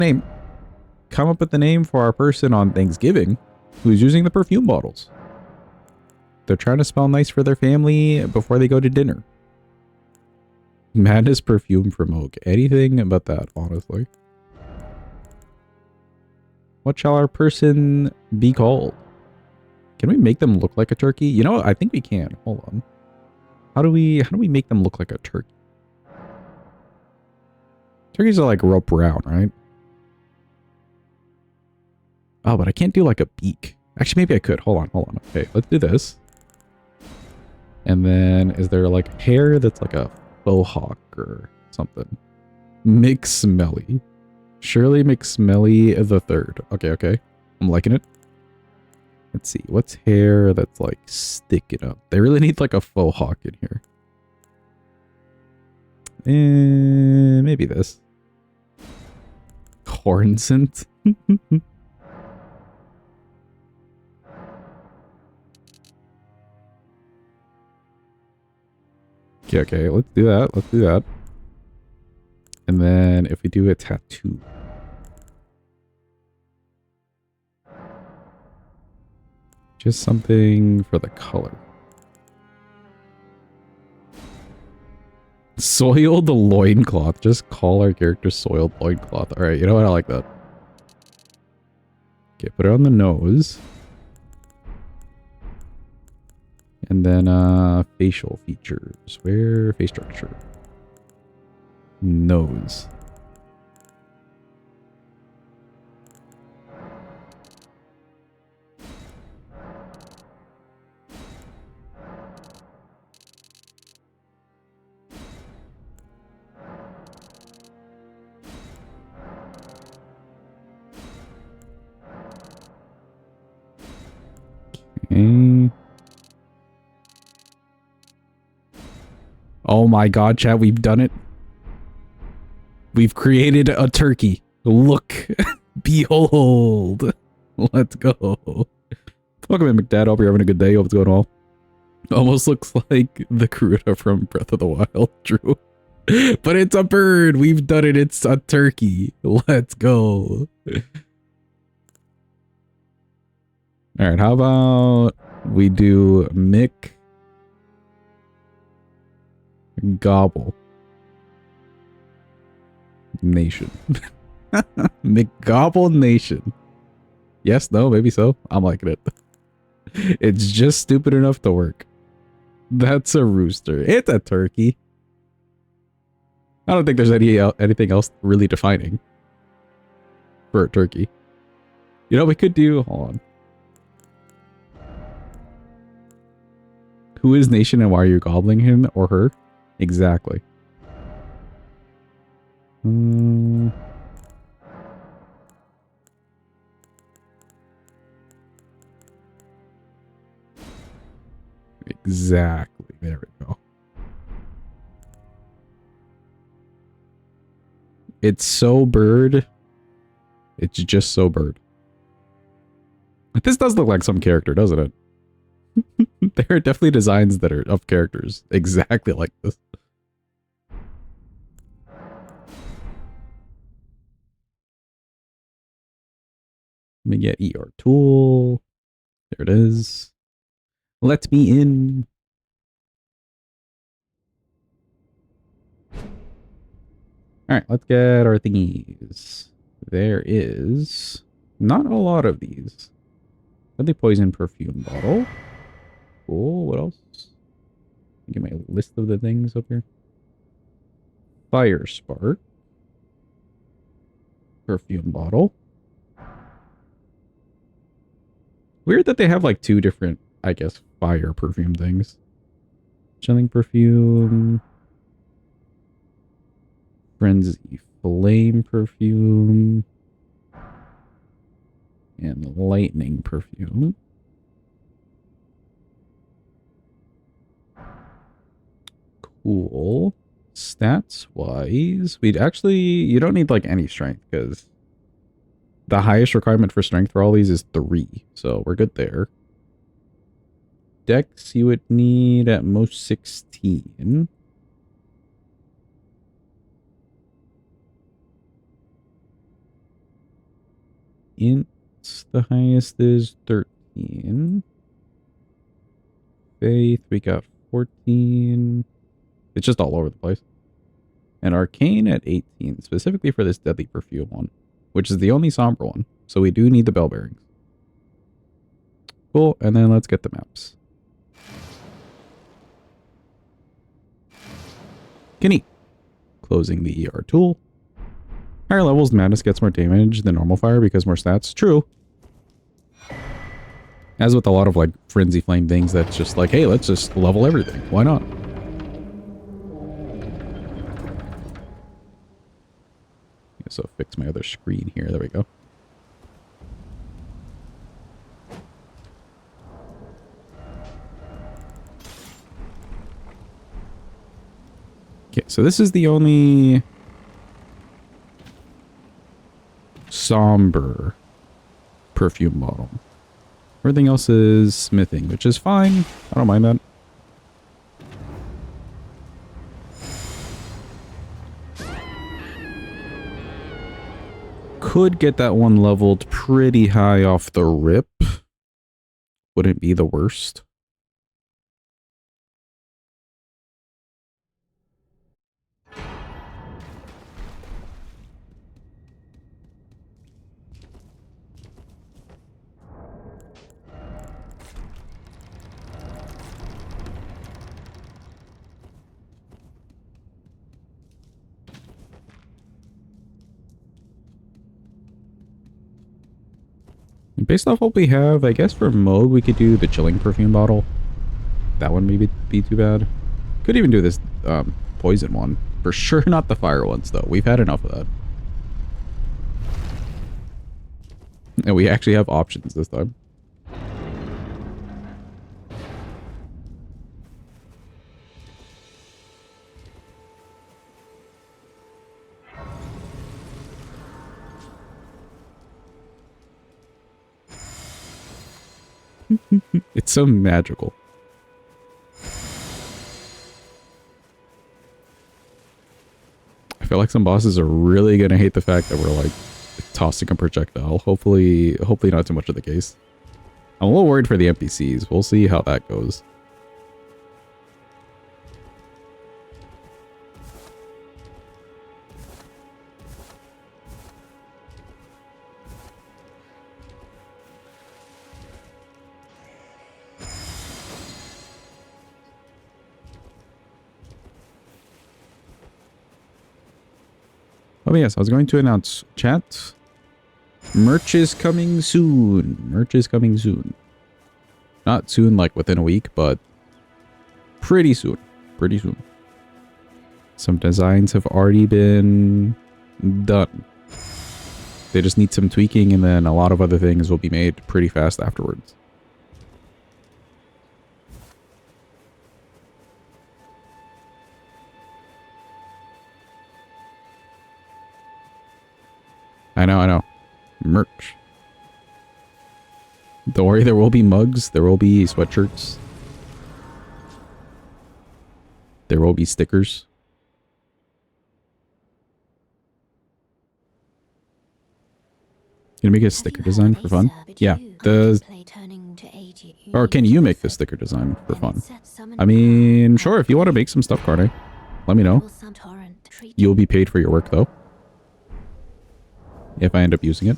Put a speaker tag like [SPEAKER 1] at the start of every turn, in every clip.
[SPEAKER 1] name. Come up with the name for our person on Thanksgiving who's using the perfume bottles. They're trying to smell nice for their family before they go to dinner. Madness perfume from Oak. Anything but that, honestly. What shall our person be called? Can we make them look like a turkey? You know what? I think we can. Hold on. How do we make them look like a turkey? Turkeys are like real brown, right? Oh, but I can't do like a beak. Actually, maybe I could. Hold on. Okay, let's do this. And then is there like hair that's like a faux hawk or something? McSmelly. Shirley McSmelly the third. Okay. I'm liking it. Let's see. What's hair that's like sticking up? They really need like a faux hawk in here. Maybe this. Corn scent. Okay, let's do that. And then if we do a tattoo. Just something for the color. Soiled loincloth. Just call our character soiled loincloth. Alright, you know what? I like that. Okay, put it on the nose. And then facial features. Where? Face structure. Nose. Okay. Oh my god, chat, we've done it. We've created a turkey. Look. Behold. Let's go. Welcome in, McDad. Hope you're having a good day. Hope it's going well. Almost looks like the Karuta from Breath of the Wild. True. But it's a bird. We've done it. It's a turkey. Let's go. Alright, how about we do Mick Gobble Nation. McGobble Nation. Yes, no, maybe so. I'm liking it. It's just stupid enough to work. That's a rooster. It's a turkey. I don't think there's anything else really defining for a turkey. You know, we could do... Hold on. Who is Nation and why are you gobbling him or her? Exactly. Exactly. There we go. It's so bird. It's just so bird. This does look like some character, doesn't it? There are definitely designs that are of characters exactly like this. Let me get ER tool. There it is. Let me in. Alright, let's get our thingies. There is not a lot of these. Deadly poison perfume bottle. Cool. What else? Get my list of the things up here. Fire spark. Perfume bottle. Weird that they have like two different, I guess, fire perfume things. Chilling perfume. Frenzy flame perfume. And lightning perfume. Cool. Stats wise, we'd actually, you don't need like any strength because the highest requirement for strength for all these is 3. So we're good there. Dex, you would need at most 16. int. The highest is 13. Faith, we got 14. It's just all over the place. And arcane at 18, specifically for this deadly perfume one, which is the only somber one. So we do need the bell bearings. Cool, and then let's get the maps. Kenny. Closing the ER tool. Higher levels, madness gets more damage than normal fire because more stats. True. As with a lot of like frenzy flame things, that's just like, hey, let's just level everything. Why not? So fix my other screen here. There we go. Okay, so this is the only somber perfume bottle. Everything else is smithing, which is fine. I don't mind that. Could get that one leveled pretty high off the rip. Wouldn't be the worst. Based off what we have, I guess for mode, we could do the chilling perfume bottle. That one maybe be too bad. Could even do this poison one. For sure not the fire ones, though. We've had enough of that. And we actually have options this time. It's so magical. I feel like some bosses are really gonna hate the fact that we're like tossing a projectile. Hopefully not too much of the case. I'm a little worried for the NPCs. We'll see how that goes. Oh yes, I was going to announce, chat. Merch is coming soon. Merch is coming soon. Not soon like within a week, but pretty soon. Pretty soon. Some designs have already been done. They just need some tweaking, and then a lot of other things will be made pretty fast afterwards. I know. Merch. Don't worry, there will be mugs. There will be sweatshirts. There will be stickers. Can you make a sticker design for fun? Yeah. Or can you make the sticker design for fun? I mean, sure, if you want to make some stuff, Carne, let me know. You'll be paid for your work, though. If I end up using it.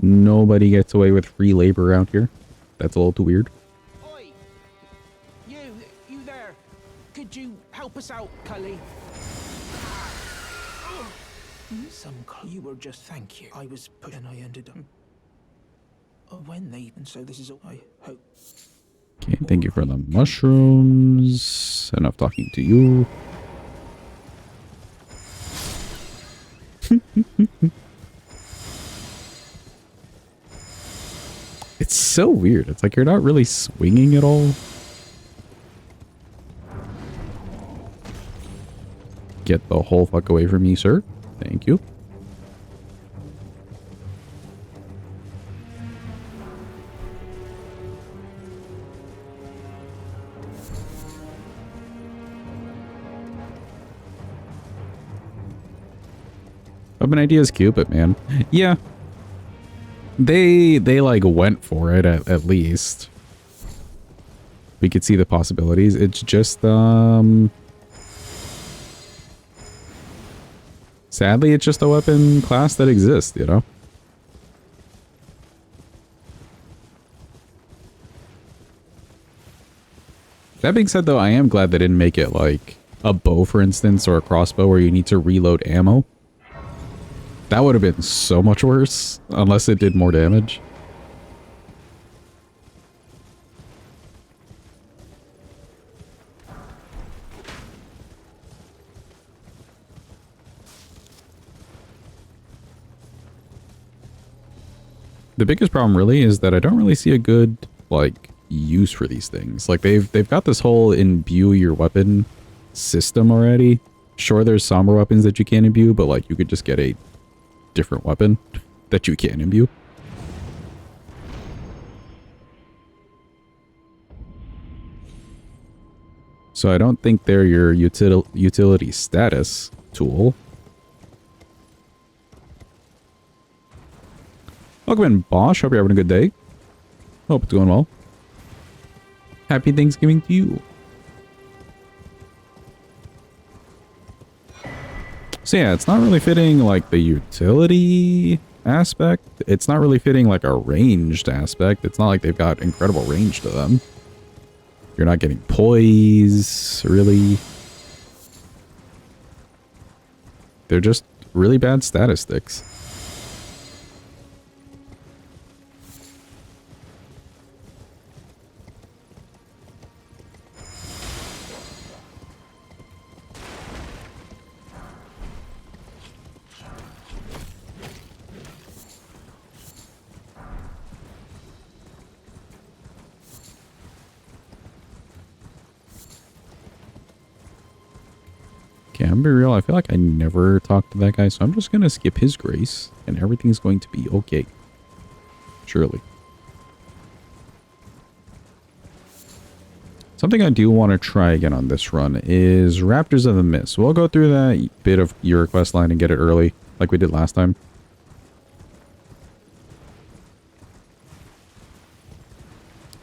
[SPEAKER 1] Nobody gets away with free labor around here. That's a little too weird.
[SPEAKER 2] Oi! You there? Could you help us out, Cully? You were just thank you. I was put and I ended up. When they and so this is all I hope.
[SPEAKER 1] Okay, thank you for the mushrooms. Enough talking to you. It's so weird. It's like you're not really swinging at all. Get the whole fuck away from me, sir. Thank you. Weapon idea is cute, but man, yeah, they like went for it at least. We could see the possibilities. It's just sadly, it's just a weapon class that exists, you know? That being said, though, I am glad they didn't make it like a bow, for instance, or a crossbow where you need to reload ammo. That would have been so much worse, unless it did more damage. The biggest problem really is that I don't really see a good, like, use for these things. Like, they've got this whole imbue your weapon system already. Sure, there's somber weapons that you can imbue, but, like, you could just get a different weapon that you can imbue. So I don't think they're your utility status tool. Welcome in, Bosch. Hope you're having a good day. Hope it's going well. Happy Thanksgiving to you. So yeah, it's not really fitting like the utility aspect. It's not really fitting like a ranged aspect. It's not like they've got incredible range to them. You're not getting poise, really. They're just really bad statistics. Okay, I'm gonna be real. I feel like I never talked to that guy, so I'm just gonna skip his grace, and everything's going to be okay. Surely. Something I do want to try again on this run is Raptors of the Mist. We'll go through that bit of your quest line and get it early, like we did last time.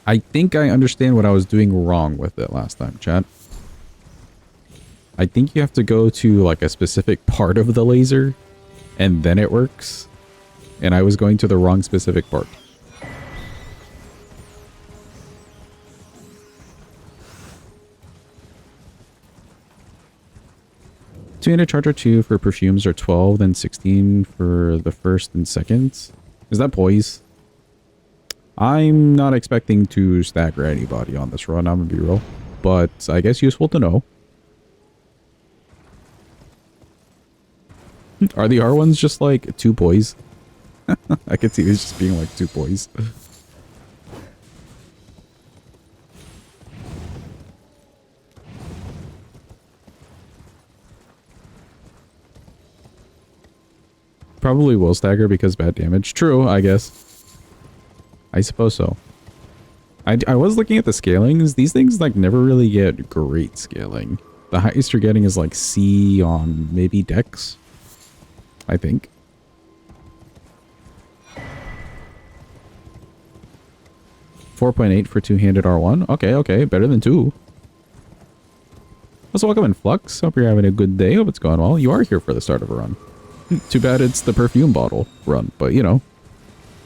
[SPEAKER 1] I think I understand what I was doing wrong with it last time, chat. I think you have to go to like a specific part of the laser and then it works. And I was going to the wrong specific part. $200 charger 2 for perfumes are 12, then 16 for the first and second. Is that poise? I'm not expecting to stagger anybody on this run, I'm gonna be real. But I guess useful to know. Are the R ones just like 2 poise? I could see these just being like 2 poise. Probably will stagger because bad damage. True, I guess. I suppose so. I was looking at the scalings. These things like never really get great scaling. The highest you're getting is like C on maybe Dex, I think. .8 for two-handed R1. Okay, better than 2. Also, welcome in Flux. Hope you're having a good day. Hope it's going well. You are here for the start of a run. Too bad it's the Perfume Bottle run, but you know,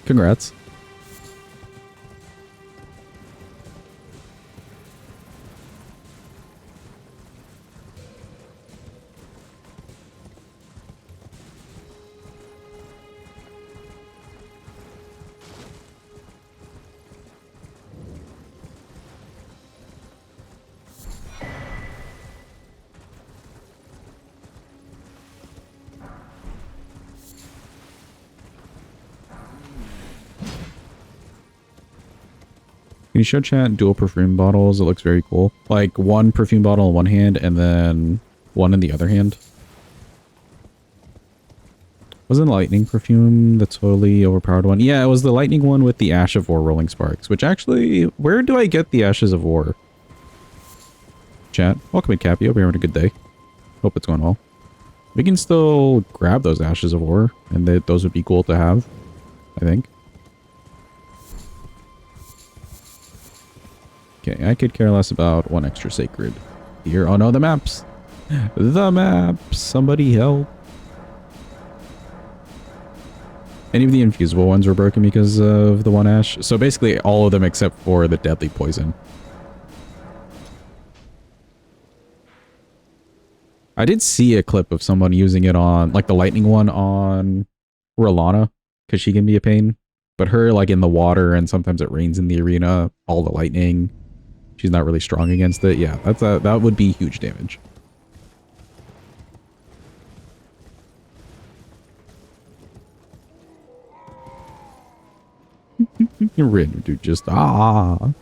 [SPEAKER 1] congrats. Can you show chat dual perfume bottles? It looks very cool. Like one perfume bottle in one hand and then one in the other hand. Wasn't lightning perfume the totally overpowered one? Yeah, it was the lightning one with the Ash of War rolling sparks, which actually, where do I get the Ashes of War? Chat, welcome in Cappy. Hope you're having a good day. Hope it's going well. We can still grab those ashes of ore, and those would be cool to have, I think. Okay, I could care less about one extra sacred here. Oh no, the maps! The maps! Somebody help! Any of the infusible ones were broken because of the one ash. So basically all of them except for the deadly poison. I did see a clip of someone using it on, like the lightning one on Rolana, because she can be a pain. But her, like in the water and sometimes it rains in the arena, all the lightning, she's not really strong against it. Yeah, that would be huge damage. Rin, dude, just It's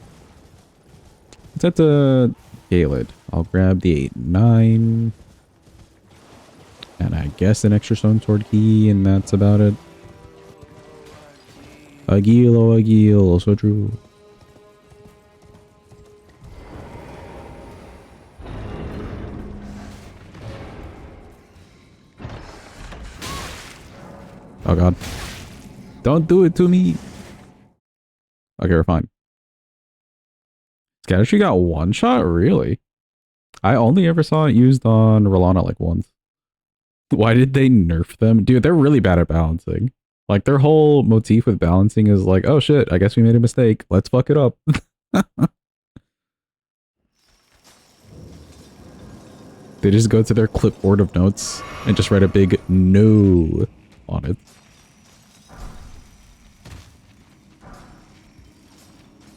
[SPEAKER 1] at the Galed. I'll grab the 8 and 9. And I guess an extra stone sword key, and that's about it. Agilo, so true. Oh god. Don't do it to me! Okay, we're fine. Scattertree got one shot? Really? I only ever saw it used on Rolana like once. Why did they nerf them? Dude, they're really bad at balancing. Like, their whole motif with balancing is like, oh shit, I guess we made a mistake. Let's fuck it up. They just go to their clipboard of notes and just write a big no on it.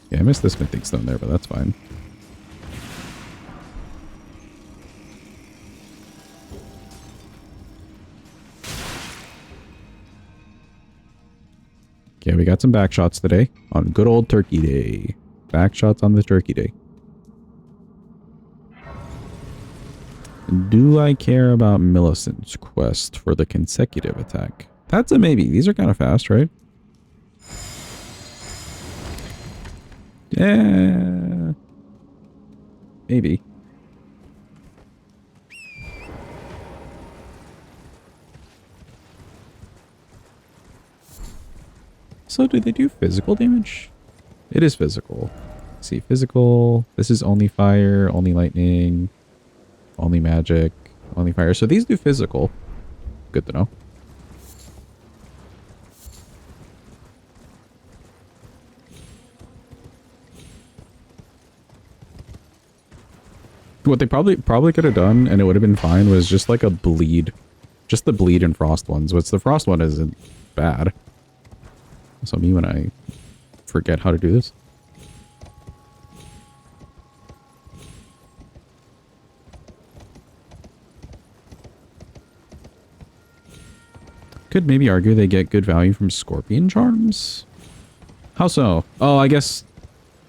[SPEAKER 1] Yeah, I missed the smithing stone there, but that's fine. Okay, we got some back shots today on good old Turkey Day. Back shots on the Turkey Day. Do I care about Millicent's quest for the consecutive attack? That's a maybe. These are kind of fast, right? Yeah. Maybe. So do they do physical damage? It is physical. Let's see, physical. This is only fire, only lightning, only magic, only fire. So these do physical. Good to know. What they probably could have done, and it would have been fine, was just like a bleed. Just the bleed and frost ones. Which the frost one isn't bad. So me when I forget how to do this. Could maybe argue they get good value from scorpion charms? How so? Oh, I guess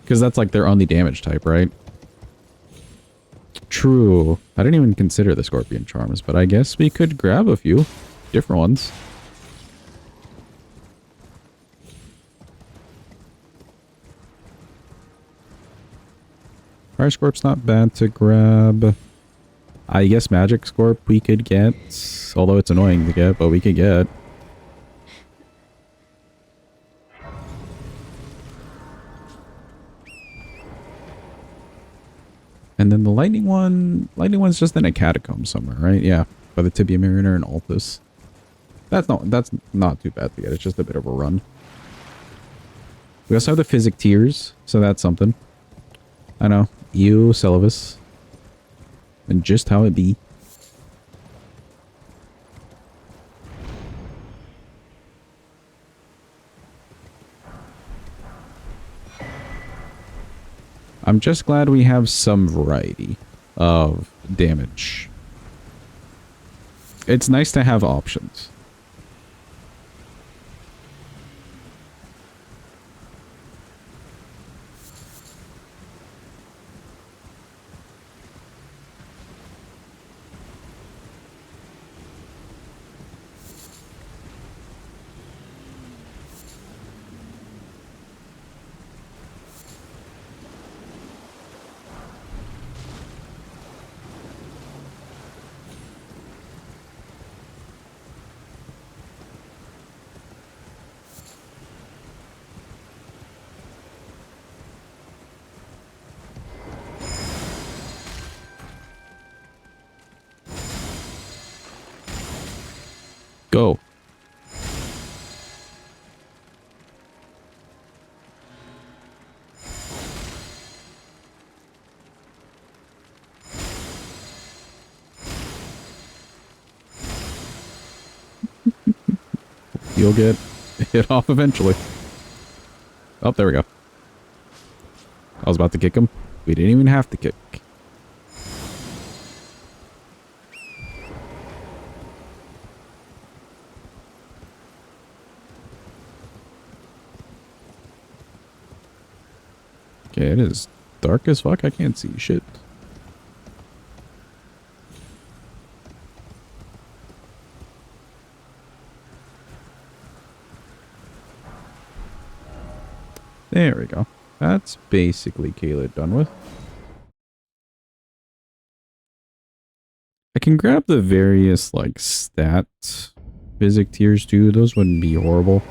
[SPEAKER 1] because that's like their only damage type, right? True. I didn't even consider the scorpion charms, but I guess we could grab a few different ones. Fire Scorp's not bad to grab. I guess Magic Scorp we could get, although it's annoying to get, but we could get. And then the lightning one's just in a catacomb somewhere, right? Yeah, by the Tibia Mariner and Altus. That's not too bad to get. It's just a bit of a run. We also have the Physic Tears, so that's something. I know. Ew, Celavis. And just how it be. I'm just glad we have some variety of damage. It's nice to have options. Go. You'll get hit off eventually. Oh, there we go. I was about to kick him. We didn't even have to kick. Okay, it is dark as fuck. I can't see shit. There we go. That's basically Kayla done with. I can grab the various, like, stat physic tiers too. Those wouldn't be horrible.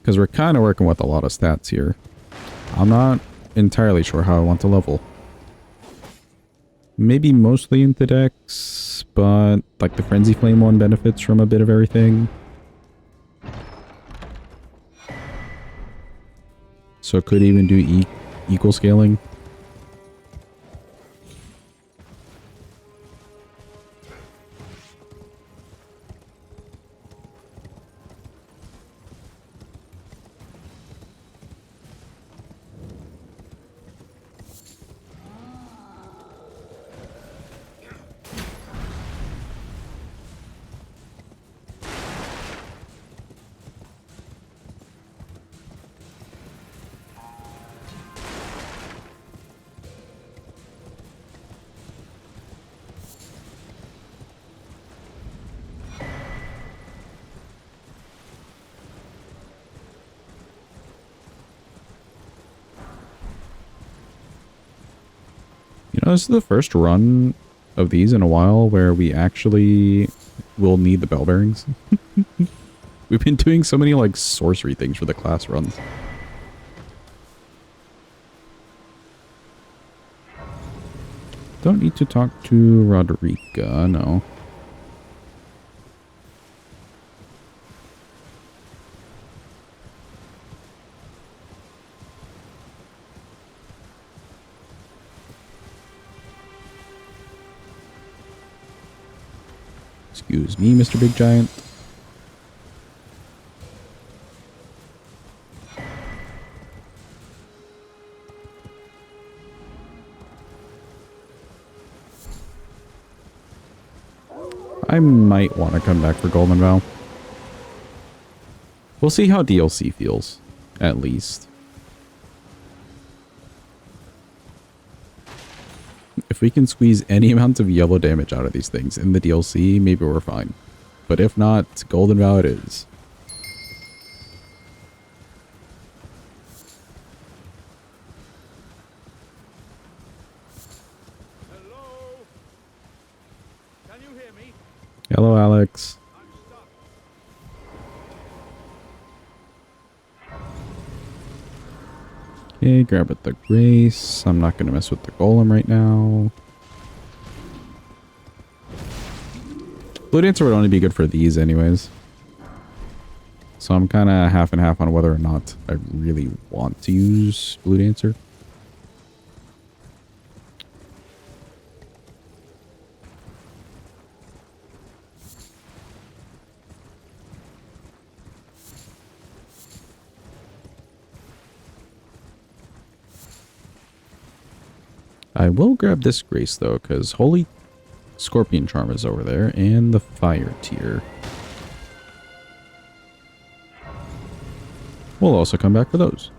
[SPEAKER 1] Because we're kind of working with a lot of stats here. I'm not entirely sure how I want to level. Maybe mostly into Dex, but like the Frenzy Flame one benefits from a bit of everything. So it could even do equal scaling. You know, this is the first run of these in a while where we actually will need the bell bearings. We've been doing so many, like, sorcery things for the class runs. Don't need to talk to Roderica, no. Excuse me, Mr. Big Giant. I might want to come back for Golden Vow. We'll see how DLC feels, at least. If we can squeeze any amount of yellow damage out of these things in the DLC, maybe we're fine. But if not, Golden Vow it is.
[SPEAKER 3] Hello? Can you hear me?
[SPEAKER 1] Hello, Alex.
[SPEAKER 3] I'm stuck.
[SPEAKER 1] Okay, grab it the Grace. I'm not going to mess with the Golem right now. Blue Dancer would only be good for these anyways. So I'm kind of half and half on whether or not I really want to use Blue Dancer. I will grab this Grace though, because Holy Scorpion Charm is over there, and the Fire Tier. We'll also come back for those.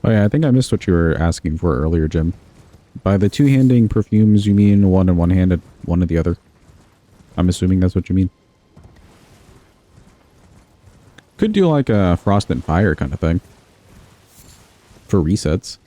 [SPEAKER 1] Oh yeah, I think I missed what you were asking for earlier, Jim. By the two-handing perfumes, you mean one in one hand and one in the other? I'm assuming that's what you mean. Could do like a Frost and Fire kind of thing. For resets.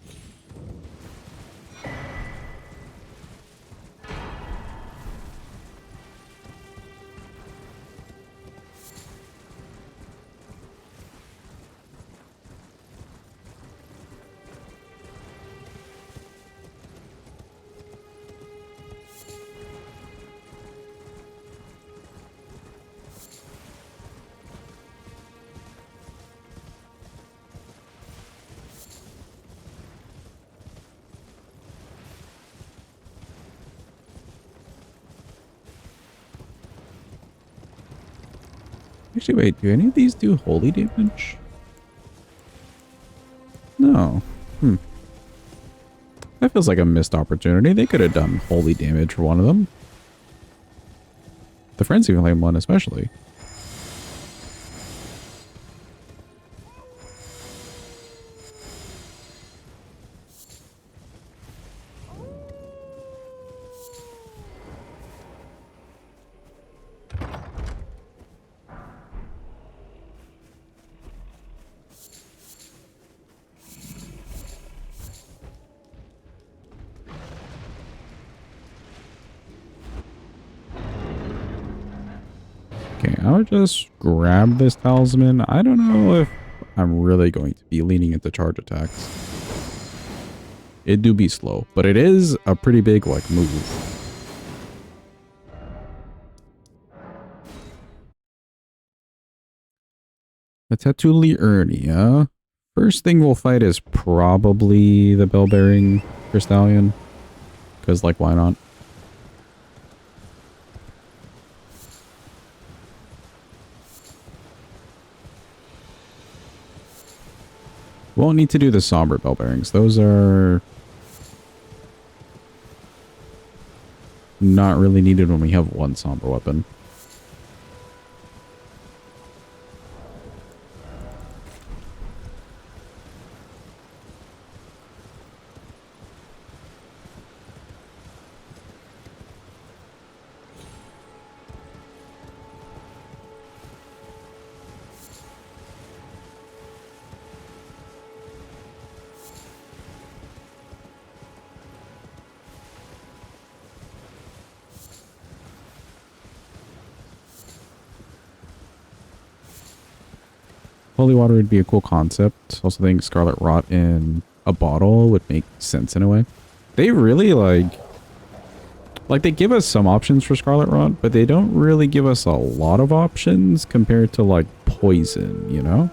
[SPEAKER 1] Actually, wait, do any of these do holy damage? No. That feels like a missed opportunity. They could have done holy damage for one of them. The Frenzy Flame one especially. Okay, I'll just grab this talisman. I don't know if I'm really going to be leaning into charge attacks. It do be slow, but it is a pretty big, like, move. The Tetuliernia. First thing we'll fight is probably the Bell-Bearing Crystallion. Because, like, why not? Won't need to do the Somber Bell Bearings. Those are not really needed when we have one Somber weapon. Holy water would be a cool concept. Also think Scarlet Rot in a bottle would make sense in a way. They really like they give us some options for Scarlet Rot, but they don't really give us a lot of options compared to like poison, you know?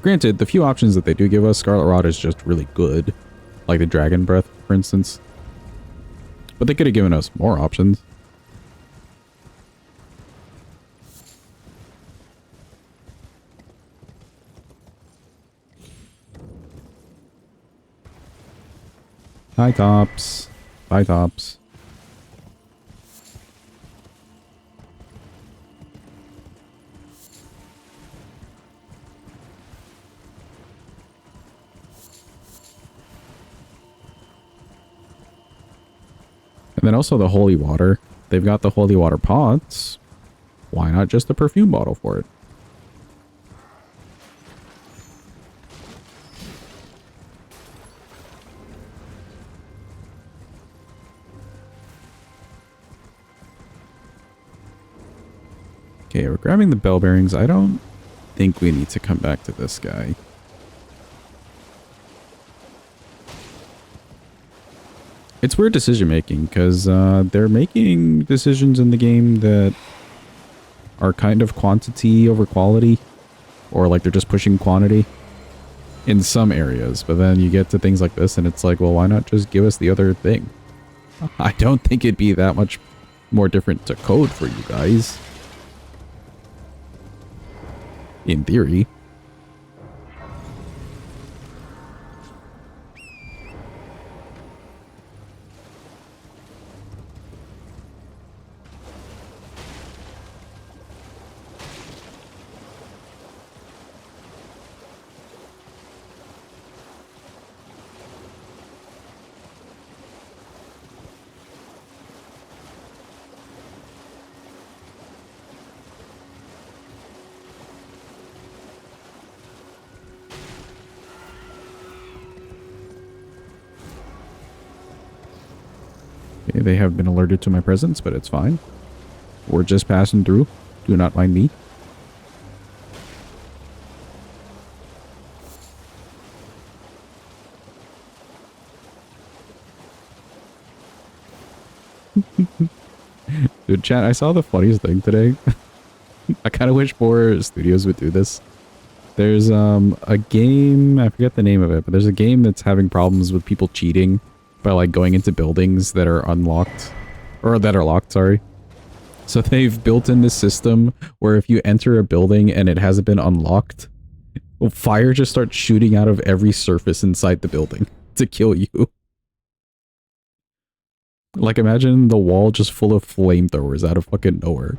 [SPEAKER 1] Granted, the few options that they do give us, Scarlet Rot is just really good. Like the Dragon Breath, for instance. But they could have given us more options. Hi, Tops. Bye, Tops. And then also the holy water. They've got the holy water pots. Why not just a perfume bottle for it? Okay, we're grabbing the bell bearings. I don't think we need to come back to this guy. It's weird decision making because they're making decisions in the game that are kind of quantity over quality, or like they're just pushing quantity in some areas. But then you get to things like this and it's like, well, why not just give us the other thing? I don't think it'd be that much more different to code for you guys. In theory. Okay, they have been alerted to my presence, but it's fine. We're just passing through. Do not mind me. Dude, chat, I saw the funniest thing today. I kind of wish more studios would do this. There's a game, I forget the name of it, but there's a game that's having problems with people cheating by like going into buildings that are unlocked, or that are locked, sorry. So they've built in this system where if you enter a building and it hasn't been unlocked, well, fire just starts shooting out of every surface inside the building to kill you. Like imagine the wall just full of flamethrowers out of fucking nowhere.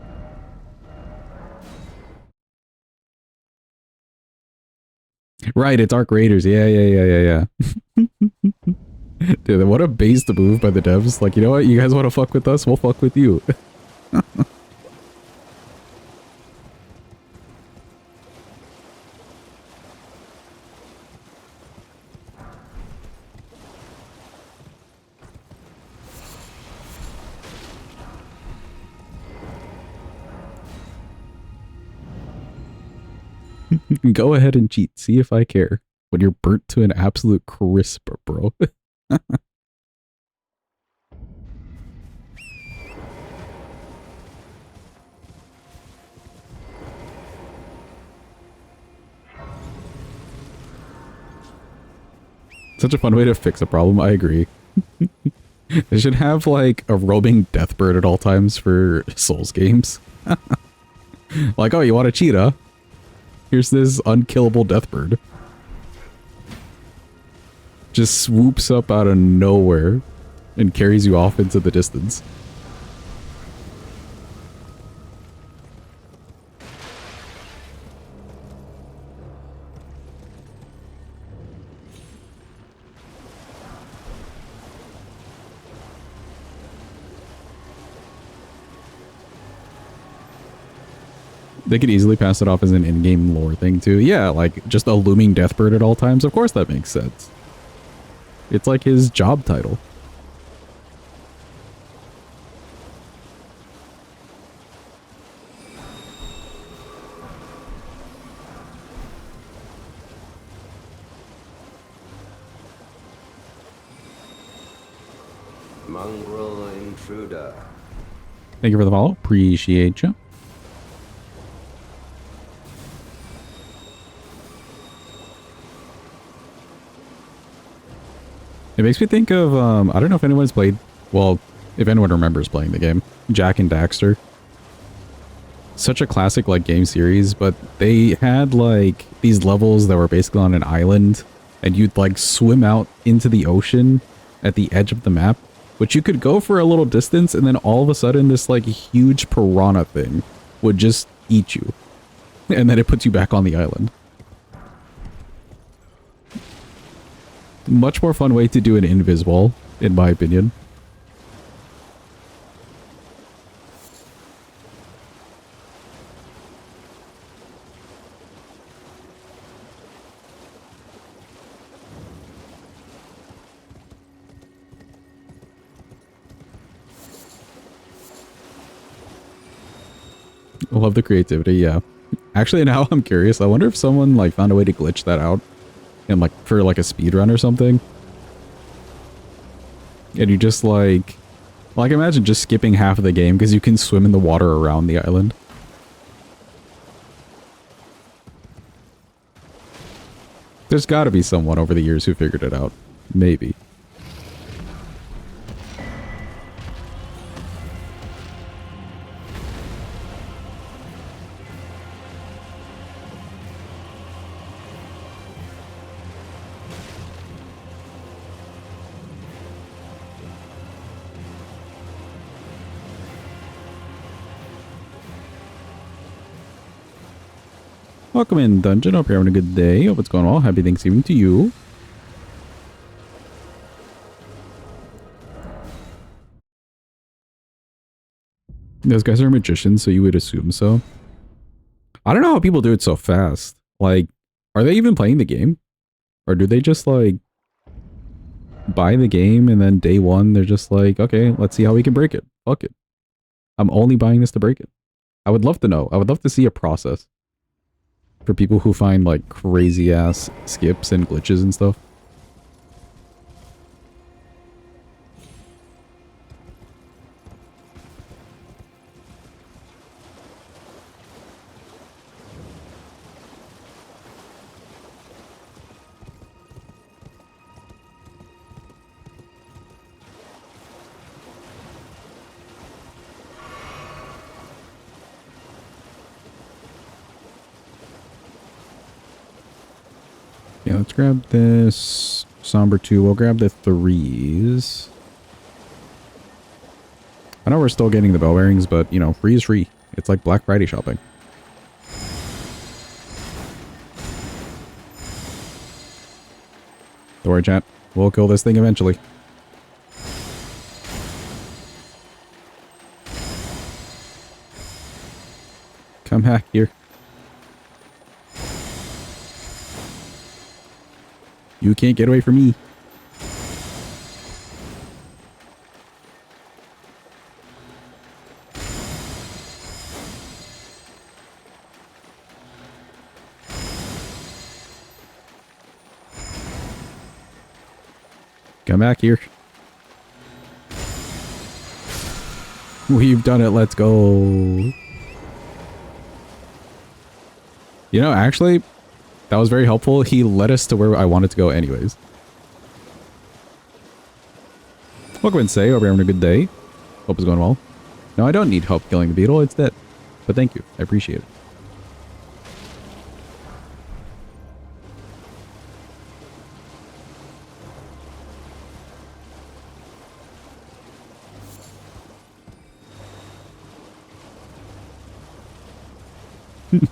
[SPEAKER 1] Right, it's Arc Raiders. Yeah. Dude, what a base to move by the devs. Like, you know what? You guys want to fuck with us? We'll fuck with you. Go ahead and cheat. See if I care. When you're burnt to an absolute crisp, bro. Such a fun way to fix a problem, I agree. They should have like a roaming deathbird at all times for Souls games. Like, oh, you want a cheetah? Here's this unkillable deathbird. Just swoops up out of nowhere and carries you off into the distance. They could easily pass it off as an in-game lore thing too. Yeah, like just a looming deathbird at all times. Of course that makes sense. It's like his job title.
[SPEAKER 4] Mongrel intruder.
[SPEAKER 1] Thank you for the follow. Appreciate you. It makes me think of, I don't know if anyone's played, well, if anyone remembers playing the game, Jack and Daxter. Such a classic, like, game series, but they had, like, these levels that were basically on an island, and you'd, like, swim out into the ocean at the edge of the map, which you could go for a little distance, and then all of a sudden this, like, huge piranha thing would just eat you. And then it puts you back on the island. Much more fun way to do an invis wall, in my opinion. I love the creativity, yeah. Actually, now I'm curious. I wonder if someone, like, found a way to glitch that out. And like for like a speed run or something, and you just like imagine just skipping half of the game because you can swim in the water around the island. There's got to be someone over the years who figured it out, maybe. Welcome in, Dungeon. Hope you're having a good day. Hope it's going well. Happy Thanksgiving to you. Those guys are magicians, so you would assume so. I don't know how people do it so fast. Like, are they even playing the game? Or do they just, like... buy the game and then day one they're just like, okay, let's see how we can break it. Fuck it. I'm only buying this to break it. I would love to know. I would love to see a process for people who find like crazy ass skips and glitches and stuff. Yeah, let's grab this somber 2. We'll grab the 3s. I know we're still getting the bell bearings, but, you know, free is free. It's like Black Friday shopping. Don't worry, chat. We'll kill this thing eventually. Come back here. You can't get away from me. Come back here. We've done it. Let's go. You know, actually, that was very helpful. He led us to where I wanted to go anyways. Welcome and say, hope you're having a good day. Hope it's going well. No, I don't need help killing the beetle. It's dead. But thank you. I appreciate it.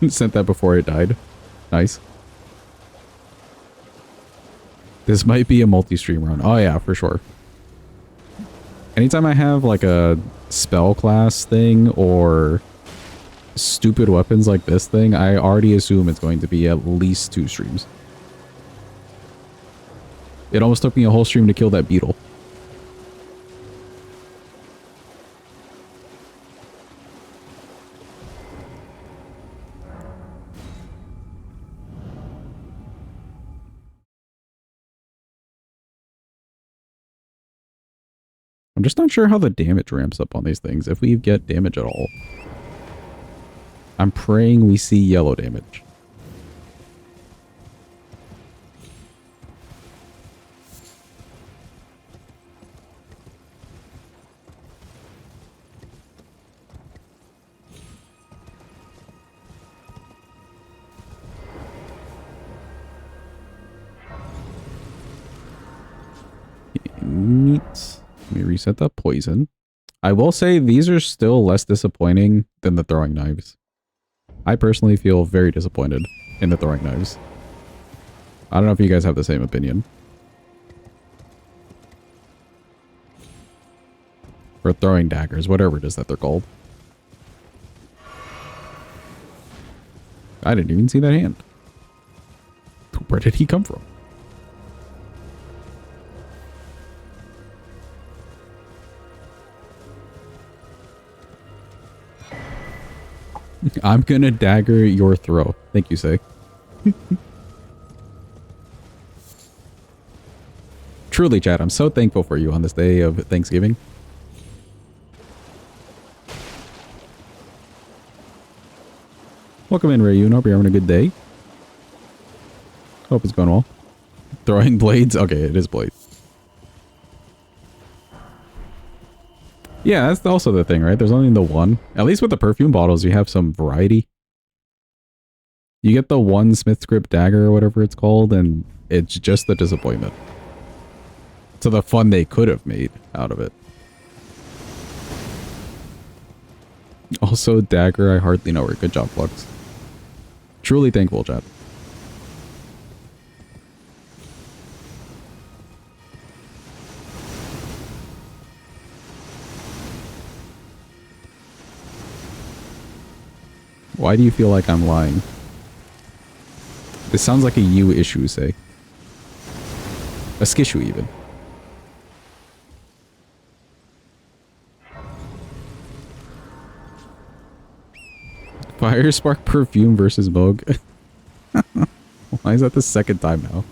[SPEAKER 1] Sent that before it died. Nice. This might be a multi-stream run. Oh yeah, for sure. Anytime I have like a spell class thing or stupid weapons like this thing, I already assume it's going to be at least 2 streams. It almost took me a whole stream to kill that beetle. I'm just not sure how the damage ramps up on these things, if we get damage at all. I'm praying we see yellow damage. Neat. Let me reset that poison. I will say these are still less disappointing than the throwing knives. I personally feel very disappointed in the throwing knives. I don't know if you guys have the same opinion. Or throwing daggers, whatever it is that they're called. I didn't even see that hand. Where did he come from? I'm gonna dagger your throw. Thank you, Say. Truly, chat, I'm so thankful for you on this day of Thanksgiving. Welcome in, Rayun. Hope you're having a good day. Hope it's going well. Throwing blades? Okay, it is blades. Yeah, that's also the thing, right? There's only the one. At least with the perfume bottles, you have some variety. You get the one Smith's Grip dagger or whatever it's called, and it's just the disappointment. To the fun they could have made out of it. Also, dagger, I hardly know her. Good job, Flux. Truly thankful, chat. Why do you feel like I'm lying? This sounds like a you issue, Say. A skishu, even. Fire Spark Perfume versus Moog. Why is that the second time now?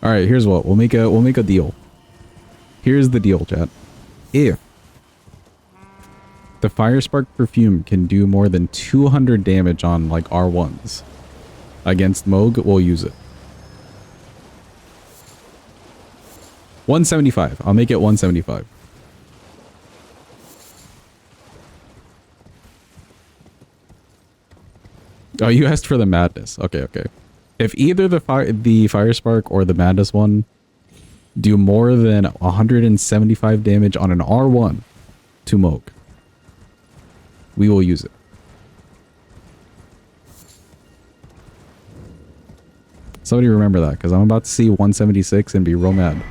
[SPEAKER 1] All right, here's what we'll make a deal. Here's the deal, chat. If the Fire Spark Perfume can do more than 200 damage on like R1s against Moog, we'll use it. 175. I'll make it 175. Oh, you asked for the madness. Okay, okay. If either the fire spark or the madness one do more than 175 damage on an R1 to Moog, we will use it. Somebody remember that, because I'm about to see 176 and be real mad.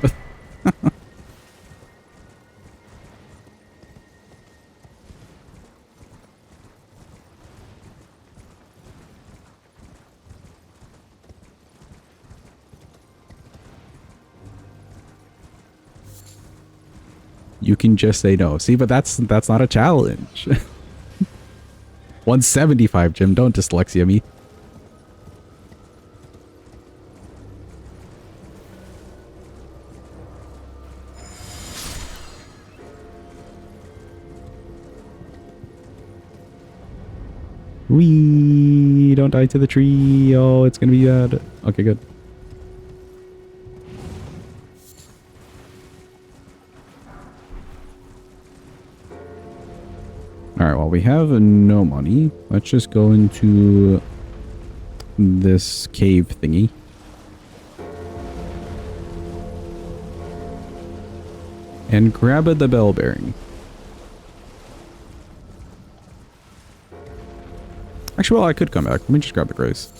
[SPEAKER 1] You can just say no. See, but that's not a challenge. 175, Jim. Don't dyslexia me. Wee! Don't die to the tree. Oh, it's gonna be bad. Okay, good. Alright, well, we have no money. Let's just go into this cave thingy. And grab the bell bearing. Actually, well, I could come back. Let me just grab the grace.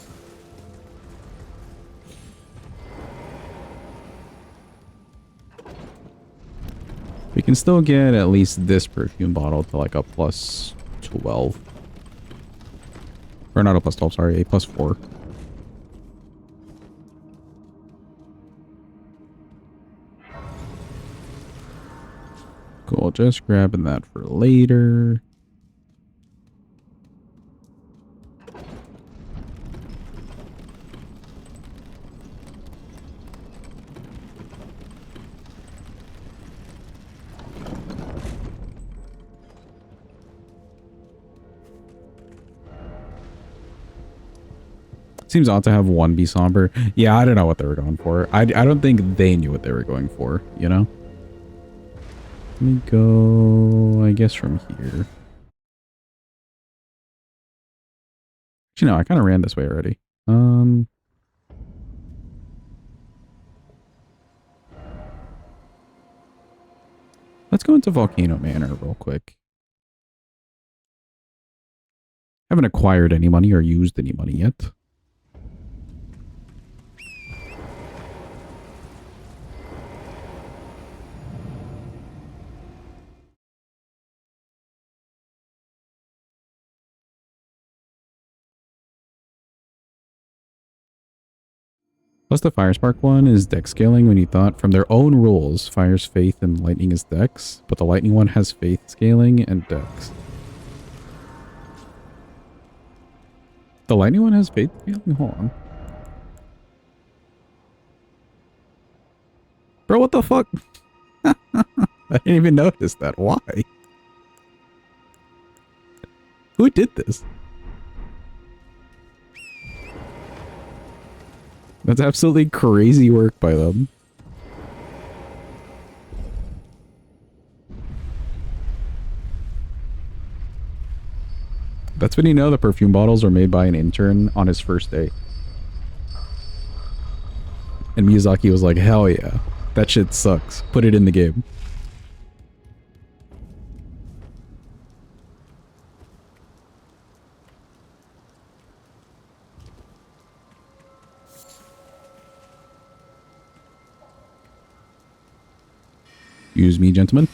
[SPEAKER 1] We can still get at least this perfume bottle to like a plus 12. Or not a plus 12, sorry, a plus 4. Cool, just grabbing that for later. Seems odd to have one be somber. Yeah, I don't know what they were going for. I don't think they knew what they were going for, you know? Let me go, I guess, from here. Actually, no, I kind of ran this way already. Let's go into Volcano Manor real quick. Haven't acquired any money or used any money yet. Plus the Fire Spark one is dex scaling when you thought from their own rules, Fire's Faith and Lightning is dex, but the Lightning one has Faith scaling and dex. The Lightning one has Faith scaling? Hold on. Bro, what the fuck? I didn't even notice that. Why? Who did this? That's absolutely crazy work by them. That's when you know the perfume bottles are made by an intern on his first day. And Miyazaki was like, hell yeah. That shit sucks. Put it in the game. Excuse me, gentlemen.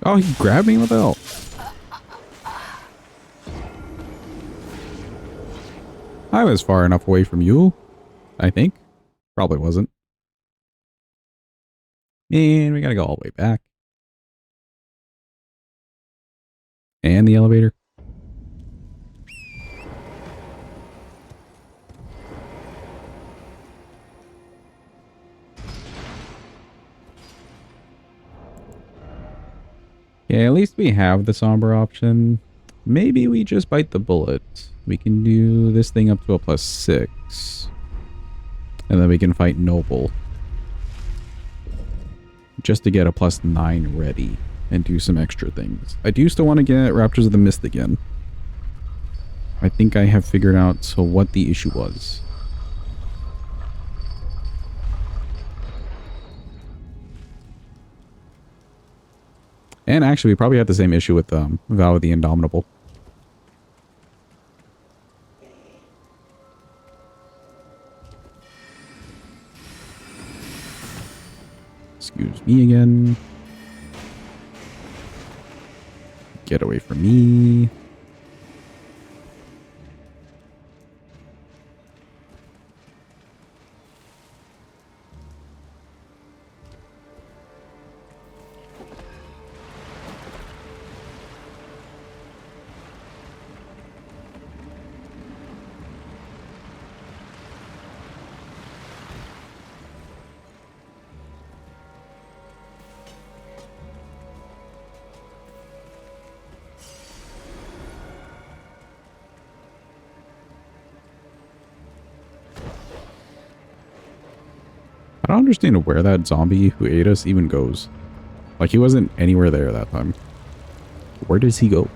[SPEAKER 1] Oh, he grabbed me? What the hell? I was far enough away from you, I think. Probably wasn't. Man, we gotta go all the way back. And the elevator. Yeah, at least we have the somber option. Maybe we just bite the bullet. We can do this thing up to a +6. And then we can fight Noble. Just to get a +9 ready. And do some extra things. I do still want to get Raptors of the Mist again. I think I have figured out what the issue was. And actually, we probably had the same issue with Vow of the Indomitable. Excuse me again. Get away from me. I don't understand where that zombie who ate us even goes. Like, he wasn't anywhere there that time. Where does he go?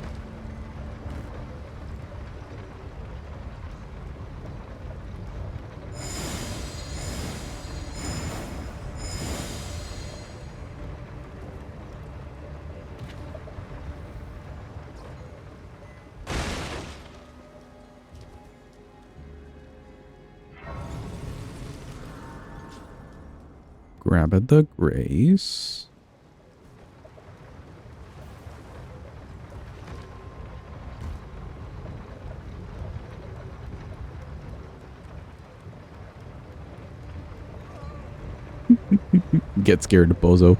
[SPEAKER 1] Grab at the grace. Get scared, bozo.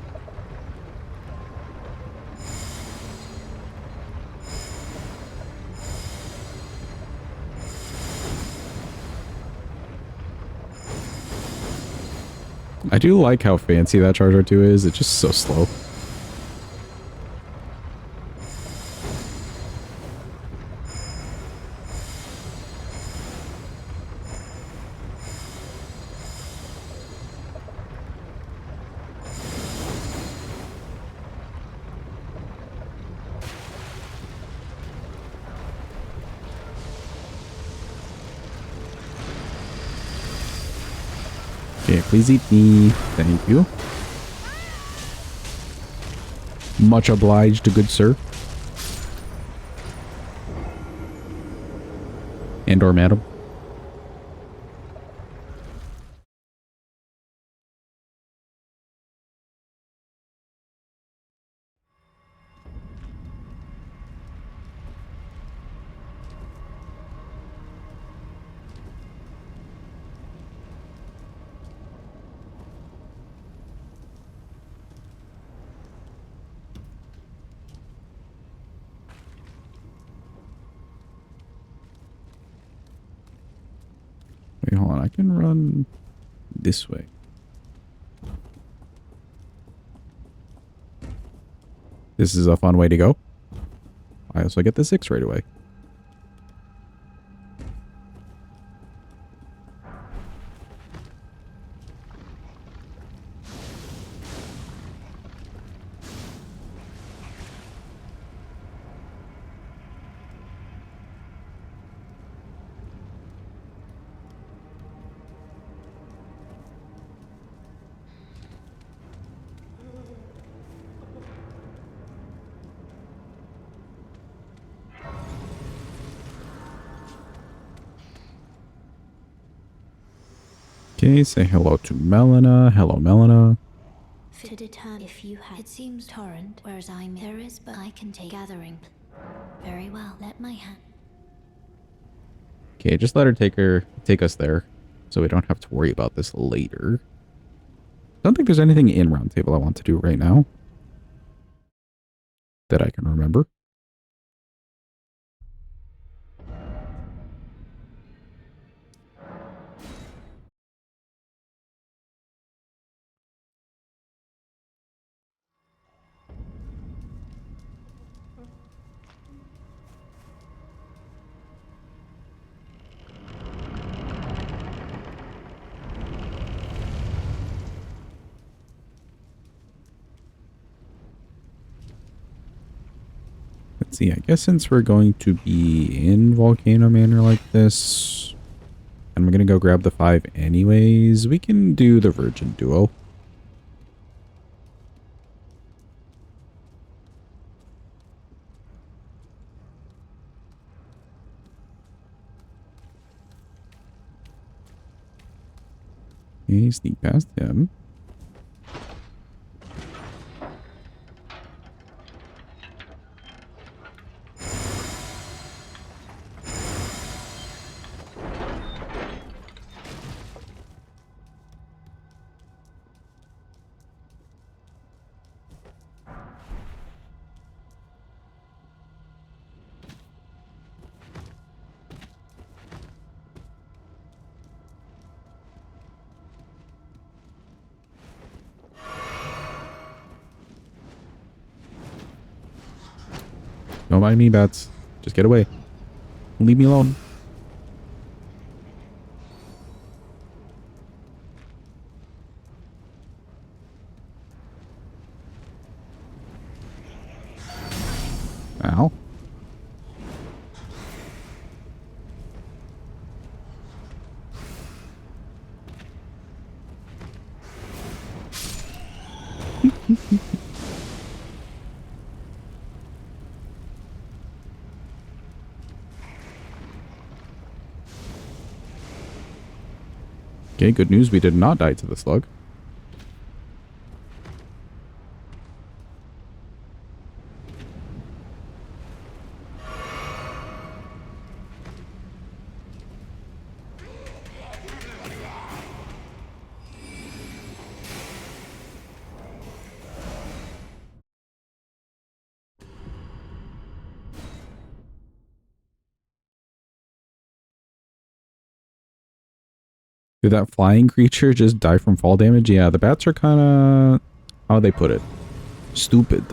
[SPEAKER 1] I do like how fancy that charger 2 is. It's just so slow. Okay, please eat me. Thank you. Much obliged, good sir. And or madam. Wait, hold on. I can run this way. This is a fun way to go. I also get the 6 right away. Okay, say hello to Melina. Hello, Melina.
[SPEAKER 5] to determine if you have. It seems torrent, whereas there is, but I can take gathering. Very well. Let my hand.
[SPEAKER 1] Okay, just let her take us there, so we don't have to worry about this later. Don't think there's anything in Round Table I want to do right now that I can remember. Let's see, I guess since we're going to be in Volcano Manor like this, and we're going to go grab the 5 anyways, we can do the Virgin Duo. Okay, sneak past him. Don't mind me, bats. Just get away. Leave me alone. Ow. Okay, good news. We did not die to the slug. Did that flying creature just die from fall damage? Yeah, the bats are kind of... How they put it? Stupid.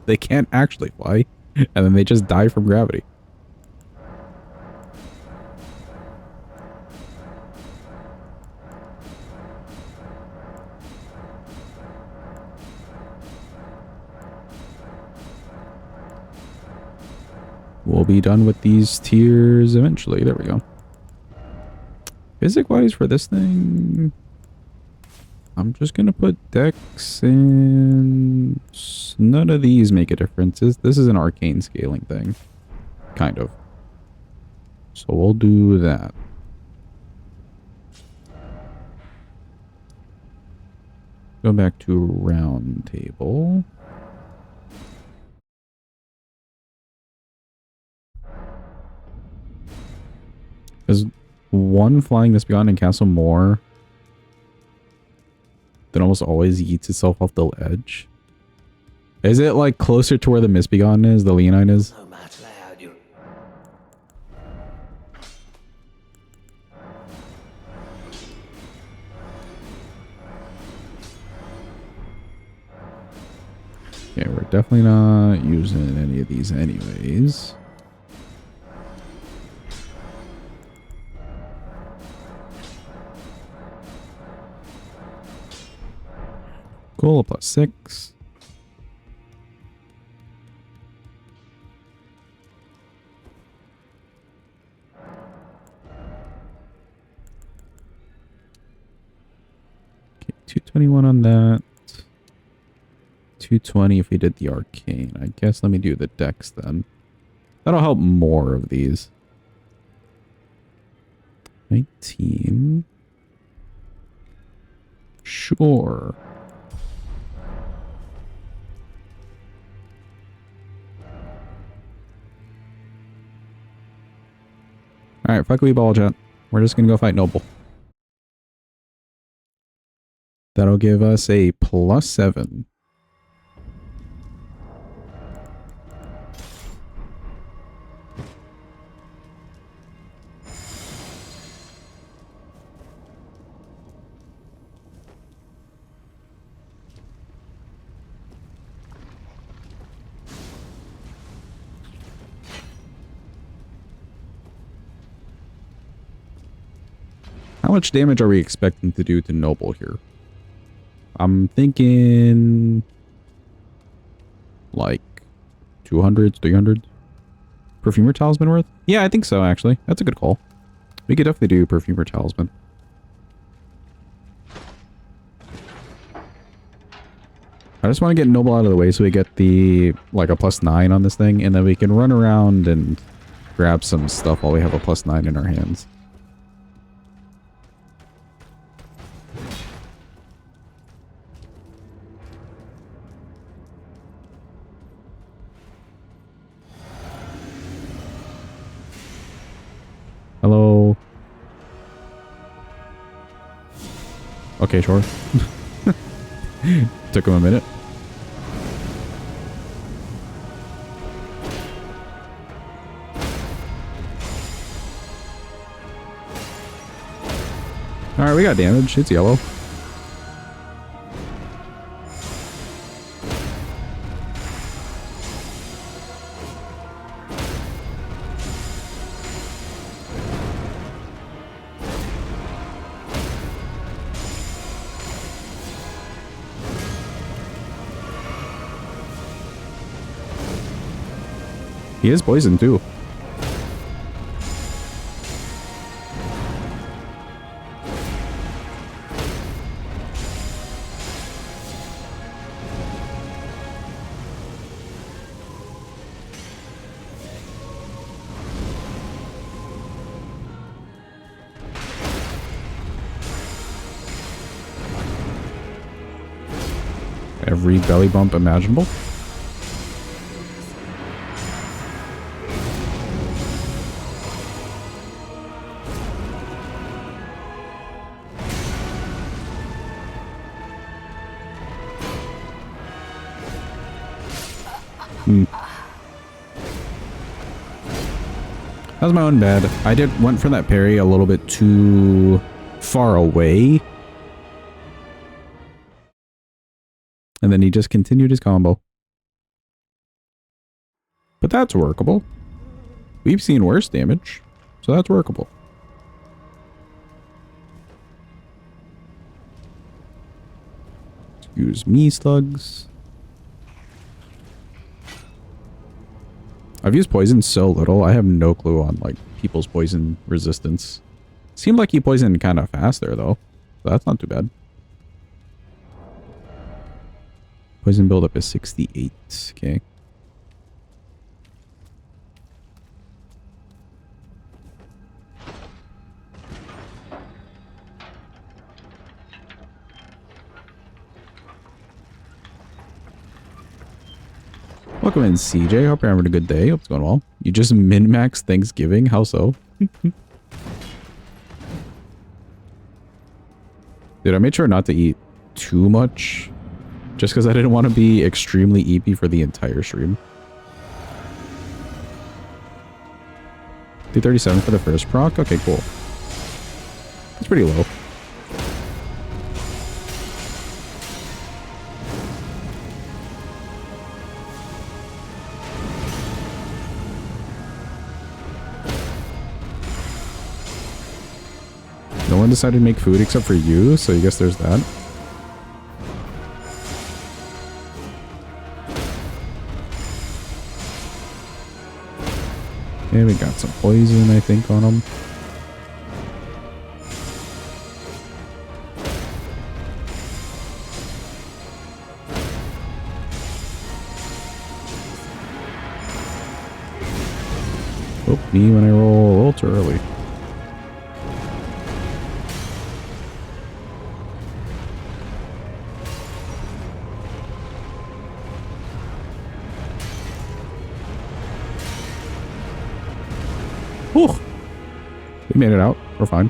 [SPEAKER 1] They can't actually fly. And then they just die from gravity. We'll be done with these tiers eventually. There we go. Physic-wise for this thing, I'm just going to put Dex in. None of these make a difference. This is an arcane scaling thing. Kind of. So we'll do that. Go back to Round Table. Is one flying this beyond and castle more than almost always yeets itself off the edge? Is it like closer to where the Misbegotten is, the Leonine is?
[SPEAKER 4] No matter how you...
[SPEAKER 1] Okay, we're definitely not using any of these anyways. Cool, +6. Okay, 221 on that. 220 if we did the arcane. I guess let me do the dex then. That'll help more of these. 19. Sure. Fuck we ball chat. We're just gonna go fight Noble. That'll give us a +7. How much damage are we expecting to do to Noble here? I'm thinking like 200s, 300s. Perfumer Talisman worth? Yeah, I think so, actually. That's a good call. We could definitely do Perfumer Talisman. I just want to get Noble out of the way so we get the, like, a +9 on this thing, and then we can run around and grab some stuff while we have a +9 in our hands. Hello. Okay, sure. Took him a minute. Alright, we got damage. It's yellow. He is poisoned too. Every belly bump imaginable. That was my own bad. I went for that parry a little bit too far away. And then he just continued his combo. But that's workable. We've seen worse damage, so that's workable. Excuse me, slugs. I've used poison so little, I have no clue on, like, people's poison resistance. Seemed like he poisoned kind of fast there, though. So that's not too bad. Poison buildup is 68. Okay. Welcome in, CJ. Hope you're having a good day. Hope it's going well. You just min-max Thanksgiving? How so? Dude, I made sure not to eat too much. Just because I didn't want to be extremely EP for the entire stream. 237 for the first proc? Okay, cool. That's pretty low. No one decided to make food except for you, so I guess there's that. Okay, we got some poison, I think, on him. Oh, me when I roll a little too early. Whew. We made it out. We're fine.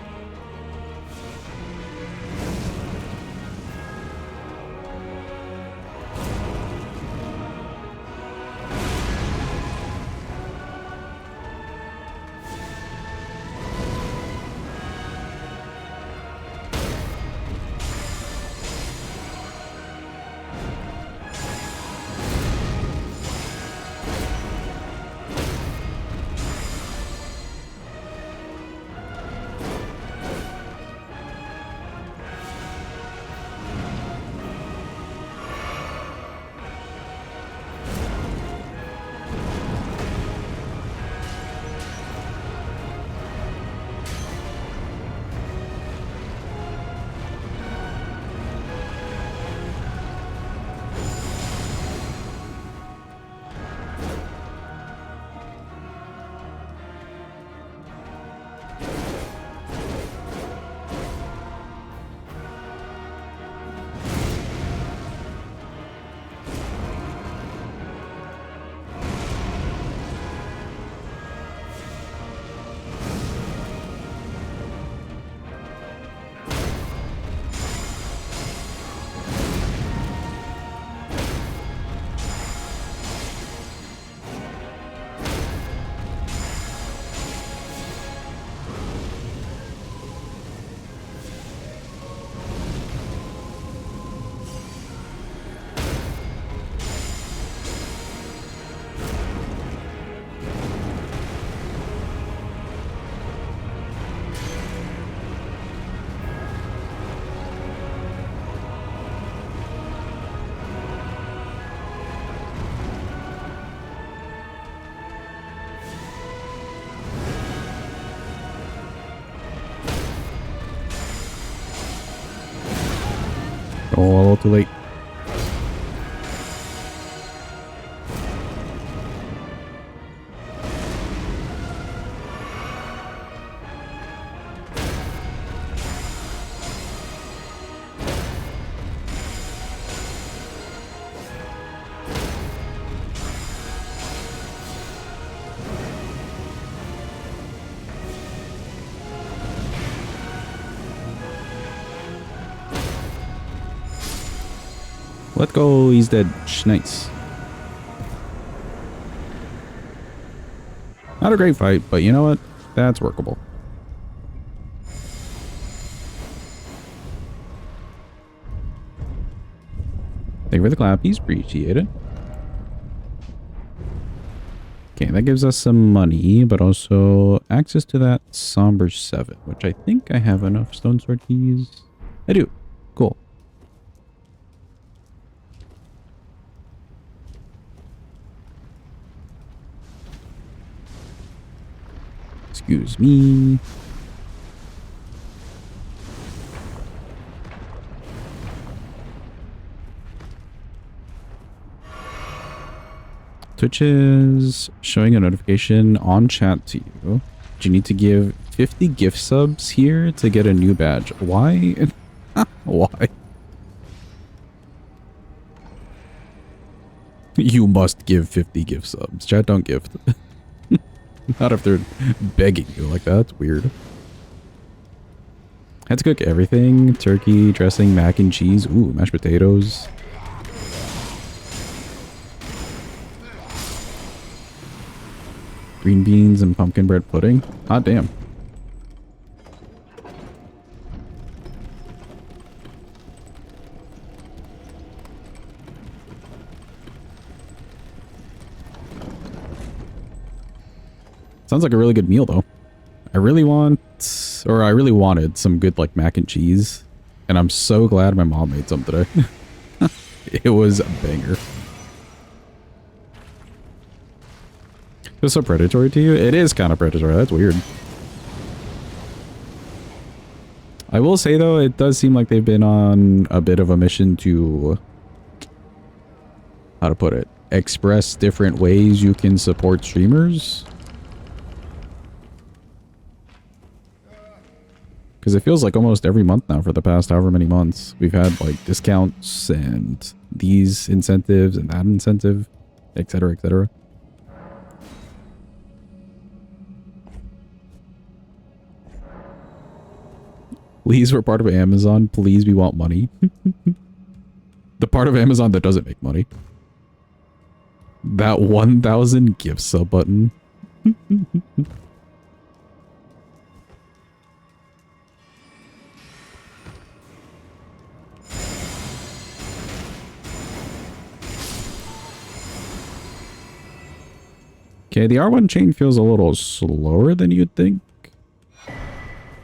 [SPEAKER 1] Oh, a little too late. Let go, he's dead. Nice. Not a great fight, but you know what? That's workable. Thank you for the clappies. Appreciate it. Okay, that gives us some money, but also access to that Somber 7, which I think I have enough Stone Sword keys. I do. Cool. Excuse me. Twitch is showing a notification on chat to you. You need to give 50 gift subs here to get a new badge. Why? Why? You must give 50 gift subs. Chat don't gift. Not if they're begging you like that. It's weird. Had to cook everything. Turkey, dressing, mac and cheese. Ooh, mashed potatoes. Green beans and pumpkin bread pudding. Hot damn. Sounds like a really good meal, though. I really wanted some good, like, mac and cheese. And I'm so glad my mom made some today. It was a banger. It was so predatory to you? It is kind of predatory. That's weird. I will say, though, it does seem like they've been on a bit of a mission to... how to put it? Express different ways you can support streamers. Because it feels like almost every month now for the past however many months, we've had like discounts and these incentives and that incentive, etc., etc. Please, we're part of Amazon. Please, we want money. The part of Amazon that doesn't make money. That 1,000 gift sub button. Okay, the R1 chain feels a little slower than you'd think.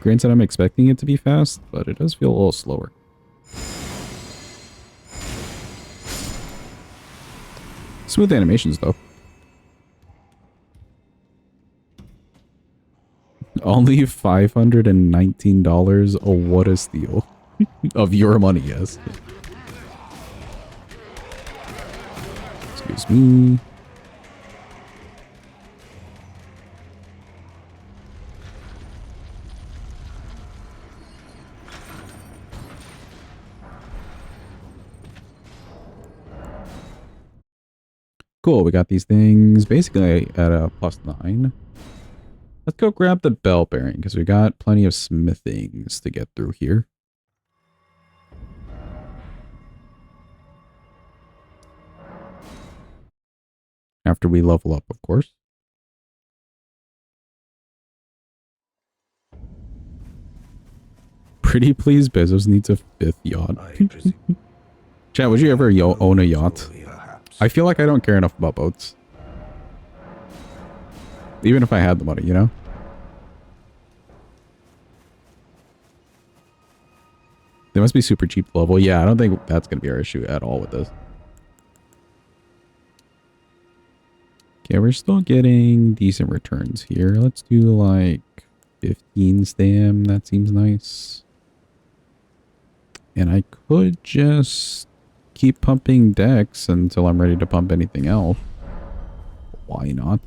[SPEAKER 1] Granted, I'm expecting it to be fast, but it does feel a little slower. Smooth animations, though. Only $519. Oh, what a steal. Of your money, yes. Excuse me. Cool, we got these things basically at a +9. Let's go grab the bell bearing, because we got plenty of smithings to get through here. After we level up, of course. Pretty please, Bezos needs a 5th yacht. Chat, would you ever own a yacht? I feel like I don't care enough about boats. Even if I had the money, you know? They must be super cheap to level. Yeah, I don't think that's going to be our issue at all with this. Okay, we're still getting decent returns here. Let's do like 15 stam. That seems nice. And I could just keep pumping decks until I'm ready to pump anything else. Why not?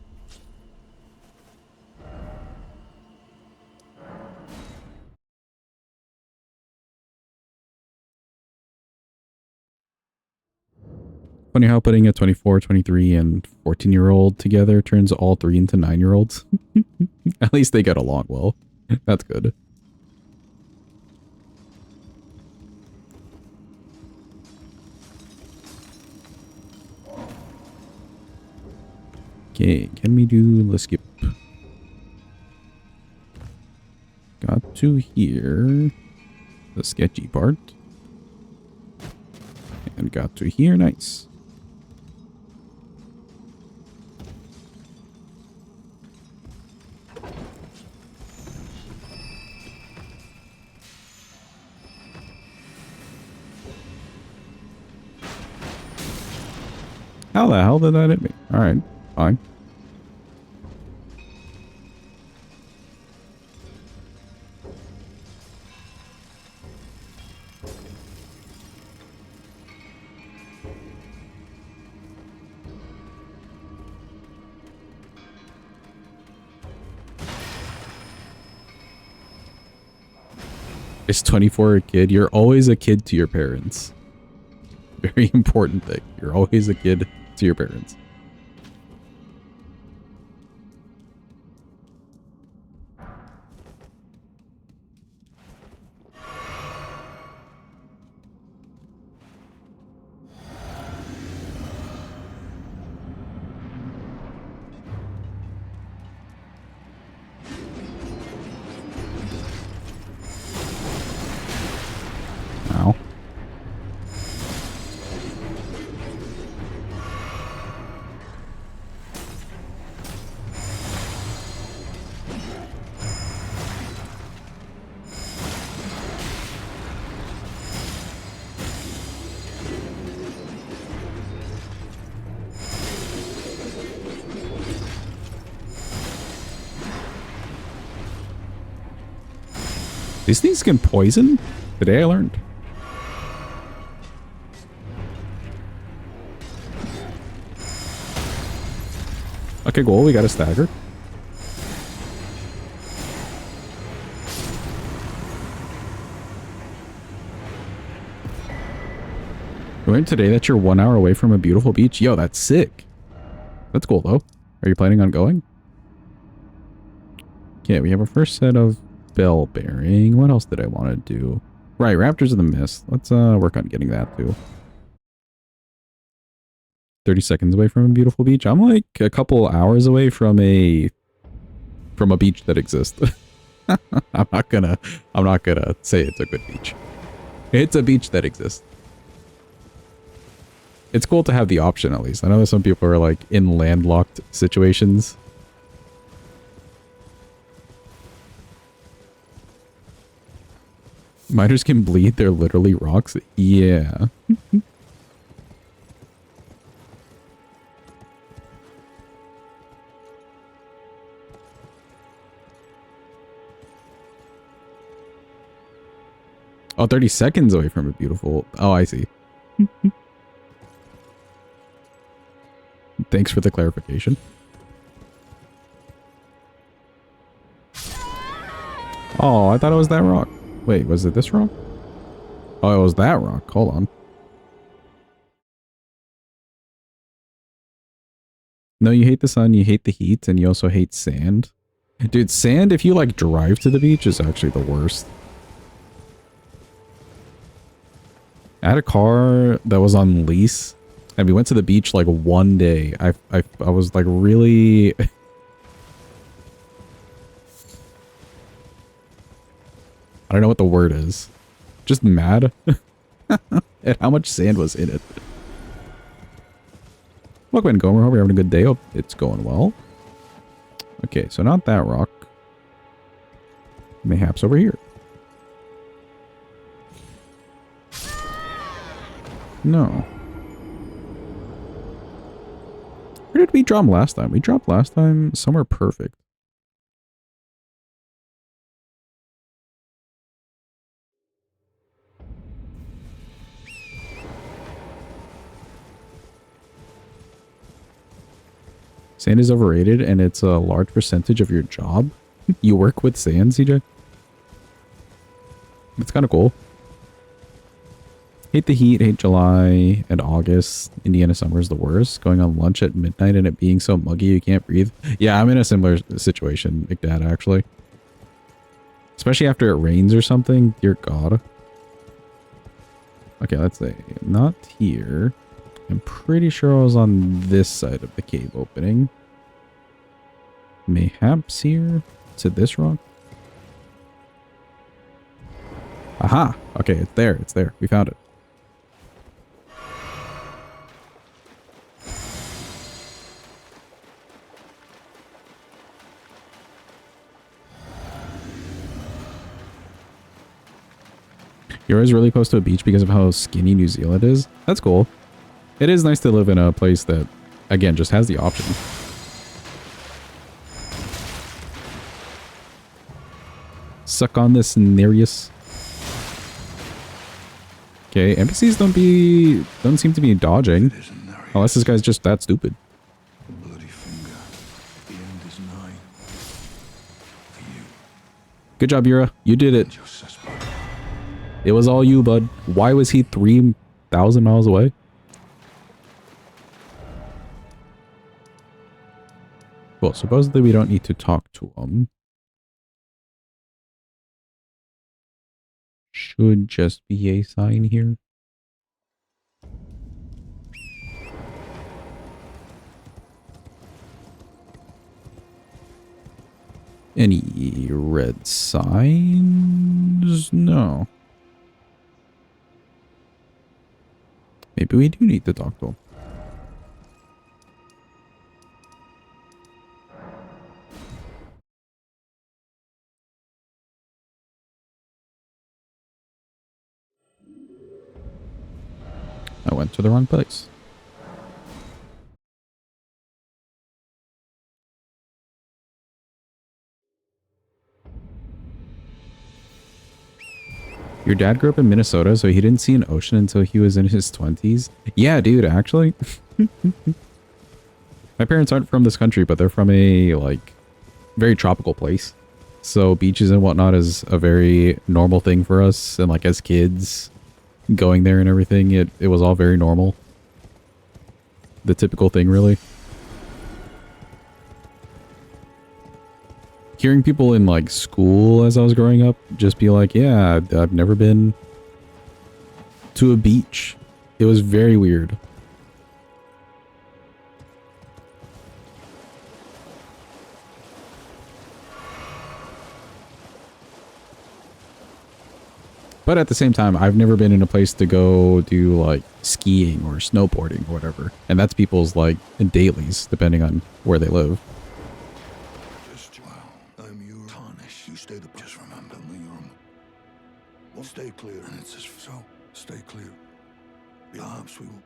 [SPEAKER 1] Funny how putting a 24, 23, and 14-year-old together turns all 3 into 9-year-olds. At least they get along well. That's good. Okay, can we do the skip? Got to here. The sketchy part. And got to here. Nice. How the hell did that hit me? Alright, fine. Is 24 a kid? You're always a kid to your parents. Very important thing. You're always a kid to your parents. Ow. These things can poison? Today I learned. Okay, cool. We got a stagger. You learned today that you're 1 hour away from a beautiful beach? Yo, that's sick. That's cool, though. Are you planning on going? Okay, we have our first set of bell bearing. What else did I want to do? Right, Raptors of the Mist. Let's work on getting that too. 30 seconds away from a beautiful beach. I'm like a couple hours away from a beach that exists. I'm not gonna say it's a good beach. It's a beach that exists. It's cool to have the option at least. I know that some people are like in landlocked situations. Miners can bleed, they're literally rocks. Yeah. Oh, 30 seconds away from a beautiful... Oh, I see. Thanks for the clarification. Oh, I thought it was that rock. Wait, was it this rock? Oh, it was that rock. Hold on. No, you hate the sun, you hate the heat, and you also hate sand. Dude, sand, if you like drive to the beach, is actually the worst. I had a car that was on lease, and we went to the beach like one day. I was like really... I don't know what the word is. Just mad at how much sand was in it. Welcome in, Gomer. Hope you're having a good day. Hope it's going well. Okay, so not that rock. Mayhaps over here. No. Where did we drop last time? We dropped last time somewhere perfect. Sand is overrated and it's a large percentage of your job. You work with sand, CJ? That's kind of cool. Hate the heat, hate July and August. Indiana summer is the worst. Going on lunch at midnight and it being so muggy you can't breathe. Yeah, I'm in a similar situation, McDad, actually. Especially after it rains or something. Dear God. Okay, let's say not here. I'm pretty sure I was on this side of the cave opening. Mayhaps here to this rock. Aha! Okay, it's there. It's there. We found it. You're always really close to a beach because of how skinny New Zealand is. That's cool. It is nice to live in a place that, again, just has the option. Suck on this, Nereus. Okay, NPCs don't seem to be dodging. Unless this guy's just that stupid.
[SPEAKER 3] Bloody finger. The end is nigh. For you.
[SPEAKER 1] Good job, Yura. You did it.
[SPEAKER 3] Your suspect.
[SPEAKER 1] It was all you, bud. Why was he 3,000 miles away? Well, supposedly we don't need to talk to him. Should just be a sign here. Any red signs? No. Maybe we do need to talk to him. I went to the wrong place. Your dad grew up in Minnesota, so he didn't see an ocean until he was in his 20s? Yeah, dude, actually. My parents aren't from this country, but they're from a, like, very tropical place. So beaches and whatnot is a very normal thing for us. And, like, as kids, going there and everything, it was all very normal. The typical thing, really. hearing people in like school as I was growing up just be like, yeah, I've never been to a beach. It was very weird. But at the same time, I've never been in a place to go do like skiing or snowboarding or whatever. And that's people's like dailies, depending on where they live.
[SPEAKER 3] Just, well, I'm your tarnish. You stay the... Just remember me, we'll stay clear. And it's just so, stay clear. Perhaps we will...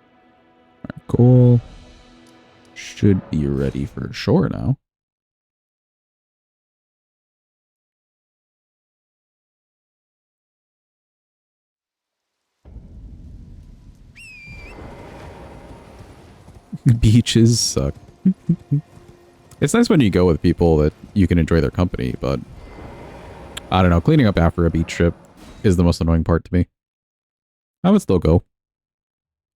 [SPEAKER 1] Cool. Should be ready for shore now. Beaches suck. It's nice when you go with people that you can enjoy their company, but I don't know. Cleaning up after a beach trip is the most annoying part to me. I would still go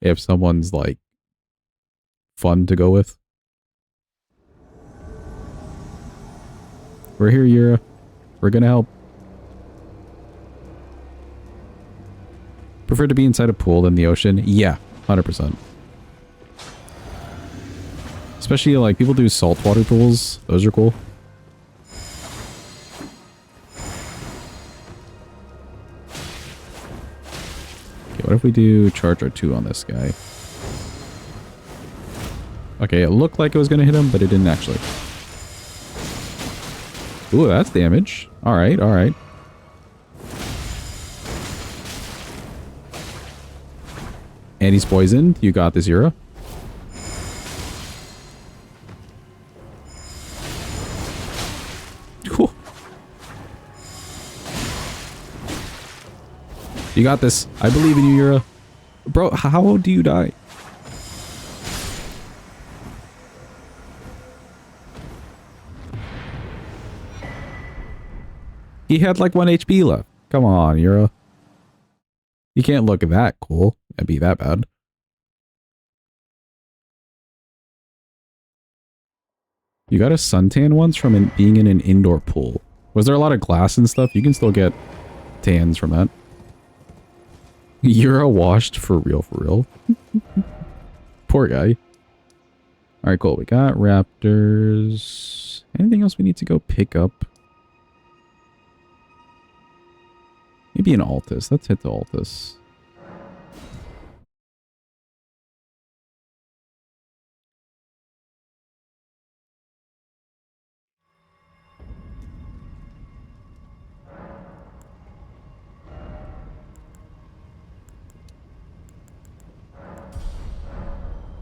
[SPEAKER 1] if someone's like fun to go with. We're here, Yura. We're gonna help. Prefer to be inside a pool than the ocean? Yeah, 100%. Especially like people do saltwater pools. Those are cool. Okay, what if we do charge our 2 on this guy? Okay, it looked like it was going to hit him, but it didn't actually. Ooh, that's damage. Alright, alright. And he's poisoned. You got this, Yura. Cool. You got this. I believe in you, Yura. Bro, how do you die? He had like 1 HP left. Come on, Yura. You can't look that cool and be that bad. You got a suntan once from being in an indoor pool. Was there a lot of glass and stuff? You can still get tans from that. Yura washed for real, for real. Poor guy. Alright, cool. We got raptors. Anything else we need to go pick up? Maybe an Altus. Let's hit the Altus.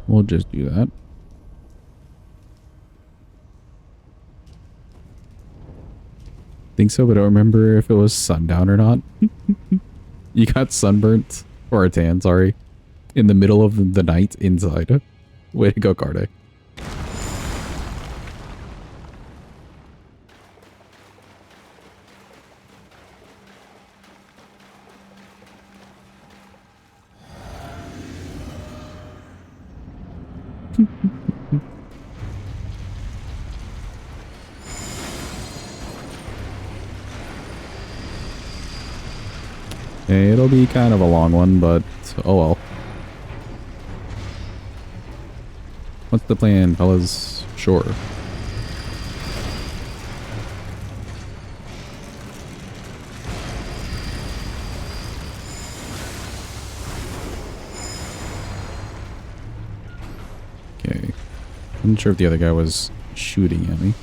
[SPEAKER 1] We'll just do that. Think so, but I don't remember if it was sundown or not. You got sunburnt, or a tan, sorry, in the middle of the night inside. Way to go, Carde. Okay, it'll be kind of a long one, but oh well. What's the plan, fellas? Sure. Okay. I'm not sure if the other guy was shooting at me.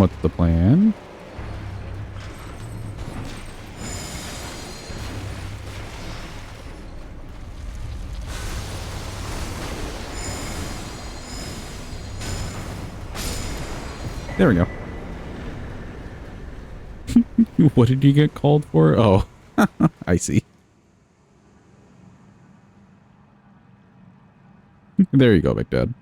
[SPEAKER 1] What's the plan? There we go. What did you get called for? Oh, I see. There you go, Big Dad.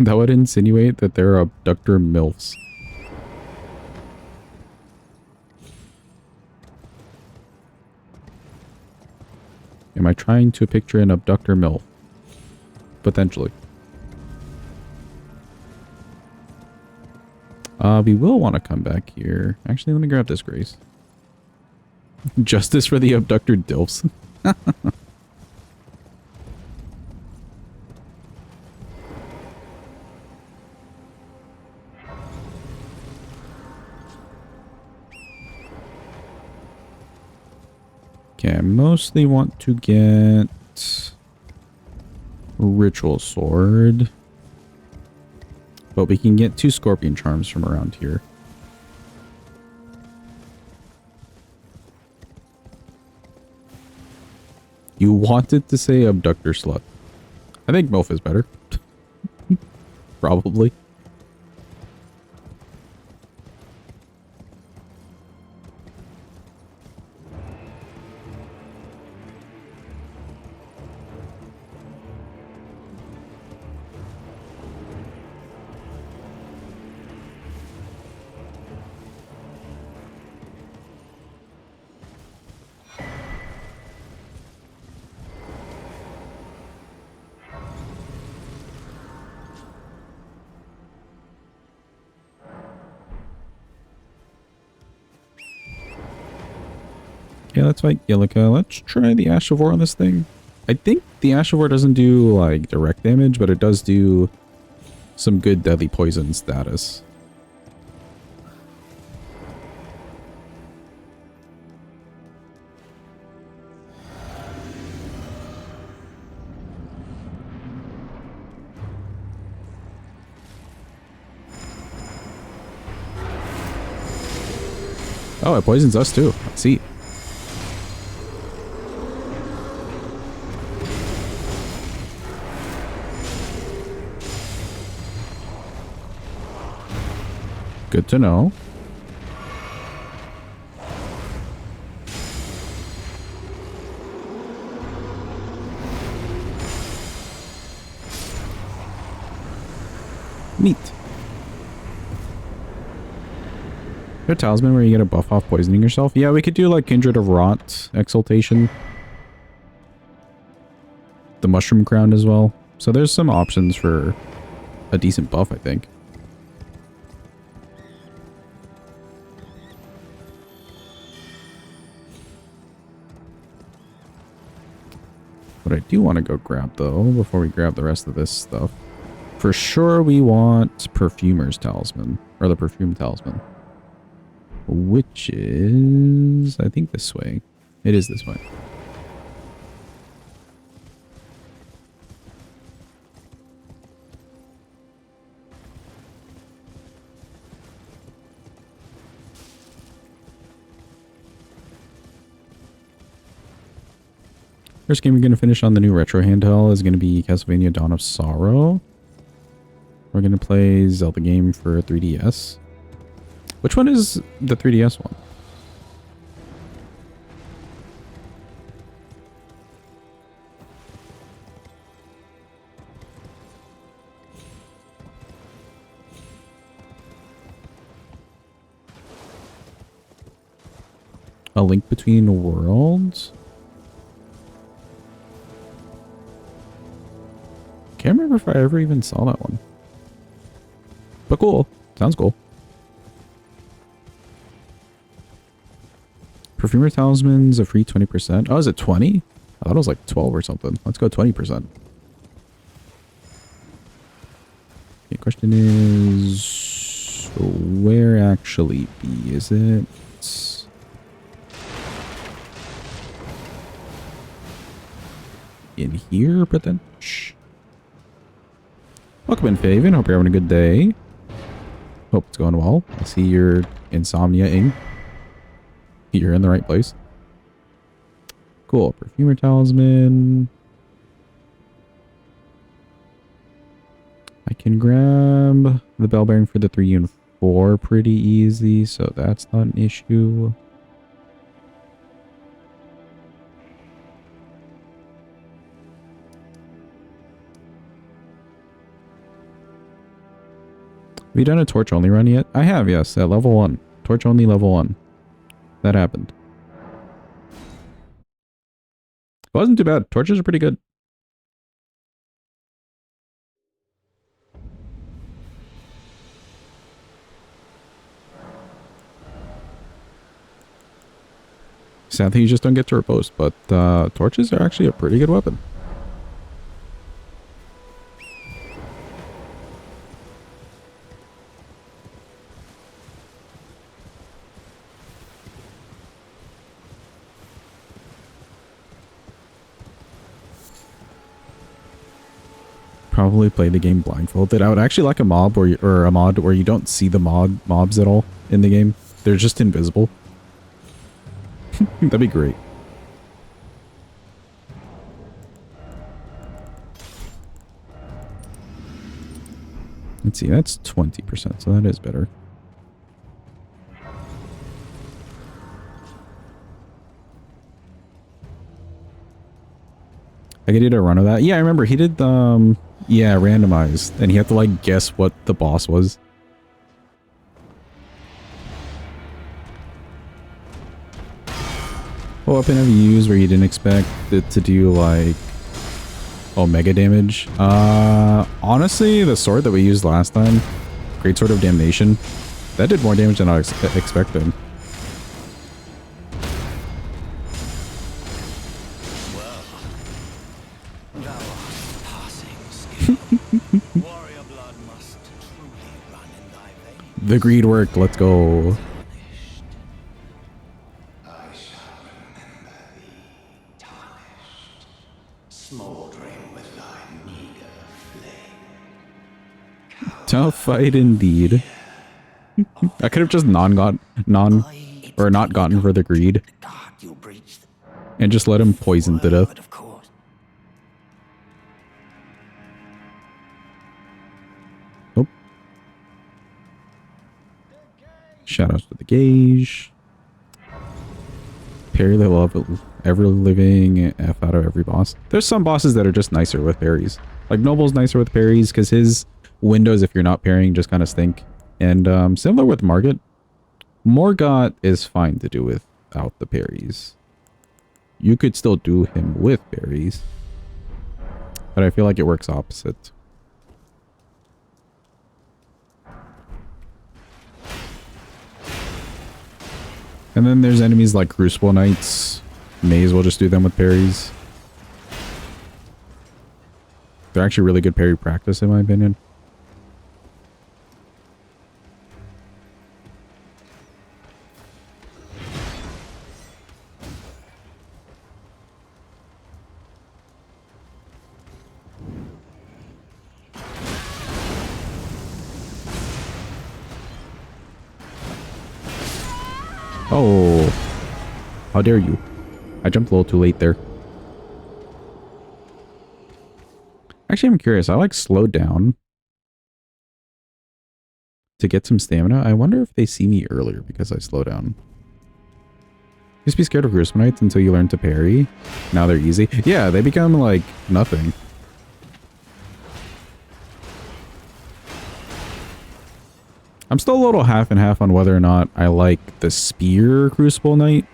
[SPEAKER 1] That would insinuate that they're abductor MILFs. Am I trying to picture an abductor MILF? Potentially. We will want to come back here. Actually, let me grab this, Grace. Justice for the abductor DILFs. Okay, I mostly want to get Ritual Sword. But we can get 2 Scorpion Charms from around here. You wanted to say Abductor Slut. I think MILF is better. Probably. Yeah, that's right, Yelika. Let's try the Ash of War on this thing. I think the Ash of War doesn't do, like, direct damage, but it does do some good deadly poison status. Oh, it poisons us too. Let's see. Good to know. Neat. A talisman where you get a buff off poisoning yourself? Yeah, we could do like Kindred of Rot, Exaltation. The Mushroom Crown as well. So there's some options for a decent buff, I think. What I do want to go grab, though, before we grab the rest of this stuff, for sure we want Perfumer's Talisman, or the Perfume Talisman, which is, I think, this way. It is this way. First game we're going to finish on the new retro handheld is going to be Castlevania Dawn of Sorrow. We're going to play Zelda game for 3DS. Which one is the 3DS one? A Link Between Worlds? Can't remember if I ever even saw that one. But cool. Sounds cool. Perfumer Talisman's a free 20%. Oh, is it 20? I thought it was like 12 or something. Let's go 20%. The question is, where actually be? Is it? in here, but then... Shh. Welcome in, Faven. Hope you're having a good day. Hope it's going well. I see you're insomnia-ing. You're in the right place. Cool. Perfumer Talisman. I can grab the bell bearing for the 3 and 4 pretty easy, so that's not an issue. Have you done a torch only run yet? I have, yes, at level 1. Torch only level 1. That happened. It wasn't too bad. Torches are pretty good. Sadly, you just don't get to repose, but torches are actually a pretty good weapon. Probably play the game blindfolded. I would actually like a mob or a mod where you don't see the mobs at all in the game. They're just invisible. That'd be great. Let's see, that's 20%, so that is better. I did a run of that. Yeah, I remember he did yeah, randomized, and he had to like guess what the boss was. What weapon have you used where you didn't expect it to do like omega damage? Honestly, the sword that we used last time, Great Sword of Damnation, that did more damage than I expected. The greed worked. Let's go. Tough fight indeed. I could have just not gotten for the greed and just let him poison to death. Oh. Shoutouts to the gauge. Parry the love ever living F out of every boss. There's some bosses that are just nicer with parries. Like Noble's nicer with parries because his windows, if you're not parrying, just kind of stink. And similar with Margit. Morgott is fine to do without the parries. You could still do him with parries. But I feel like it works opposite. And then there's enemies like Crucible Knights. May as well just do them with parries. They're actually really good parry practice in my opinion. Oh, how dare you. I jumped a little too late there. Actually, I'm curious. I like slowed down to get some stamina. I wonder if they see me earlier because I slow down. Used to be scared of Crucible Knights until you learn to parry. Now they're easy. Yeah, they become like nothing. I'm still a little half and half on whether or not I like the Spear Crucible Knight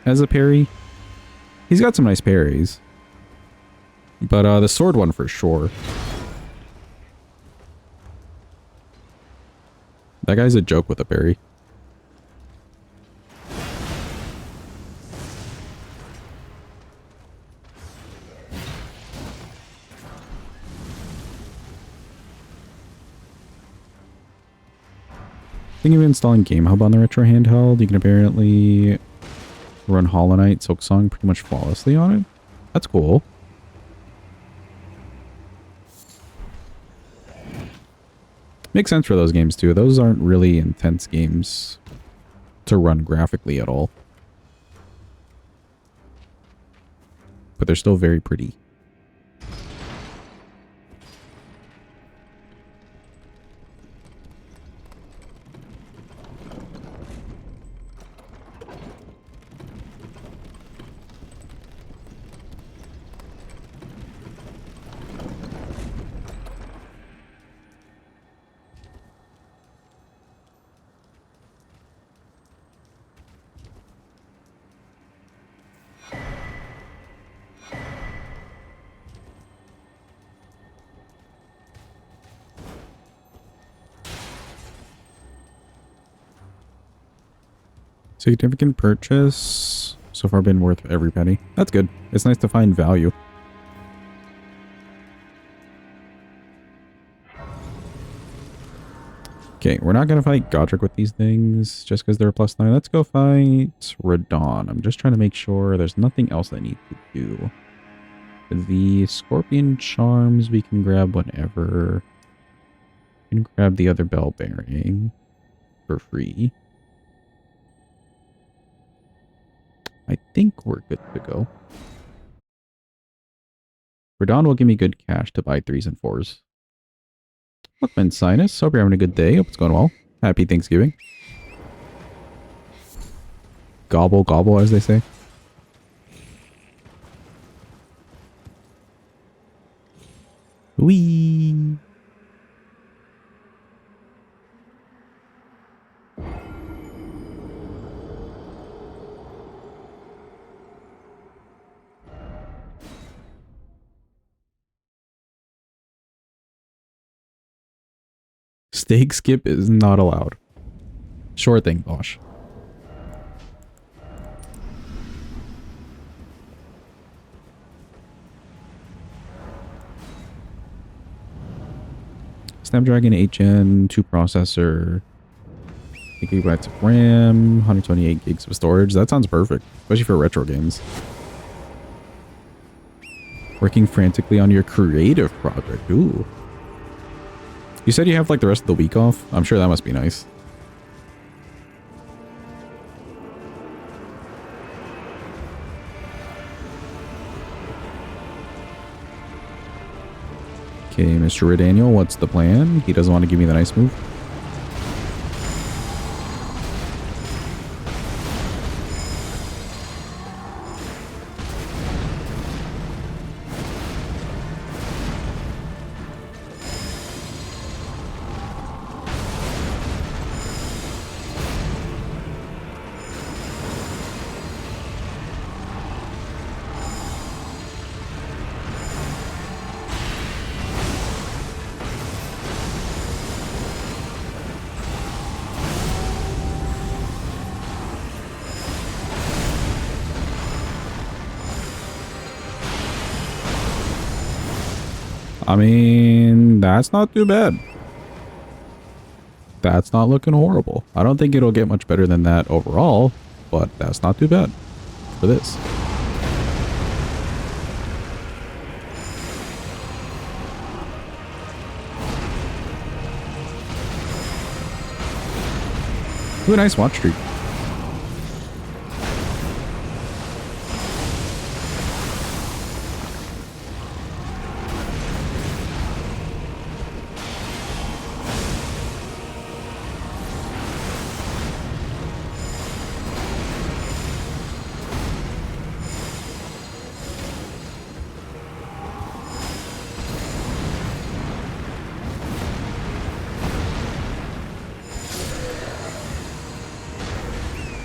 [SPEAKER 1] as a parry. He's got some nice parries. But the sword one for sure. That guy's a joke with a parry. Thinking of installing Game Hub on the retro handheld. You can apparently run Hollow Knight, Silk Song pretty much flawlessly on it. That's cool. Makes sense for those games too. Those aren't really intense games to run graphically at all. But they're still very pretty. Significant purchase. So far been worth every penny. That's good. It's nice to find value. Okay, we're not going to fight Godric with these things just because they're +9. Let's go fight Radon. I'm just trying to make sure there's nothing else I need to do. The Scorpion Charms we can grab whenever. We can grab the other Bell Bearing for free. I think we're good to go. Radon will give me good cash to buy 3s and 4s. Lookman Sinus, hope you're having a good day. Hope it's going well. Happy Thanksgiving. Gobble gobble, as they say. Whee! Steak skip is not allowed. Sure thing, Bosch. Snapdragon 8 Gen 2 processor, 8 gigabytes of RAM, 128 gigs of storage. That sounds perfect, especially for retro games. Working frantically on your creative project. Ooh. You said you have like the rest of the week off? I'm sure that must be nice. Okay, Mr. Redaniel, what's the plan? He doesn't want to give me the nice move. I mean, that's not too bad. That's not looking horrible. I don't think it'll get much better than that overall, but that's not too bad for this. Ooh, a nice watch streak.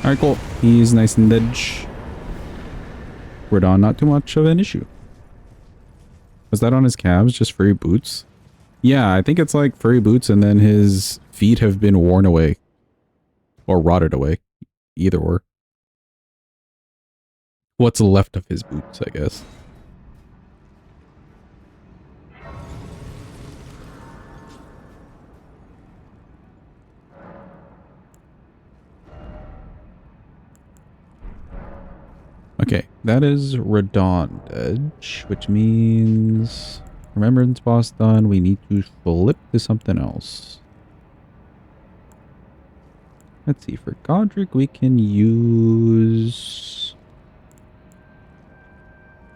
[SPEAKER 1] Alright, cool. He's nice and dead. Radon, not too much of an issue. Was that on his calves? Just furry boots? Yeah, I think it's like furry boots and then his feet have been worn away. Or rotted away. Either or. What's left of his boots, I guess. Okay, that is Radon Edge, which means Remembrance boss done. We need to flip to something else. Let's see, for Godric we can use...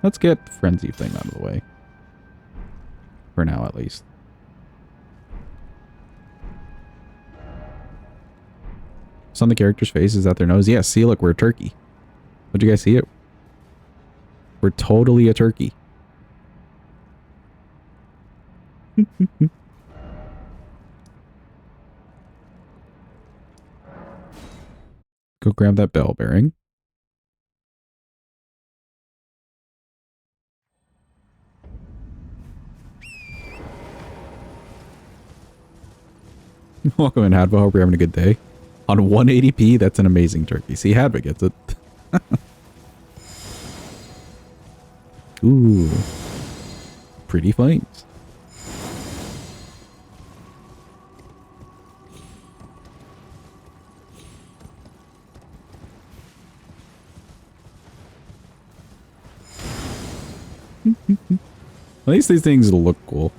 [SPEAKER 1] Let's get the Frenzy thing out of the way. For now, at least. What's on the character's face? Is that their nose? Yeah, see, look, we're a turkey. Did you guys see it? We're totally a turkey. Go grab that bell bearing. Welcome in, Hadva. Hope you're having a good day. On 180p, that's an amazing turkey. See, Hadva gets it. Ooh. Pretty flames. At least these things look cool.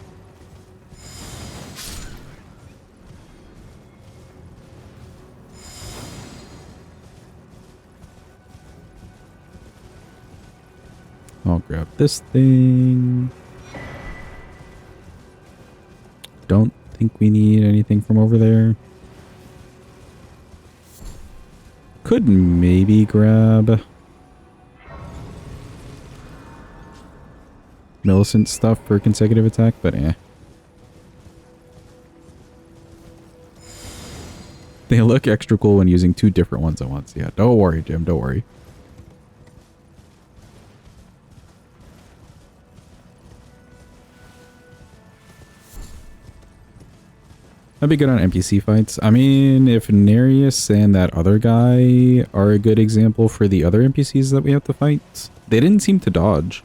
[SPEAKER 1] I'll grab this thing. Don't think we need anything from over there. Could maybe grab Millicent stuff for consecutive attack, but eh. They look extra cool when using two different ones at once. Yeah, don't worry, Jim, don't worry. That'd be good on NPC fights. I mean, if Nereus and that other guy are a good example for the other NPCs that we have to fight, they didn't seem to dodge.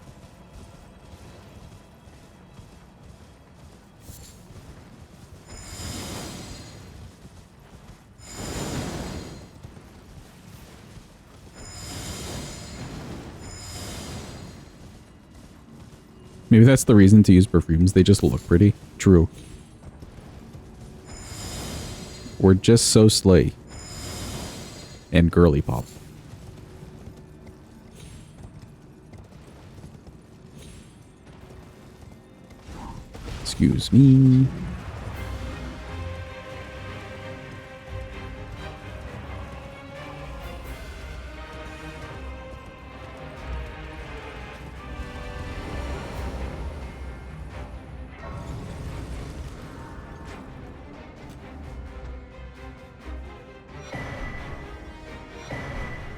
[SPEAKER 1] Maybe that's the reason to use perfumes. They just look pretty. True. We're just so slay. And girly pop. Excuse me.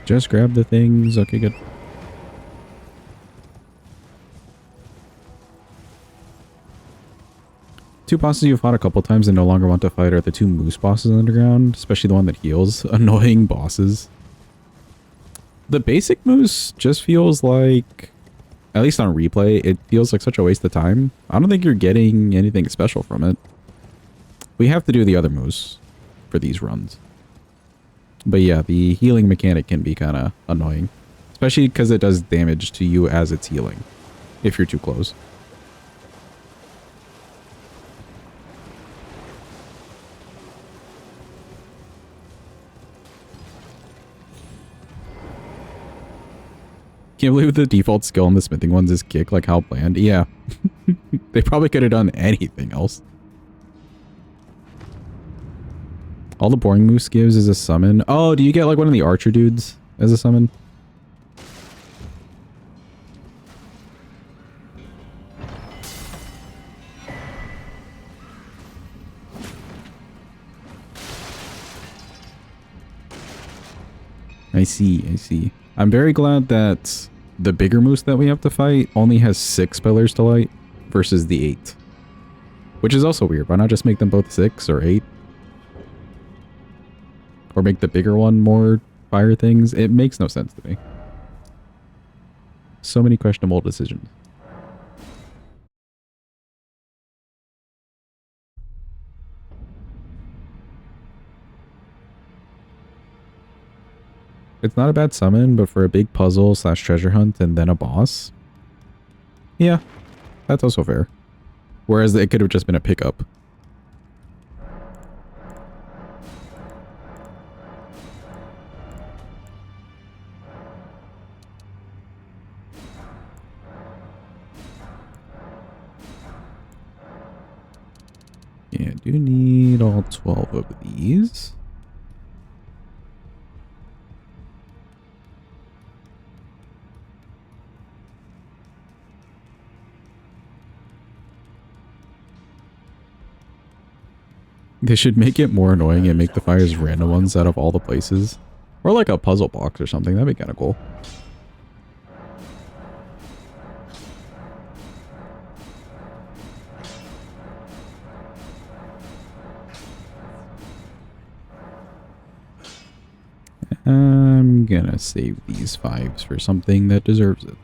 [SPEAKER 1] Just grab the things. Okay, good. Two bosses you've fought a couple times and no longer want to fight are the two moose bosses underground, especially the one that heals. Annoying bosses. The basic moose just feels like, at least on replay, it feels like such a waste of time. I don't think you're getting anything special from it. We have to do the other moose for these runs. But yeah, the healing mechanic can be kind of annoying. Especially because it does damage to you as it's healing. If you're too close. Can't believe the default skill on the smithing ones is kick, like how bland. Yeah. They probably could have done anything else. All the boring moose gives is a summon. Oh, do you get like one of the archer dudes as a summon? I see, I see. I'm very glad that the bigger moose that we have to fight only has 6 pillars to light versus the 8. Which is also weird. Why not just make them both 6 or 8? Or make the bigger one more fire things? It makes no sense to me. So many questionable decisions. It's not a bad summon, but for a big puzzle / treasure hunt and then a boss. Yeah, that's also fair. Whereas it could have just been a pickup. Yeah, I do need all 12 of these. They should make it more annoying and make the fires random ones out of all the places. Or like a puzzle box or something. That'd be kind of cool. I'm gonna save these 5s for something that deserves it.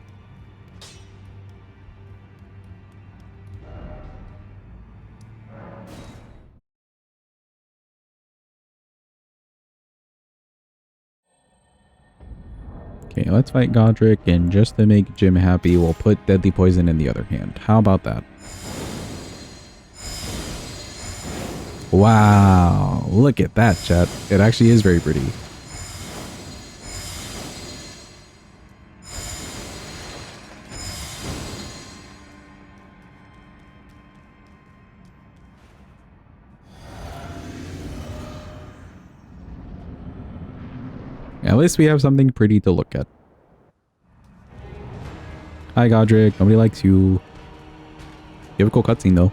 [SPEAKER 1] Okay, let's fight Godric, and just to make Jim happy, we'll put Deadly Poison in the other hand. How about that? Wow, look at that, chat. It actually is very pretty. At least we have something pretty to look at. Hi, Godric. Nobody likes you. You have a cool cutscene, though.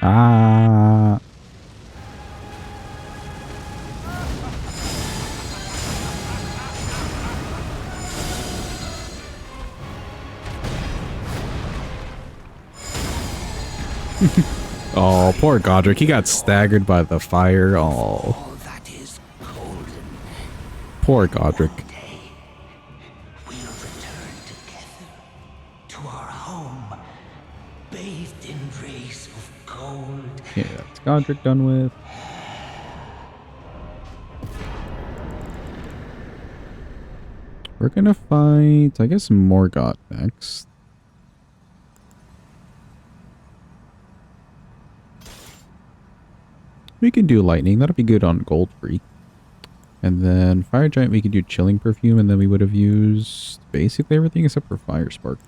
[SPEAKER 1] Ah. Oh, poor Godric. He got staggered by the fire. Oh,
[SPEAKER 2] All that is golden.
[SPEAKER 1] poor Godric.
[SPEAKER 2] One day, we'll return together to our home, bathed in rays of gold.
[SPEAKER 1] Yeah, that's Godric done with. We're gonna fight, I guess, Morgott next. We can do lightning. That'll be good on gold free. And then fire giant, we could do chilling perfume, and then we would have used basically everything except for fire spark.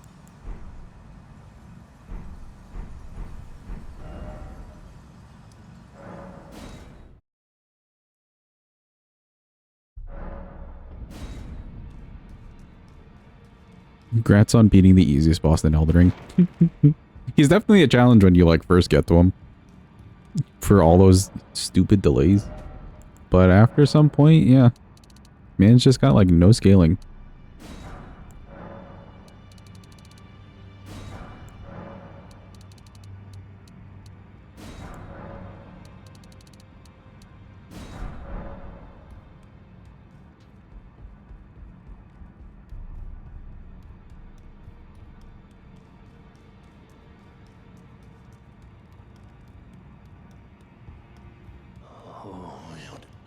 [SPEAKER 1] Congrats on beating the easiest boss in Elden Ring. He's definitely a challenge when you like first get to him. For all those stupid delays. But after some point, yeah. Man's just got like no scaling.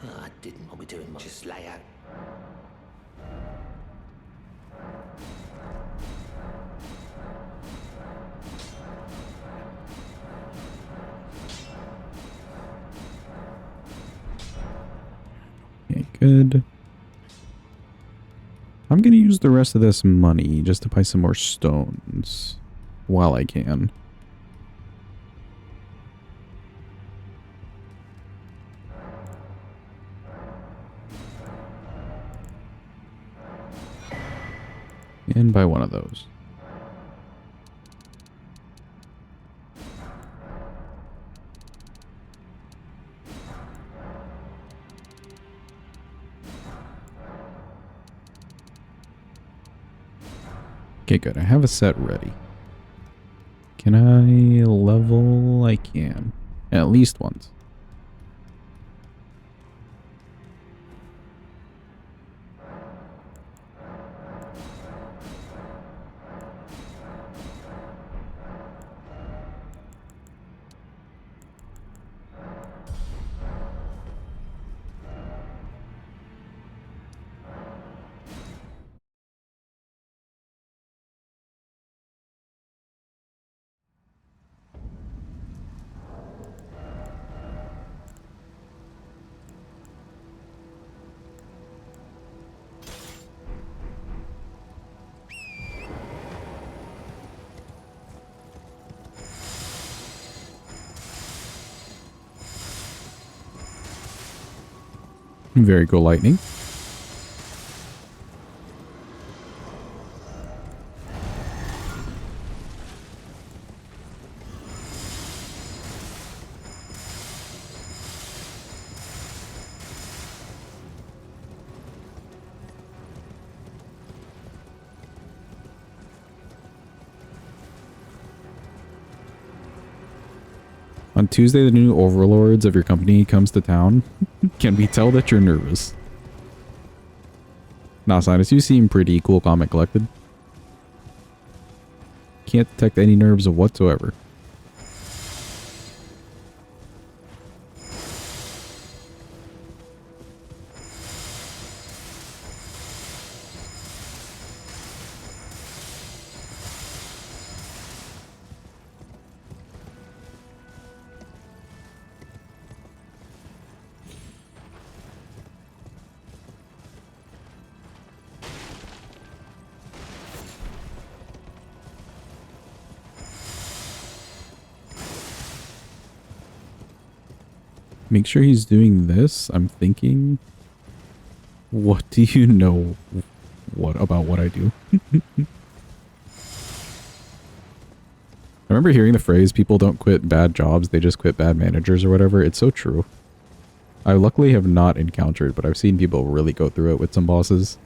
[SPEAKER 2] I didn't want me doing much. Just lay out.
[SPEAKER 1] Okay, good. I'm gonna use the rest of this money just to buy some more stones while I can. And buy one of those. Okay, good. I have a set ready. Can I level? I can. At least once. Very cool lightning. On Tuesday, the new overlords of your company comes to town. Can we tell that you're nervous? Nah, Sinus, you seem pretty cool, calm, and collected. Can't detect any nerves whatsoever. Make sure he's doing this. I'm thinking, what do you know about what I do? I remember hearing the phrase, people don't quit bad jobs, they just quit bad managers or whatever. It's so true. I luckily have not encountered, but I've seen people really go through it with some bosses.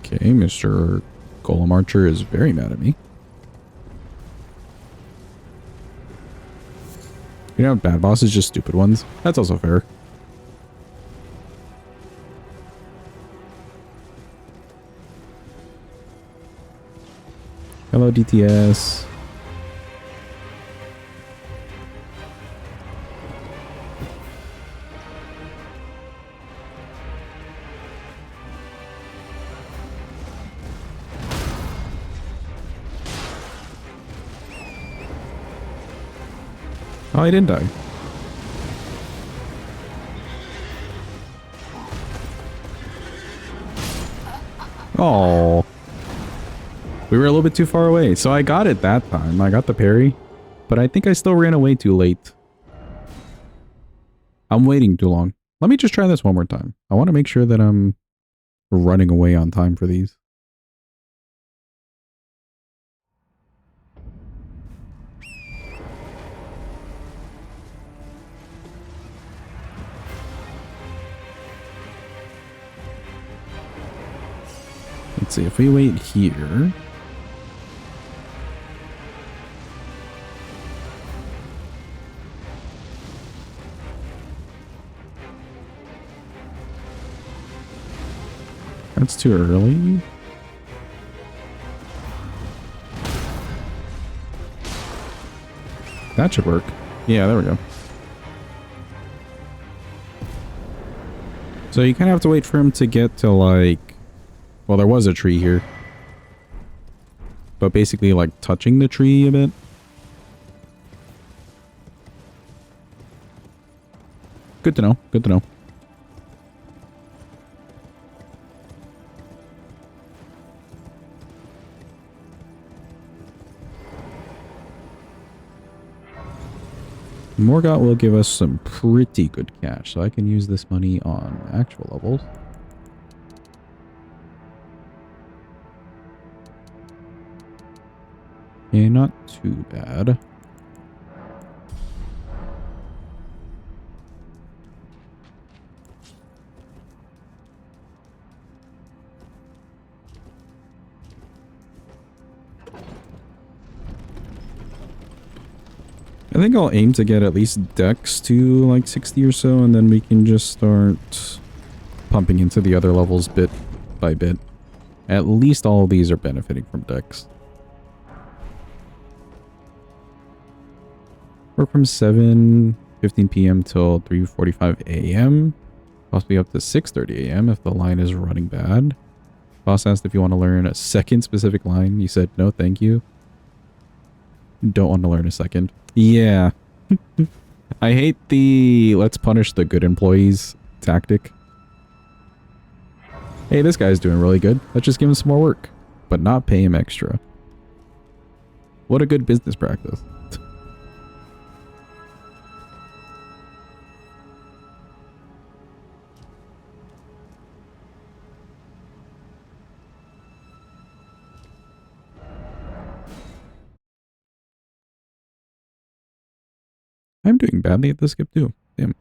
[SPEAKER 1] Okay, Mr. Golem Archer is very mad at me. You know, bad bosses, just stupid ones. That's also fair. Hello, DTS. Oh, I didn't die. Oh. We were a little bit too far away. So I got it that time. I got the parry. But I think I still ran away too late. I'm waiting too long. Let me just try this one more time. I want to make sure that I'm running away on time for these. Let's see, if we wait here... That's too early. That should work. Yeah, there we go. So you kind of have to wait for him to get to like... Well, there was a tree here. But basically like touching the tree a bit. Good to know. Good to know. Morgott will give us some pretty good cash, so I can use this money on actual levels. Okay, not too bad. I think I'll aim to get at least Dex to like 60 or so, and then we can just start pumping into the other levels bit by bit. At least all of these are benefiting from Dex. Work from 7:15 p.m. till 3:45 a.m. Possibly up to 6:30 a.m. if the line is running bad. Boss asked if you want to learn a second specific line. You said no, thank you. Don't want to learn a second. Yeah. I hate the let's punish the good employees tactic. Hey, this guy's doing really good. Let's just give him some more work, but not pay him extra. What a good business practice. I'm doing badly at this skip too. Damn.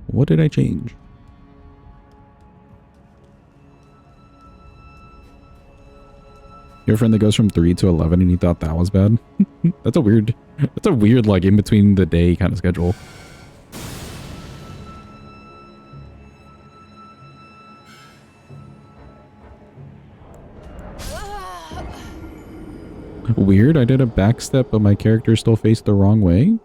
[SPEAKER 1] What did I change? Your friend that goes from 3 to 11 and you thought that was bad? That's a weird like in between the day kind of schedule. Weird, I did a backstep but my character still faced the wrong way?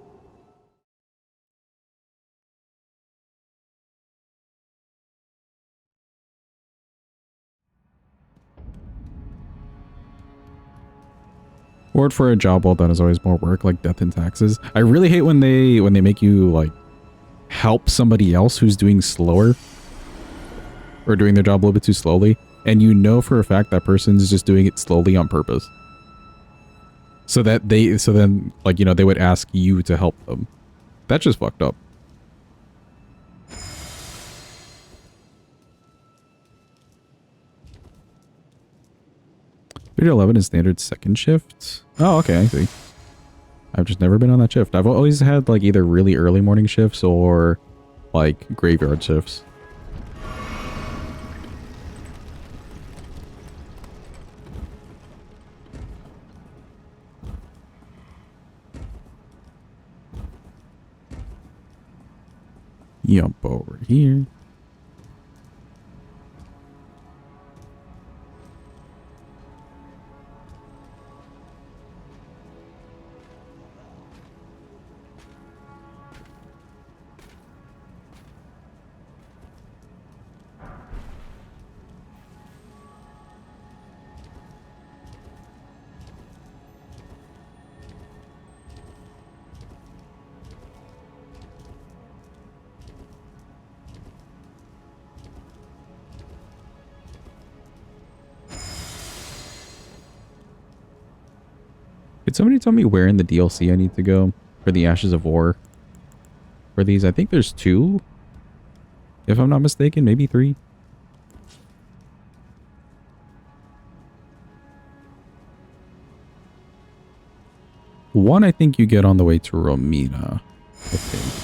[SPEAKER 1] Word for a job well done is always more work, like death and taxes. I really hate when they make you like help somebody else who's doing slower or doing their job a little bit too slowly, and you know for a fact that person's just doing it slowly on purpose. So then like, you know, they would ask you to help them. That's just fucked up. 3 to 11 is standard second shift. Oh, okay, I see. I've just never been on that shift. I've always had like either really early morning shifts or like graveyard shifts. Jump over here. Could somebody tell me where in the DLC I need to go for the Ashes of War? For these, I think there's 2. If I'm not mistaken, maybe 3. One, I think you get on the way to Romina, I think.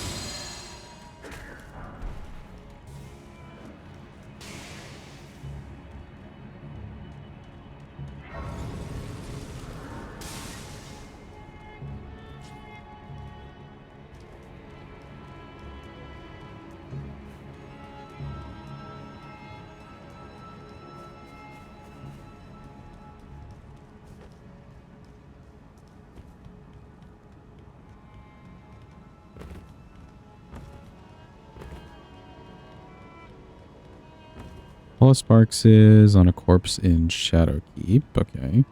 [SPEAKER 1] Paula Sparks is on a corpse in Shadowkeep. Okay.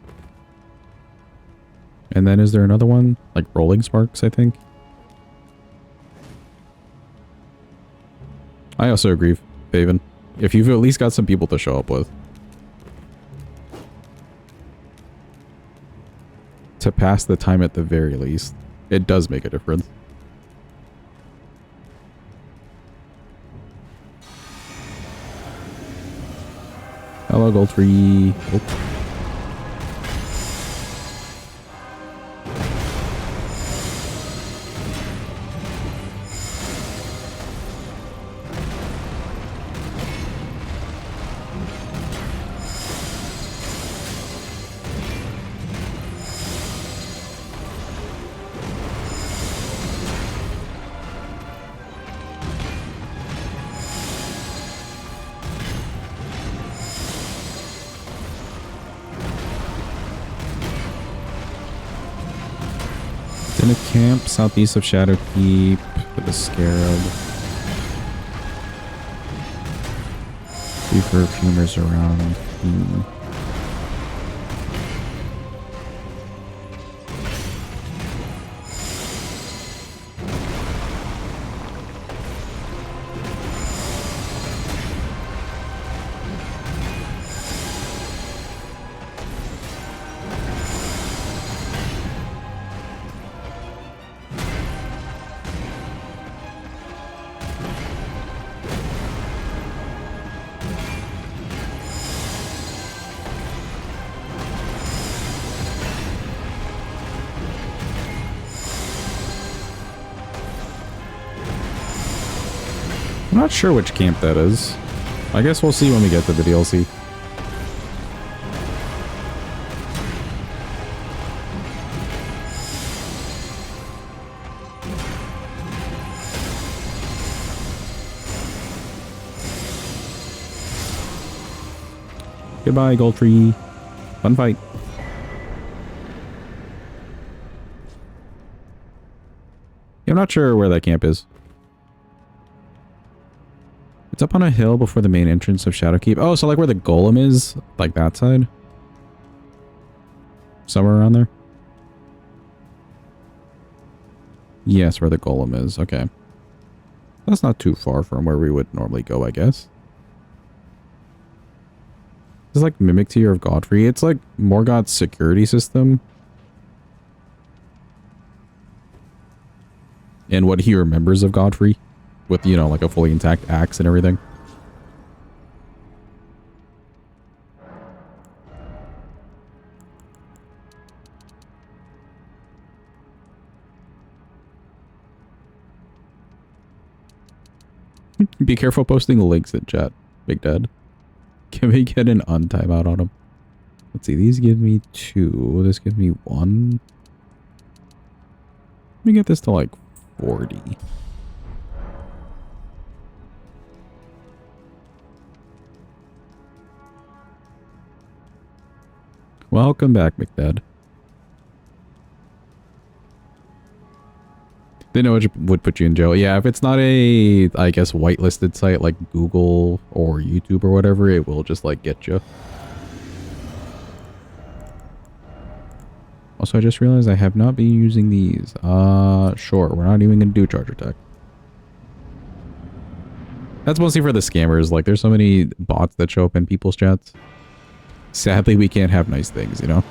[SPEAKER 1] And then is there another one? Like Rolling Sparks, I think. I also agree, Faven. If you've at least got some people to show up with. To pass the time at the very least. It does make a difference. Hello, Goldtree. Oh. In a camp southeast of Shadowkeep with a scarab. 3 perfumers around. not sure which camp that is. I guess we'll see when we get to the DLC. Goodbye, Gold Tree. Fun fight. Yeah, I'm not sure where that camp is. It's up on a hill before the main entrance of Shadowkeep. Oh, so like where the golem is? Like that side? Somewhere around there? Yes, where the golem is. Okay. That's not too far from where we would normally go, I guess. It's like Mimic Tier of Godfrey. It's like Morgoth's security system. And what he remembers of Godfrey. With, you know, like a fully intact axe and everything. Be careful posting links in chat, Big Dad. Can we get an untimeout on them? Let's see, these give me 2. This gives me 1. Let me get this to like 40. Welcome back, McDad. Didn't know it would put you in jail. Yeah, if it's not a, I guess, whitelisted site like Google or YouTube or whatever, it will just like get you. Also, I just realized I have not been using these. Sure, we're not even gonna do charge attack. That's mostly for the scammers. Like, there's so many bots that show up in people's chats. Sadly, we can't have nice things, you know?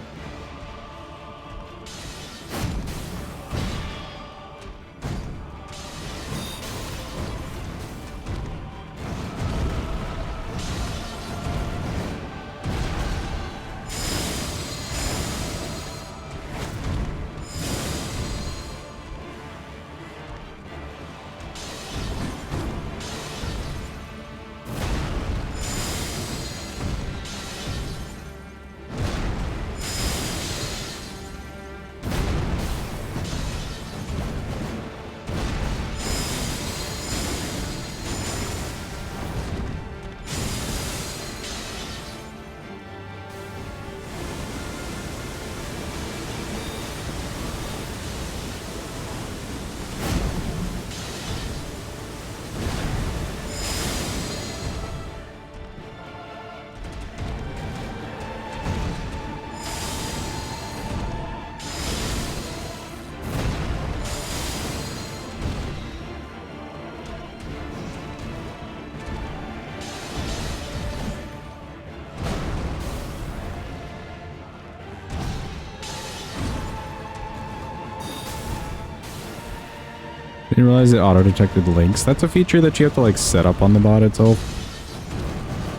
[SPEAKER 1] Didn't realize it auto-detected links. That's a feature that you have to like set up on the bot itself.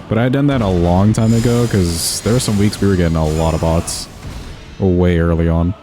[SPEAKER 1] But I had done that a long time ago because there were some weeks we were getting a lot of bots way early on.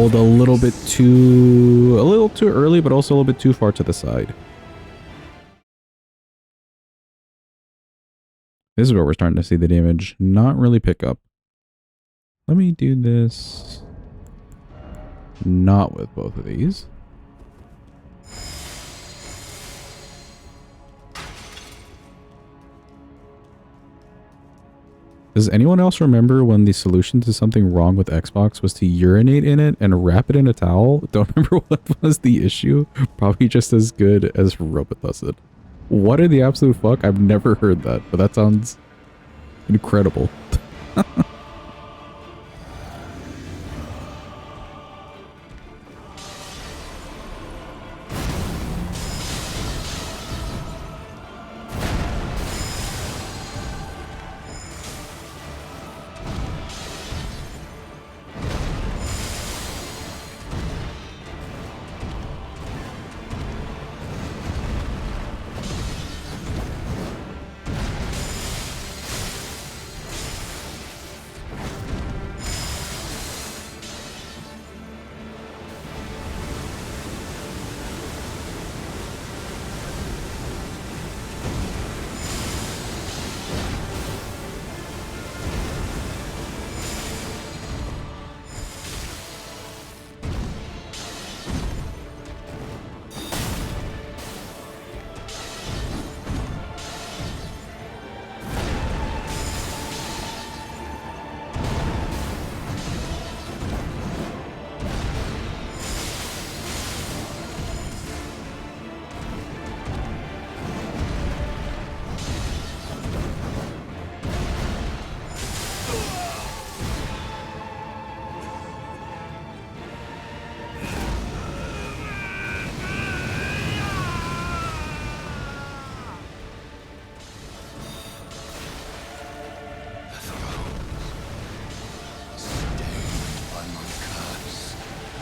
[SPEAKER 1] build a little too early, but also a little bit too far to the side. This is where we're starting to see the damage not really pick up. Let me do this. Not with both of these. Does anyone else remember when the solution to something wrong with Xbox was to urinate in it and wrap it in a towel? Don't remember what was the issue. Probably just as good as Robot does it. What in the absolute fuck? I've never heard that, but that sounds incredible.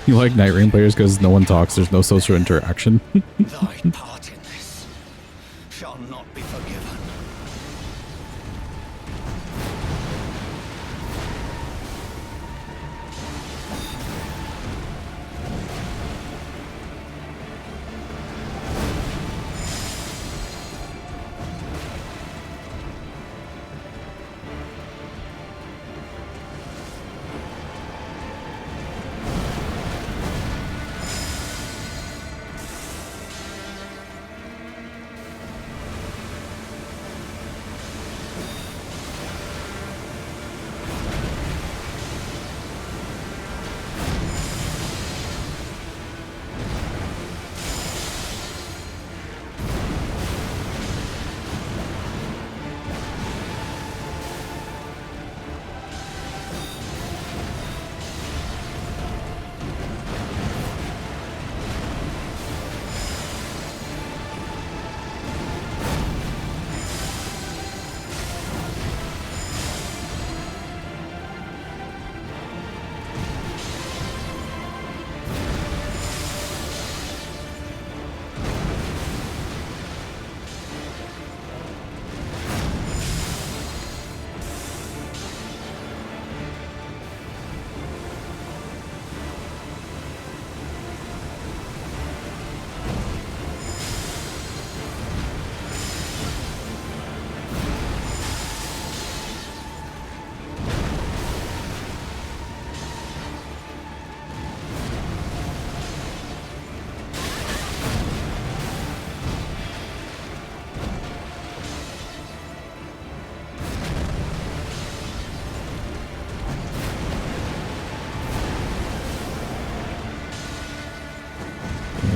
[SPEAKER 1] You like Night Rain players because no one talks, there's no social interaction.
[SPEAKER 6] Thy part in this shall not be forgiven.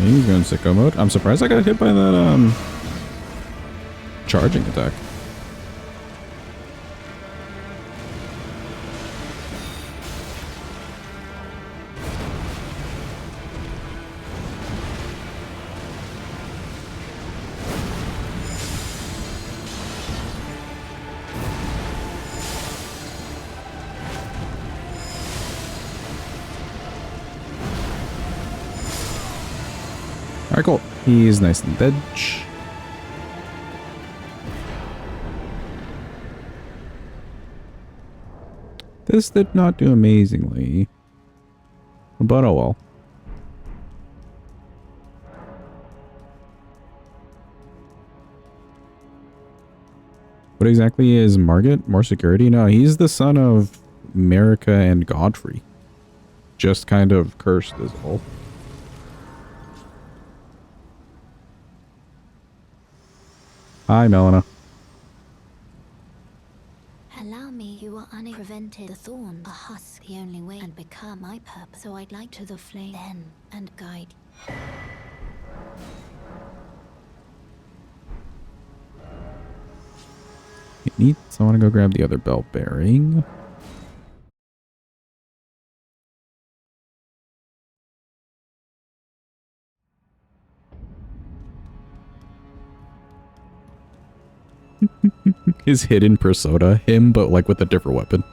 [SPEAKER 1] He's going sicko mode. I'm surprised I got hit by that charging attack. Alright, cool. He's nice and dead. This did not do amazingly. But oh well. What exactly is Margit? More security? No, he's the son of America and Godfrey. Just kind of cursed is all. Hi, Melina.
[SPEAKER 5] Allow me, you are prevented the thorn, a husk, the only way, and become my purpose. So I'd like to the flame then and guide.
[SPEAKER 1] Neat. So I want to go grab the other bell bearing. His hidden persona, him, but like with a different weapon.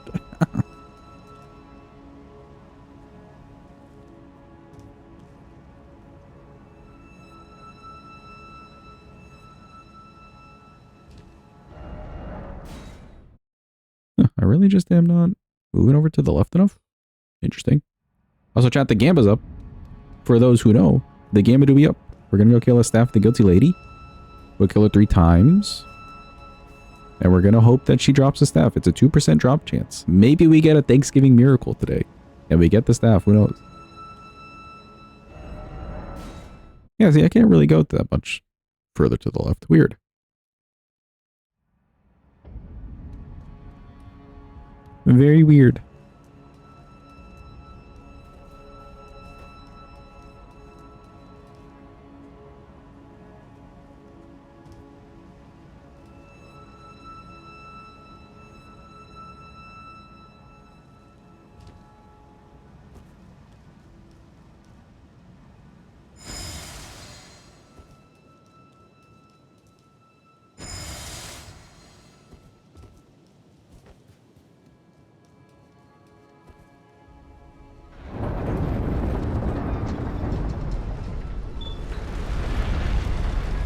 [SPEAKER 1] I really just am not moving over to the left enough. Interesting. Also, chat, the Gamba's up. For those who know, the Gamba do be up. We're gonna go kill a staff, the guilty lady. We'll kill her 3 times. And we're gonna hope that she drops the staff. It's a 2% drop chance. Maybe we get a Thanksgiving miracle today. And we get the staff, who knows? Yeah, see, I can't really go that much further to the left. Weird. Very weird.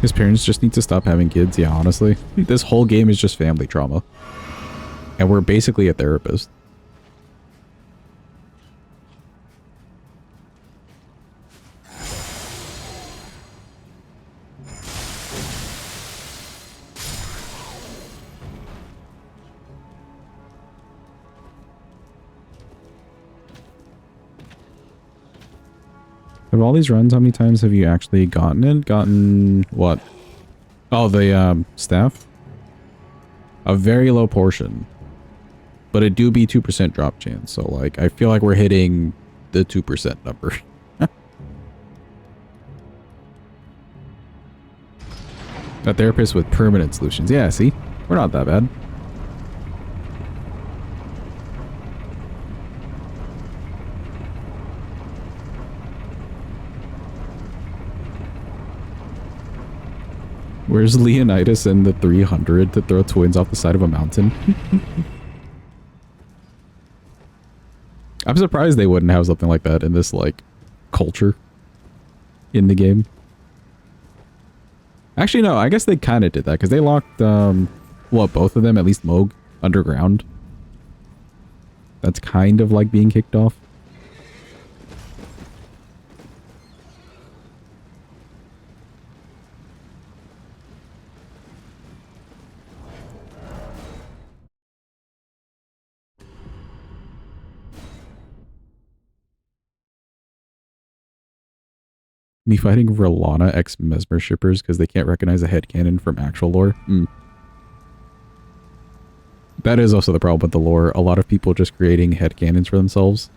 [SPEAKER 1] His parents just need to stop having kids. Yeah, honestly. This whole game is just family trauma. And we're basically a therapist. Of all these runs, how many times have you actually gotten it? Gotten what? Oh, the staff? A very low portion. But it do be 2% drop chance. So like, I feel like we're hitting the 2% number. A therapist with permanent solutions. Yeah, see? We're not that bad. Where's Leonidas and the 300 to throw twins off the side of a mountain? I'm surprised they wouldn't have something like that in this, like, culture in the game. Actually, no, I guess they kind of did that, because they locked, what, both of them, at least Moog, underground. That's kind of like being kicked off. Me fighting Rolana ex Mesmer shippers because they can't recognize a headcanon from actual lore. That is also the problem with the lore. A lot of people just creating headcanons for themselves.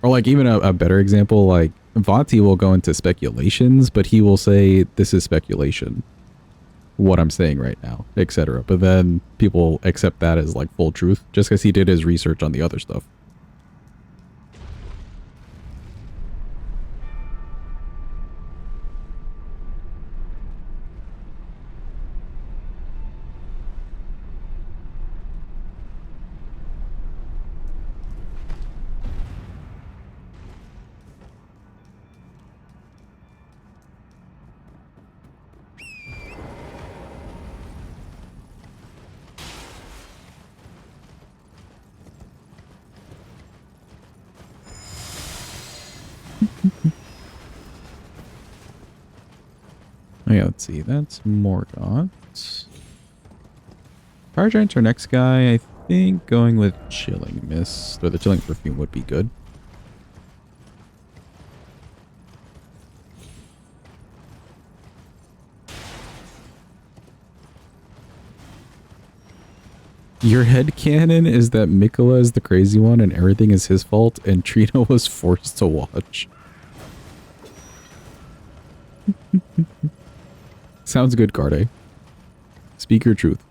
[SPEAKER 1] Or like even a better example, like Vati will go into speculations, but he will say this is speculation. What I'm saying right now, etc. But then people accept that as like full truth just because he did his research on the other stuff. Oh yeah, let's see. That's Morgott. Fire Giant's our next guy. I think going with Chilling Mist, or the Chilling Perfume would be good. Your headcanon is that Mikola is the crazy one and everything is his fault and Trina was forced to watch. Sounds good, Garde. Speak your truth.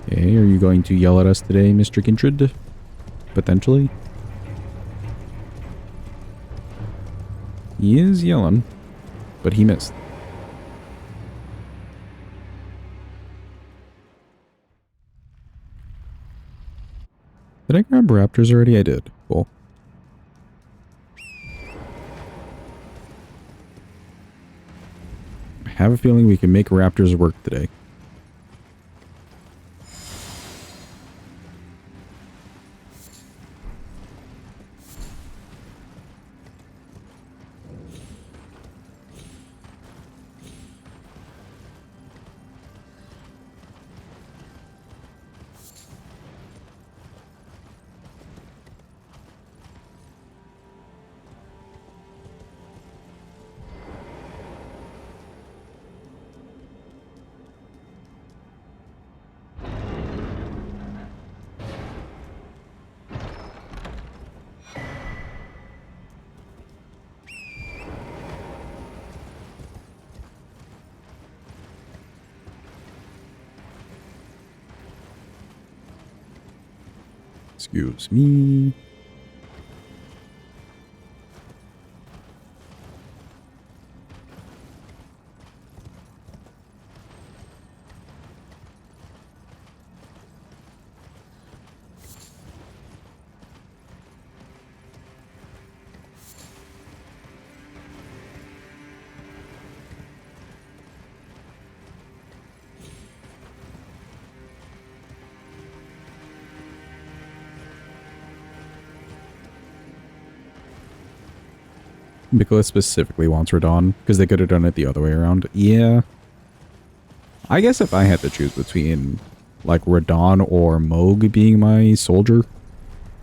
[SPEAKER 1] Okay, are you going to yell at us today, Mr. Kindred? Potentially? He is yelling, but he missed. Did I grab raptors already? I did. Cool. I have a feeling we can make raptors work today. Excuse me. Nicholas specifically wants Radon because they could have done it the other way around. Yeah. I guess if I had to choose between like Radon or Moog being my soldier,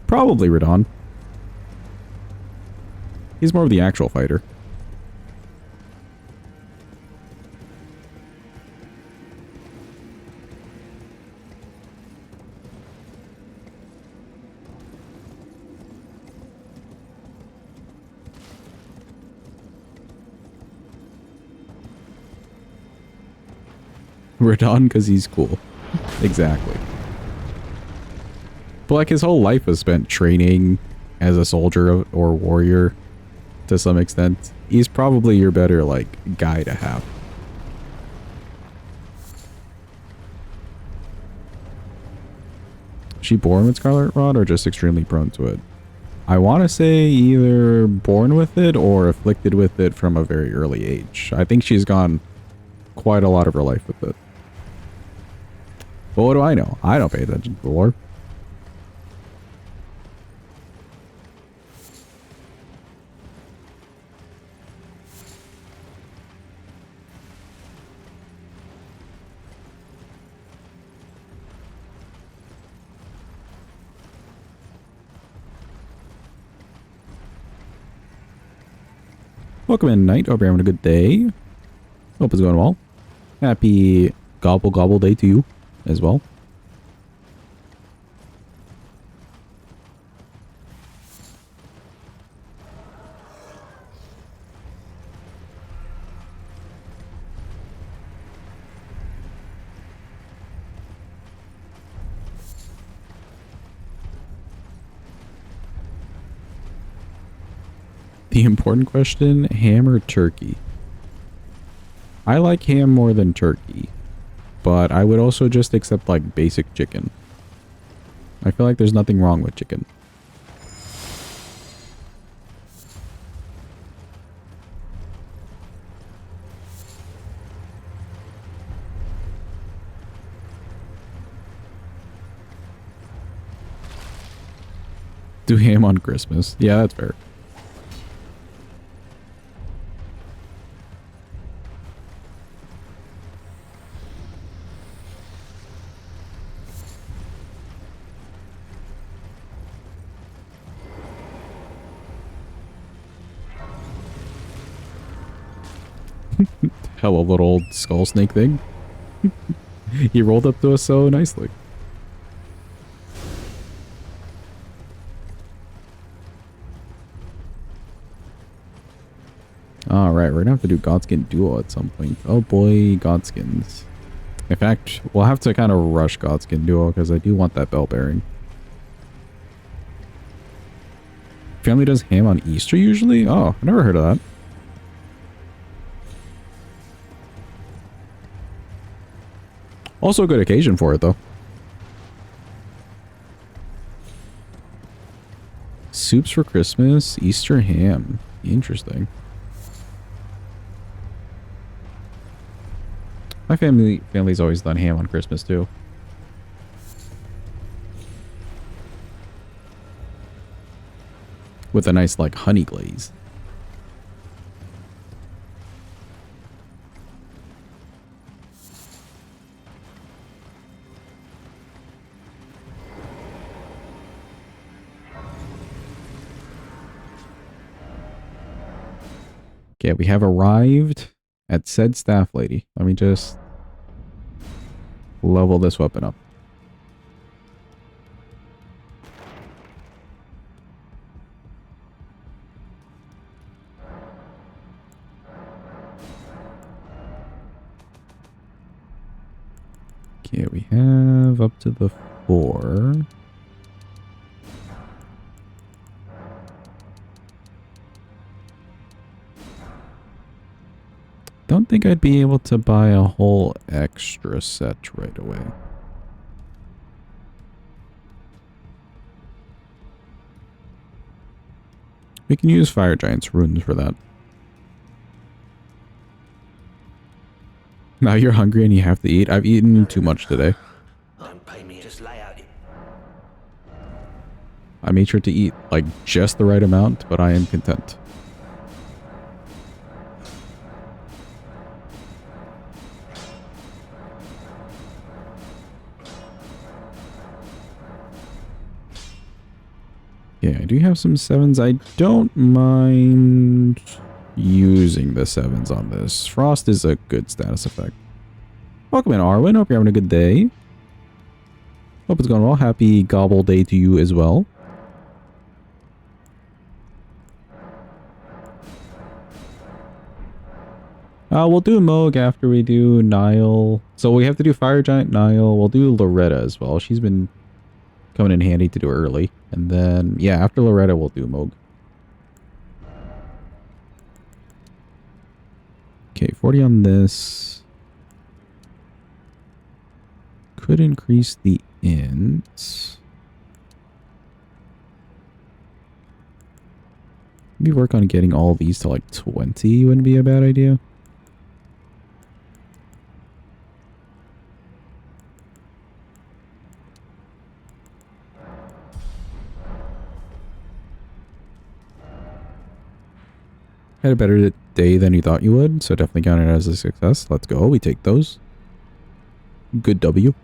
[SPEAKER 1] probably Radon. He's more of the actual fighter. Radon because he's cool. Exactly. But like his whole life was spent training as a soldier or warrior to some extent. He's probably your better like guy to have. Is she born with Scarlet Rot or just extremely prone to it? I want to say either born with it or afflicted with it from a very early age. I think she's gone quite a lot of her life with it. But what do I know? I don't pay attention to the lore. Welcome in, Knight. Hope you're having a good day. Hope it's going well. Happy Gobble Gobble Day to you as well. The important question, ham or turkey? I like ham more than turkey, but I would also just accept like basic chicken. I feel like there's nothing wrong with chicken. Do ham on Christmas. Yeah, that's fair. Hello, little old skull snake thing. He rolled up to us so nicely. Alright, we're gonna have to do Godskin Duo at some point. Oh boy, Godskins. In fact, we'll have to kind of rush Godskin Duo because I do want that bell bearing. Family does ham on Easter usually? Oh, I never heard of that. Also a good occasion for it though. Soups for Christmas, Easter ham. Interesting. My family's always done ham on Christmas too. With a nice like honey glaze. Okay, we have arrived at said staff lady. Let me just level this weapon up. Okay, we have up to the 4. Don't think I'd be able to buy a whole extra set right away. We can use Fire Giant's runes for that. Now you're hungry and you have to eat. I've eaten too much today.
[SPEAKER 6] Don't pay me, just lay out.
[SPEAKER 1] I made sure to eat like just the right amount, but I am content. Yeah, I do have some 7s. I don't mind using the 7s on this. Frost is a good status effect. Welcome in, Arwen. Hope you're having a good day. Hope it's going well. Happy Gobble Day to you as well. We'll do Moog after we do Nile. So we have to do Fire Giant, Nile. We'll do Loretta as well. She's been coming in handy to do early. And then, yeah, after Loretta, we'll do Moog. Okay, 40 on this. Could increase the int. Maybe work on getting all these to like 20 wouldn't be a bad idea. Had a better day than you thought you would, so definitely count it as a success. Let's go. We take those. Good W.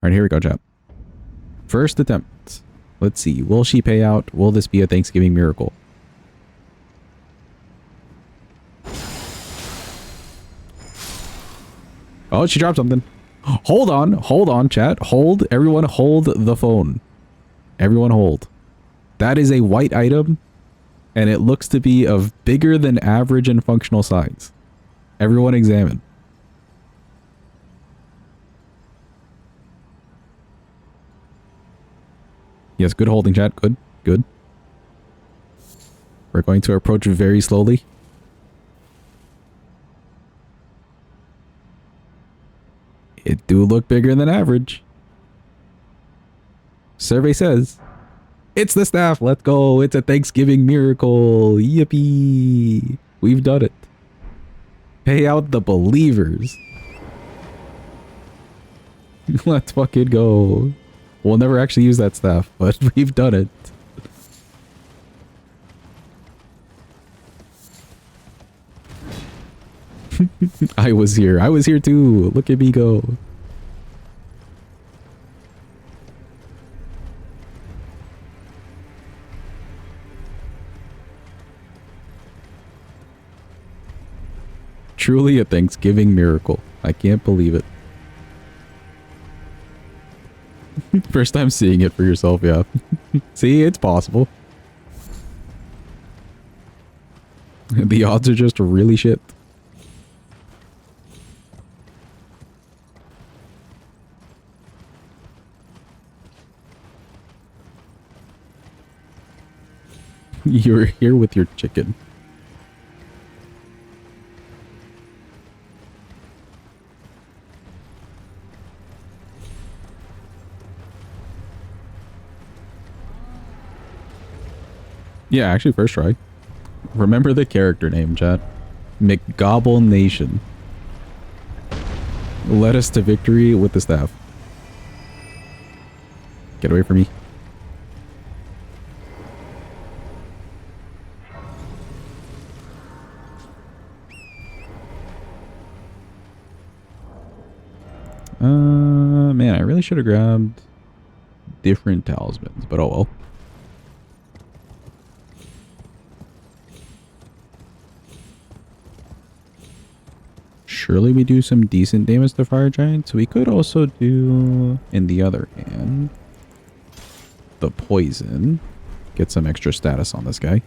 [SPEAKER 1] Alright, here we go, chat. First attempt. Let's see. Will she pay out? Will this be a Thanksgiving miracle? Oh, she dropped something. Hold on, chat. Hold. Everyone hold the phone. Everyone hold. That is a white item, and it looks to be of bigger than average and functional size. Everyone examine. Yes, good holding, chat. Good. Good. We're going to approach very slowly. It do look bigger than average. Survey says it's the staff. Let's go. It's a Thanksgiving miracle. Yippee. We've done it. Pay out the believers. Let's fucking go. We'll never actually use that staff, but we've done it. I was here. I was here too. Look at me go. Truly a Thanksgiving miracle. I can't believe it. First time seeing it for yourself, yeah. See, it's possible. The odds are just really shit. You're here with your chicken. Yeah, actually, first try. Remember the character name, chat. McGobble Nation. Led us to victory with the staff. Get away from me. Man, I really should have grabbed different talismans, but oh well. Surely we do some decent damage to fire giants. We could also do, in the other hand, the poison. Get some extra status on this guy.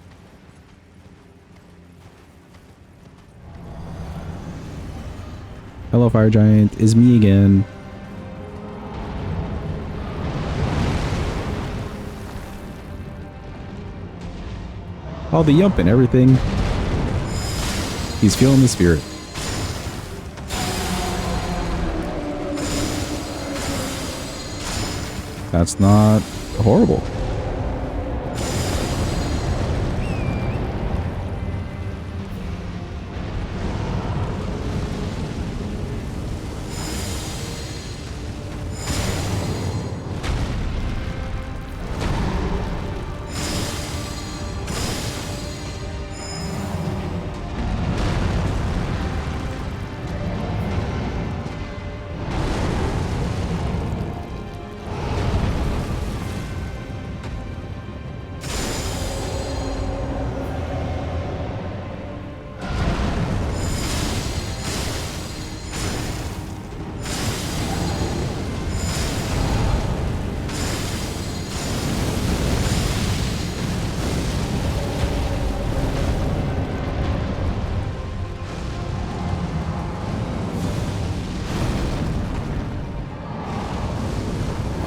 [SPEAKER 1] Hello, fire giant. Is me again. Oh, the yump and everything. He's feeling the spirit. That's not horrible.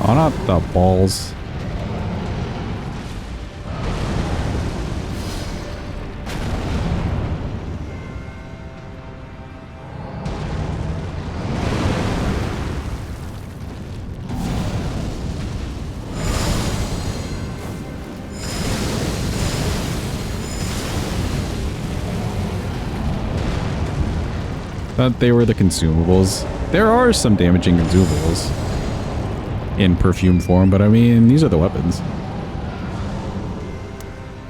[SPEAKER 1] Oh, not the balls. Thought they were the consumables. There are some damaging consumables in perfume form, but I mean, these are the weapons.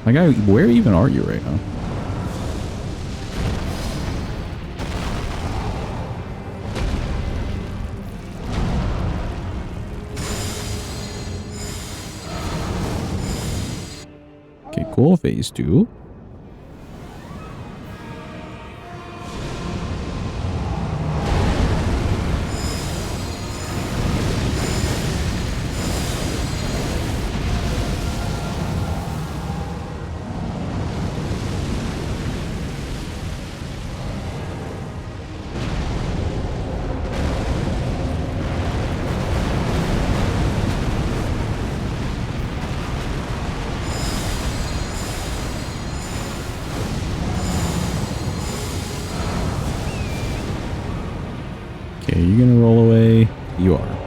[SPEAKER 1] Like, where even are you right now? Okay, cool. Phase 2. You are.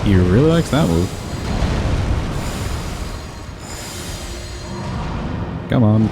[SPEAKER 1] He really likes that move. Come on.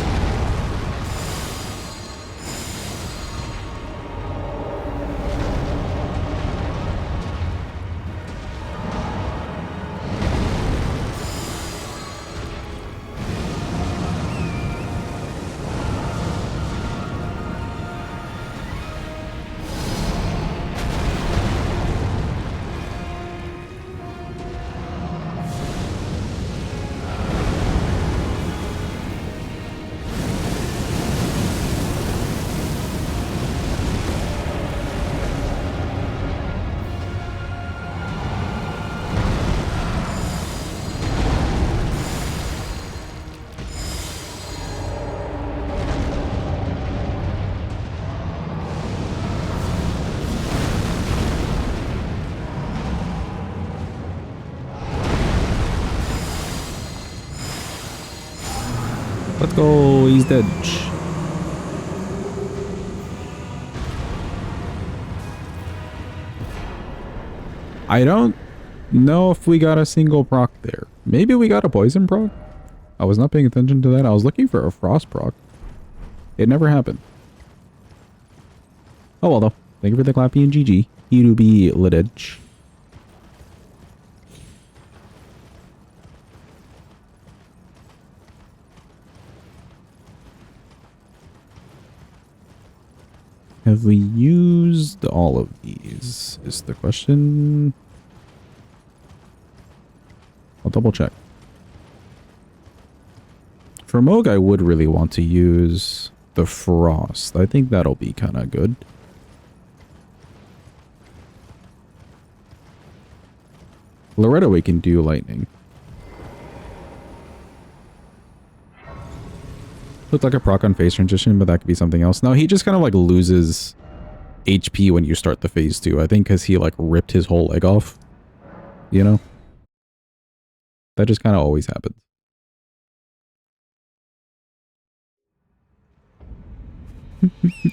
[SPEAKER 1] Let's go. He's dead. I don't know if we got a single proc there. Maybe we got a poison proc? I was not paying attention to that. I was looking for a frost proc. It never happened. Oh well though. Thank you for the clappy and GG. You be litage. Have we used all of these? Is the question. I'll double check. For Moog, I would really want to use the Frost. I think that'll be kind of good. Loretta, we can do Lightning. Looked like a proc on phase transition, but that could be something else. No, he just kind of like loses HP when you start the phase 2. I think because he like ripped his whole leg off. You know? That just kind of always happens.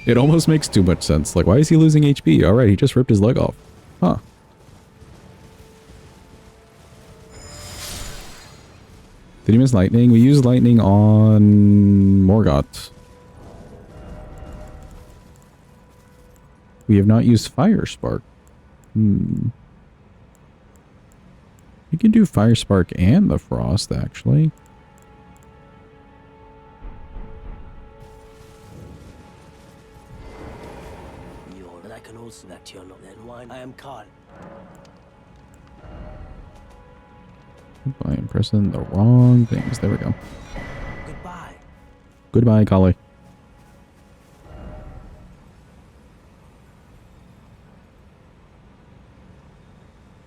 [SPEAKER 1] It almost makes too much sense. Like, why is he losing HP? Alright, he just ripped his leg off. Huh. Did he miss lightning? We used lightning on Morgott. We have not used Fire Spark. We can do Fire Spark and the Frost, actually.
[SPEAKER 7] I can also that you're not then wine. I am Carl.
[SPEAKER 1] I am pressing the wrong things. There we go.
[SPEAKER 7] Goodbye.
[SPEAKER 1] Goodbye, Kali.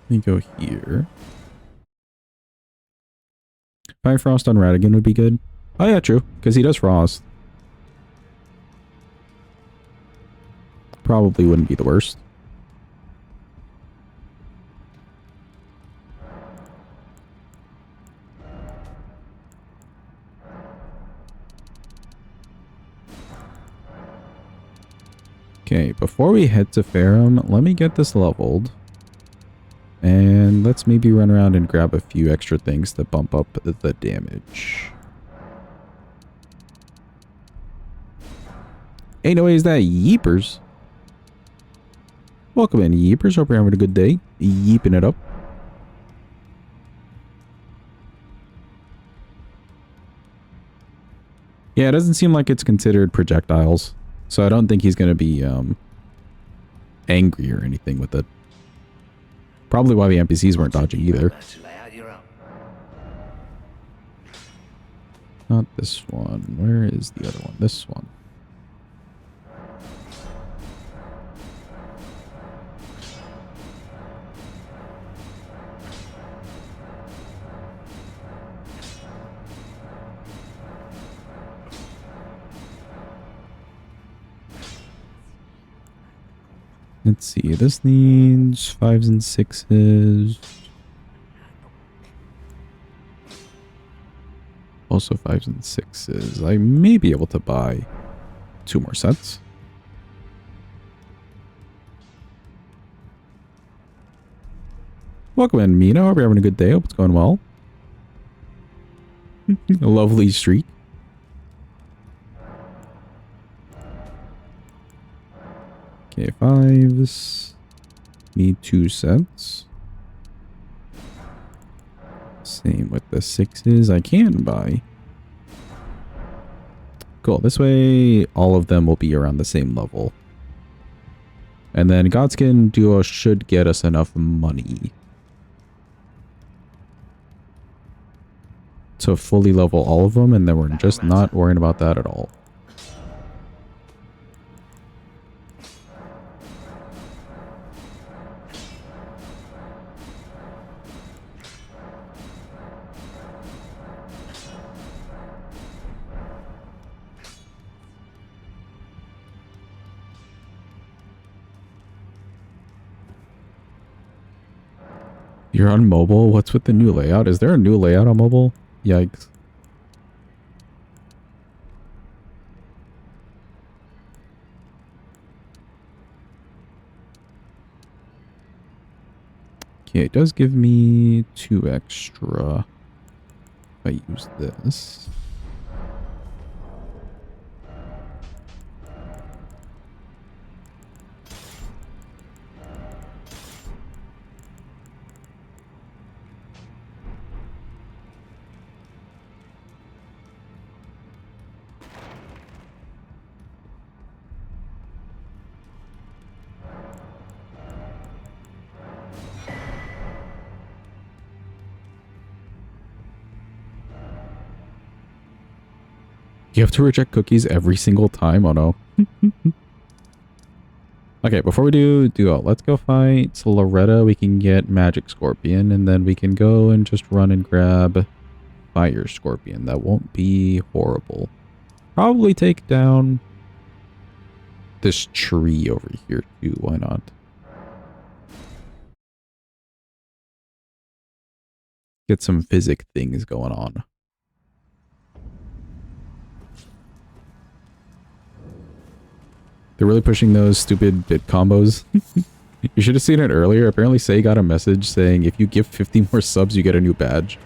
[SPEAKER 1] Let me go here. Fire Frost on Radigan would be good. Oh yeah, true. Because he does Frost. Probably wouldn't be the worst. Okay, before we head to Ferrum, let me get this leveled. And let's maybe run around and grab a few extra things to bump up the damage. Hey, no way, is that Yeepers? Welcome in, Yeepers. Hope you're having a good day. Yeeping it up. Yeah, it doesn't seem like it's considered projectiles. So I don't think he's going to be angry or anything with it. Probably why the NPCs weren't dodging either. Not this one. Where is the other one? This one. Let's see. This needs 5s and 6s. Also 5s and 6s. I may be able to buy 2 more sets. Welcome in, Mina. Hope you're having a good day. Hope it's going well. A lovely streak. Okay, 5s. Need 2 sets. Same with the 6s. I can buy. Cool. This way, all of them will be around the same level. And then Godskin Duo should get us enough money to fully level all of them, and then we're just not worrying about that at all. You're on mobile? What's with the new layout? Is there a new layout on mobile? Yikes. Okay, it does give me 2 extra if I use this. You have to reject cookies every single time? Oh no. Okay, before we do Duo, let's go fight Loretta. We can get Magic Scorpion, and then we can go and just run and grab Fire Scorpion. That won't be horrible. Probably take down this tree over here too. Why not? Get some physic things going on. They're really pushing those stupid bit combos. You should have seen it earlier. Apparently Say got a message saying if you give 50 more subs, you get a new badge.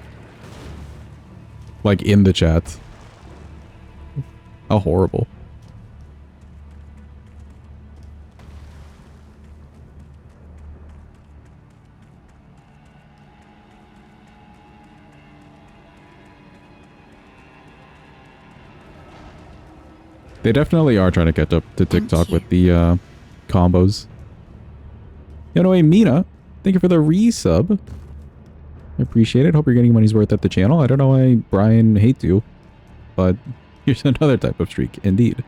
[SPEAKER 1] Like in the chat. How horrible. They definitely are trying to catch up to TikTok with the combos. Anyway, Mina, thank you for the resub. I appreciate it. Hope you're getting money's worth at the channel. I don't know why Brian hates you, but here's another type of streak, indeed.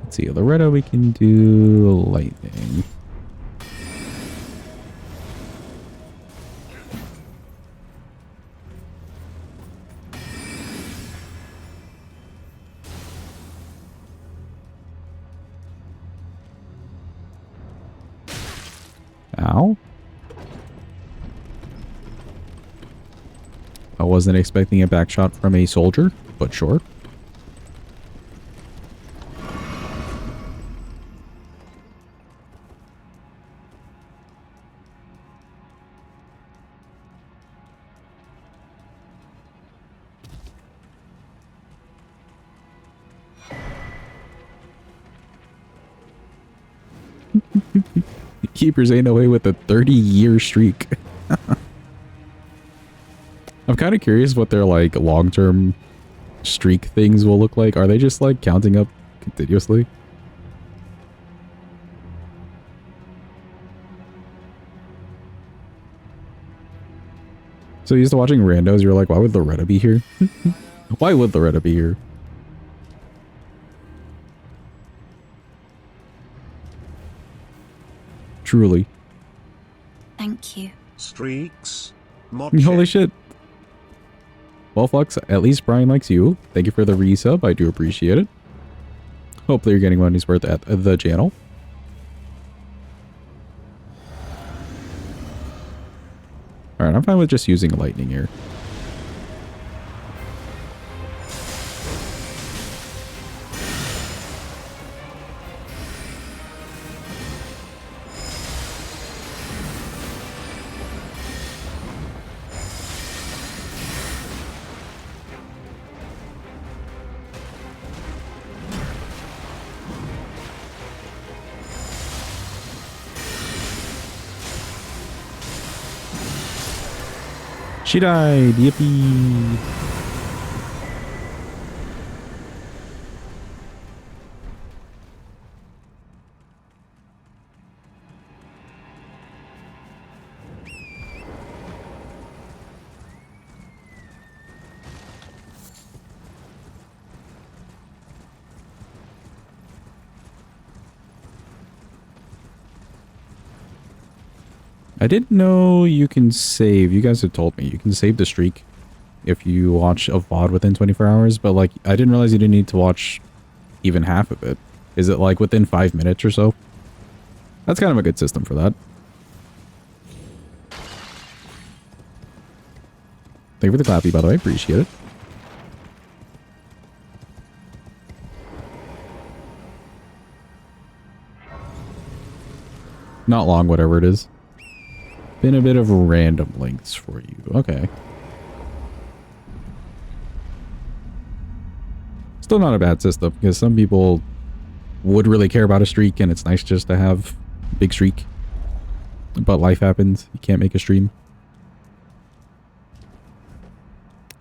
[SPEAKER 1] Let's see, Loretta, we can do lightning. I wasn't expecting a back shot from a soldier, but sure. Keepers ain't away with a 30-year streak. I'm kind of curious what their like long-term streak things will look like. Are they just like counting up continuously? So used to watching randos, you're like, why would Loretta be here? Why would Loretta be here? Truly.
[SPEAKER 5] Thank you.
[SPEAKER 8] Streaks.
[SPEAKER 1] Holy shit. Well, Flux, at least Brian likes you. Thank you for the resub. I do appreciate it. Hopefully you're getting money's worth at the channel. Alright, I'm fine with just using lightning here. She died. Yippee. I didn't know you can save. You guys had told me you can save the streak if you watch a VOD within 24 hours, but like I didn't realize you didn't need to watch even half of it. Is it like within 5 minutes or so? That's kind of a good system for that. Thank you for the clappy, by the way. Appreciate it. Not long, whatever it is. Been a bit of random lengths for you. Okay. Still not a bad system, because some people would really care about a streak, and it's nice just to have a big streak. But life happens. You can't make a stream.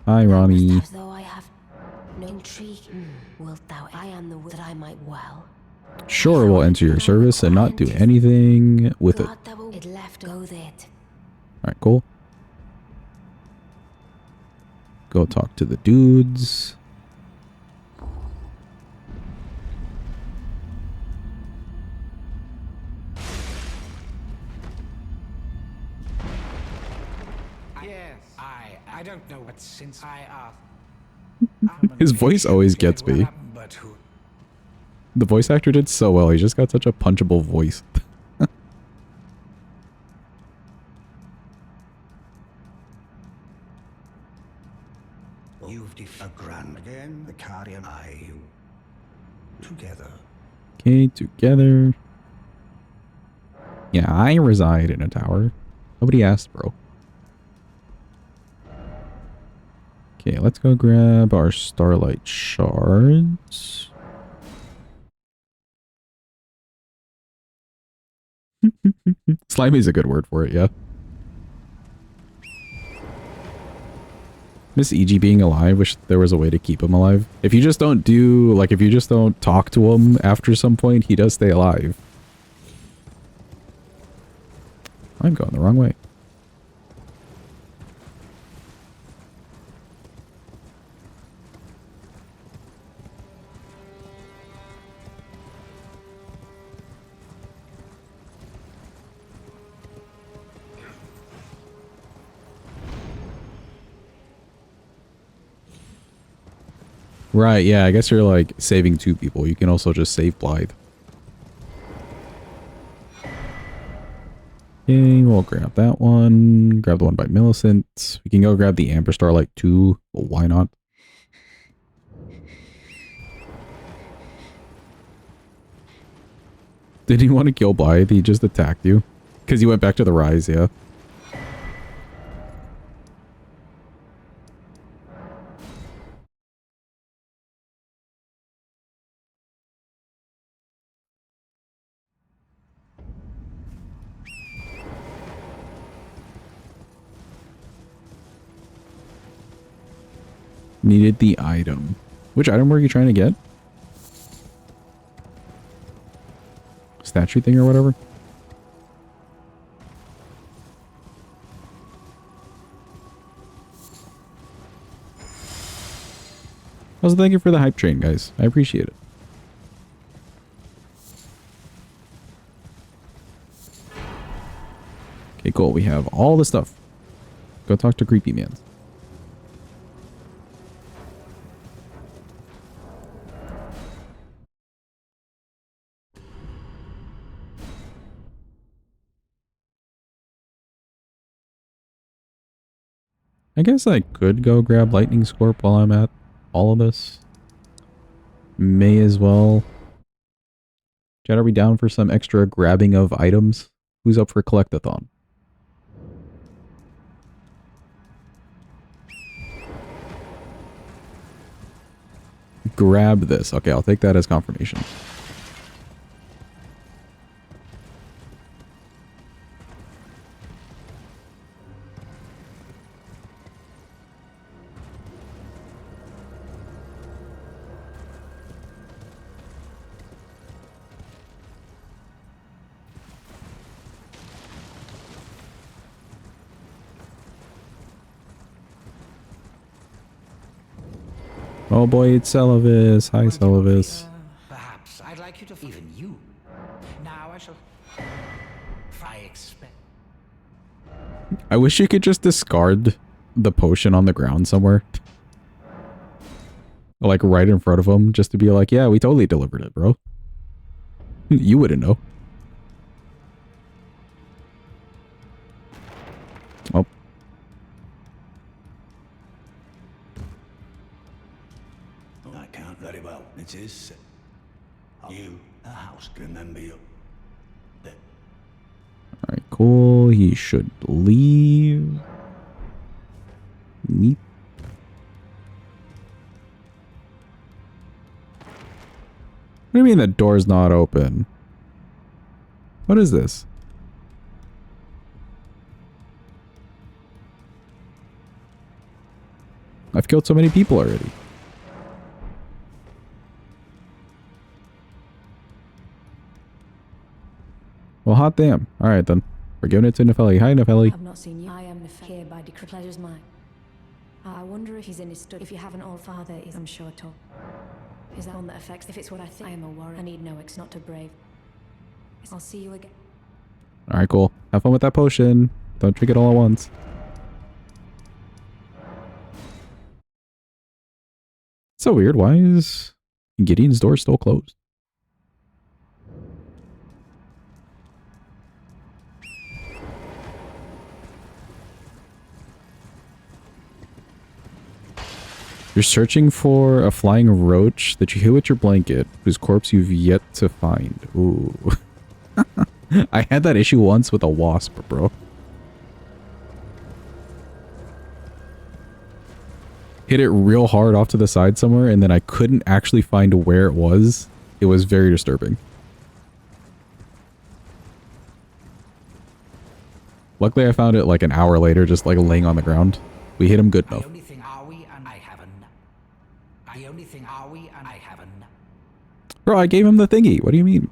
[SPEAKER 1] Hi, Rami.
[SPEAKER 9] As though I have no intrigue. Wilt thou? I am the that I might well.
[SPEAKER 1] Sure, we'll enter your service and not do anything with it.
[SPEAKER 9] It left go there.
[SPEAKER 1] Alright, cool. Go talk to the dudes.
[SPEAKER 2] Yes, I don't know what since I asked.
[SPEAKER 1] His voice always gets me. The voice actor did so well. He just got such a punchable voice.
[SPEAKER 8] You've a grand again, the carrion I together.
[SPEAKER 1] Okay, together. Yeah, I reside in a tower. Nobody asked, bro. Okay, let's go grab our starlight shards. Slimy is a good word for it, yeah. Miss EG being alive, wish there was a way to keep him alive. If you just don't do, like, if you just don't talk to him after some point, he does stay alive. I'm going the wrong way. Right, yeah, I guess you're like saving two people. You can also just save Blythe. Okay, we'll grab that one. Grab the one by Millicent. We can go grab the Amber Starlight too. Well, why not? Did he want to kill Blythe? He just attacked you? Because he went back to the Rise, yeah. Needed the item. Which item were you trying to get? Statue thing or whatever? Also, thank you for the hype train, guys. I appreciate it. Okay, cool. We have all the stuff. Go talk to Creepy Man. I guess I could go grab Lightning Scorp while I'm at all of this. May as well. Chat, are we down for some extra grabbing of items? Who's up for Collectathon? Grab this. Okay, I'll take that as confirmation. Oh boy, it's Celavis. Hi, Celavis.
[SPEAKER 6] Perhaps I'd like you to even you. Now I shall. I expect.
[SPEAKER 1] I wish you could just discard the potion on the ground somewhere. Like right in front of him, just to be like, yeah, we totally delivered it, bro. You wouldn't know. Oh.
[SPEAKER 8] I can't very well. It is. You, a house, remember you.
[SPEAKER 1] Alright, cool. He should leave. Neat. What do you mean the door's not open? What is this? I've killed so many people already. Well, hot damn. Alright then. We're giving it to Nefeli. Hi, Nefeli.
[SPEAKER 9] I've not seen you. I am Nefeli, here by decree. Pleasure's mine. I wonder if he's in his study. If you haven't, all father is, I'm sure, tall. Is that one that affects? If it's what I think, I am a warrior. I need no ex, not to brave. I'll see you again.
[SPEAKER 1] Alright, cool. Have fun with that potion. Don't drink it all at once. So weird. Why is Gideon's door still closed? You're searching for a flying roach that you hit with your blanket, whose corpse you've yet to find. Ooh. I had that issue once with a wasp, bro. Hit it real hard off to the side somewhere, and then I couldn't actually find where it was. It was very disturbing. Luckily, I found it like an hour later, just like laying on the ground. We hit him good enough. Bro, I gave him the thingy. What do you mean?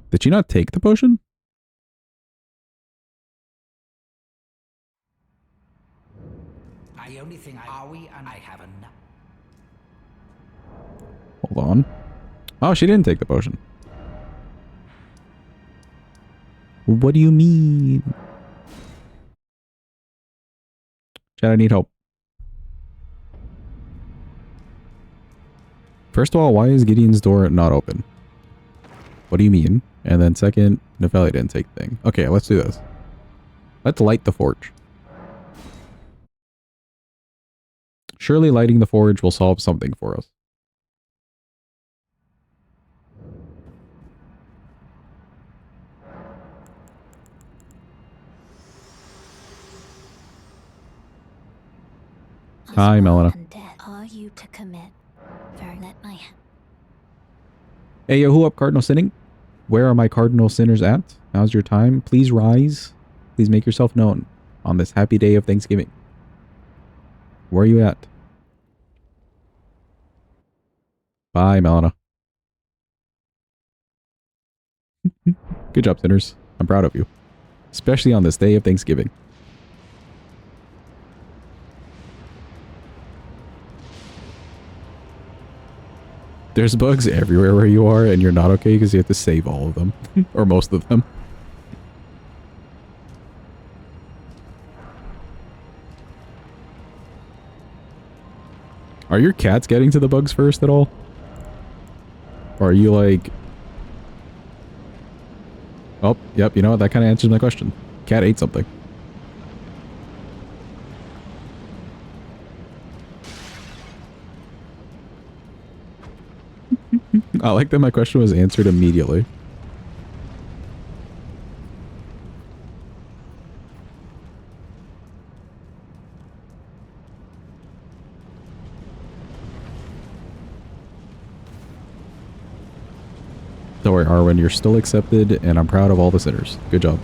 [SPEAKER 1] Did you not take the potion? Hold on. Oh, she didn't take the potion. What do you mean? Chad, I need help. First of all, why is Gideon's door not open? What do you mean? And then second, Nepheli didn't take thing. Okay, let's do this. Let's light the forge. Surely lighting the forge will solve something for us. Hi, Melina.
[SPEAKER 5] And death are you to commit? Very let my hand.
[SPEAKER 1] Hey, yo, who up, Cardinal Sinning? Where are my Cardinal Sinners at? Now's your time. Please rise. Please make yourself known on this happy day of Thanksgiving. Where are you at? Bye, Melina. Good job, Sinners. I'm proud of you. Especially on this day of Thanksgiving. There's bugs everywhere where you are, and you're not okay because you have to save all of them. Or most of them. Are your cats getting to the bugs first at all? Or are you like... Oh, yep, you know what? That kind of answers my question. Cat ate something. I like that my question was answered immediately. Don't worry, Arwen, you're still accepted, and I'm proud of all the sinners. Good job.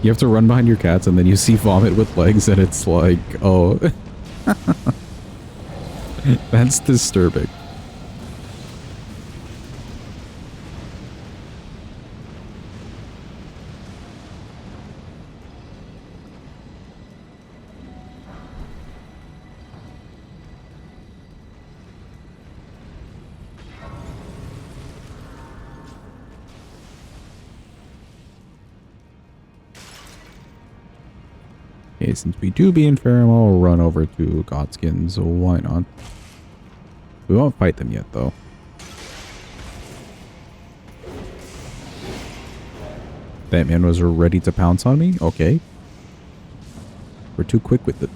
[SPEAKER 1] You have to run behind your cats, and then you see vomit with legs, and it's like, oh... That's disturbing. Okay, since we do be in Farum, I'll run over to Godskins. Why not? We won't fight them yet, though. That man was ready to pounce on me? Okay. We're too quick with it.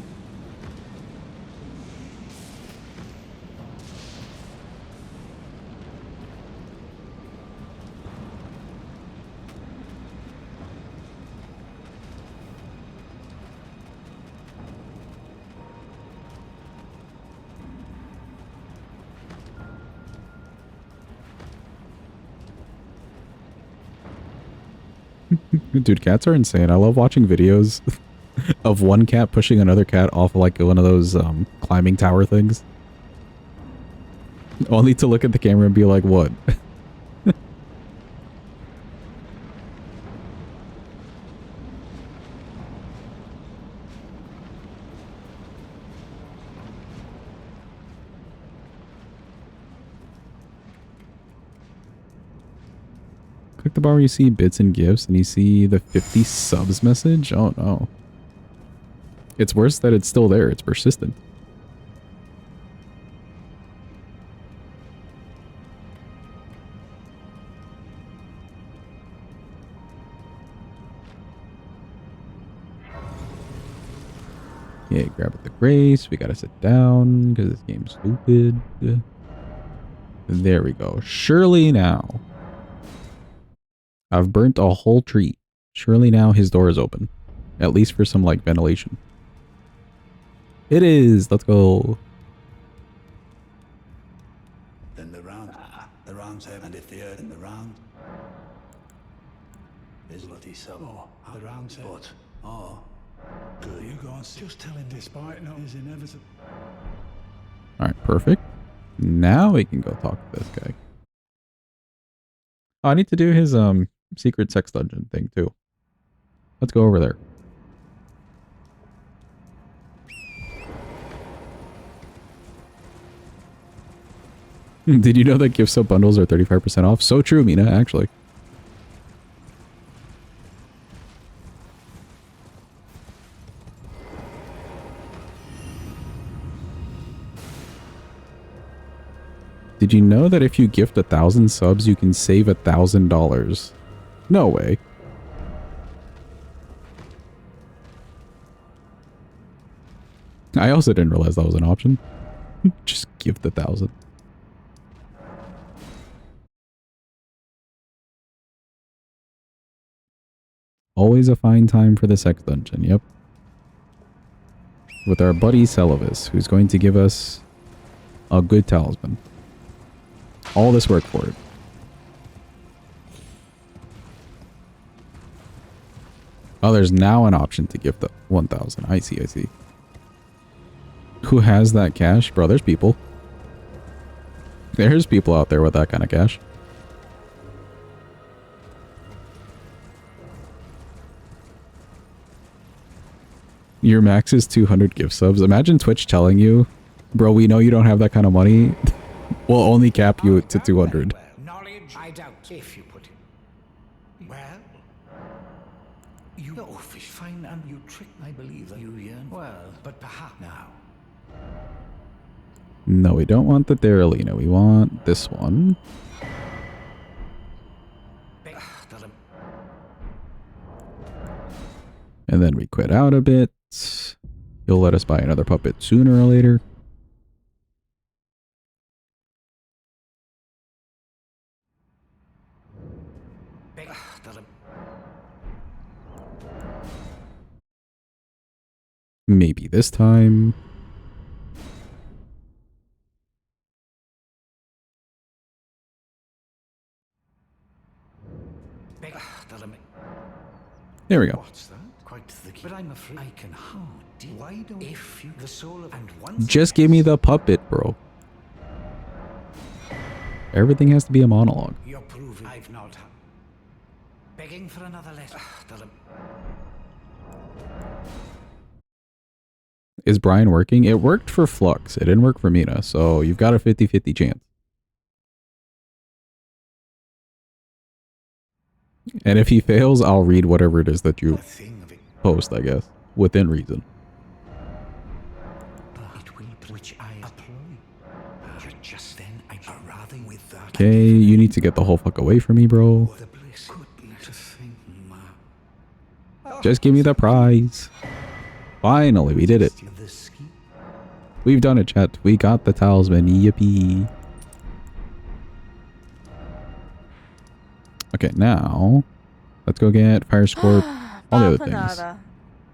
[SPEAKER 1] Dude, cats are insane. I love watching videos of one cat pushing another cat off like one of those climbing tower things. Only to look at the camera and be like, what? Click the bar where you see bits and gifts and you see the 50 subs message. Oh no. It's worse that it's still there. It's persistent. Yeah, grab at the grace. We gotta sit down because this game's stupid. There we go. Surely now. I've burnt a whole tree. Surely now his door is open. At least for some, like, ventilation. It is! Let's go.
[SPEAKER 8] Then the round seven, and if the earth in the round is bloody so. Oh, the round seven. But, oh, good. You go on, just tell him despite no is inevitable.
[SPEAKER 1] Alright, perfect. Now we can go talk to this guy. Oh, I need to do his, secret sex dungeon thing, too. Let's go over there. Did you know that gift sub bundles are 35% off? So true, Mina, actually. Did you know that if you gift 1,000 subs, you can save $1,000? No way. I also didn't realize that was an option. Just gift 1,000. Always a fine time for the sex dungeon, yep. With our buddy Celavis, who's going to give us a good talisman. All this work for it. Oh, there's now an option to gift the 1,000. I see, I see. Who has that cash? Bro, there's people. There's people out there with that kind of cash. Your max is 200 gift subs. Imagine Twitch telling you, bro, we know you don't have that kind of money. We'll only cap you to 200.
[SPEAKER 6] Knowledge, I doubt, if you put it. Well, you fish fine and you trick, I believe that you yearn. Well, but perhaps now.
[SPEAKER 1] No, we don't want the Darylina. We want this one. And then we quit out a bit. You'll let us buy another puppet sooner or later. Maybe this time. There we go.
[SPEAKER 6] What's that? Quite the key. But I'm afraid I can hardly. Why don't if you the soul of and once
[SPEAKER 1] Just give me the puppet, bro. Everything has to be a monologue.
[SPEAKER 6] You're proving I've not begging for another letter.
[SPEAKER 1] Is Brian working? It worked for Flux. It didn't work for Mina, so you've got a 50-50 chance. And if he fails, I'll read whatever it is that you post, I guess, within reason. Okay, you need to get the whole fuck away from me, bro. Just give me the prize. Finally, we did it. We've done it, chat. We got the talisman. Yippee. Okay, now let's go get Fire Scorp, all the other things.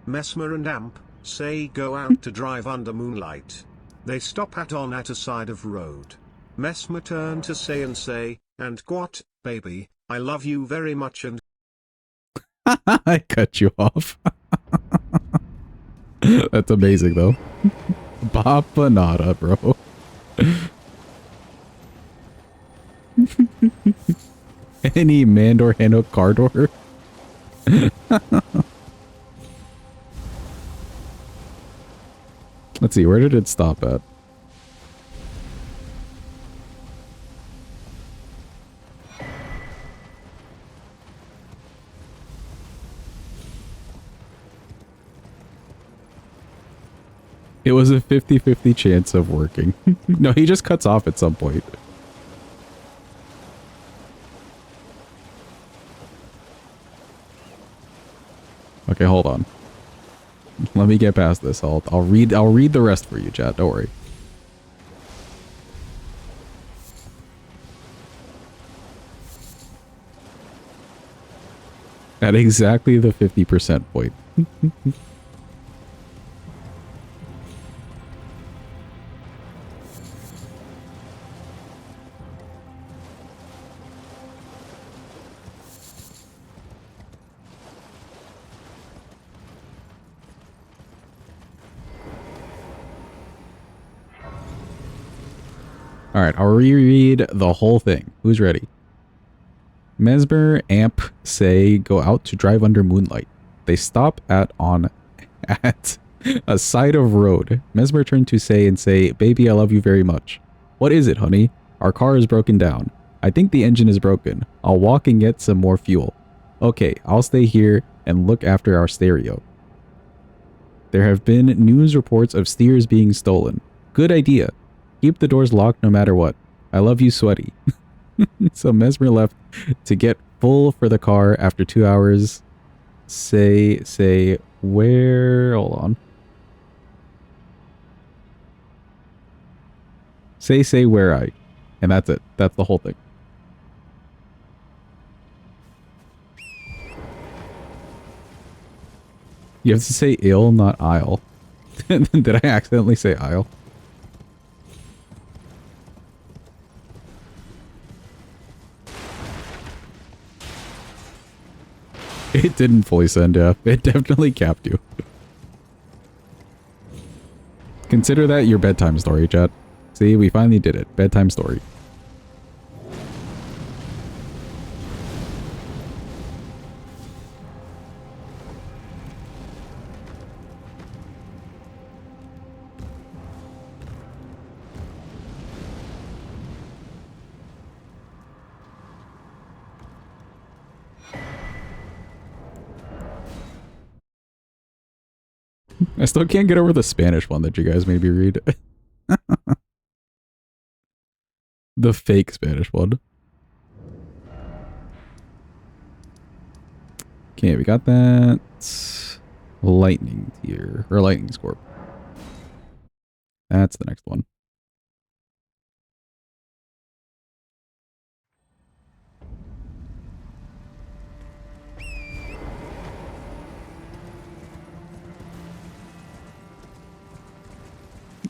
[SPEAKER 10] Mesmer and Amp say go out to drive under moonlight. They stop at a side of road. Mesmer turn to say, and what, baby, I love you very much and
[SPEAKER 1] I cut you off. That's amazing though. Bapanada, bro. Any Mandor Hano Cardor? Let's see, where did it stop at? It was a 50-50 chance of working. No, he just cuts off at some point. Okay, hold on. Let me get past this. I'll read the rest for you, chat. Don't worry. At exactly the 50% point. Alright, I'll reread the whole thing. Who's ready? Mesmer, Amp, say, go out to drive under moonlight. They stop at a side of road. Mesmer turned to say and say, baby, I love you very much. What is it, honey? Our car is broken down. I think the engine is broken. I'll walk and get some more fuel. Okay, I'll stay here and look after our stereo. There have been news reports of steers being stolen. Good idea. Keep the doors locked no matter what. I love you, sweaty. So Mesmer left to get full for the car after 2 hours. Say, where? Hold on. Say where I. And that's it. That's the whole thing. You have to say ill, not aisle. Did I accidentally say aisle? It didn't fully send, yeah. It definitely capped you. Consider that your bedtime story, chat. See, we finally did it. Bedtime story. I still can't get over the Spanish one that you guys made me read. The fake Spanish one. Okay, we got that. Lightning tier. Or lightning scorp. That's the next one.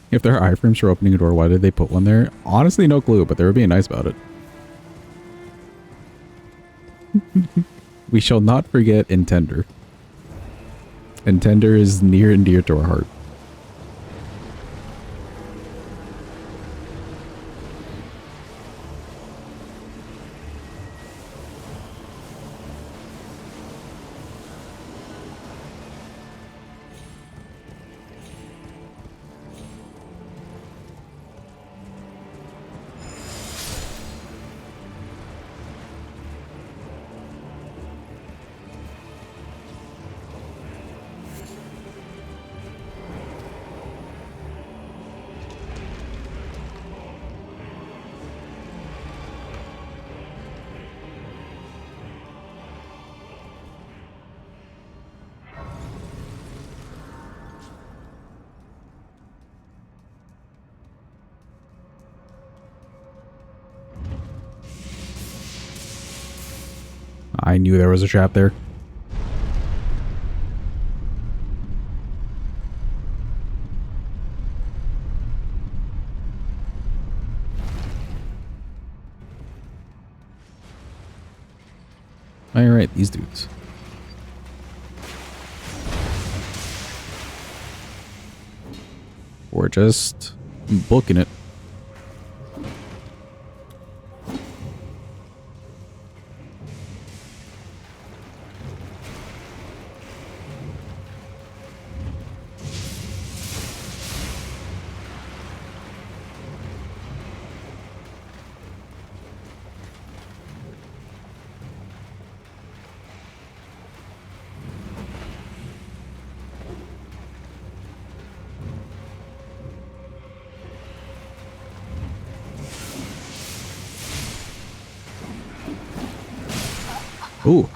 [SPEAKER 1] If there are iframes for opening a door, why did they put one there? Honestly, no clue, but they were being nice about it. We shall not forget Intender. Intender is near and dear to our heart. I knew there was a trap there. Alright, these dudes. We're just booking it. Ooh.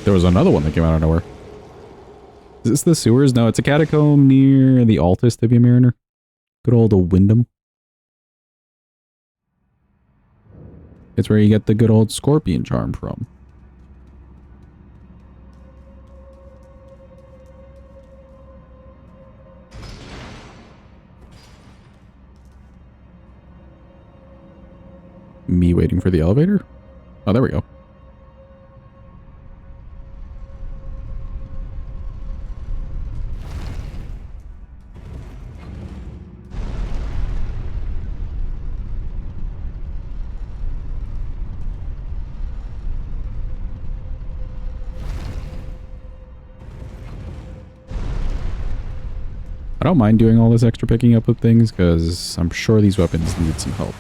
[SPEAKER 1] There was another one that came out of nowhere. Is this the sewers? No, it's a catacomb near the Altus to be a mariner. Good old Wyndham. It's where you get the good old scorpion charm from. Me waiting for the elevator? Oh, there we go. I don't mind doing all this extra picking up of things, because I'm sure these weapons need some help.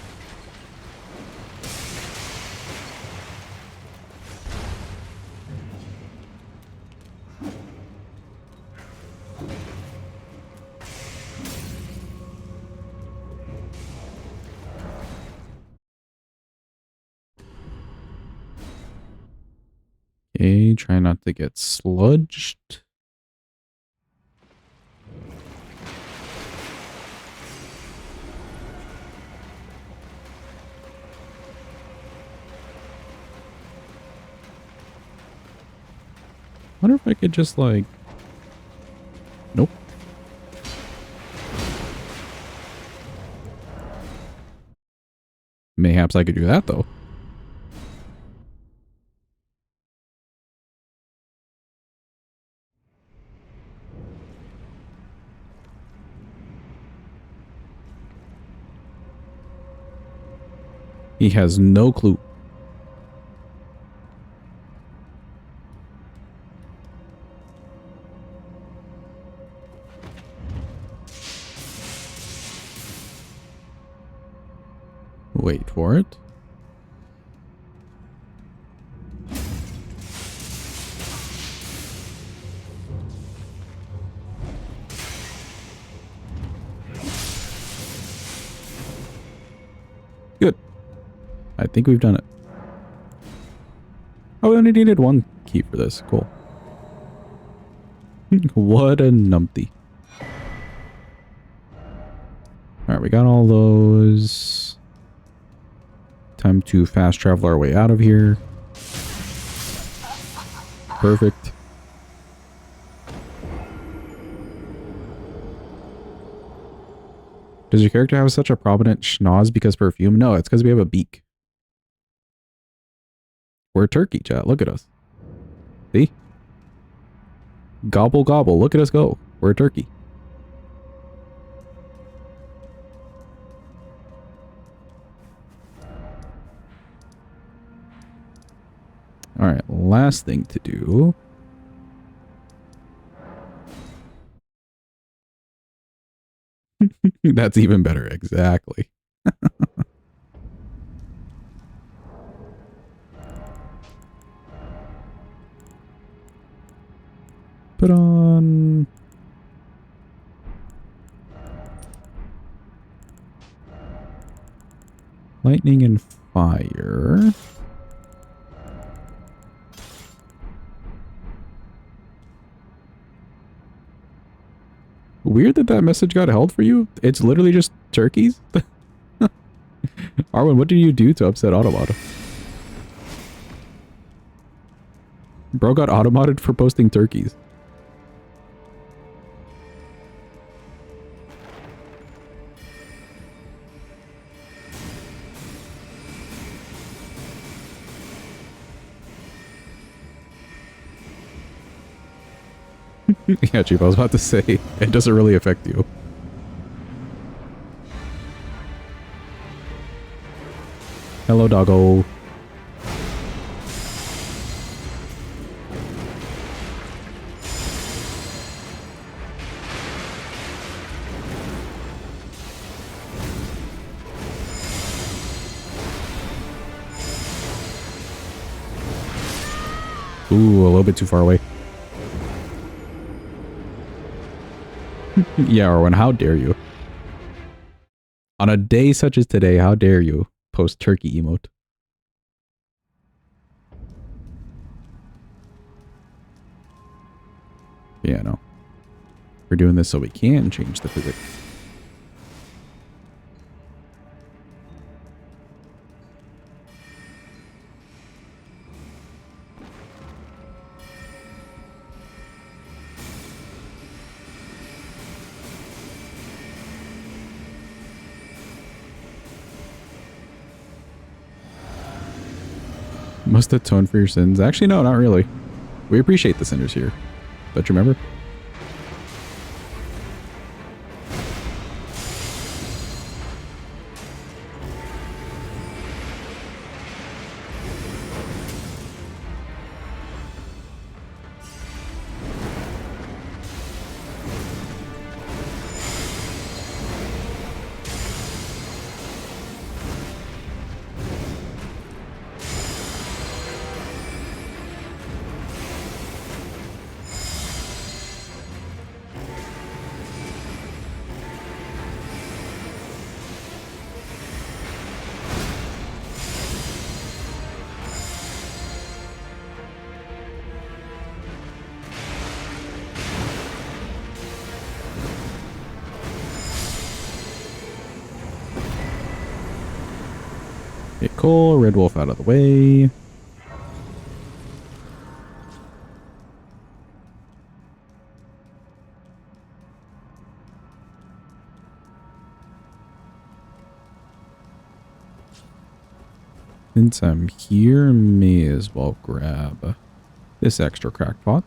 [SPEAKER 1] Okay, try not to get sludged. Wonder if I could just like... Nope. Mayhaps I could do that though. He has no clue. Wait for it. Good. I think we've done it. Oh, we only needed one key for this. Cool. What a numpty. Alright, we got all those. Time to fast travel our way out of here. Perfect. Does your character have such a prominent schnoz because perfume? No, it's because we have a beak. We're a turkey, chat. Look at us. See? Gobble, gobble. Look at us go. We're a turkey. Alright, last thing to do. That's even better. Exactly. Put on... lightning and fire. Weird that that message got held for you. It's literally just turkeys. Arwen, what did you do to upset Automata? Bro got automated for posting turkeys. Yeah, Chief, I was about to say, it doesn't really affect you. Hello, doggo. Ooh, a little bit too far away. Yeah, Arwen, how dare you? On a day such as today, how dare you post turkey emote? Yeah, no. We're doing this so we can change the physics. Must atone for your sins. Actually, no, not really. We appreciate the sinners here. Don't you remember? Cool. Red wolf out of the way. Since I'm here, may as well grab this extra crackpot.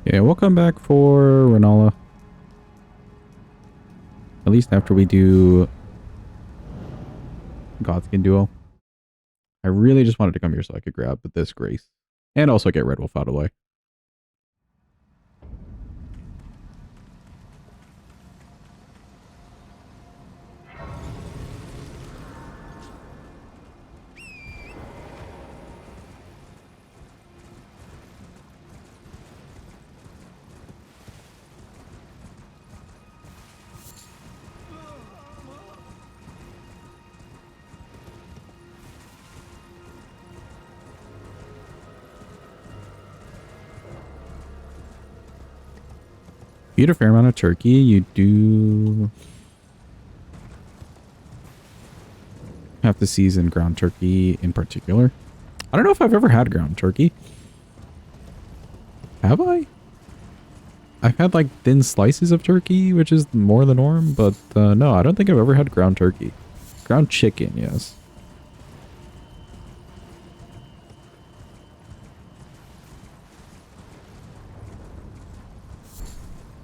[SPEAKER 1] Yeah, we'll come back for Renala. At least after we do Godskin Duo. I really just wanted to come here so I could grab this Grace. And also get Red Wolf out of the way. If you eat a fair amount of turkey, you do have to season ground turkey in particular. I don't know if I've ever had ground turkey. Have I? I've had like thin slices of turkey, which is more the norm, but no, I don't think I've ever had ground turkey. Ground chicken, yes.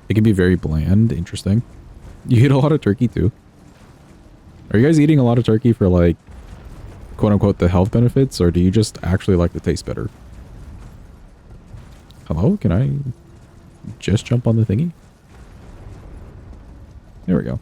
[SPEAKER 1] It can be very bland. Interesting. You eat a lot of turkey too. Are you guys eating a lot of turkey for like, quote unquote, the health benefits, or do you just actually like the taste better? Hello? Can I just jump on the thingy? There we go.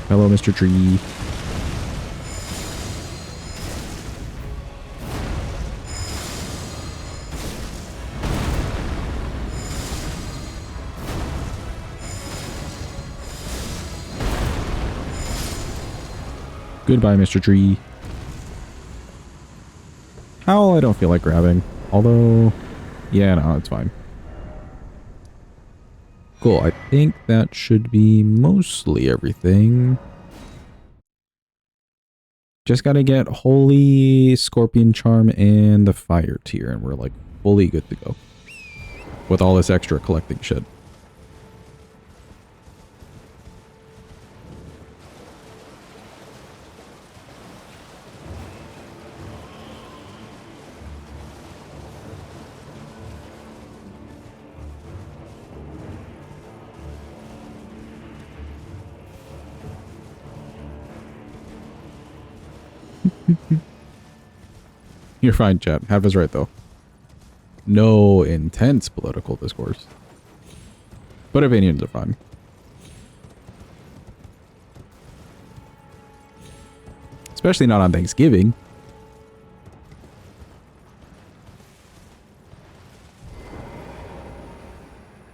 [SPEAKER 1] Hello, Mr. Tree. Goodbye, Mr. Tree. Howl, I don't feel like grabbing. Although, yeah, no, it's fine. Cool, I think that should be mostly everything. Just gotta get Holy, Scorpion Charm, and the Fire Tier, and we're like fully good to go. With all this extra collecting shit. You're fine, chat. Half is right, though. No intense political discourse. But opinions are fine. Especially not on Thanksgiving.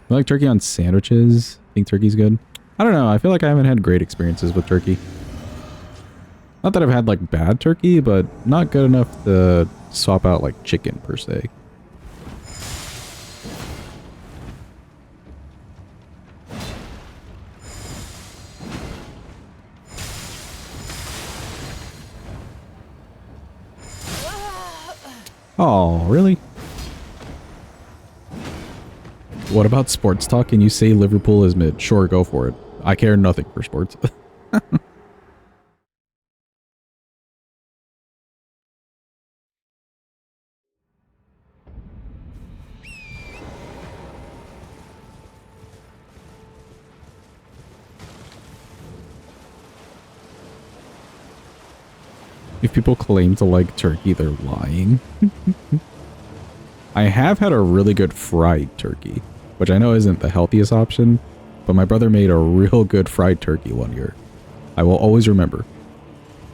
[SPEAKER 1] I like turkey on sandwiches. I think turkey's good. I don't know. I feel like I haven't had great experiences with turkey. Not that I've had like bad turkey, but not good enough to swap out like chicken per se. Oh, really? What about sports talk? Can you say Liverpool is mid? Sure, go for it. I care nothing for sports. If people claim to like turkey, they're lying. I have had a really good fried turkey, which I know isn't the healthiest option, but my brother made a real good fried turkey one year. I will always remember,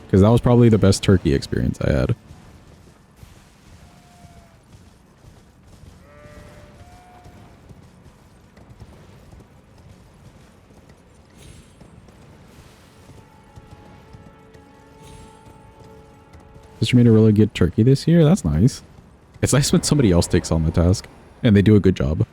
[SPEAKER 1] because that was probably the best turkey experience I had. Sister made a really good turkey this year. That's nice. It's nice when somebody else takes on the task and they do a good job.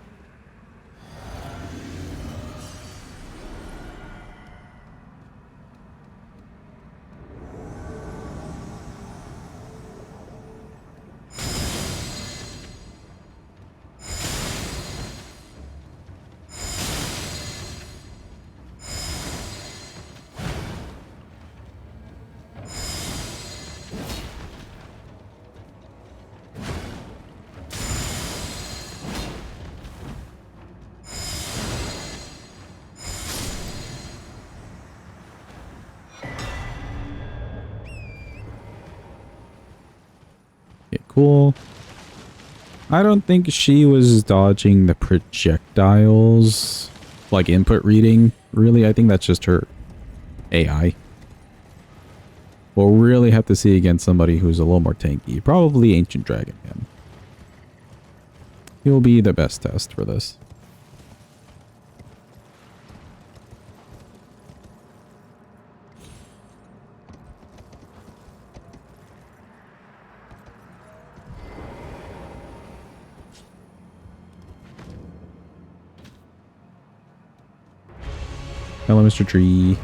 [SPEAKER 1] Cool. I don't think she was dodging the projectiles, like input reading, really. I think that's just her AI. We'll really have to see against somebody who's a little more tanky. Probably Ancient Dragon Man. He'll be the best test for this. Hello, Mr. Tree.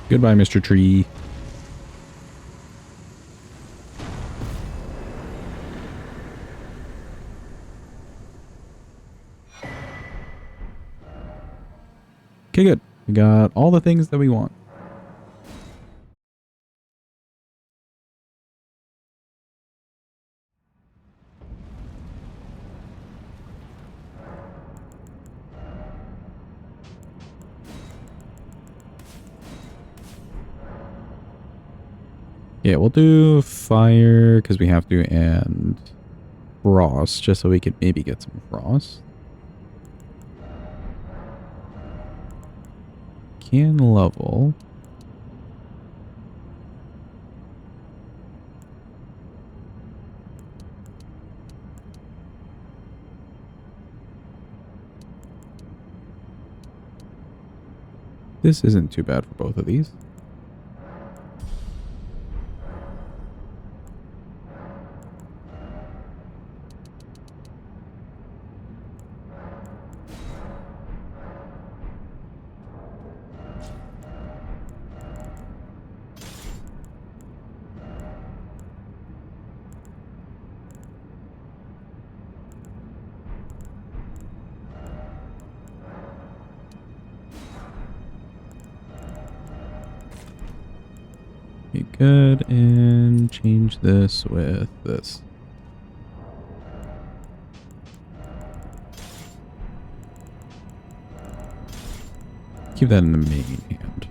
[SPEAKER 1] Goodbye, Mr. Tree. Okay, good. We got all the things that we want. Yeah, we'll do fire because we have to, and frost just so we could maybe get some frost. Can level. This isn't too bad for both of these. Okay, good, and change this with this. Keep that in the main hand.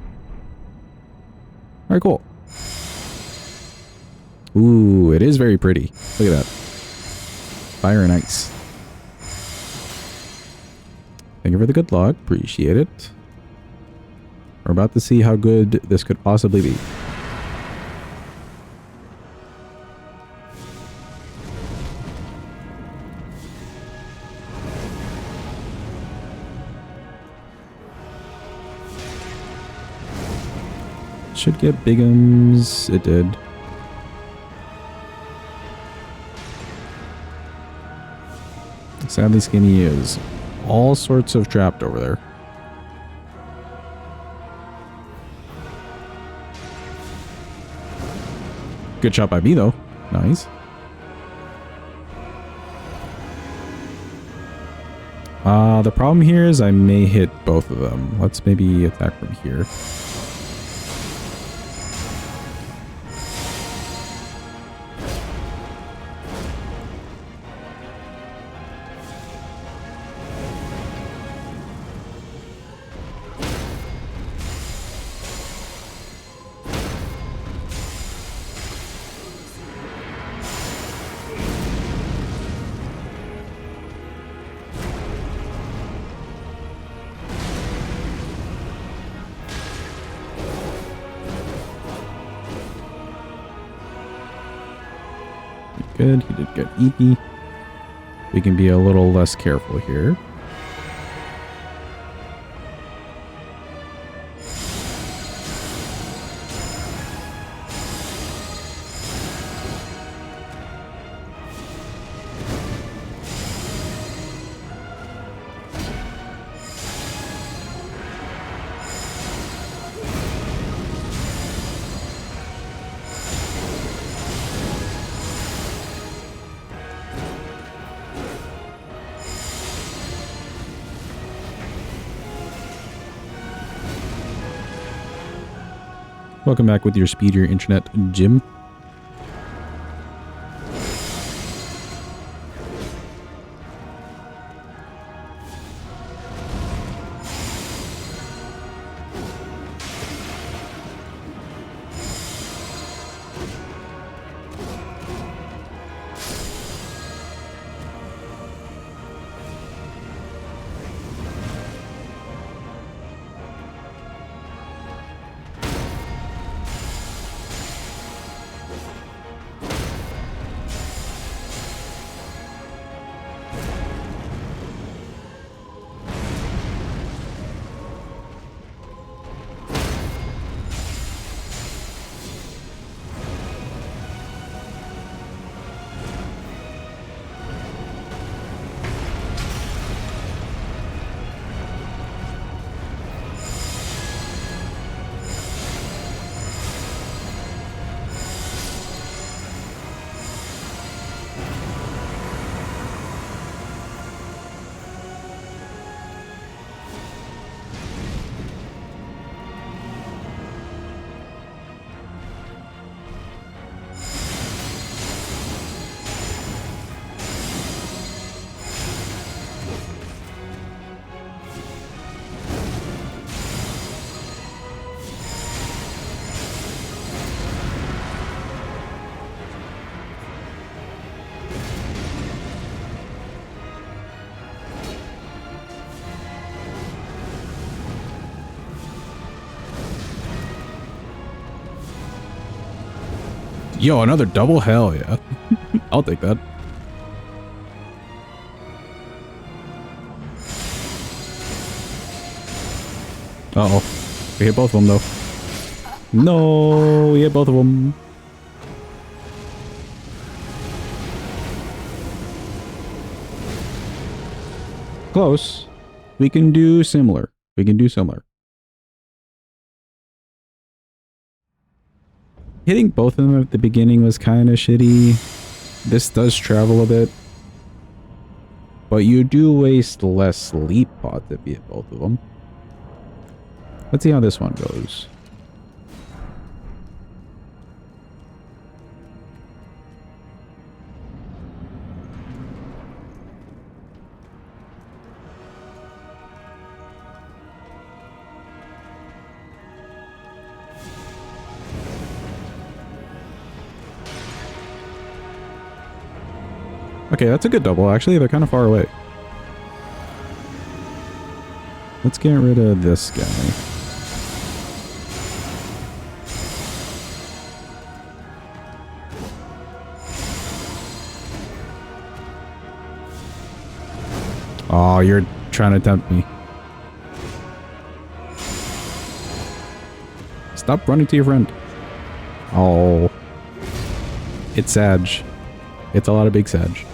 [SPEAKER 1] Alright, cool. Ooh, it is very pretty. Look at that. Fire and ice. Thank you for the good luck. Appreciate it. We're about to see how good this could possibly be. Should get bigums. It did. Sadly, Skinny is all sorts of trapped over there. Good shot by me, though. Nice. The problem here is I may hit both of them. Let's maybe attack from here. Good, he did get EP. We can be a little less careful here. Welcome back with your speedier internet, Jim. Yo, another double? Hell yeah. I'll take that. Uh-oh. We hit both of them, though. No, we hit both of them. Close. We can do similar. We can do similar. Hitting both of them at the beginning was kind of shitty. This does travel a bit. But you do waste less sleep pots if you hit both of them. Let's see how this one goes. Okay, that's a good double, actually. They're kind of far away. Let's get rid of this guy. Oh, you're trying to tempt me. Stop running to your friend. Oh. It's Sag. It's a lot of big Sag.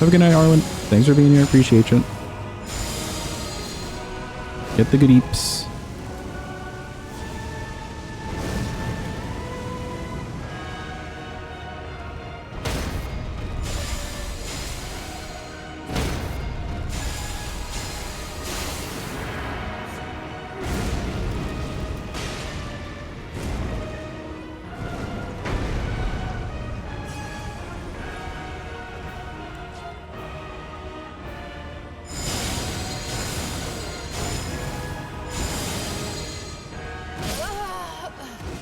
[SPEAKER 1] Have a good night, Arlen. Thanks for being here. Appreciate it. Get the good eeps.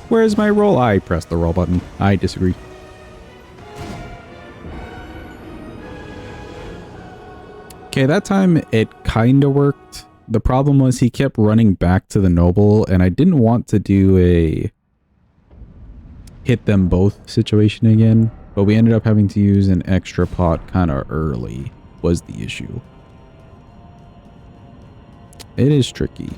[SPEAKER 1] Where's my roll? I pressed the roll button. I disagree. Okay, that time it kind of worked. The problem was he kept running back to the noble, and I didn't want to do a hit them both situation again, but we ended up having to use an extra pot kind of early was the issue. It is tricky.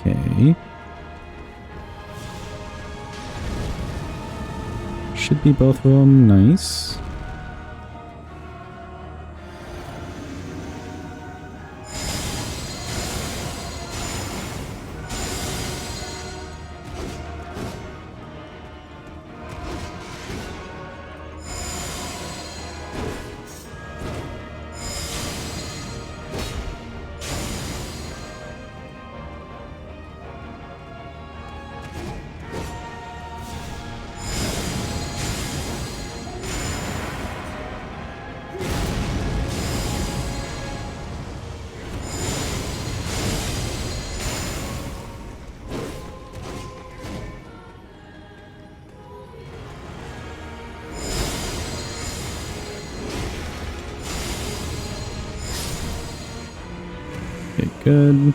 [SPEAKER 1] Okay. Should be both of them. Nice. Okay, good.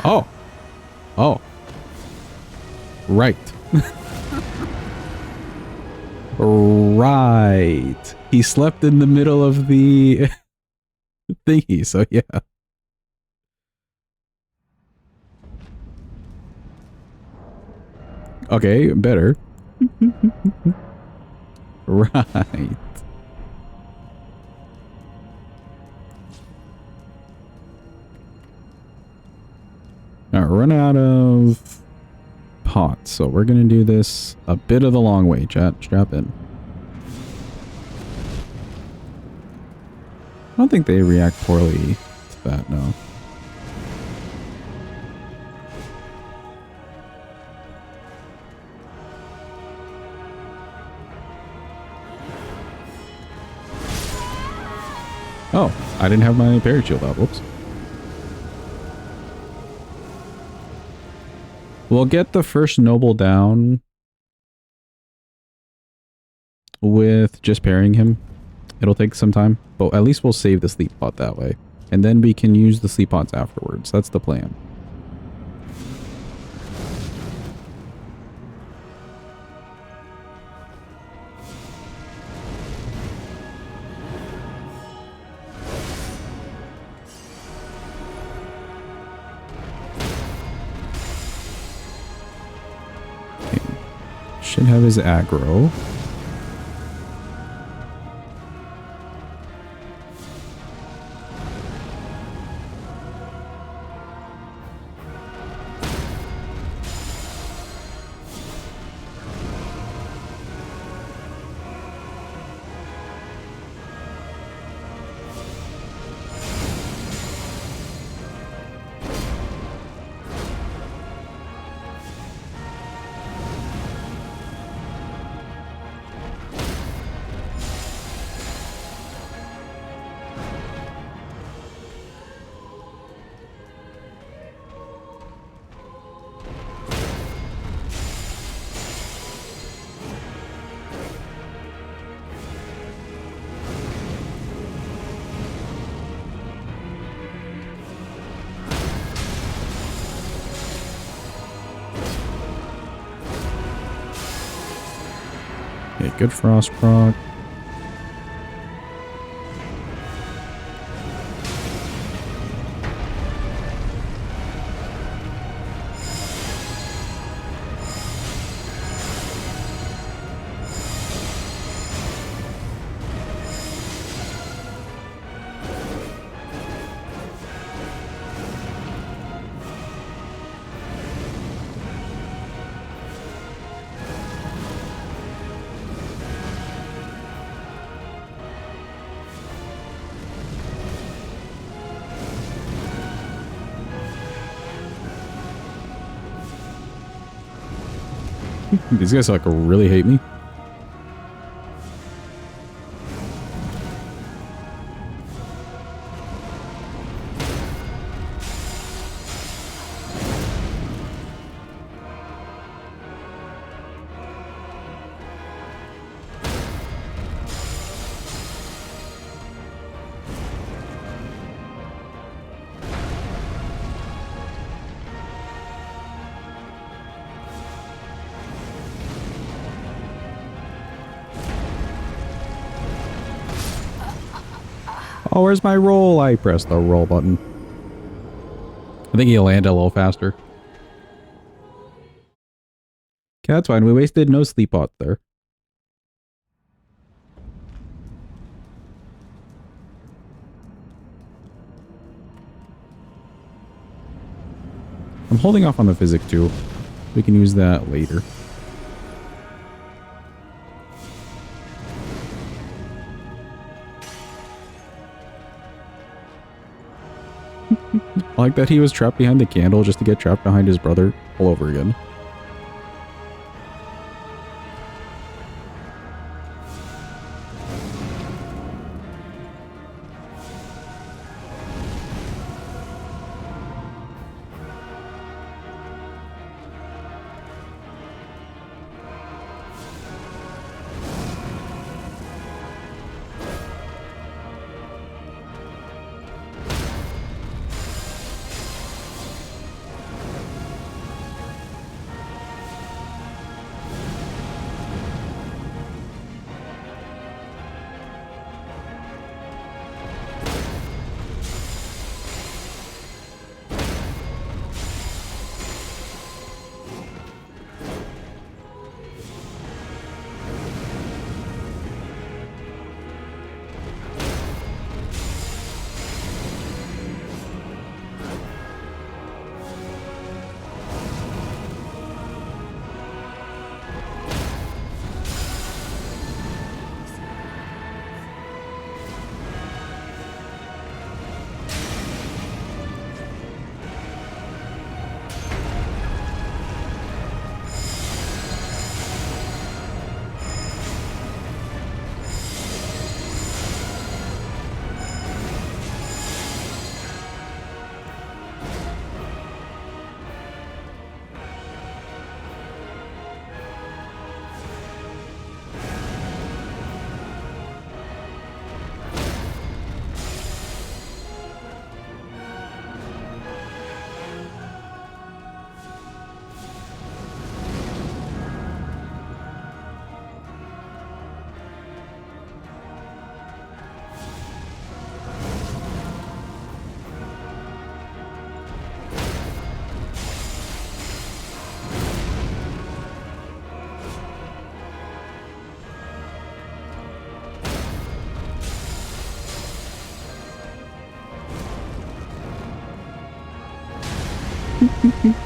[SPEAKER 1] Oh. Oh. Right. Right. He slept in the middle of the thingy, so yeah. Okay, better. Right. Alright, we're running out of pots, so we're gonna do this a bit of the long way, chat. Strap in. I don't think they react poorly to that, no. Oh, I didn't have my parry shield out. Whoops. We'll get the first noble down with just parrying him. It'll take some time, but at least we'll save the sleep pot that way. And then we can use the sleep pots afterwards. That's the plan. Should have his aggro. Okay, good frost proc. These guys like really hate me. Oh, where's my roll? I pressed the roll button. I think he'll land a little faster. Okay, that's fine. We wasted no sleep pot there. I'm holding off on the physic too. We can use that later. I like that he was trapped behind the candle just to get trapped behind his brother all over again.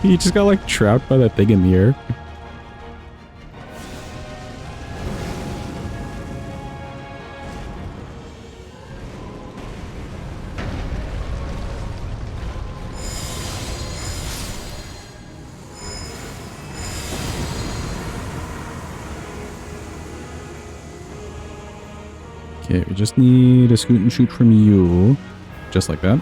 [SPEAKER 1] He just got like trapped by that thing in the air. Okay, we just need a scoot and shoot from you. Just like that.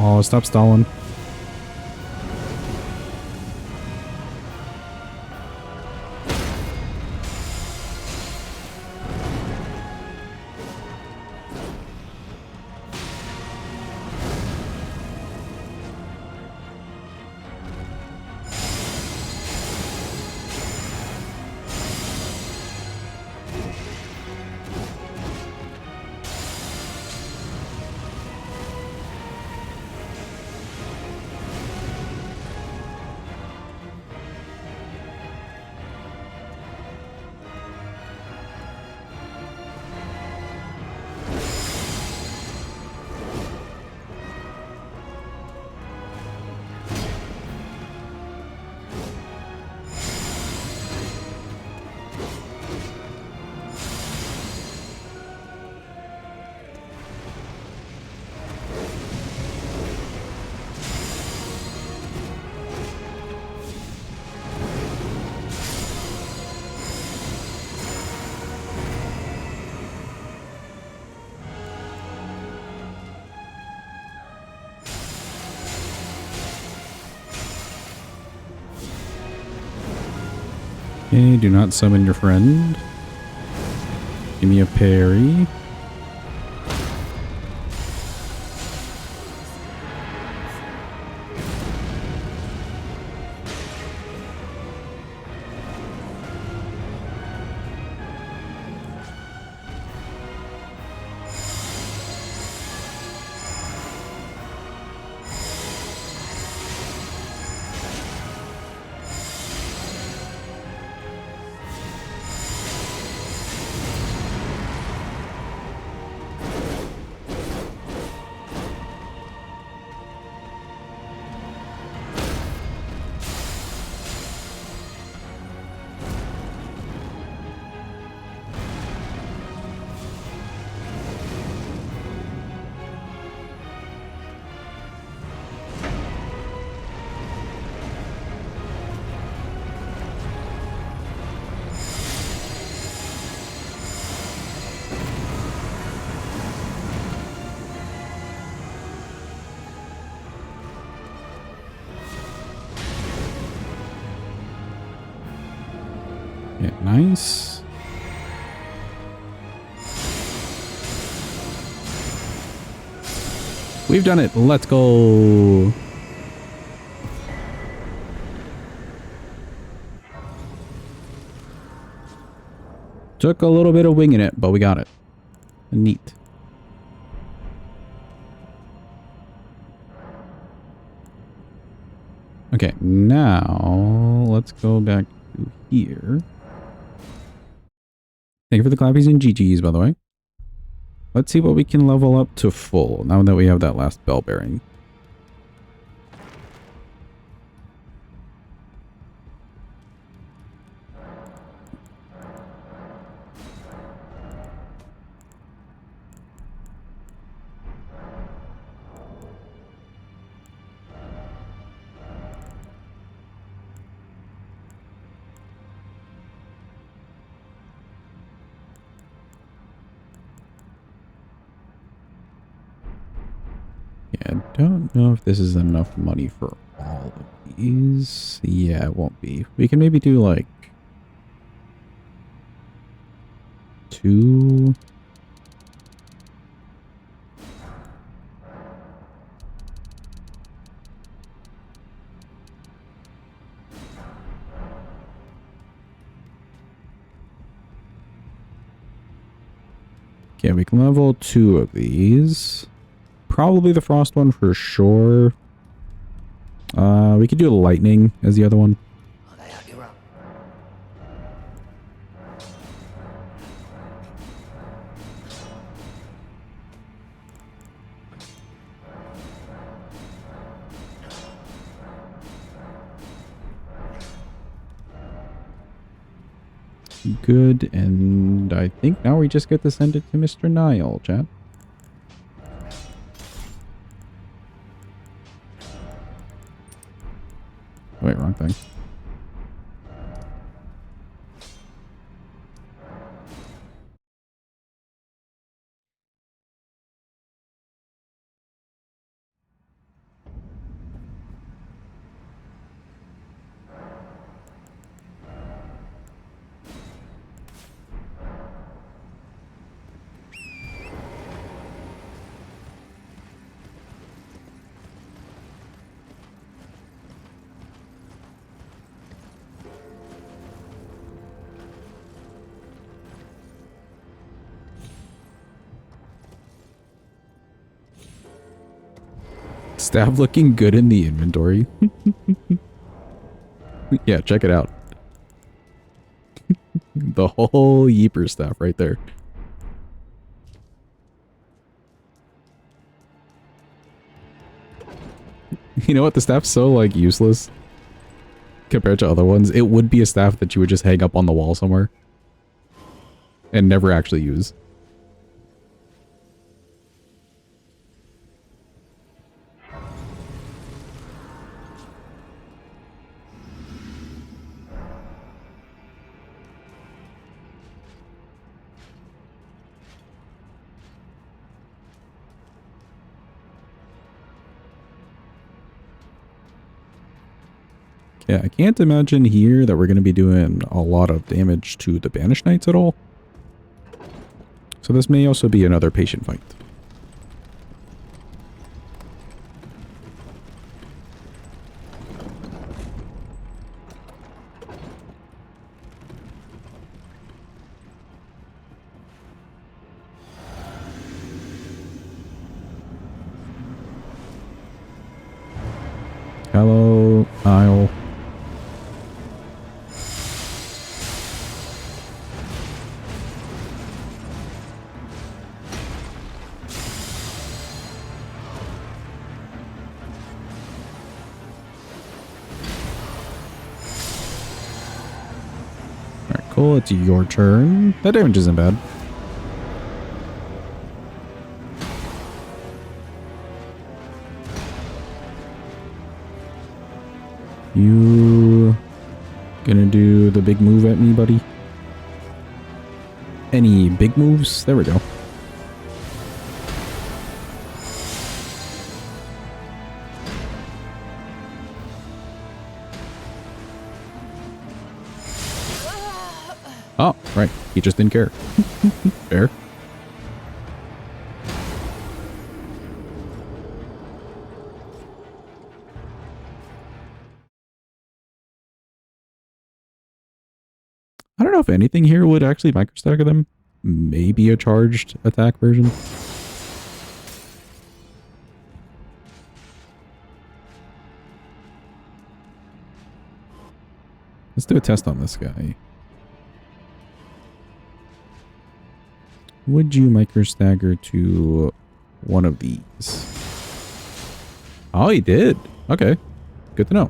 [SPEAKER 1] Oh, stop stalling. Okay, do not summon your friend. Give me a parry. Yeah, nice. We've done it. Let's go. Took a little bit of winging it, but we got it. Neat. Okay, now let's go back to here. Thank you for the clappies and GGs, by the way. Let's see what we can level up to full now that we have that last bell bearing. Yeah, I don't know if this is enough money for all of these. Yeah, it won't be. We can maybe do like 2. Okay, we can level 2 of these. Probably the frost one for sure. We could do lightning as the other one.
[SPEAKER 7] Okay, you're up.
[SPEAKER 1] Good, and I think now we just get to send it to Mr. Nile, chat. Wait, wrong thing. Staff looking good in the inventory. Yeah, check it out. The whole Yeeper staff right there. You know what? The staff's so, like, useless compared to other ones. It would be a staff that you would just hang up on the wall somewhere and never actually use. Yeah, I can't imagine here that we're going to be doing a lot of damage to the Banished Knights at all. So this may also be another patient fight. Hello, Isle. Alright, cool. It's your turn. That damage isn't bad. You gonna do the big move at me, buddy? Any big moves? There we go. Oh, right. He just didn't care. Fair. I don't know if anything here would actually microstagger them. Maybe a charged attack version. Let's do a test on this guy. Would you microstagger to one of these? Oh, he did. Okay. Good to know.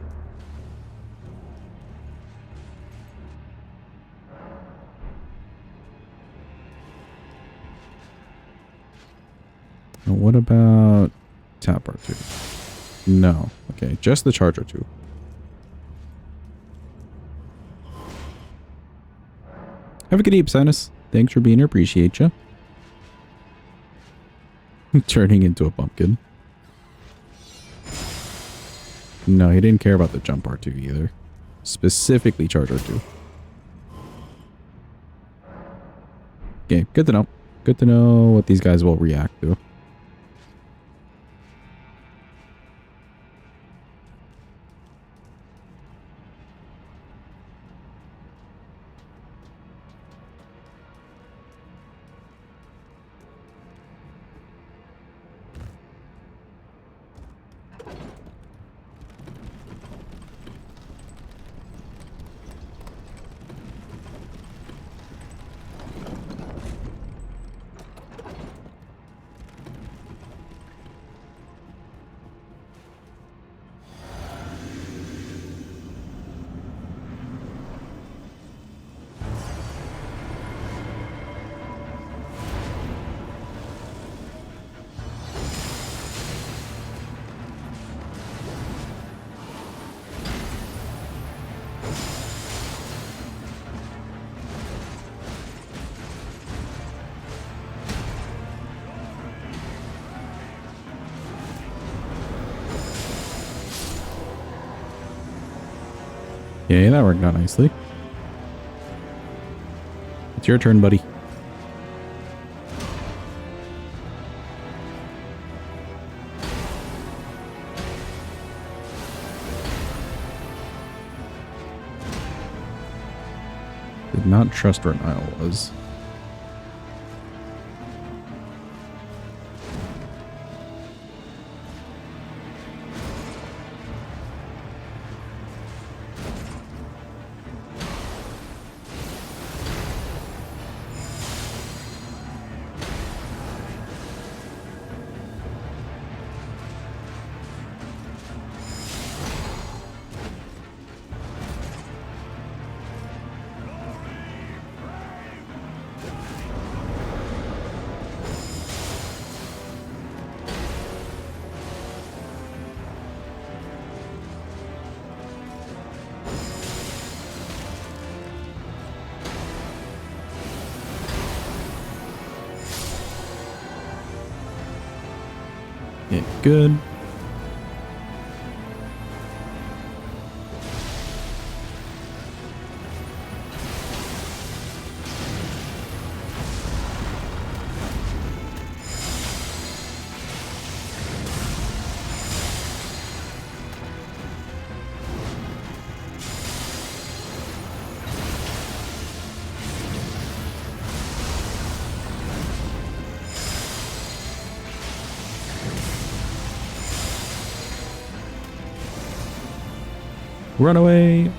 [SPEAKER 1] Now what about tap R2? No. Okay, just the charge R2. Have a good evening, Sinus. Thanks for being here. Appreciate you. Turning into a pumpkin. No, he didn't care about the jump R2 either. Specifically charge R2. Okay, good to know. Good to know what these guys will react to. Yeah, that worked out nicely. It's your turn, buddy. Did not trust where Nile was. Okay, good. Run away.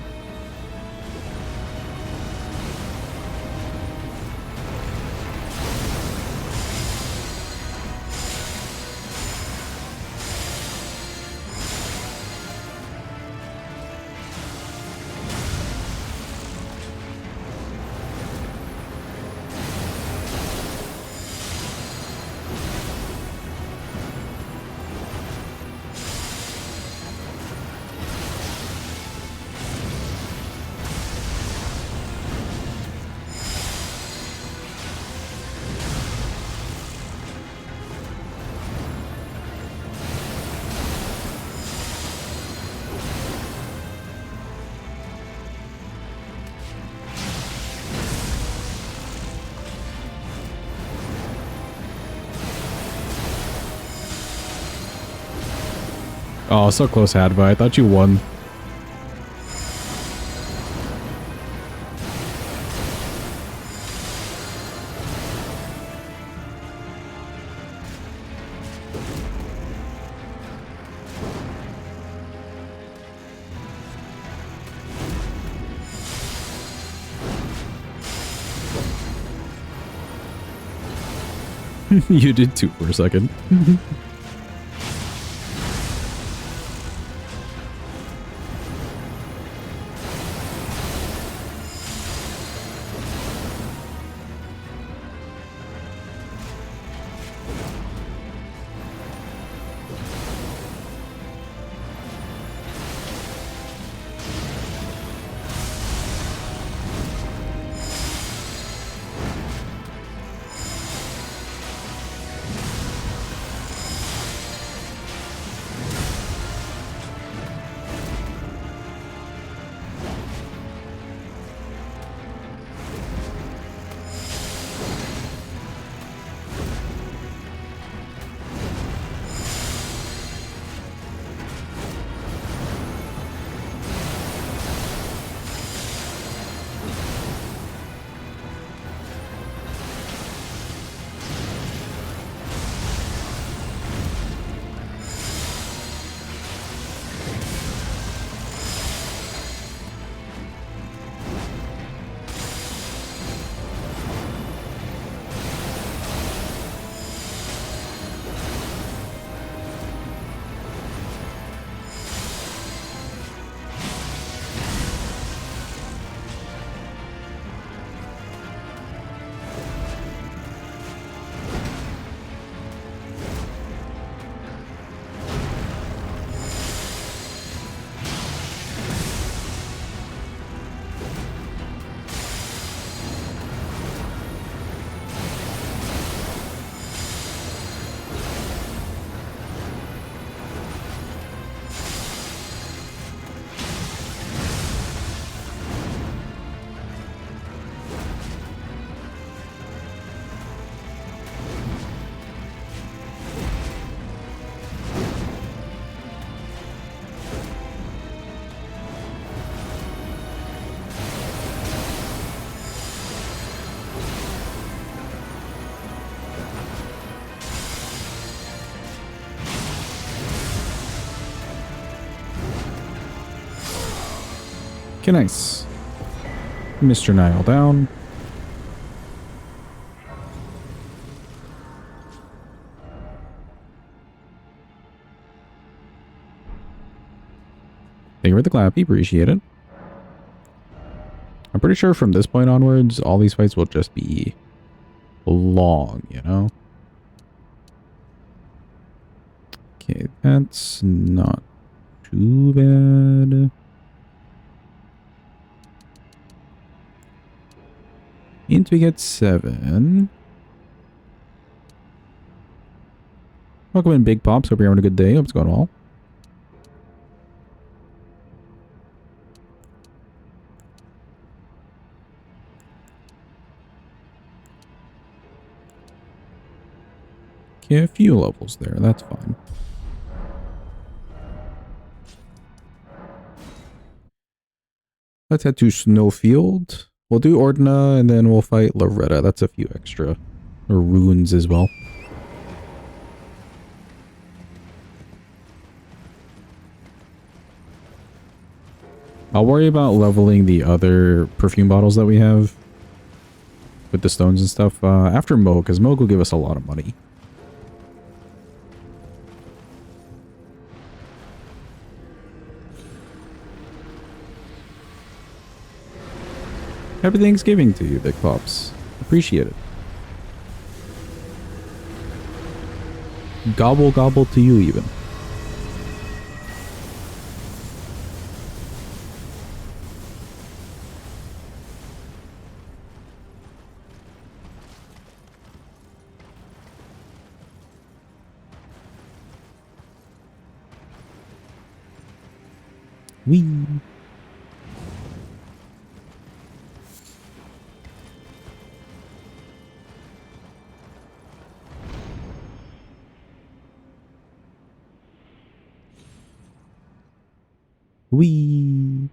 [SPEAKER 1] Oh, so close, Hadva. I thought you won. You did too for a second. Okay, nice. Mr. Nile down. Thank you for the clap. Appreciate it. I'm pretty sure from this point onwards, all these fights will just be long, you know? Okay, that's not too bad. Means we get 7. Welcome in, Big Pops. Hope you're having a good day. Hope it's going well. Okay, a few levels there. That's fine. Let's head to Snowfield. We'll do Ordina, and then we'll fight Loretta. That's a few extra runes as well. I'll worry about leveling the other perfume bottles that we have with the stones and stuff after Mo, because Mo will give us a lot of money. Happy Thanksgiving to you, Big Pops. Appreciate it. Gobble gobble to you even. Wee. Wee.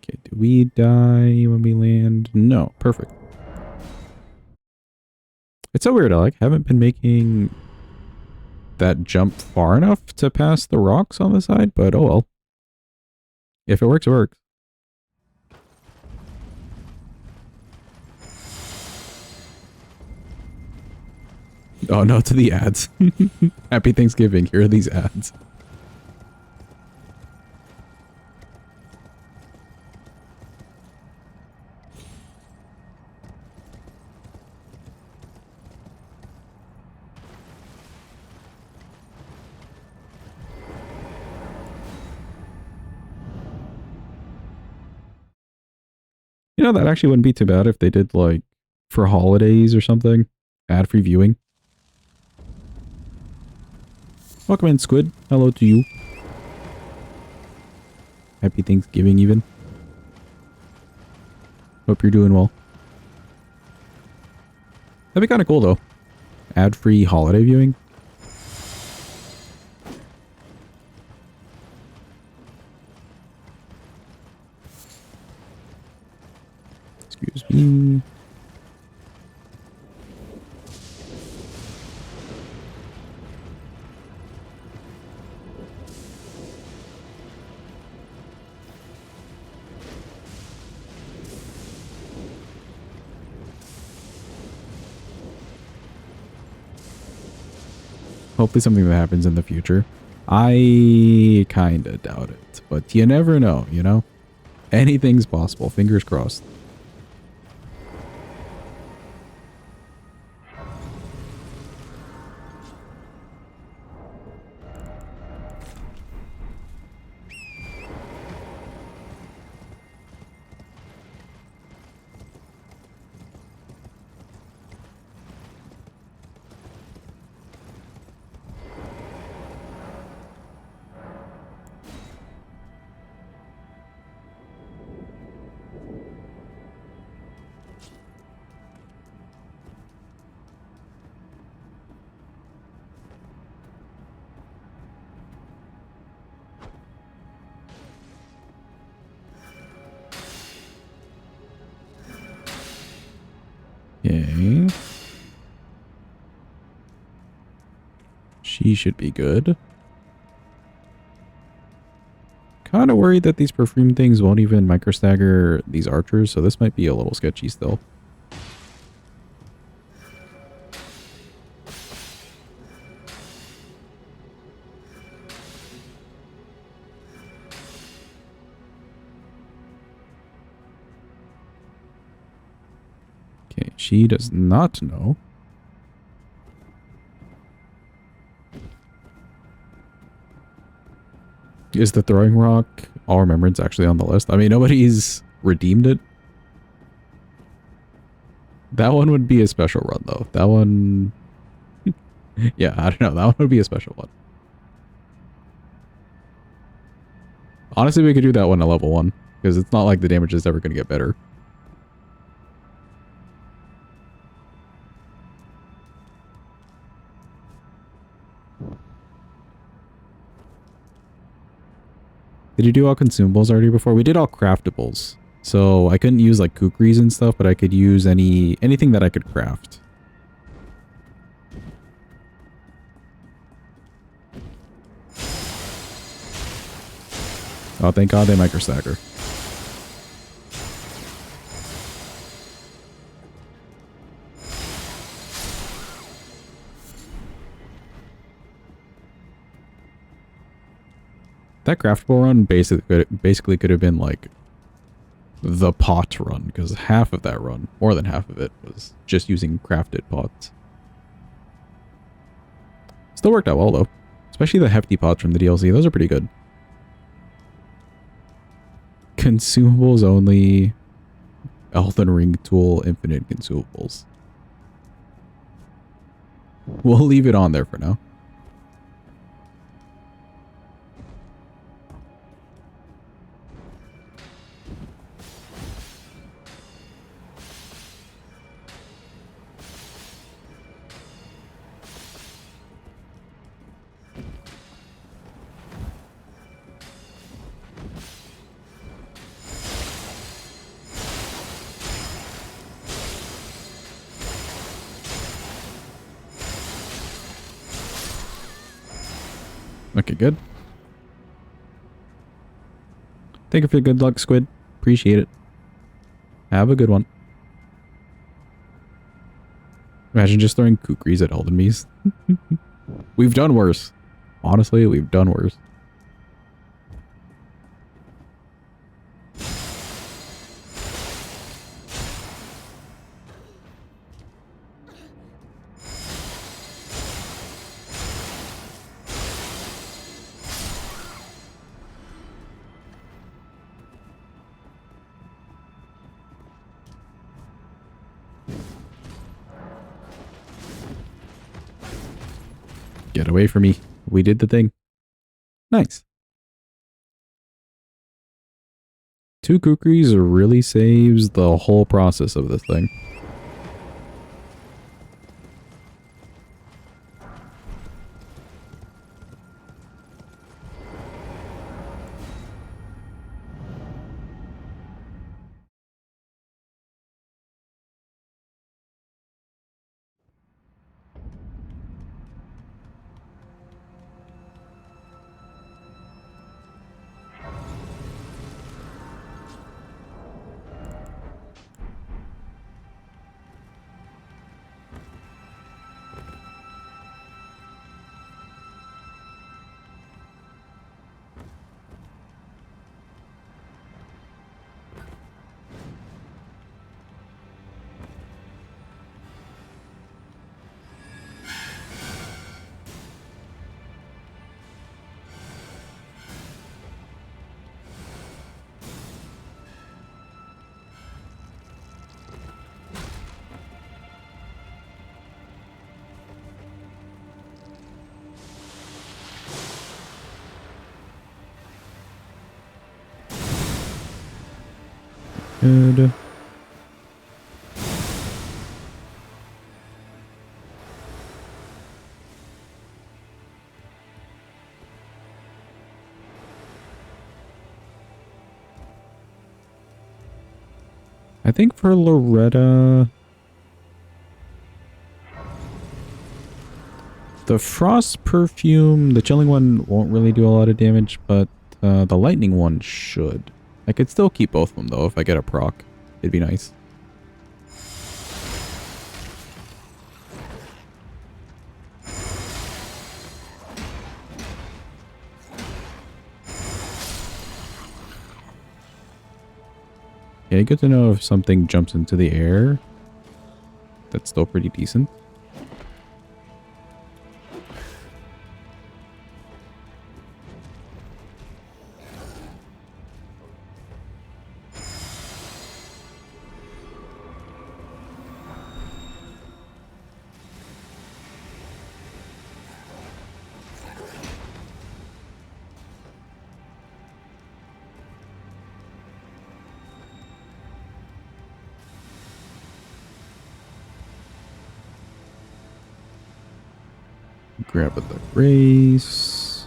[SPEAKER 1] Okay, do we die when we land? No, perfect. It's so weird, I haven't been making that jump far enough to pass the rocks on the side, but oh well. If it works, it works. Oh no, to the ads. Happy Thanksgiving, here are these ads. You know, that actually wouldn't be too bad if they did, like, for holidays or something. Ad-free viewing. Welcome in, Squid. Hello to you. Happy Thanksgiving, even. Hope you're doing well. That'd be kind of cool, though. Ad-free holiday viewing. Excuse me. Hopefully something that happens in the future. I kinda doubt it, but you never know, you know? Anything's possible. Fingers crossed. Okay. She should be good. Kind of worried that these perfume things won't even microstagger these archers, so this might be a little sketchy still. Okay, she does not know. Is the throwing rock all remembrance actually on the list? I mean, nobody's redeemed it. That one would be a special run, though. That one Yeah, I don't know. That one would be a special one. Honestly, we could do that one at level 1. Because it's not like the damage is ever going to get better. Did you do all consumables already before? We did all craftables. So I couldn't use like kukris and stuff, but I could use anything that I could craft. Oh, thank God they microstagger. That craftable run basically could have been like the pot run, because half of that run, more than half of it, was just using crafted pots. Still worked out well though. Especially the hefty pots from the DLC. Those are pretty good. Consumables only. Elden Ring tool, infinite consumables. We'll leave it on there for now. Okay, good. Thank you for your good luck, Squid. Appreciate it. Have a good one. Imagine just throwing kukris at Elden Beast. We've done worse. Honestly, we've done worse. Get away from me. We did the thing. Nice. 2 kukris really saves the whole process of this thing. Good. I think for Loretta, the frost perfume, the chilling one won't really do a lot of damage, but the lightning one should. I could still keep both of them though if I get a proc. It'd be nice. Okay, good to know if something jumps into the air. That's still pretty decent. Grab the grace.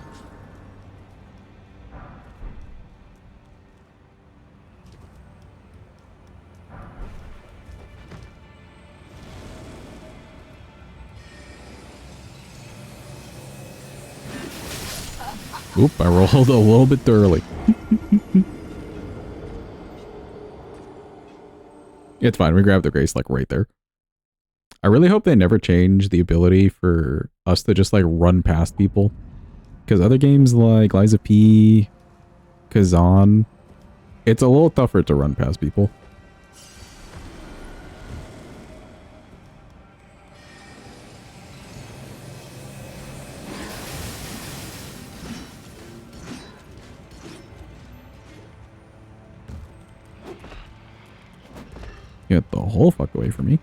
[SPEAKER 1] Oop, I rolled a little bit too early. It's fine. We grabbed the grace like right there. I really hope they never change the ability for us to just like run past people. Because other games like Lies of P, Kazan, it's a little tougher to run past people. Get the whole fuck away from me.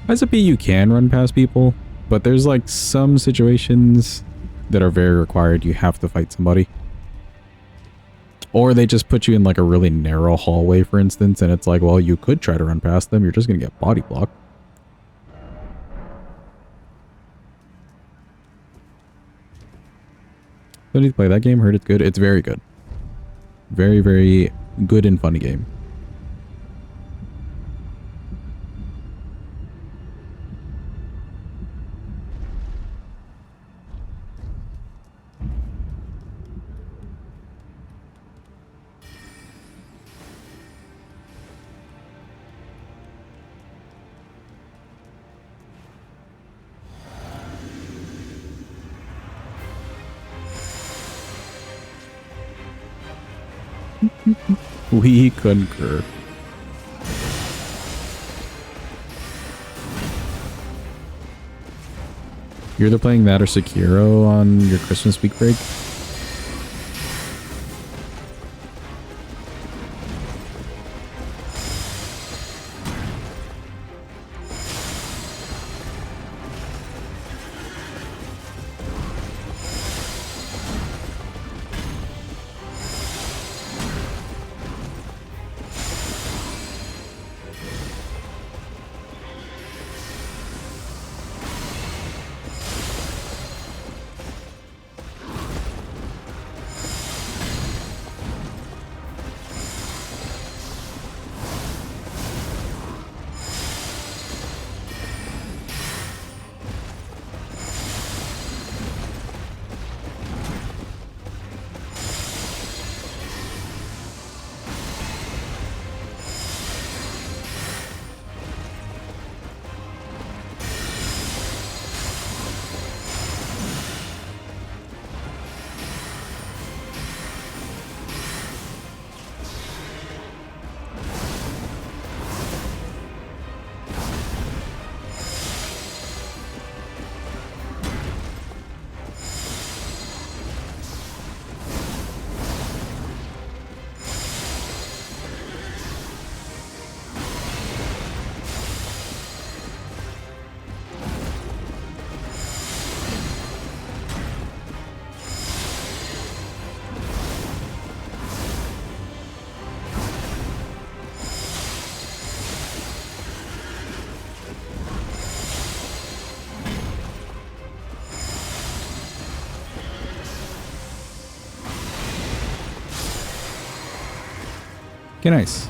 [SPEAKER 1] As a B, you can run past people, but there's like some situations that are very required. You have to fight somebody. Or they just put you in like a really narrow hallway, for instance, and it's like, well, you could try to run past them. You're just going to get body blocked. So I need to play that game. Heard it's good. It's very good. Very, very good and funny game. We concur. You're either playing that or Sekiro on your Christmas week break? Okay, nice.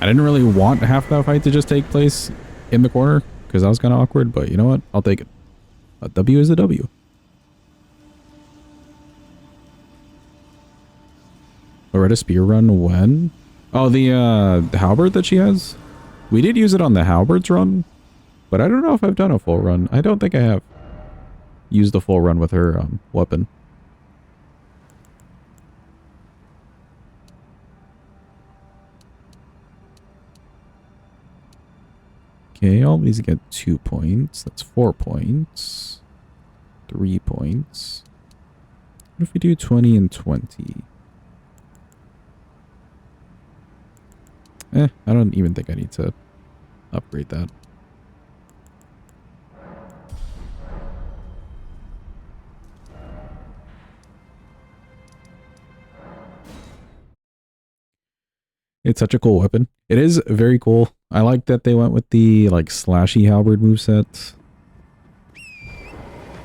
[SPEAKER 1] I didn't really want half that fight to just take place in the corner because that was kind of awkward, but you know what? I'll take it. A W is a W. Loretta spear run when? Oh, the halberd that she has? We did use it on the halberds run, but I don't know if I've done a full run. I don't think I have used a full run with her weapon. Okay, all these get 2 points. That's 4 points. 3 points. What if we do 20 and 20? I don't even think I need to upgrade that. It's such a cool weapon. It is very cool. I like that they went with the like slashy halberd moveset.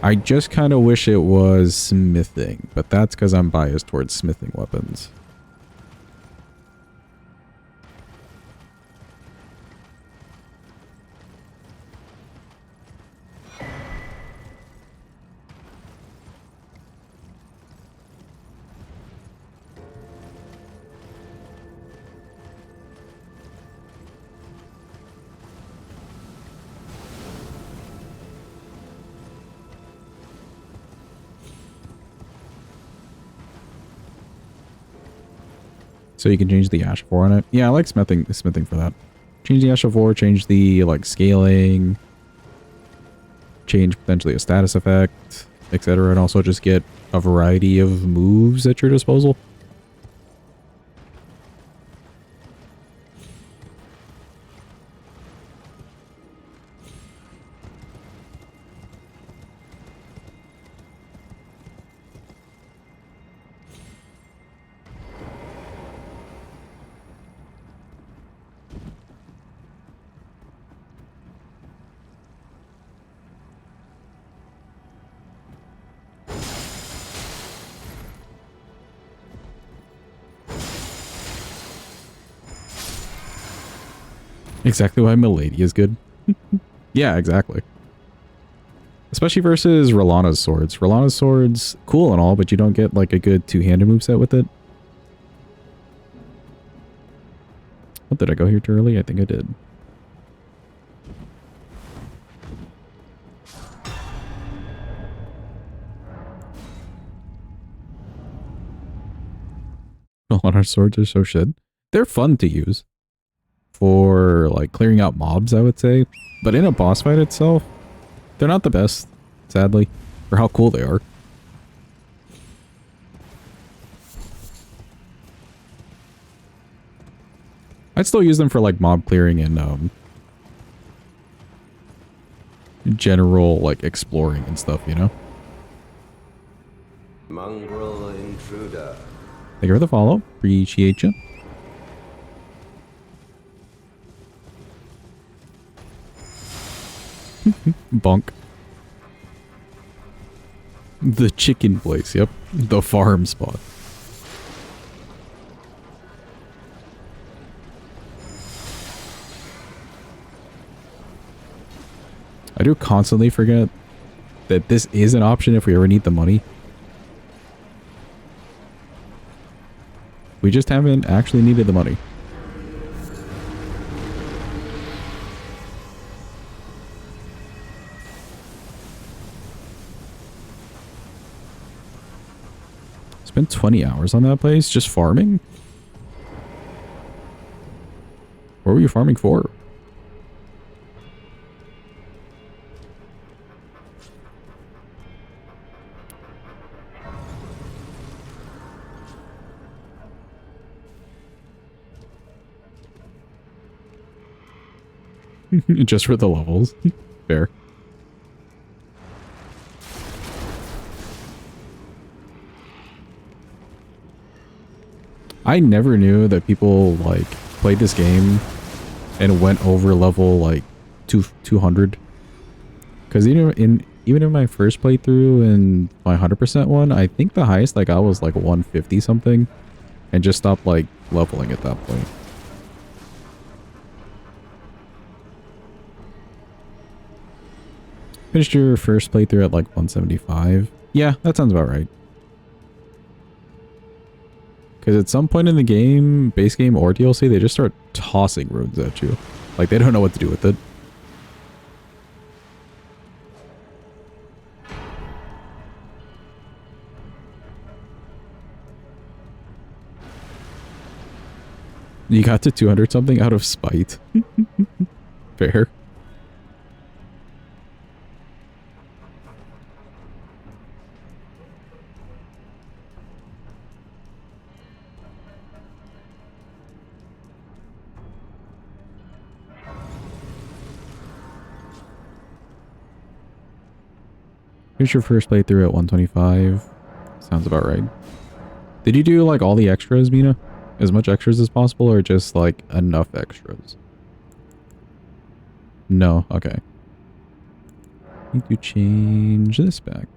[SPEAKER 1] I just kind of wish it was smithing, but that's because I'm biased towards smithing weapons. So you can change the ash of war on it. Yeah, I like smithing for that. Change the ash of war, change the like scaling, change potentially a status effect, etc. And also just get a variety of moves at your disposal. Exactly why Milady is good. Yeah, exactly. Especially versus Rolana's swords. Rolana's swords, cool and all, but you don't get like a good two-handed moveset with it. What, did I go here too early? I think I did. Rolana's swords are so shit. They're fun to use for like clearing out mobs, I would say. But in a boss fight itself, they're not the best, sadly, for how cool they are. I'd still use them for like mob clearing and general like exploring and stuff, you know?
[SPEAKER 4] Mongrel intruder.
[SPEAKER 1] Thank you for the follow. Appreciate you. Bonk. The chicken place, yep. The farm spot. I do constantly forget that this is an option if we ever need the money. We just haven't actually needed the money. Spent 20 hours on that place just farming? What were you farming for? Just for the levels. Fair. I never knew that people like played this game and went over level like 200. Because even in my first playthrough and my 100% one, I think the highest I got was like 150 something, and just stopped like leveling at that point. Finished your first playthrough at like 175. Yeah, that sounds about right. Because at some point in the game, base game or DLC, they just start tossing runes at you. Like, they don't know what to do with it. You got to 200 something out of spite. Fair. Here's your first playthrough at 125. Sounds about right. Did you do like all the extras, Mina? As much extras as possible or just like enough extras? No, okay. Need to change this back.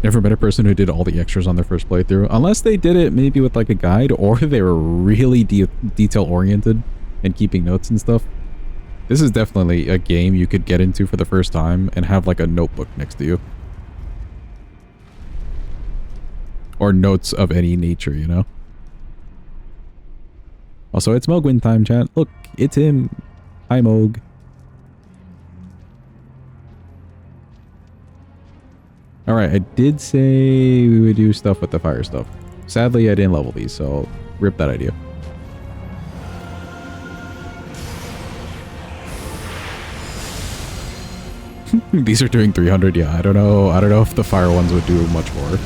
[SPEAKER 1] Never met a person who did all the extras on their first playthrough. Unless they did it maybe with like a guide or they were really detail oriented and keeping notes and stuff. This is definitely a game you could get into for the first time and have like a notebook next to you. Or notes of any nature, you know? Also, it's Mogwin time, chat. Look, it's him. Hi, Mog. Alright, I did say we would do stuff with the fire stuff. Sadly, I didn't level these, so rip that idea. These are doing 300, yeah. I don't know if the fire ones would do much more.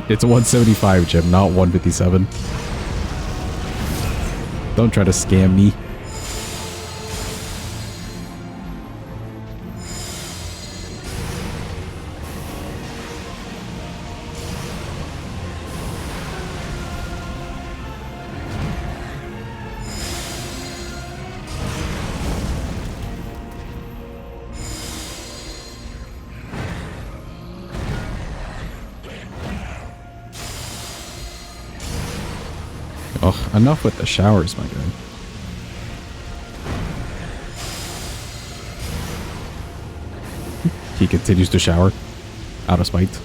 [SPEAKER 1] It's a 175, Jim, not 157. Don't try to scam me. Oh, enough with the showers, my guy. He continues to shower out of spite.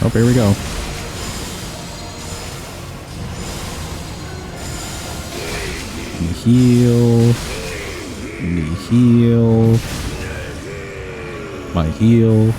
[SPEAKER 1] Oh, here we go. Heal. Me heal. My heal.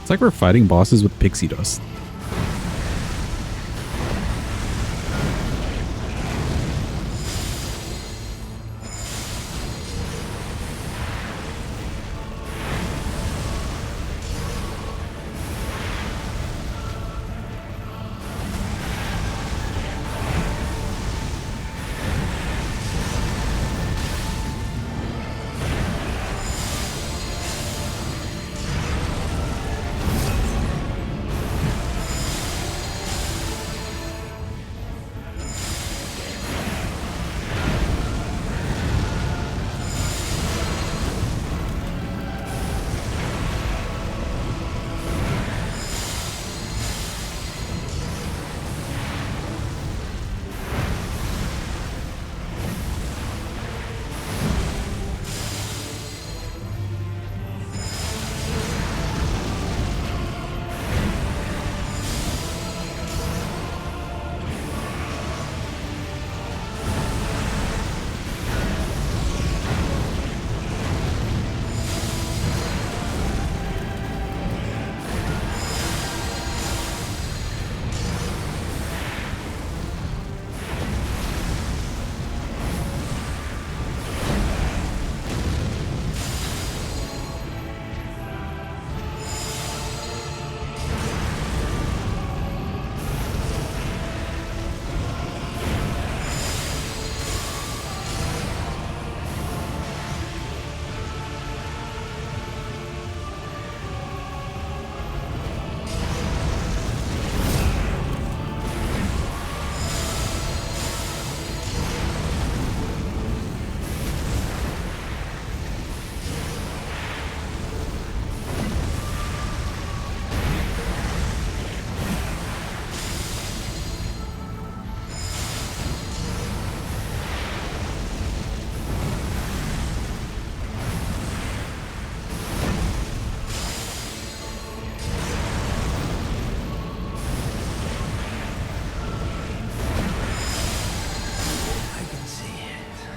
[SPEAKER 1] It's like we're fighting bosses with pixie dust.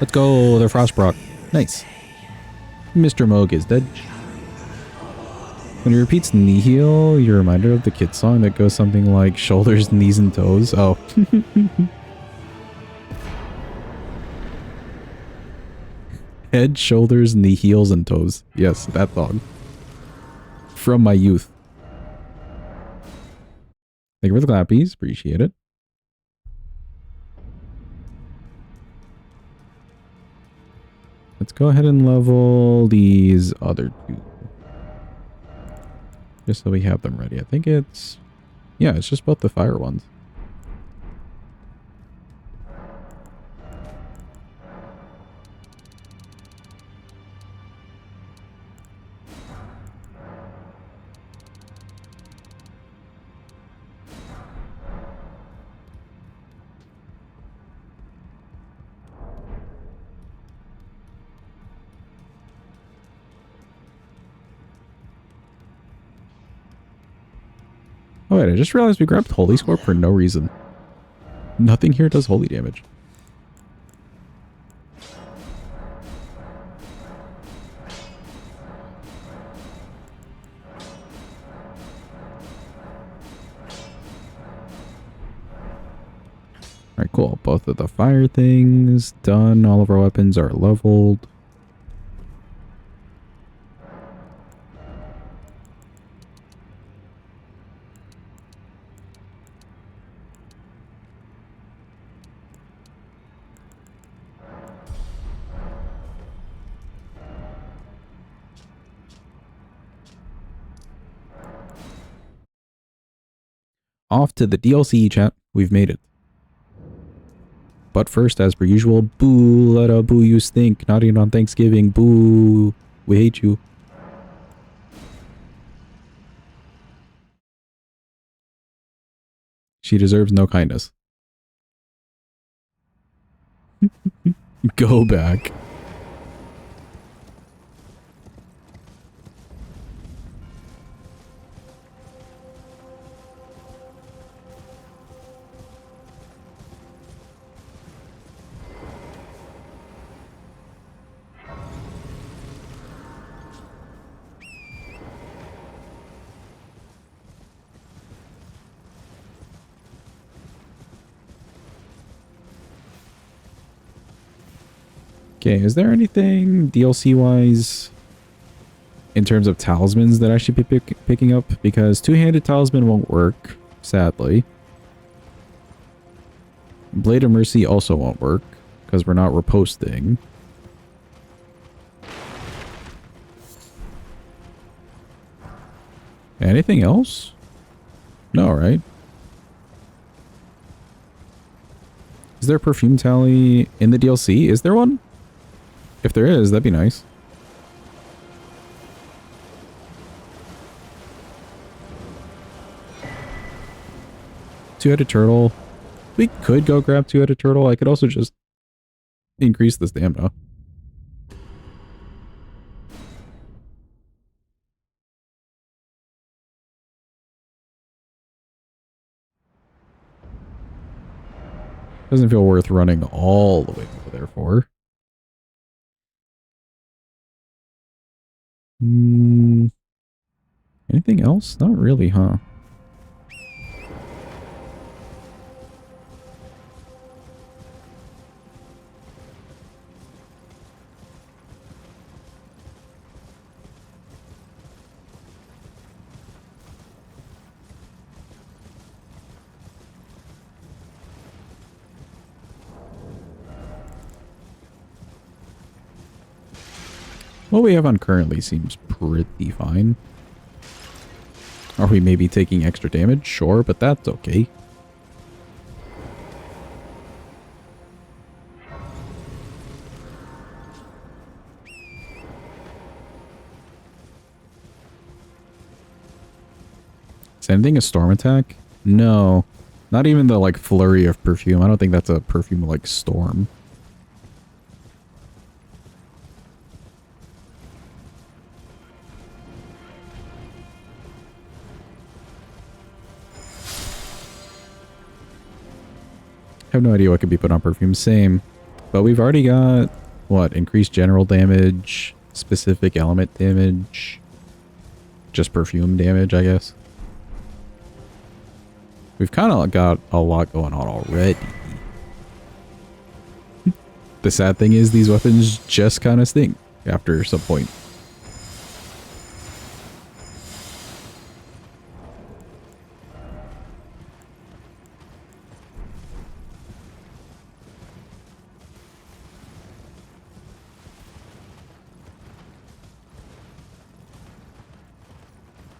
[SPEAKER 1] Let's go, they're Frostbrock. Nice. Mr. Moog is dead. When he repeats Nihil, you're reminded of the kid song that goes something like shoulders, knees, and toes. Oh. Head, shoulders, knee, heels, and toes. Yes, that song. From my youth. Thank you for the clappies. Appreciate it. Let's go ahead and level these other two. Just so we have them ready. I think it's... Yeah, it's just both the fire ones. Oh wait, I just realized we grabbed Holy Scorp for no reason. Nothing here does holy damage. Alright, cool. Both of the fire things done. All of our weapons are leveled. Off to the DLC, chat. We've made it. But first, as per usual, boo, let a boo you stink. Not even on Thanksgiving. Boo. We hate you. She deserves no kindness. Go back. Okay, is there anything DLC-wise in terms of talismans that I should be picking up? Because two-handed talisman won't work, sadly. Blade of Mercy also won't work, because we're not reposting. Anything else? No, right? Is there a perfume tally in the DLC? Is there one? If there is, that'd be nice. Two-headed turtle. We could go grab two-headed turtle. I could also just increase the stamina. Doesn't feel worth running all the way over there for. Anything else? Not really, huh? What we have on currently seems pretty fine. Are we maybe taking extra damage? Sure, but that's okay. Is anything a storm attack? No. Not even the, like, flurry of perfume. I don't think that's a perfume like storm. I have no idea what could be put on perfume. Same. But we've already got, what, increased general damage, specific element damage, just perfume damage, I guess. We've kind of got a lot going on already. The sad thing is these weapons just kind of stink after some point.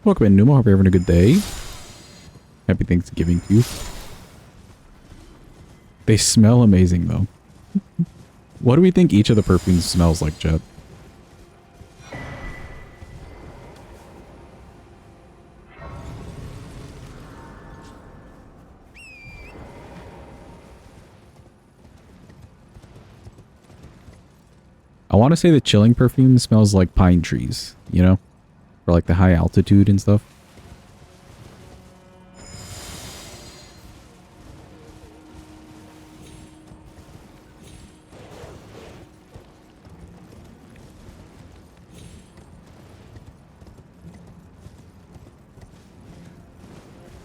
[SPEAKER 1] Welcome in, Numa. Hope you're having a good day. Happy Thanksgiving to you. They smell amazing, though. What do we think each of the perfumes smells like, Jet? I want to say the chilling perfume smells like pine trees, you know? For like the high altitude and stuff.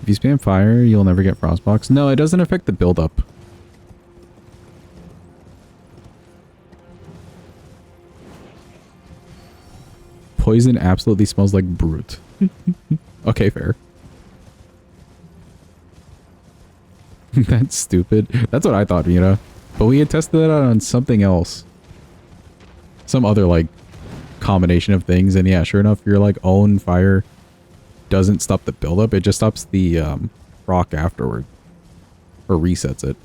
[SPEAKER 1] If you spam fire, you'll never get frostbox. No, it doesn't affect the buildup. Poison absolutely smells like brute. Okay, fair. That's stupid. That's what I thought, Mina. But we had tested that out on something else. Some other, like, combination of things. And yeah, sure enough, your, like, own fire doesn't stop the buildup. It just stops the rock afterward. Or resets it.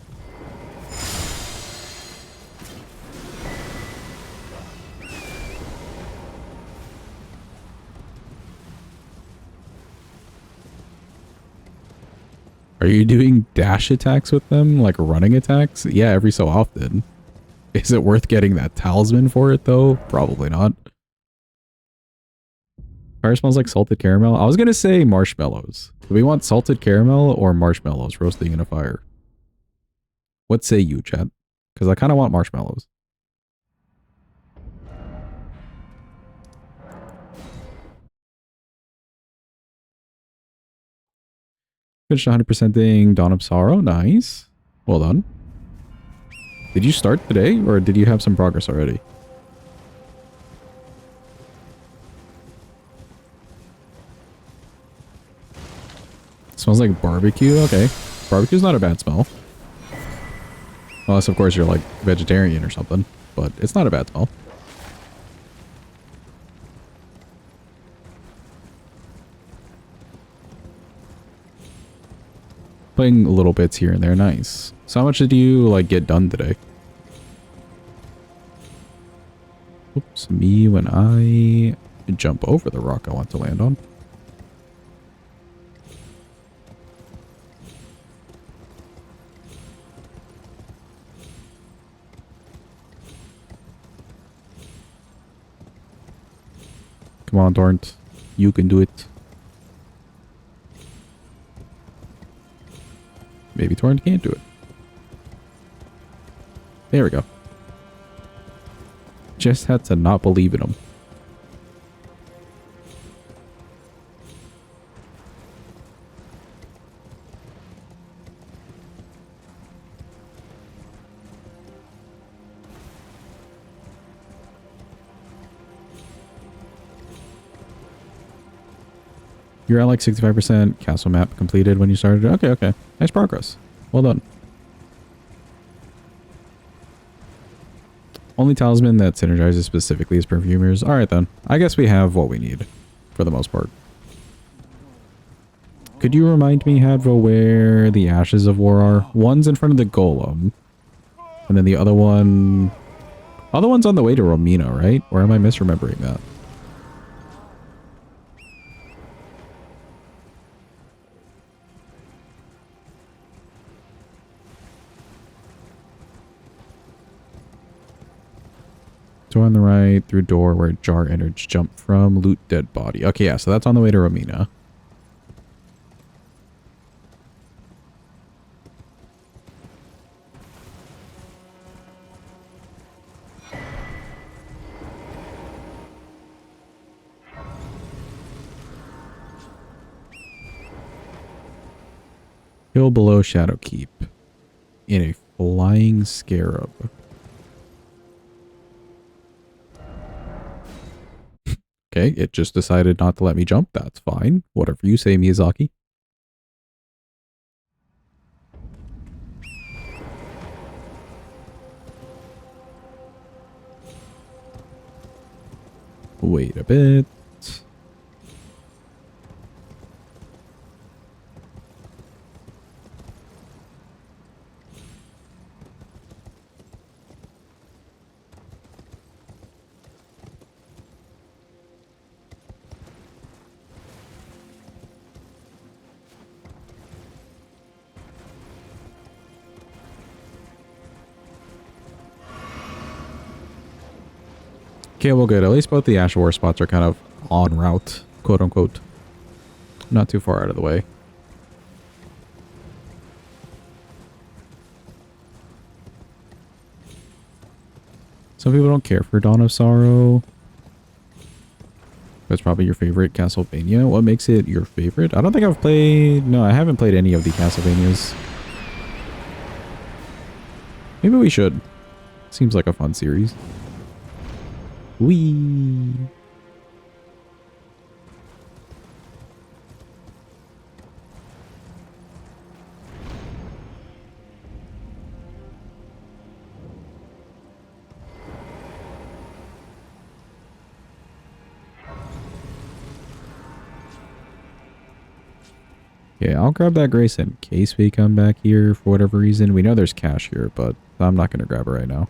[SPEAKER 1] Are you doing dash attacks with them? Like running attacks? Yeah, every so often. Is it worth getting that talisman for it, though? Probably not. Fire smells like salted caramel. I was going to say marshmallows. Do we want salted caramel or marshmallows roasting in a fire? What say you, chat? Because I kind of want marshmallows. Finished 100%ing Dawn of Sorrow. Nice. Well done. Did you start today, or did you have some progress already? Smells like barbecue. Okay. Barbecue's not a bad smell. Unless, of course, you're like vegetarian or something. But it's not a bad smell. Putting little bits here and there. Nice. So how much did you like get done today? Oops. Me when I jump over the rock I want to land on. Come on, Torrent. You can do it. Maybe Torrent can't do it. There we go. Just had to not believe in him. You're at like 65% castle map completed when you started. Okay, okay. Nice progress. Well done. Only talisman that synergizes specifically is perfumers. Alright then. I guess we have what we need. For the most part. Could you remind me, Hadvo, where the Ashes of War are? One's in front of the Golem. And then the other one... Other one's on the way to Romina, right? Or am I misremembering that? Door on the right, through door where Jar entered, jump from, loot dead body. Okay, yeah, so that's on the way to Romina. Hill below Shadow Keep. In a flying scarab. Okay, it just decided not to let me jump. That's fine. Whatever you say, Miyazaki. Wait a bit. Okay, well good. At least both the Ash War spots are kind of en route, quote unquote. Not too far out of the way. Some people don't care for Dawn of Sorrow. That's probably your favorite Castlevania. What makes it your favorite? I don't think I've played... No, I haven't played any of the Castlevanias. Maybe we should. Seems like a fun series. Whee! Yeah, I'll grab that Grace in case we come back here for whatever reason. We know there's cash here, but I'm not going to grab it right now.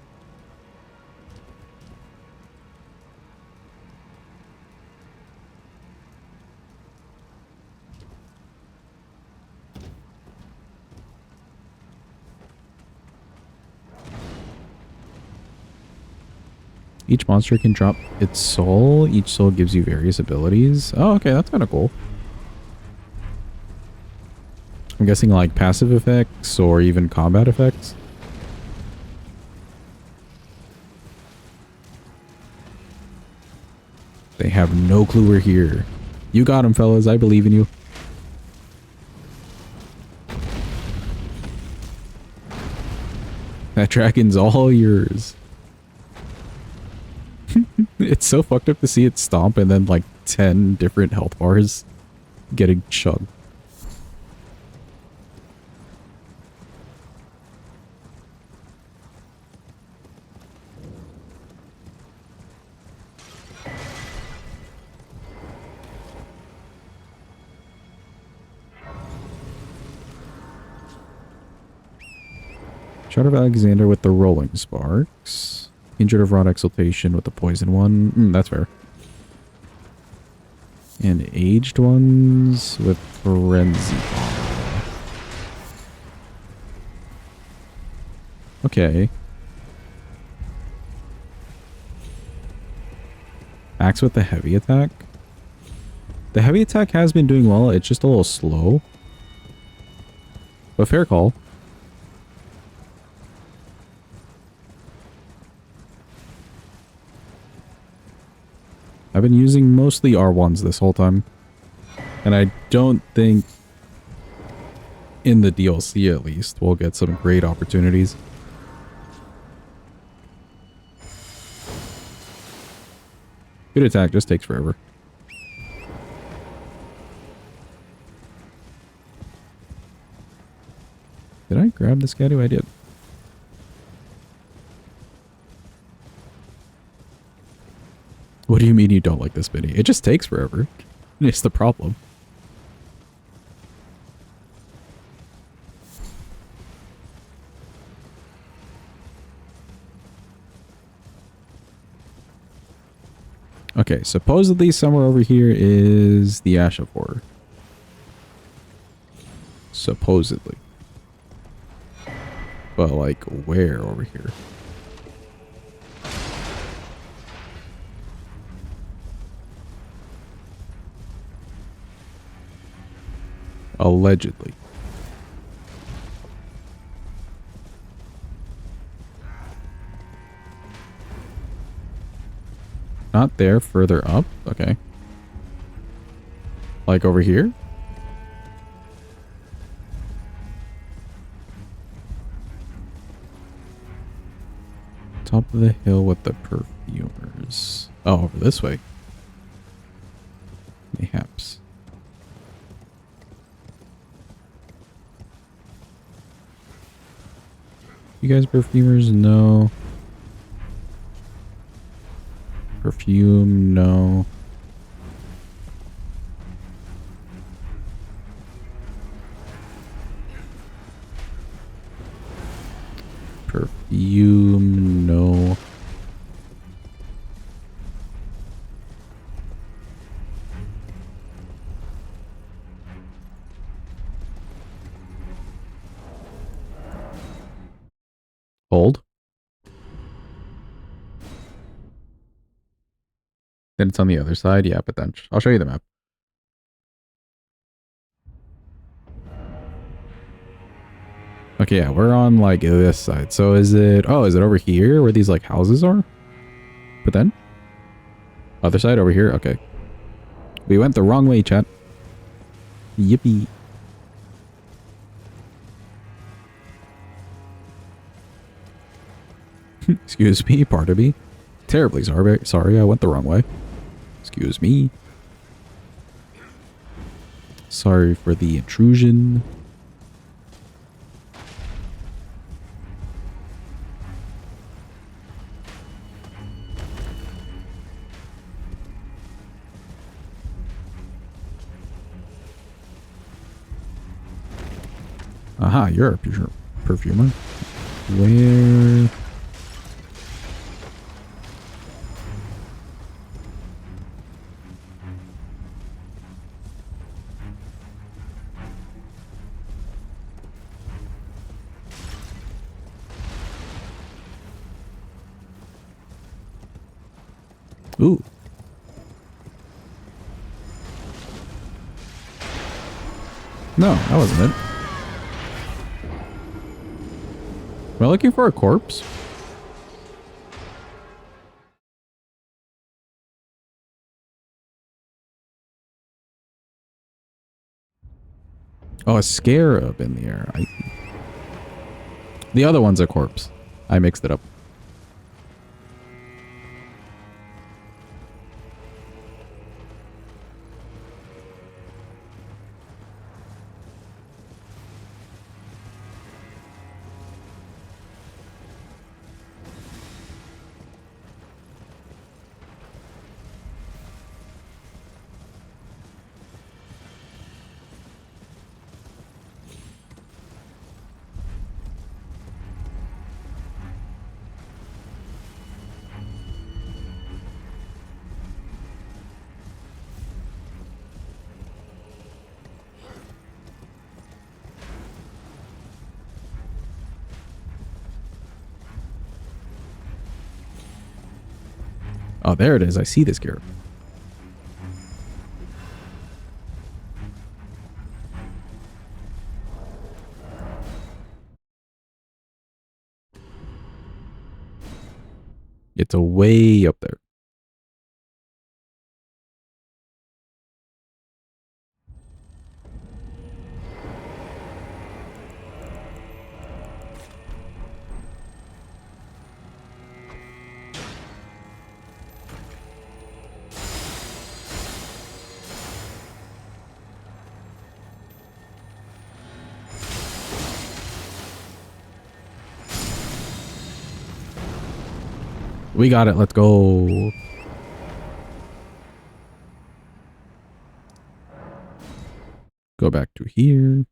[SPEAKER 1] Each monster can drop its soul. Each soul gives you various abilities. Oh, okay, that's kind of cool. I'm guessing like passive effects or even combat effects. They have no clue we're here. You got him, fellas. I believe in you. That dragon's all yours. It's so fucked up to see it stomp and then like 10 different health bars getting chugged. Shard of Alexander with the Rolling Sparks. Injured of Rod Exaltation with the Poison one. That's fair. And Aged ones with Frenzy Bomb. Okay. Axe with the Heavy Attack. The Heavy Attack has been doing well. It's just a little slow. But fair call. I've been using mostly R1s this whole time. And I don't think, in the DLC at least, we'll get some great opportunities. Good attack, just takes forever. Did I grab this Scadu? I did. What do you mean you don't like this mini? It just takes forever. It's the problem. Okay, supposedly somewhere over here is the Ash of Horror. Supposedly. But like, where over here? Allegedly. Not there, further up? Okay. Like over here? Top of the hill with the perfumers. Oh, over this way. Mayhaps. You guys perfumers? No. Perfume? No. Perfume? No. Hold. Then it's on the other side. Yeah, but then I'll show you the map. Okay, yeah, we're on like this side. So is it, oh, is it over here where these like houses are? But then? Other side over here? Okay. We went the wrong way, chat. Yippee. Excuse me, pardon me. Terribly sorry, I went the wrong way. Excuse me. Sorry for the intrusion. Aha, you're a perfumer. Where? Ooh. No, that wasn't it. Am I looking for a corpse? Oh, a scarab in the air. The other one's a corpse. I mixed it up. Oh, there it is. I see this gear. It's a way up there. We got it. Let's go. Go back to here.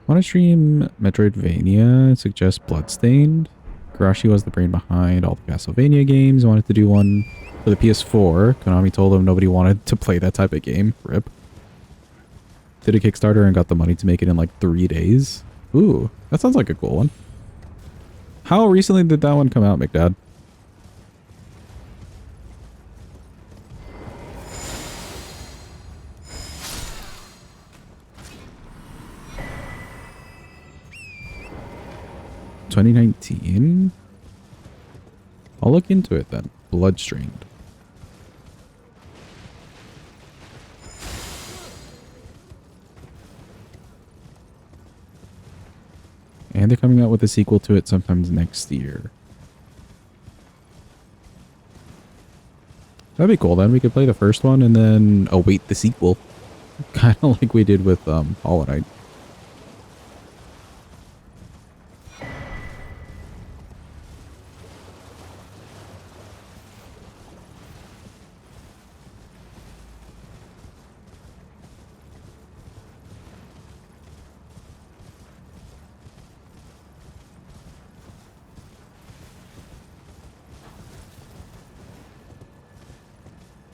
[SPEAKER 1] Want to stream Metroidvania? Suggests Bloodstained. Karashi was the brain behind all the Castlevania games. Wanted to do one for the PS4. Konami told him nobody wanted to play that type of game. RIP. Did a Kickstarter and got the money to make it in like 3 days. Ooh, that sounds like a cool one. How recently did that one come out, McDad? $2019? I'll look into it then. Bloodstained. And they're coming out with a sequel to it sometimes next year. That'd be cool. Then we could play the first one and then await the sequel. Kind of like we did with Hollow Knight.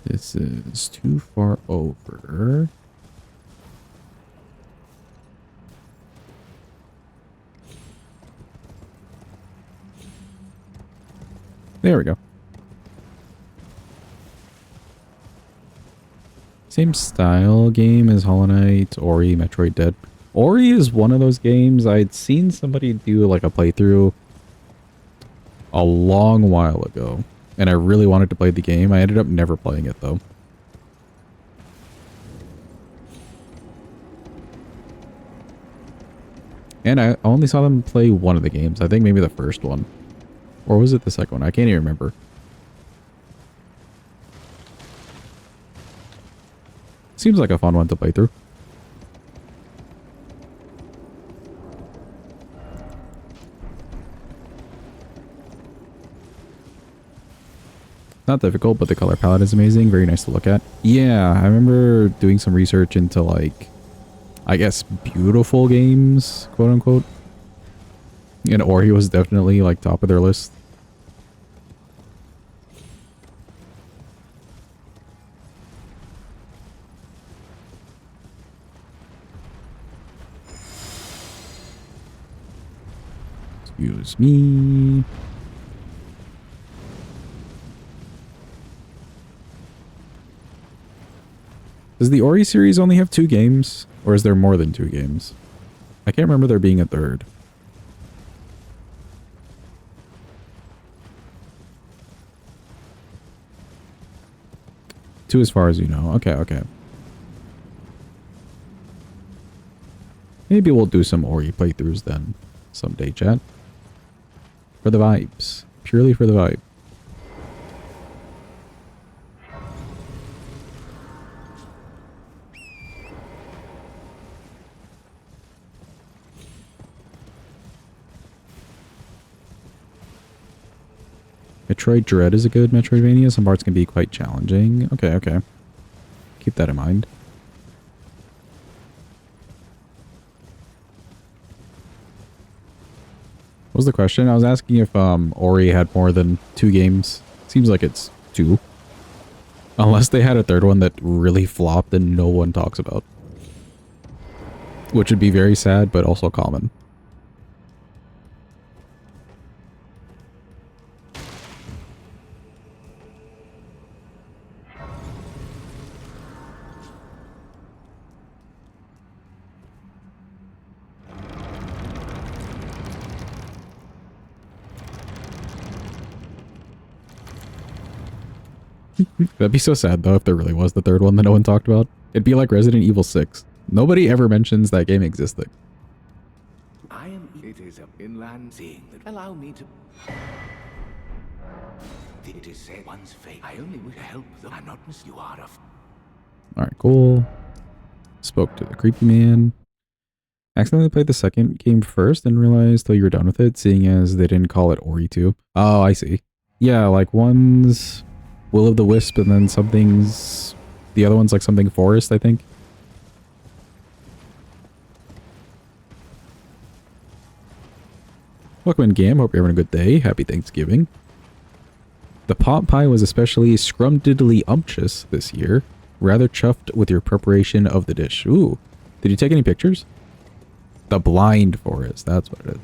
[SPEAKER 1] This is too far over. There we go. Same style game as Hollow Knight, Ori, Metroid Dead. Ori is one of those games I'd seen somebody do like a playthrough a long while ago. And I really wanted to play the game. I ended up never playing it though. And I only saw them play one of the games. I think maybe the first one. Or was it the second one? I can't even remember. Seems like a fun one to play through. Not difficult, but the color palette is amazing. Very nice to look at. Yeah, I remember doing some research into like, I guess, beautiful games, quote unquote. And Ori was definitely like top of their list. Excuse me. Does the Ori series only have 2 games? Or is there more than 2 games? I can't remember there being a third. Two as far as you know. Okay, okay. Maybe we'll do some Ori playthroughs then. Someday, chat. For the vibes. Purely for the vibe. Metroid Dread is a good Metroidvania. Some parts can be quite challenging. Okay, okay. Keep that in mind. What was the question? I was asking if Ori had more than 2 games. Seems like it's 2. Unless they had a third one that really flopped and no one talks about. Which would be very sad, but also common. That'd be so sad, though, if there really was the third one that no one talked about. It'd be like Resident Evil 6. Nobody ever mentions that game existing.
[SPEAKER 11] I am... It is an inland seeing that allow me to... It is said one's fate. I only wish to help them. I'm not miss you are of...
[SPEAKER 1] Alright, cool. Spoke to the creepy man. Accidentally played the second game first and realized till you were done with it, seeing as they didn't call it Ori 2. Oh, I see. Yeah, like one's Will of the Wisp and then something's... The other one's like something Forest, I think. Welcome in, Gam. Hope you're having a good day. Happy Thanksgiving. The pot pie was especially scrumdiddly-umptious this year. Rather chuffed with your preparation of the dish. Ooh. Did you take any pictures? The Blind Forest. That's what it is.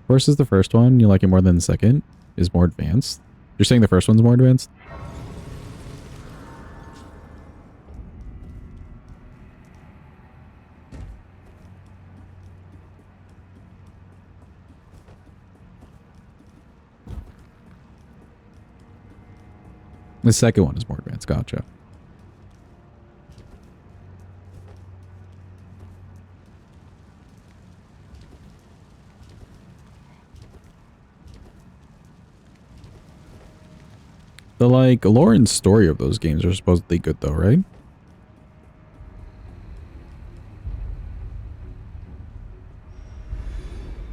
[SPEAKER 1] Versus the first one, you like it more than the second? Is more advanced? You're saying the first one's more advanced? The second one is more advanced. Gotcha. The, like, lore and story of those games are supposedly good though, right?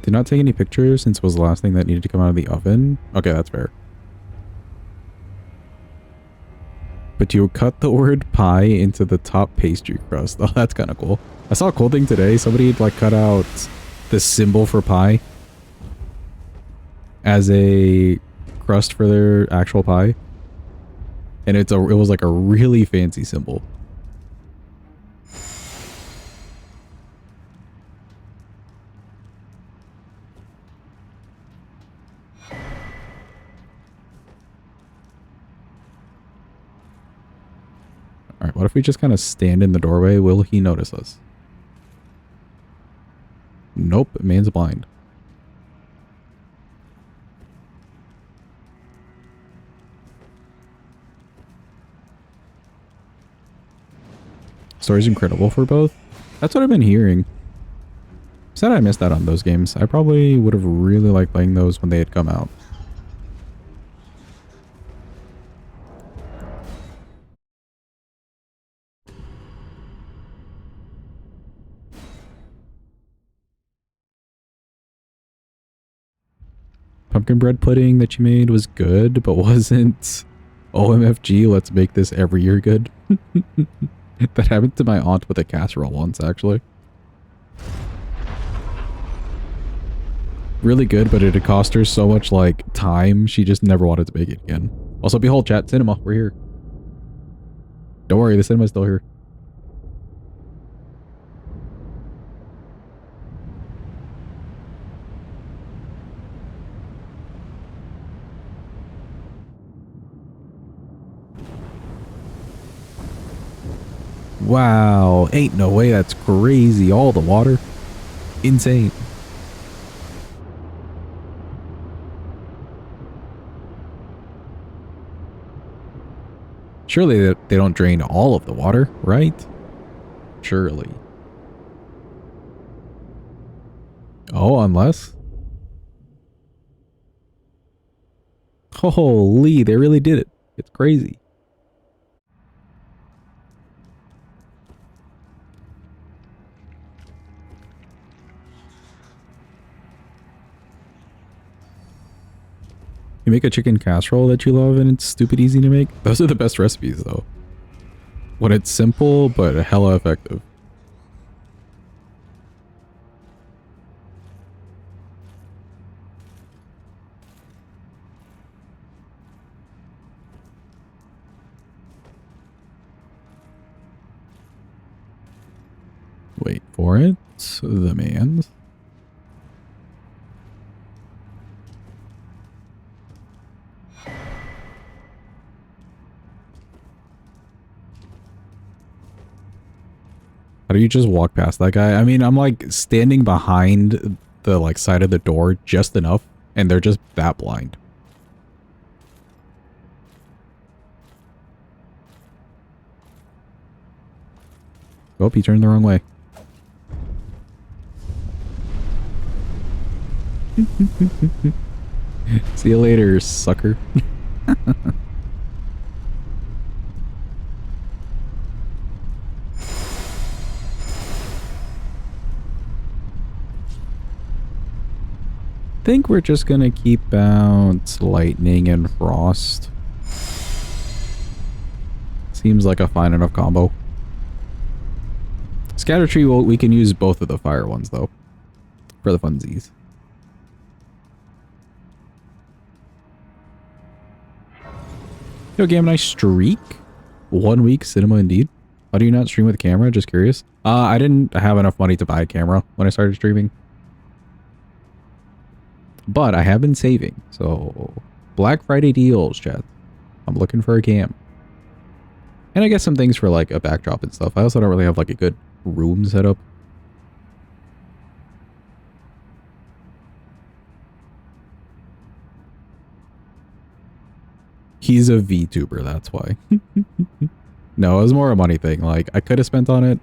[SPEAKER 1] Did not take any pictures since it was the last thing that needed to come out of the oven. Okay, that's fair. But you cut the word pie into the top pastry crust. Oh, that's kind of cool. I saw a cool thing today. Somebody like cut out the symbol for pie as a crust for their actual pie. And it was like a really fancy symbol. Alright, what if we just kind of stand in the doorway? Will he notice us? Nope, man's blind. Story's incredible for both. That's what I've been hearing. Said I missed out on those games. I probably would have really liked playing those when they had come out. Pumpkin bread pudding that you made was good, but wasn't OMFG, let's make this every year good. That happened to my aunt with a casserole once, actually. Really good, but it had cost her so much, like, time, she just never wanted to make it again. Also, behold, chat, cinema, we're here. Don't worry, the cinema's still here. Wow, ain't no way, that's crazy. All the water. Insane. Surely they don't drain all of the water, right? Surely. Oh, unless? Holy, they really did it. It's crazy. You make a chicken casserole that you love and it's stupid easy to make? Those are the best recipes though. When it's simple but hella effective. Wait for it. The man. How do you just walk past that guy? I mean, I'm like standing behind the like side of the door just enough and they're just that blind. Oh, he turned the wrong way. See you later, sucker. Think we're just gonna keep out lightning and frost. Seems like a fine enough combo. Scatter tree, well, we can use both of the fire ones though, for the funsies. Yo, game, nice streak. 1 week cinema indeed. Why do you not stream with a camera? Just curious. I didn't have enough money to buy a camera when I started streaming. But I have been saving, so Black Friday deals, chat. I'm looking for a cam. And I guess some things for like a backdrop and stuff. I also don't really have like a good room setup. He's a VTuber, that's why. No, it was more a money thing. Like, I could have spent on it,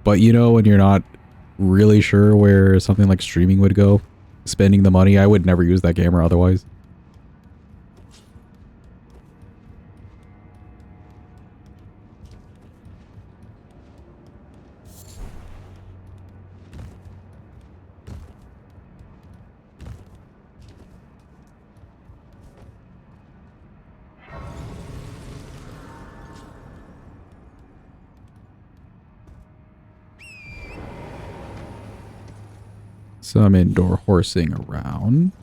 [SPEAKER 1] but you know, when you're not really sure where something like streaming would go, spending the money, I would never use that camera otherwise. Some indoor horsing around.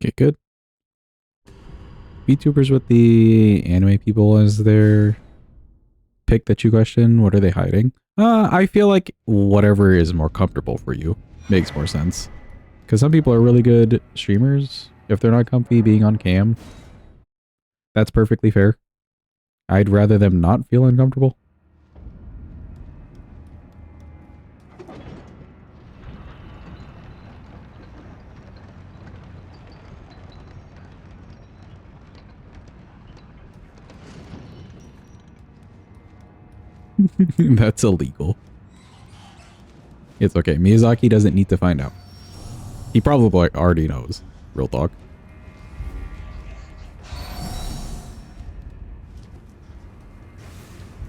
[SPEAKER 1] Okay, good. VTubers with the anime people as their pick that you question. What are they hiding? I feel like whatever is more comfortable for you makes more sense. Because some people are really good streamers. If they're not comfy being on cam, that's perfectly fair. I'd rather them not feel uncomfortable. That's illegal. It's okay. Miyazaki doesn't need to find out. He probably already knows. Real talk.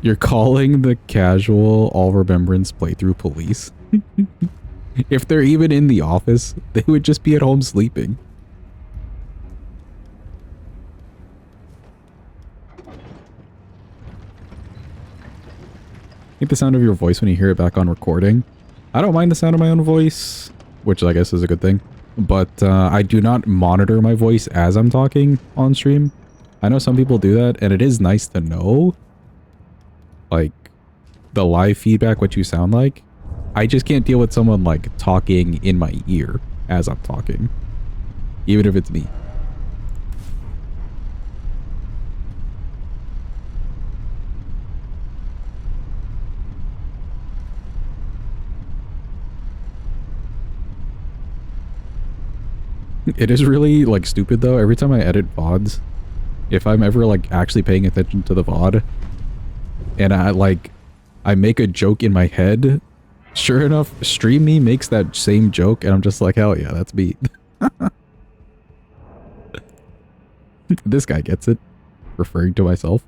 [SPEAKER 1] You're calling the casual all remembrance playthrough police? If they're even in the office, they would just be at home sleeping. I think the sound of your voice when you hear it back on recording. I don't mind the sound of my own voice, which I guess is a good thing. But I do not monitor my voice as I'm talking on stream. I know some people do that, and it is nice to know, like, the live feedback, what you sound like. I just can't deal with someone, like, talking in my ear as I'm talking, even if it's me. It is really, like, stupid, though. Every time I edit VODs, if I'm ever, like, actually paying attention to the VOD, and I make a joke in my head, sure enough, Stream Me makes that same joke, and I'm just like, hell yeah, that's me. This guy gets it. Referring to myself.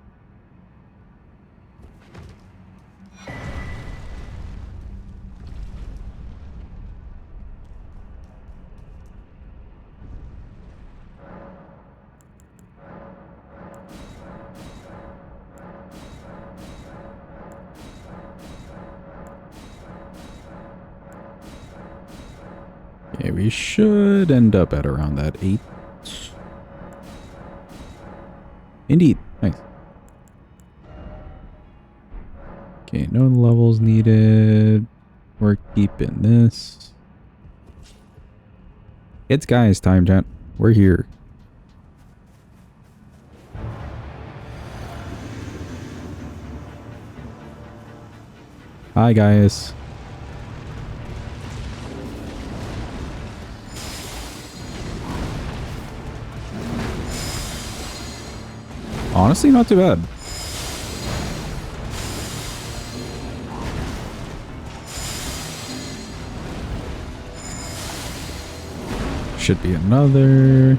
[SPEAKER 1] Okay, we should end up at around that 8. Indeed. Nice. Okay, no levels needed. We're keeping this. It's guys time, chat. We're here. Hi, guys. Honestly, not too bad. Should be another.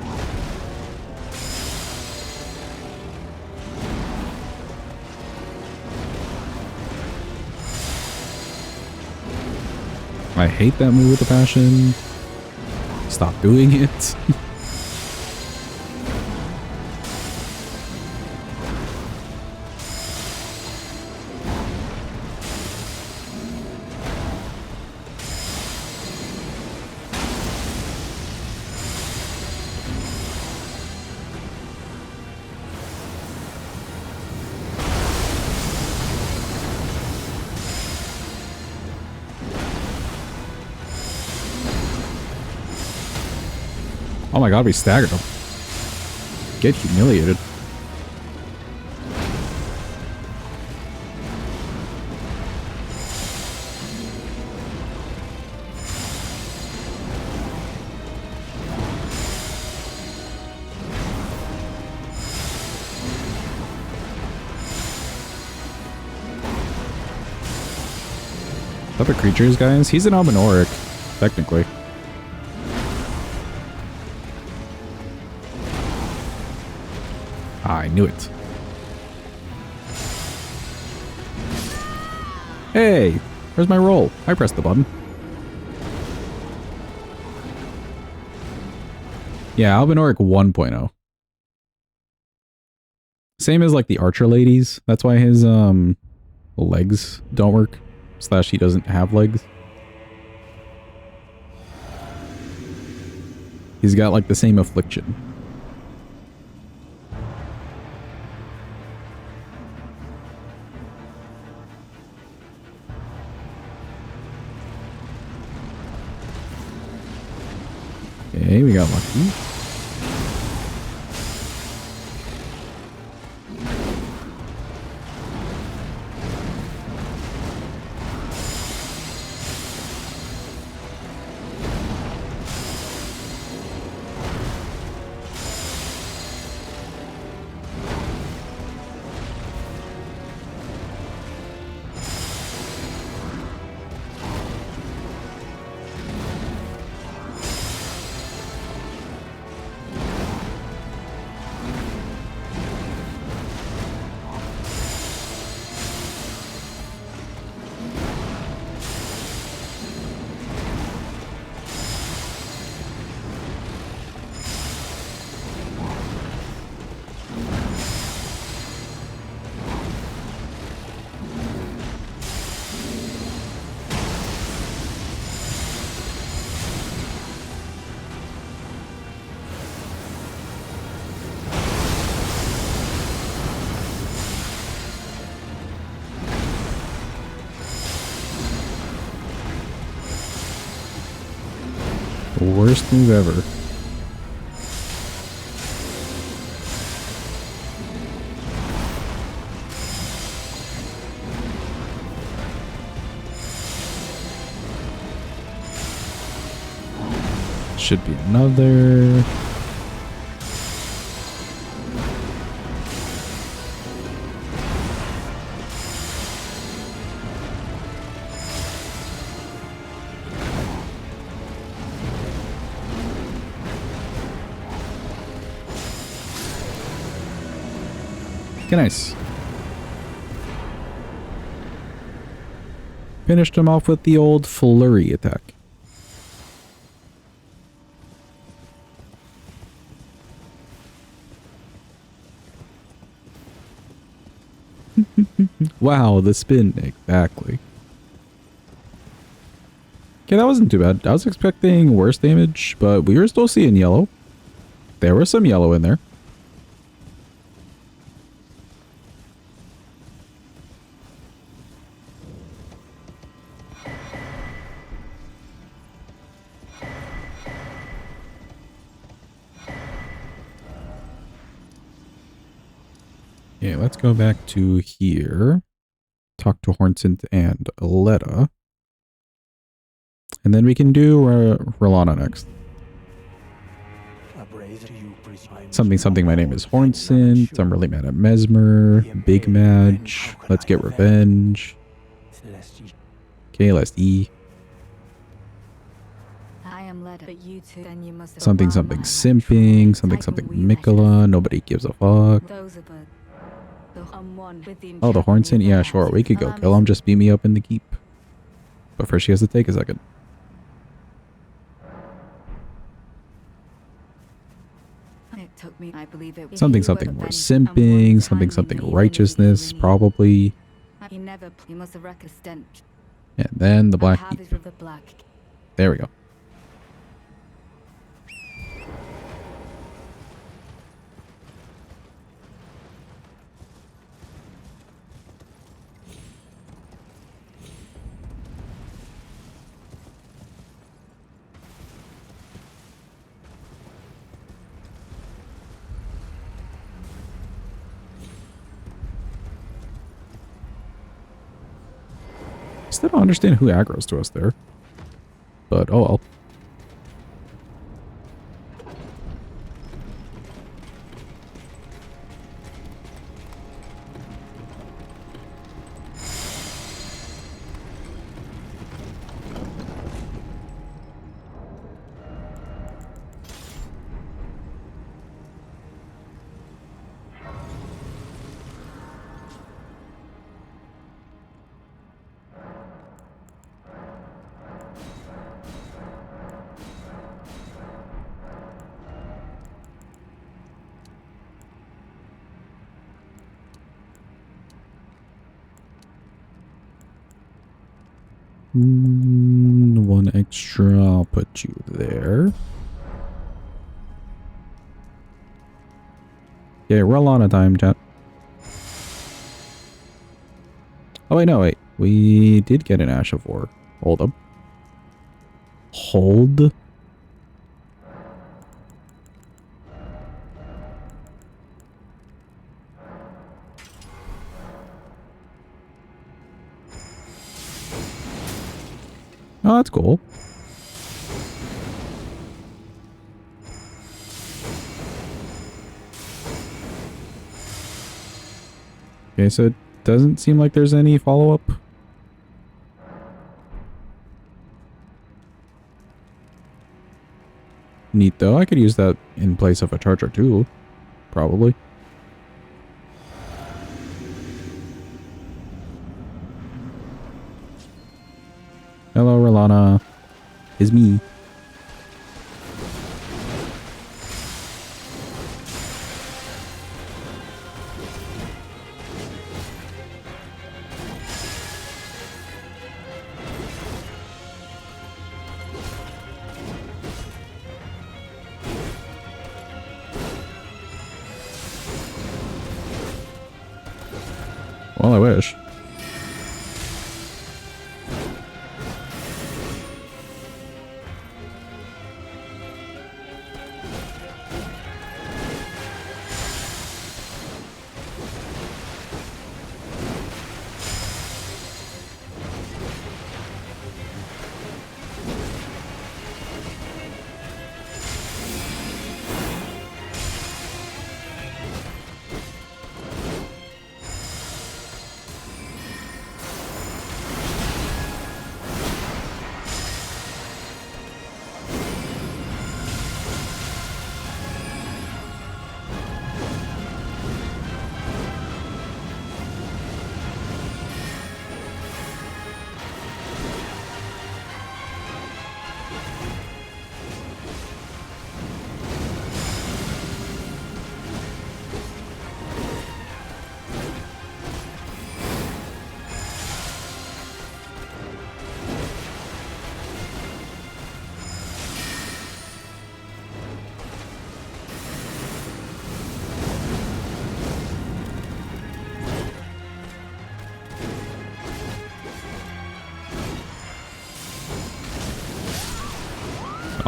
[SPEAKER 1] I hate that move with a passion. Stop doing it. Oh my god, we staggered him. Get humiliated. Type of creatures, guys. He's an Almanoric, technically. I knew it. Hey, where's my roll? I pressed the button. Yeah, Albinoric 1.0. Same as like the Archer ladies. That's why his legs don't work. / he doesn't have legs. He's got like the same affliction. Okay, we got lucky. Worst move ever. Should be another. Okay, nice. Finished him off with the old flurry attack. Wow, the spin. Exactly. Okay, that wasn't too bad. I was expecting worse damage, but we were still seeing yellow. There was some yellow in there. Okay, let's go back to here. Talk to Hornsent and Letta. And then we can do Rolana next. Something, my name is Hornsent. I'm really mad at Mesmer. Big match. Let's get revenge. Okay, let's E. Something simping. Something Mikola. Nobody gives a fuck. Oh, the Hornsent? Yeah, sure. We could go kill him. Just beat me up in the keep. But first she has to take a second.
[SPEAKER 12] I believe it.
[SPEAKER 1] Something more simping, something righteousness, probably.
[SPEAKER 12] He never. He must have wrecked a stench.
[SPEAKER 1] And then the black. There we go. Still don't understand who aggroes to us there. But, oh well. One extra, I'll put you there. Okay, roll on a time, chat. Oh, wait, no, wait. We did get an Ash of War. Hold up. Hold. Oh, that's cool. Okay, so it doesn't seem like there's any follow-up. Neat, though. I could use that in place of a charger, too. Probably. Hello, Rolana. It's me. Well, I wish.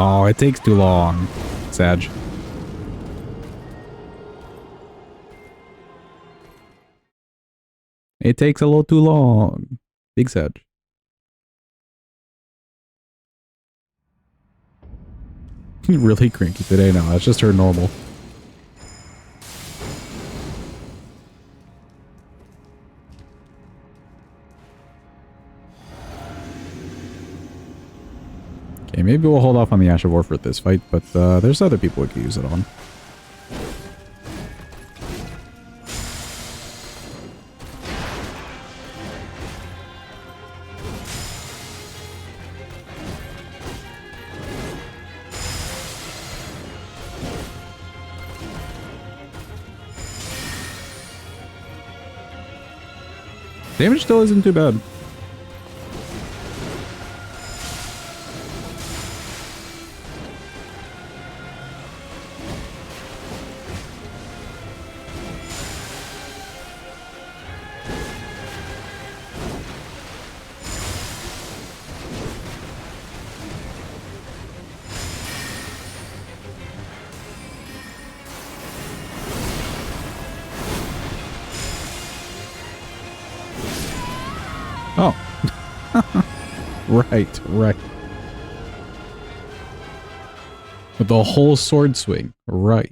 [SPEAKER 1] Oh, it takes too long. Sag. It takes a little too long. Big Sag. Really cranky today now. That's just her normal. Okay, maybe we'll hold off on the Ash of War for this fight, but there's other people we could use it on. Damage still isn't too bad. Oh. Right. With the whole sword swing. Right.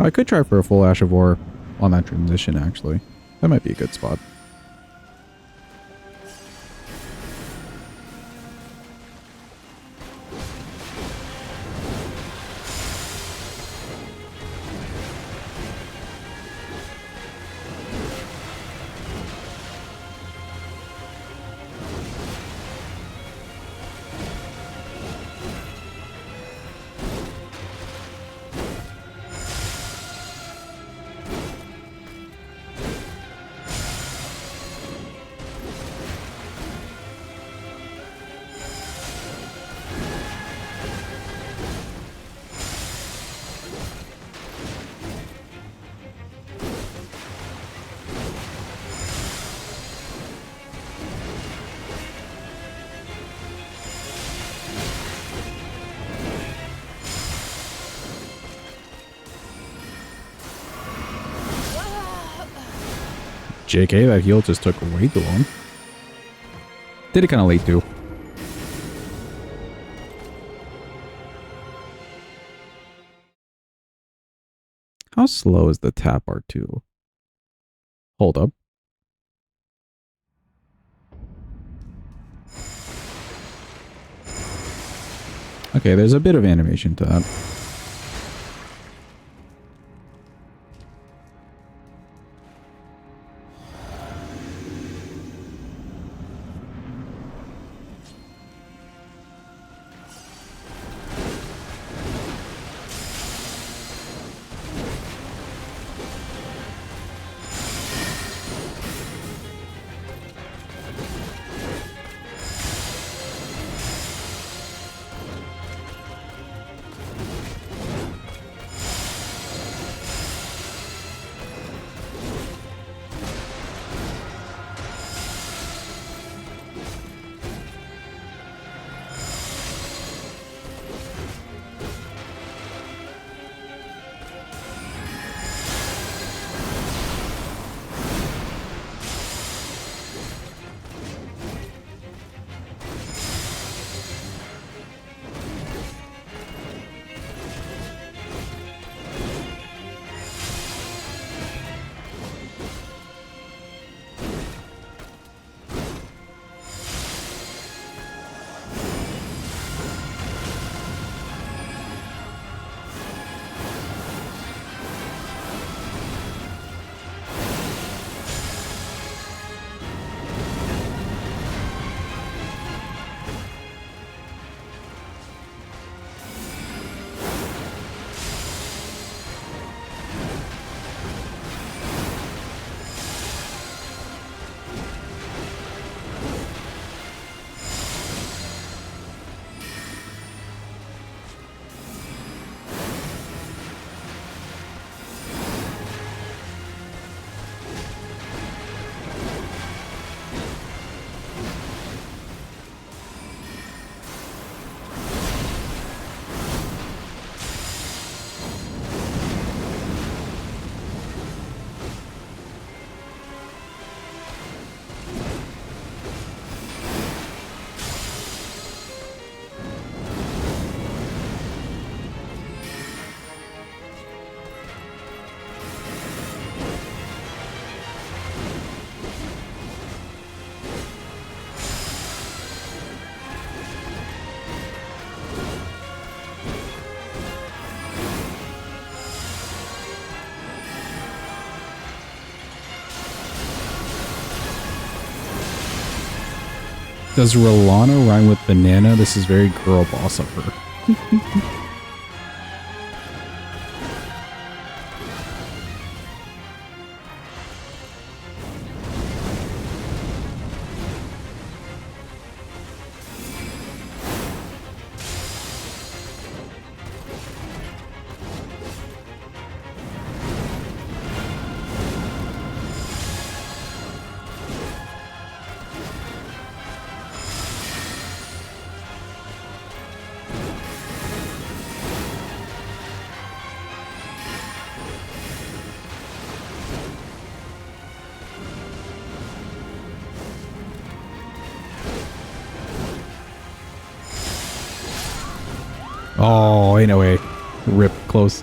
[SPEAKER 1] I could try for a full Ash of War on that transition, actually. That might be a good spot. JK, that heal just took way too long. Did it kind of late too. How slow is the tap R2? Hold up. Okay, there's a bit of animation to that. Does Rolana rhyme with banana? This is very girl boss of her. Oh, ain't no way. Rip close.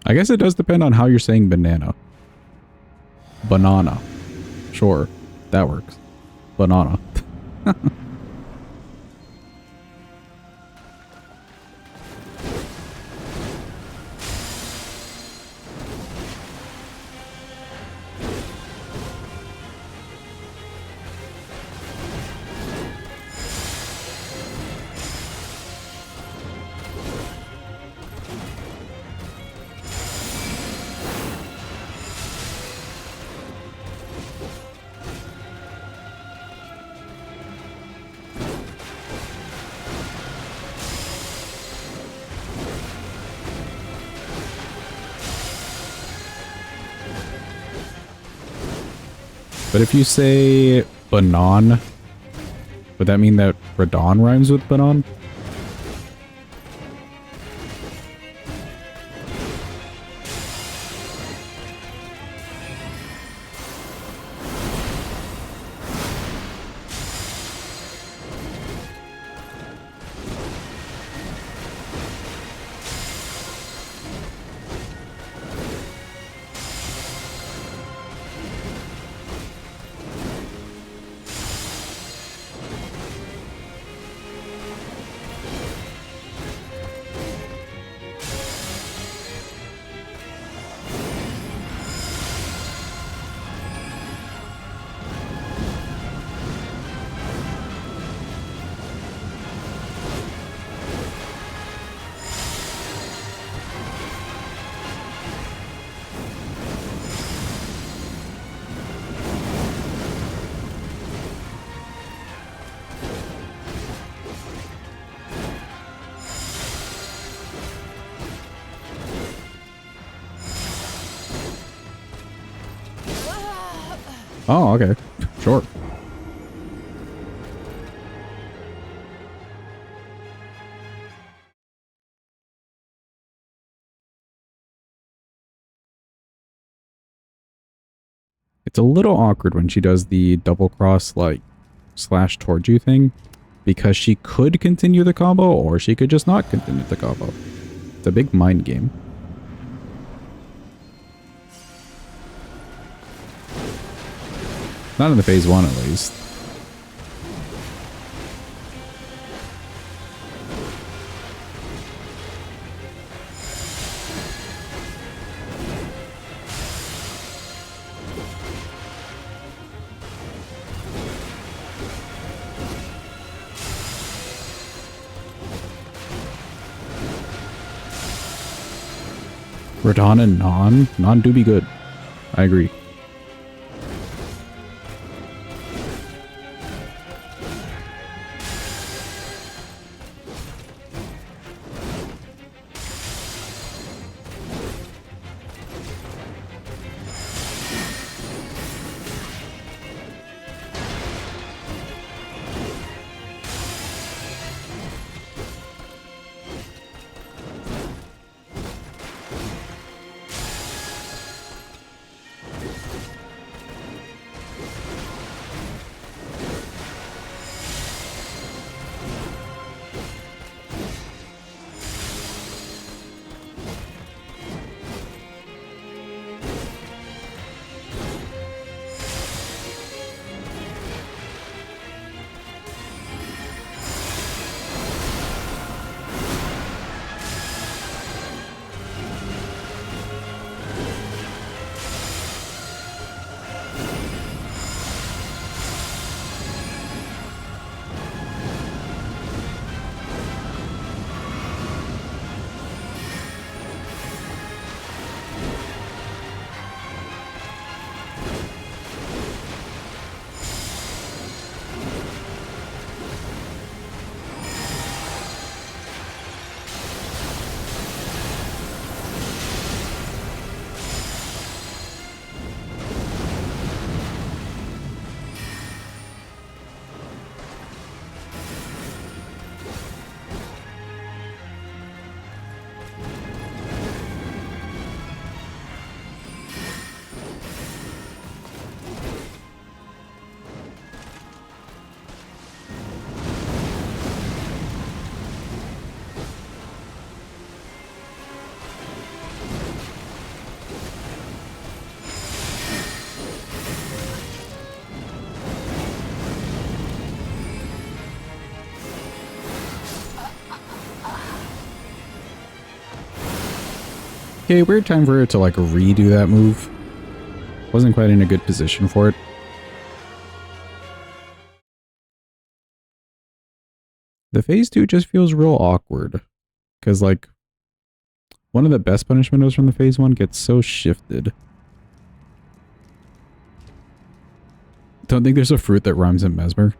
[SPEAKER 1] I guess it does depend on how you're saying banana. Banana. Sure, that works. Banana. But if you say banan, would that mean that Radon rhymes with banan? Oh, okay. Sure. It's a little awkward when she does the double cross, like, slash towards you thing, because she could continue the combo, or she could just not continue the combo. It's a big mind game. Not in the phase one, at least. Radon and Non? Non do be good. I agree. Okay, weird time for her to like redo that move. Wasn't quite in a good position for it. The phase 2 just feels real awkward. Because like, one of the best punishment moves from the phase 1 gets so shifted. Don't think there's a fruit that rhymes in mesmer.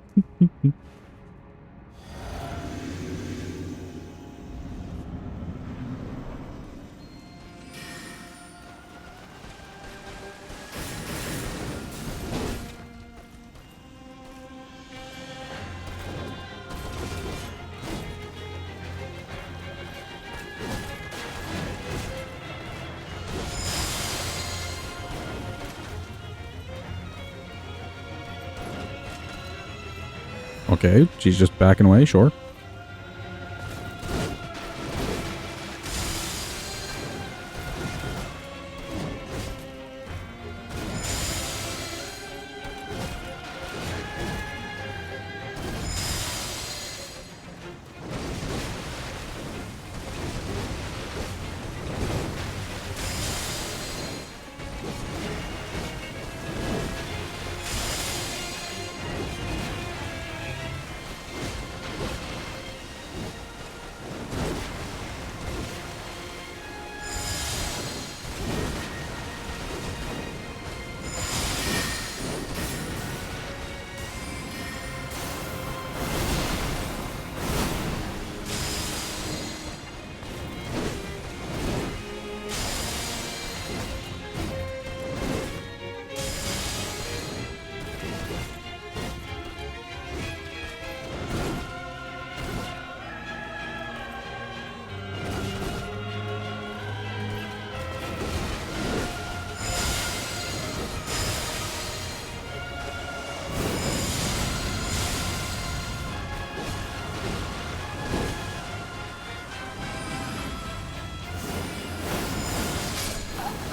[SPEAKER 1] Okay, she's just backing away, sure.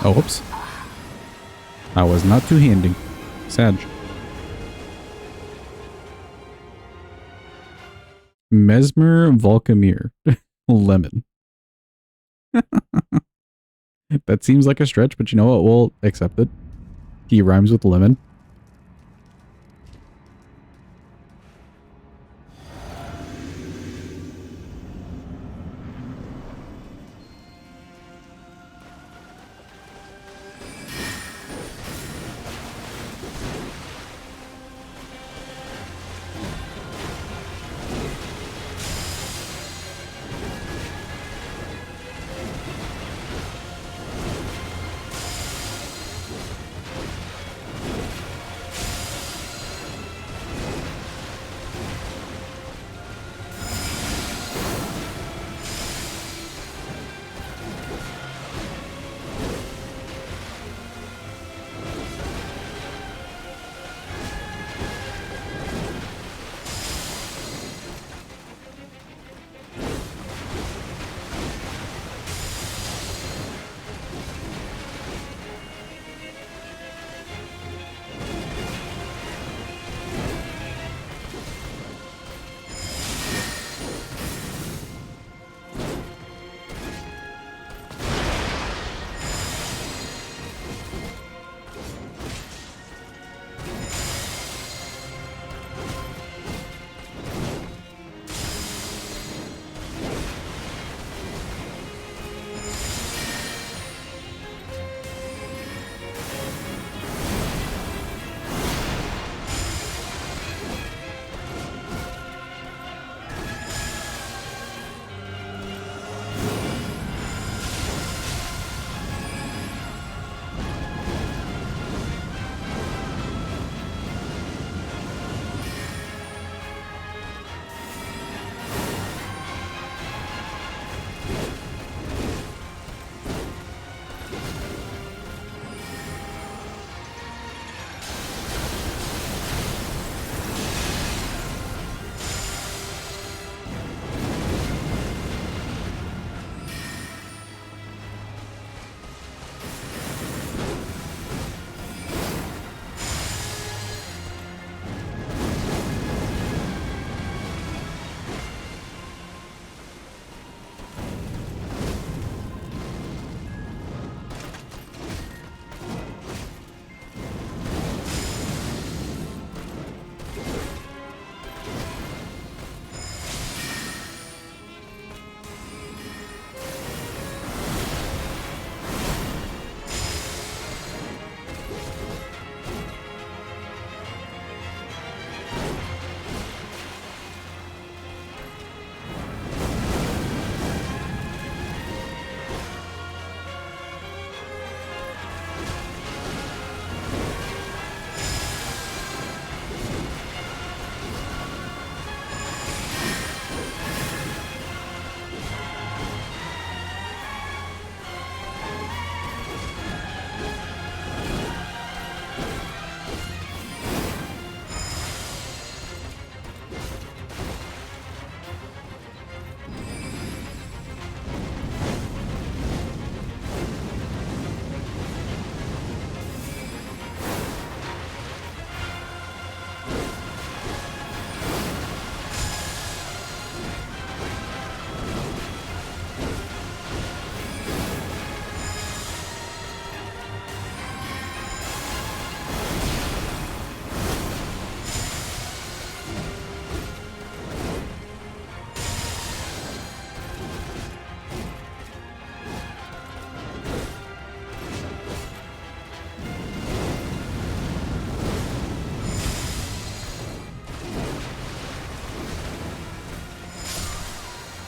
[SPEAKER 1] Oh, whoops. I was not too handy. Sag. Mesmer Volcamir. Lemon. That seems like a stretch, but you know what? We'll accept it. He rhymes with lemon.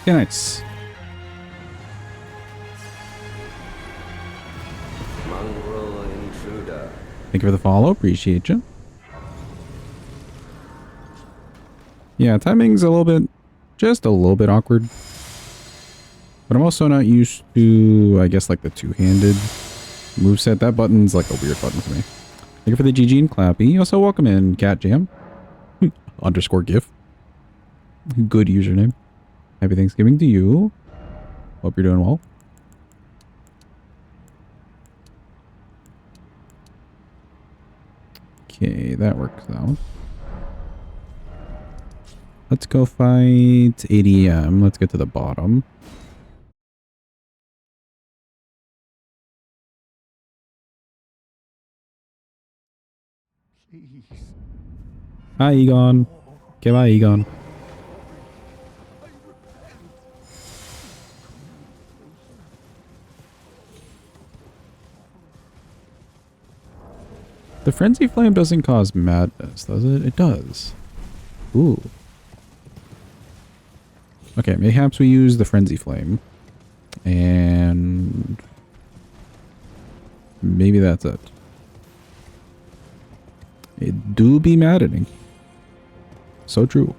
[SPEAKER 1] Okay, nice.
[SPEAKER 4] Mongrel intruder.
[SPEAKER 1] Thank you for the follow. Appreciate you. Yeah, timing's a little bit, just a little bit awkward. But I'm also not used to, I guess, like the two-handed moveset. That button's like a weird button for me. Thank you for the GG and Clappy. Also, welcome in, Cat Jam. _ GIF. Good username. Happy Thanksgiving to you. Hope you're doing well. Okay, that works out. Let's go fight ADM. Let's get to the bottom.
[SPEAKER 3] Please.
[SPEAKER 1] Hi, Egon. Okay, bye, Egon. The Frenzy Flame doesn't cause madness, does it? It does. Ooh. Okay, mayhaps we use the Frenzy Flame. And maybe that's it. It do be maddening. So true.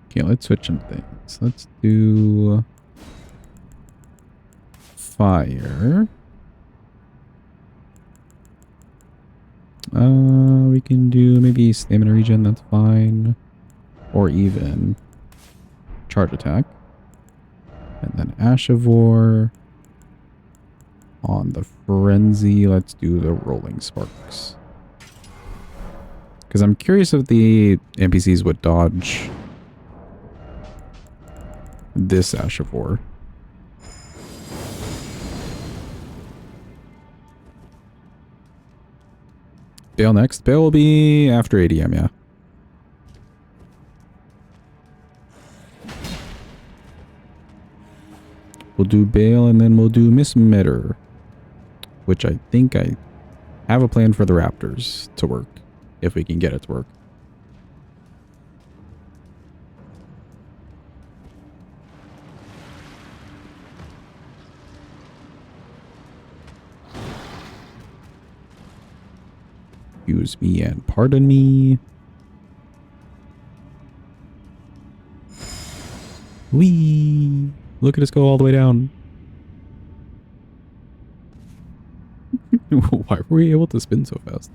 [SPEAKER 1] Okay, let's switch some things. Let's do fire. We can do maybe stamina regen, that's fine. Or even charge attack. And then Ashivore. On the frenzy, let's do the rolling sparks. Because I'm curious if the NPCs would dodge this Ashivore. Bale next. Bale will be after ADM, yeah. We'll do Bale and then we'll do Miss Mitter. Which I think I have a plan for the Raptors to work. If we can get it to work. Excuse me and pardon me. Whee! Look at us go all the way down. Why were we able to spin so fast?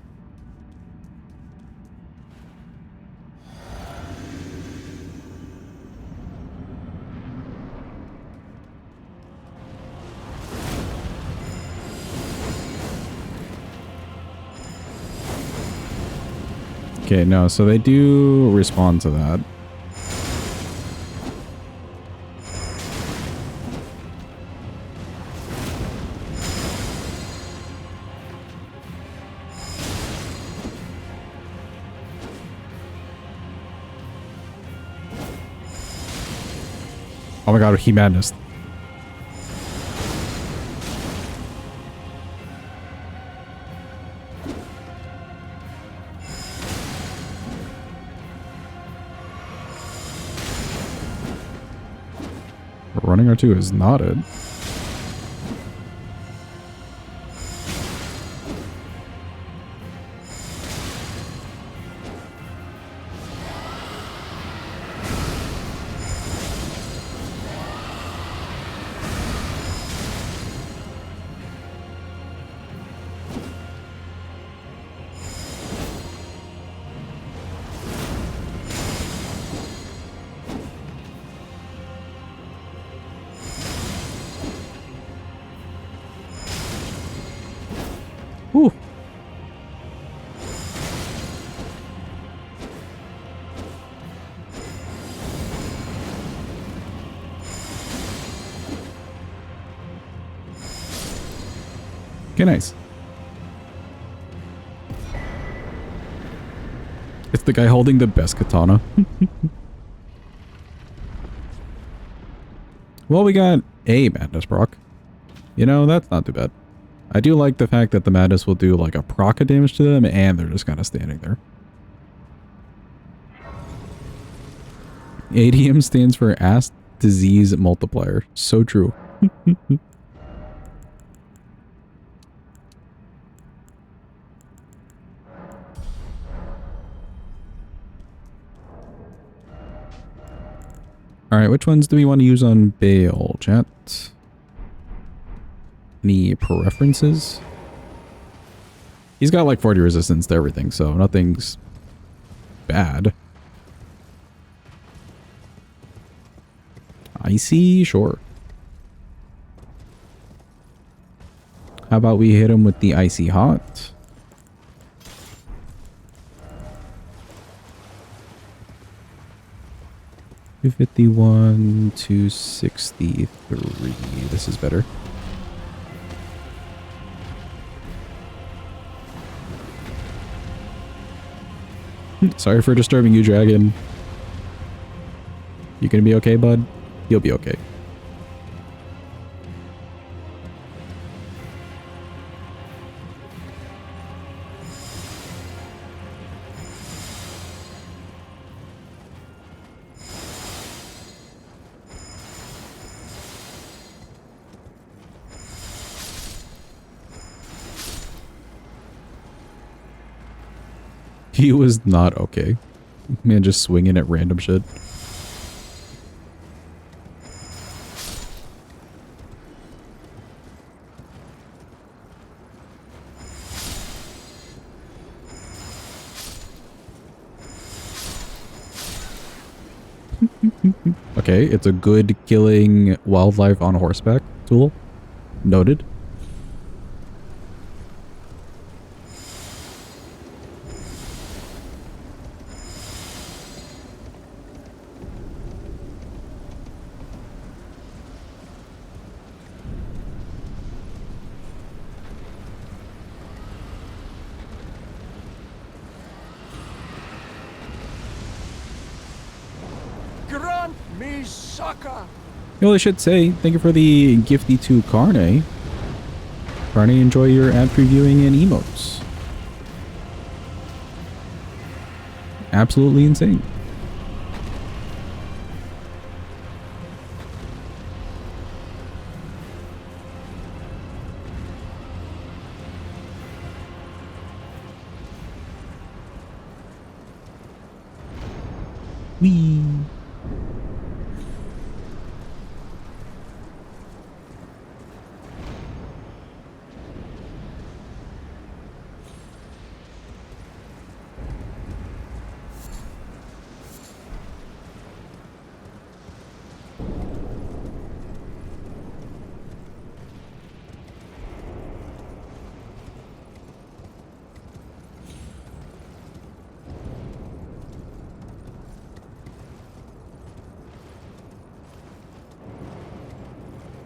[SPEAKER 1] Okay, no, so they do respond to that. Oh my god, he madness. Running R2 is knotted. Okay, nice. It's the guy holding the best katana. Well, we got a madness proc. You know, that's not too bad. I do like the fact that the madness will do like a proc of damage to them and they're just kind of standing there. ADM stands for Ass Disease Multiplier. So true. Alright, which ones do we want to use on Bale, chat? Any preferences? He's got like 40 resistance to everything, so nothing's bad. Icy? Sure. How about we hit him with the Icy Hot? $251, $263. This is better. Sorry for disturbing you, Dragon. You gonna be okay, bud? You'll be okay. He was not okay. Man, just swinging at random shit. Okay, it's a good killing wildlife on horseback tool. Noted.
[SPEAKER 13] Grant me succor.
[SPEAKER 1] You know, I should say, thank you for the gifty to Carne. Carne, enjoy your ad previewing and emotes. Absolutely insane. Whee!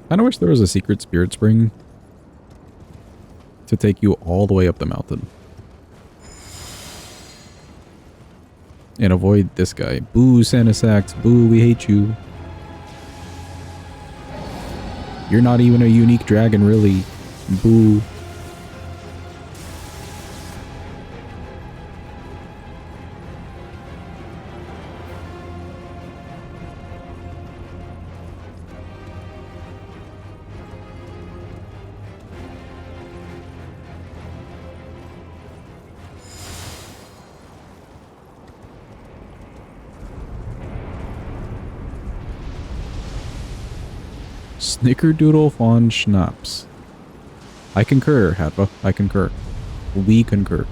[SPEAKER 1] I kinda wish there was a secret spirit spring to take you all the way up the mountain. And avoid this guy. Boo, Santa Sax. Boo, we hate you. You're not even a unique dragon, really. Boo. Snickerdoodle von Schnaps. I concur, Hatva. I concur. We concur.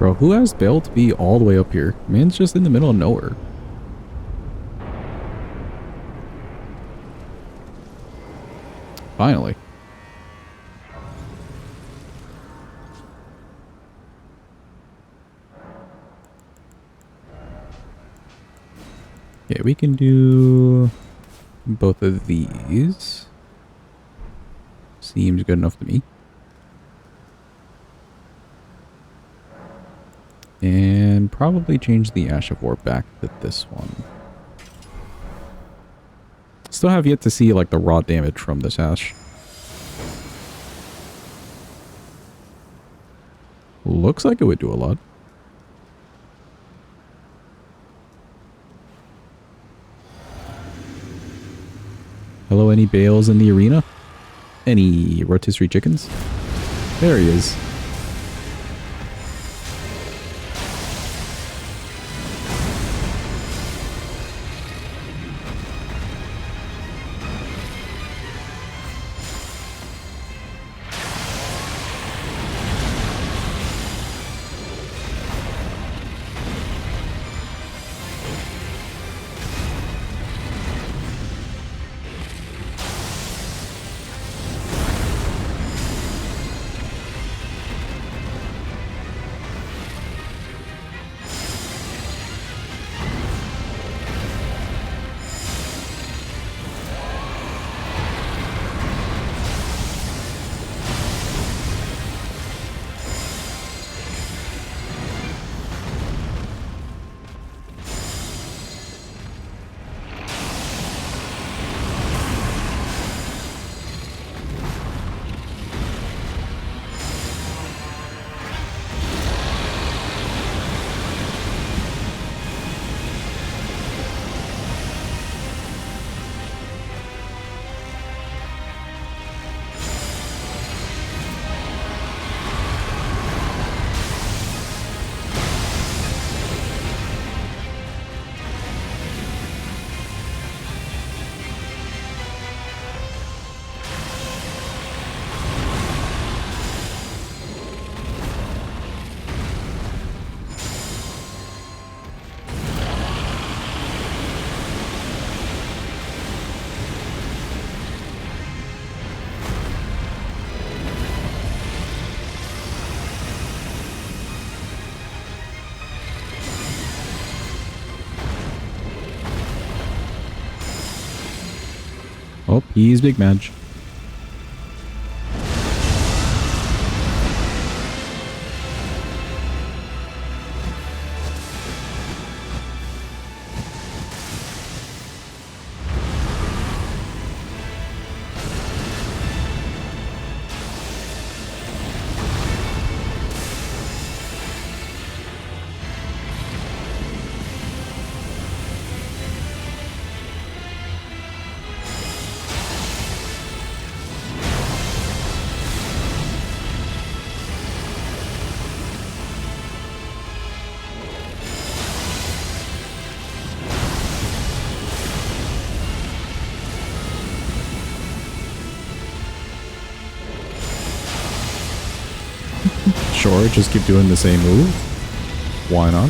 [SPEAKER 1] Bro, who has bail to be all the way up here? Man's just in the middle of nowhere. Finally. Okay, we can do both of these. Seems good enough to me. And probably change the Ash of War back to this one. Still have yet to see like the raw damage from this Ash. Looks like it would do a lot. Hello, any bales in the arena? Any rotisserie chickens? There he is. Oh, he's big match. Sure, just keep doing the same move. Why not?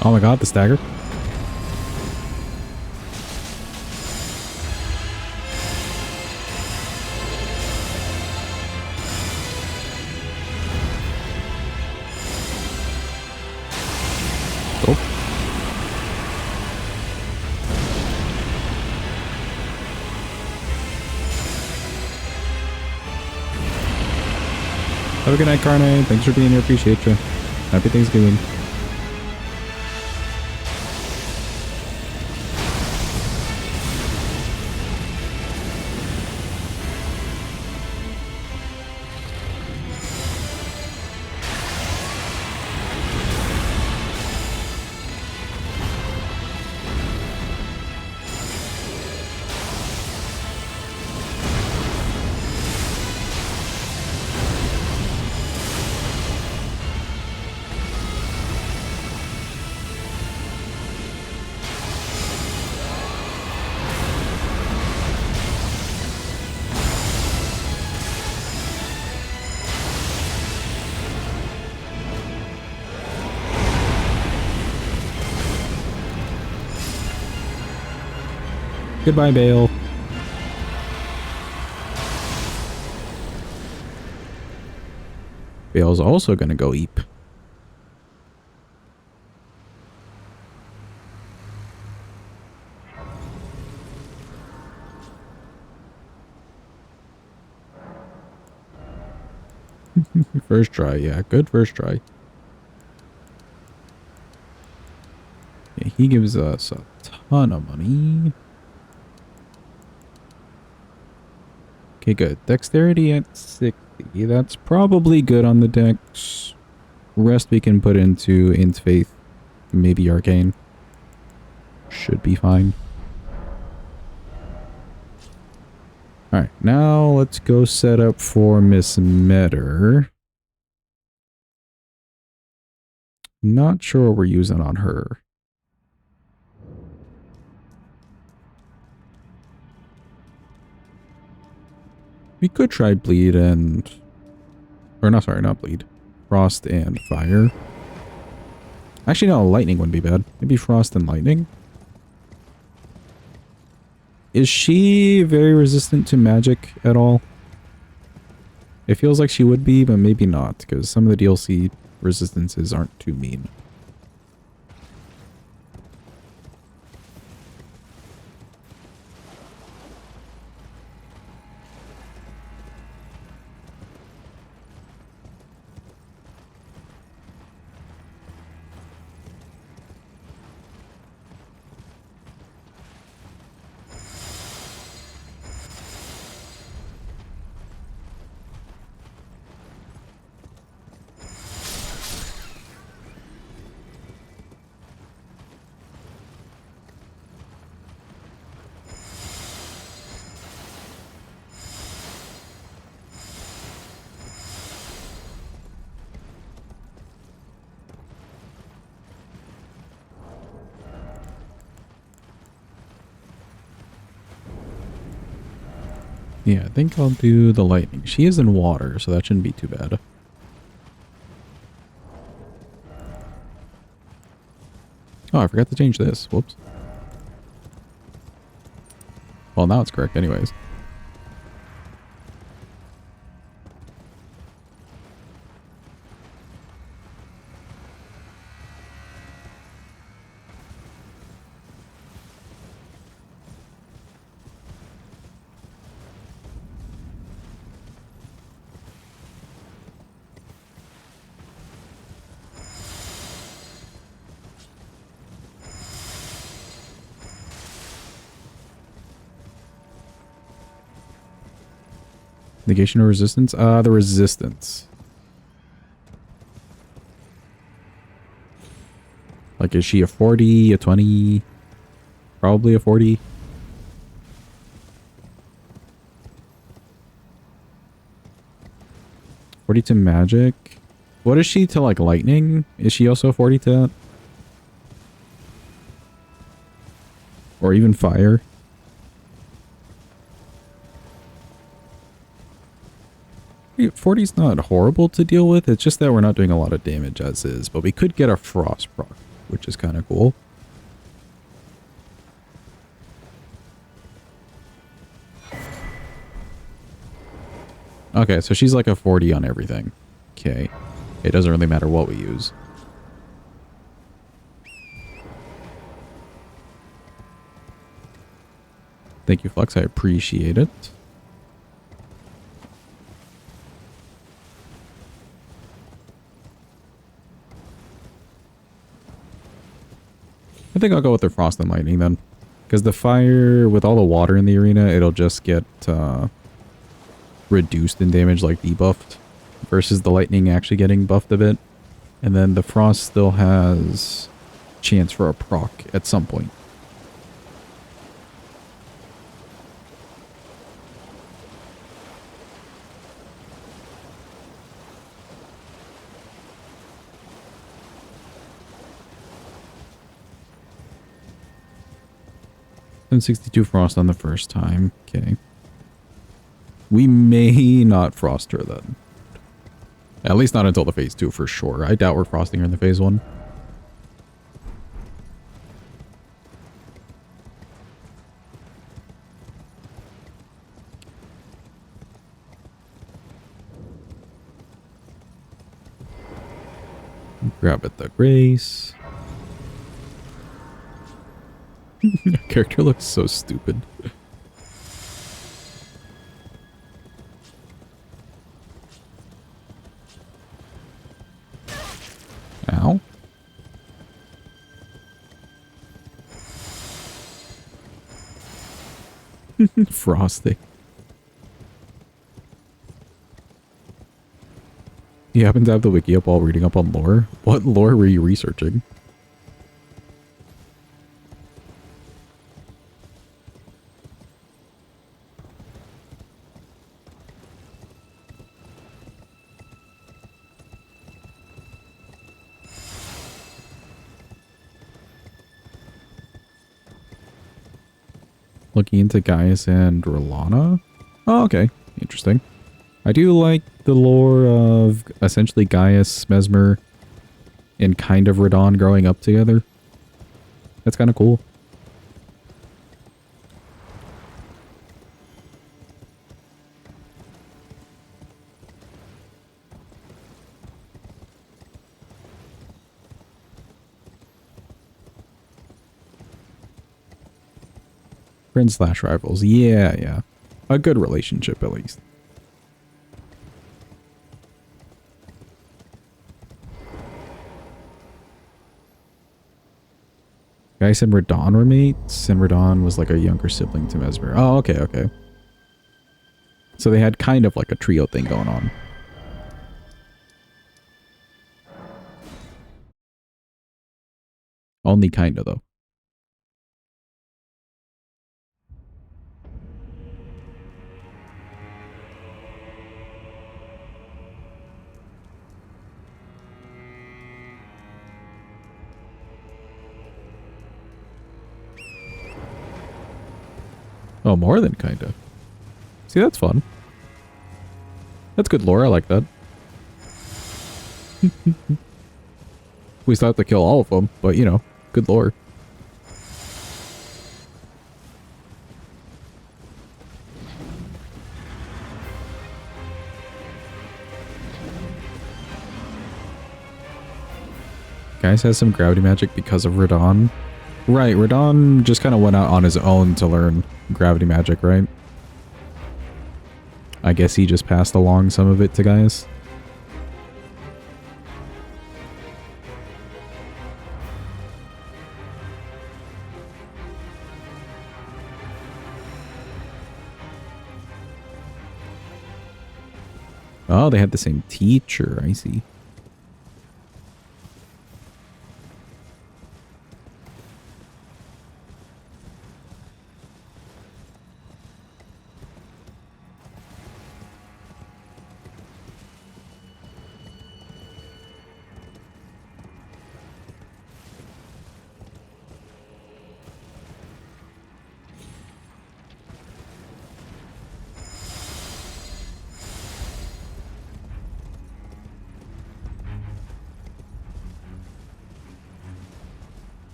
[SPEAKER 1] Oh my god, the stagger. Oh. Have a good night, Carne. Thanks for being here. Appreciate you. Happy Thanksgiving. Goodbye, Bale. Bale's also gonna go eep. First try, yeah. Good first try. Yeah, he gives us a ton of money. Okay, good. Dexterity at 60. That's probably good on the dex. Rest we can put into Int Faith. Maybe Arcane. Should be fine. Alright, now let's go set up for Miss Metter. Not sure what we're using on her. We could try Bleed and... Or no, sorry, not Bleed. Frost and Fire. Actually, no, Lightning wouldn't be bad. Maybe Frost and Lightning. Is she very resistant to magic at all? It feels like she would be, but maybe not, because some of the DLC resistances aren't too mean. Yeah, I think I'll do the lightning. She is in water, so that shouldn't be too bad. Oh, I forgot to change this. Whoops. Well, now it's correct anyways. Negation or resistance? The resistance. Like, is she a 40, a 20? Probably a 40. "40 to magic. What is she to, like, lightning? Is she also 40 to that? Or even fire? Yeah, 40's not horrible to deal with. It's just that we're not doing a lot of damage as is. But we could get a frost proc. which is kind of cool. Okay, so she's like a 40 on everything. Okay. It doesn't really matter what we use. Thank you, Flux. I appreciate it. I think I'll go with the Frost and Lightning then. Because the fire, with all the water in the arena, it'll just get reduced in damage, like debuffed. Versus the Lightning actually getting buffed a bit. And then the Frost still has chance for a proc at some point. And 62 Frost on the first time. Okay. We may not Frost her then. At least not until the phase 2 for sure. I doubt we're frosting her in the phase 1. Grab at the Grace. Character looks so stupid. Ow. Frosting. You happen to have the wiki up while reading up on lore? What lore were you researching? Looking into Gaius and Rolana? Oh, okay. Interesting. I do like the lore of essentially Gaius, Mesmer, and kind of Radon growing up together. That's kind of cool. Friends/rivals. Yeah, yeah. A good relationship, at least. Gaius and Radon were mates, and Radon was like a younger sibling to Mesmer. Oh, okay, okay. So they had kind of like a trio thing going on. Only kinda, though. Oh, more than kinda. See, that's fun. That's good lore, I like that. We still have to kill all of them, but you know, good lore. Gaius has some gravity magic because of Radon. Right, Radon just kind of went out on his own to learn gravity magic, right? I guess he just passed along some of it to Gaius. Oh, they had the same teacher, I see.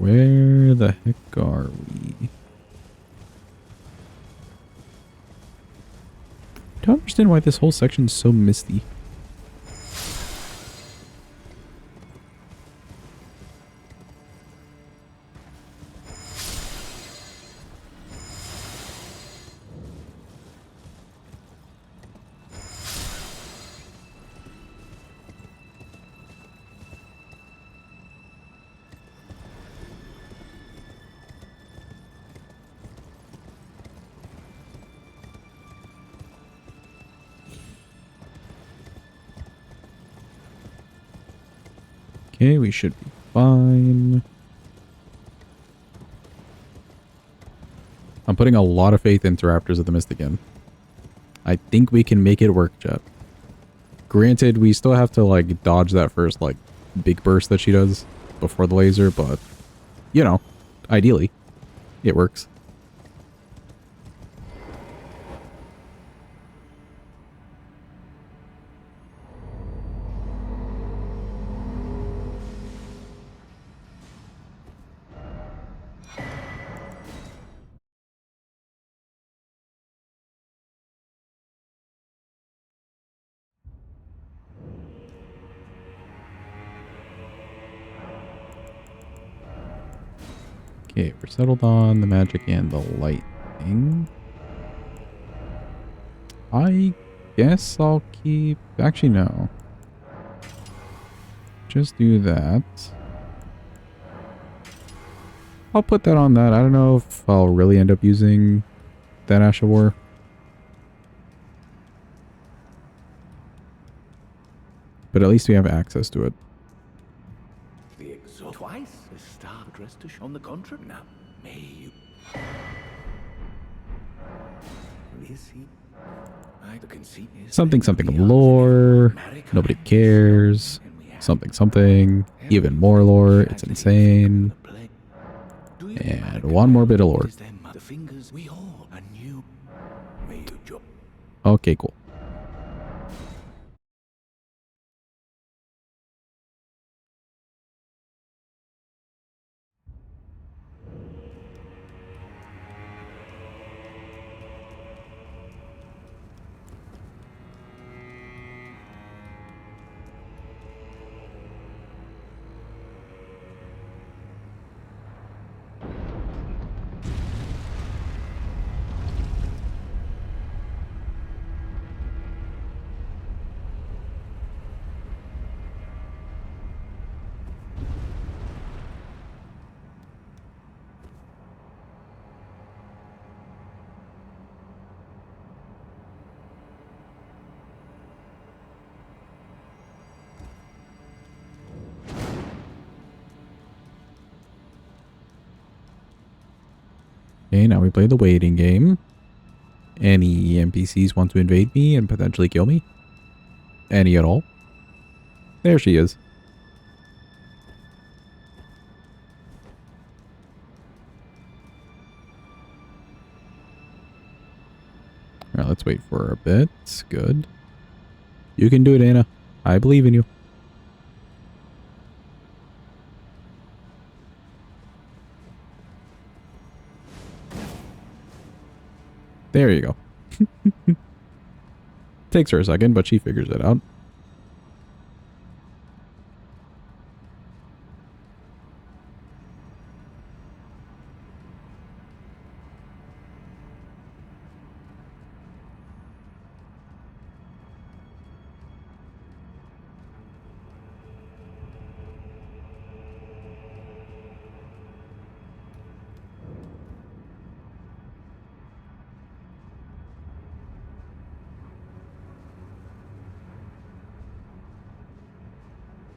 [SPEAKER 1] where the heck are we? I don't understand why this whole section is so misty. Okay, we should be fine. I'm putting a lot of faith into Raptors of the Mist again. I think we can make it work, Jet. Granted, we still have to, like, dodge that first, like, big burst that she does before the laser, but, you know, ideally, it works. Okay, we're settled on the magic and the lightning. I guess I'll keep... Actually, no. Just do that. I'll put that on that. I don't know if I'll really end up using that Ash of War. But at least we have access to it.
[SPEAKER 11] The exalt twice the star dressed to on the contrary. Now, may you. Is he? The conceit is
[SPEAKER 1] Something of lore. Nobody cares. Something. Even more lore. It's insane. And one more bit of lore.
[SPEAKER 11] The fingers we all are new. May you join.
[SPEAKER 1] Okay, cool. Okay, now we play the waiting game. Any NPCs want to invade me and potentially kill me? Any at all? There she is. Alright, let's wait for a bit. Good. You can do it, Anna. I believe in you. There you go. Takes her a second, but she figures it out.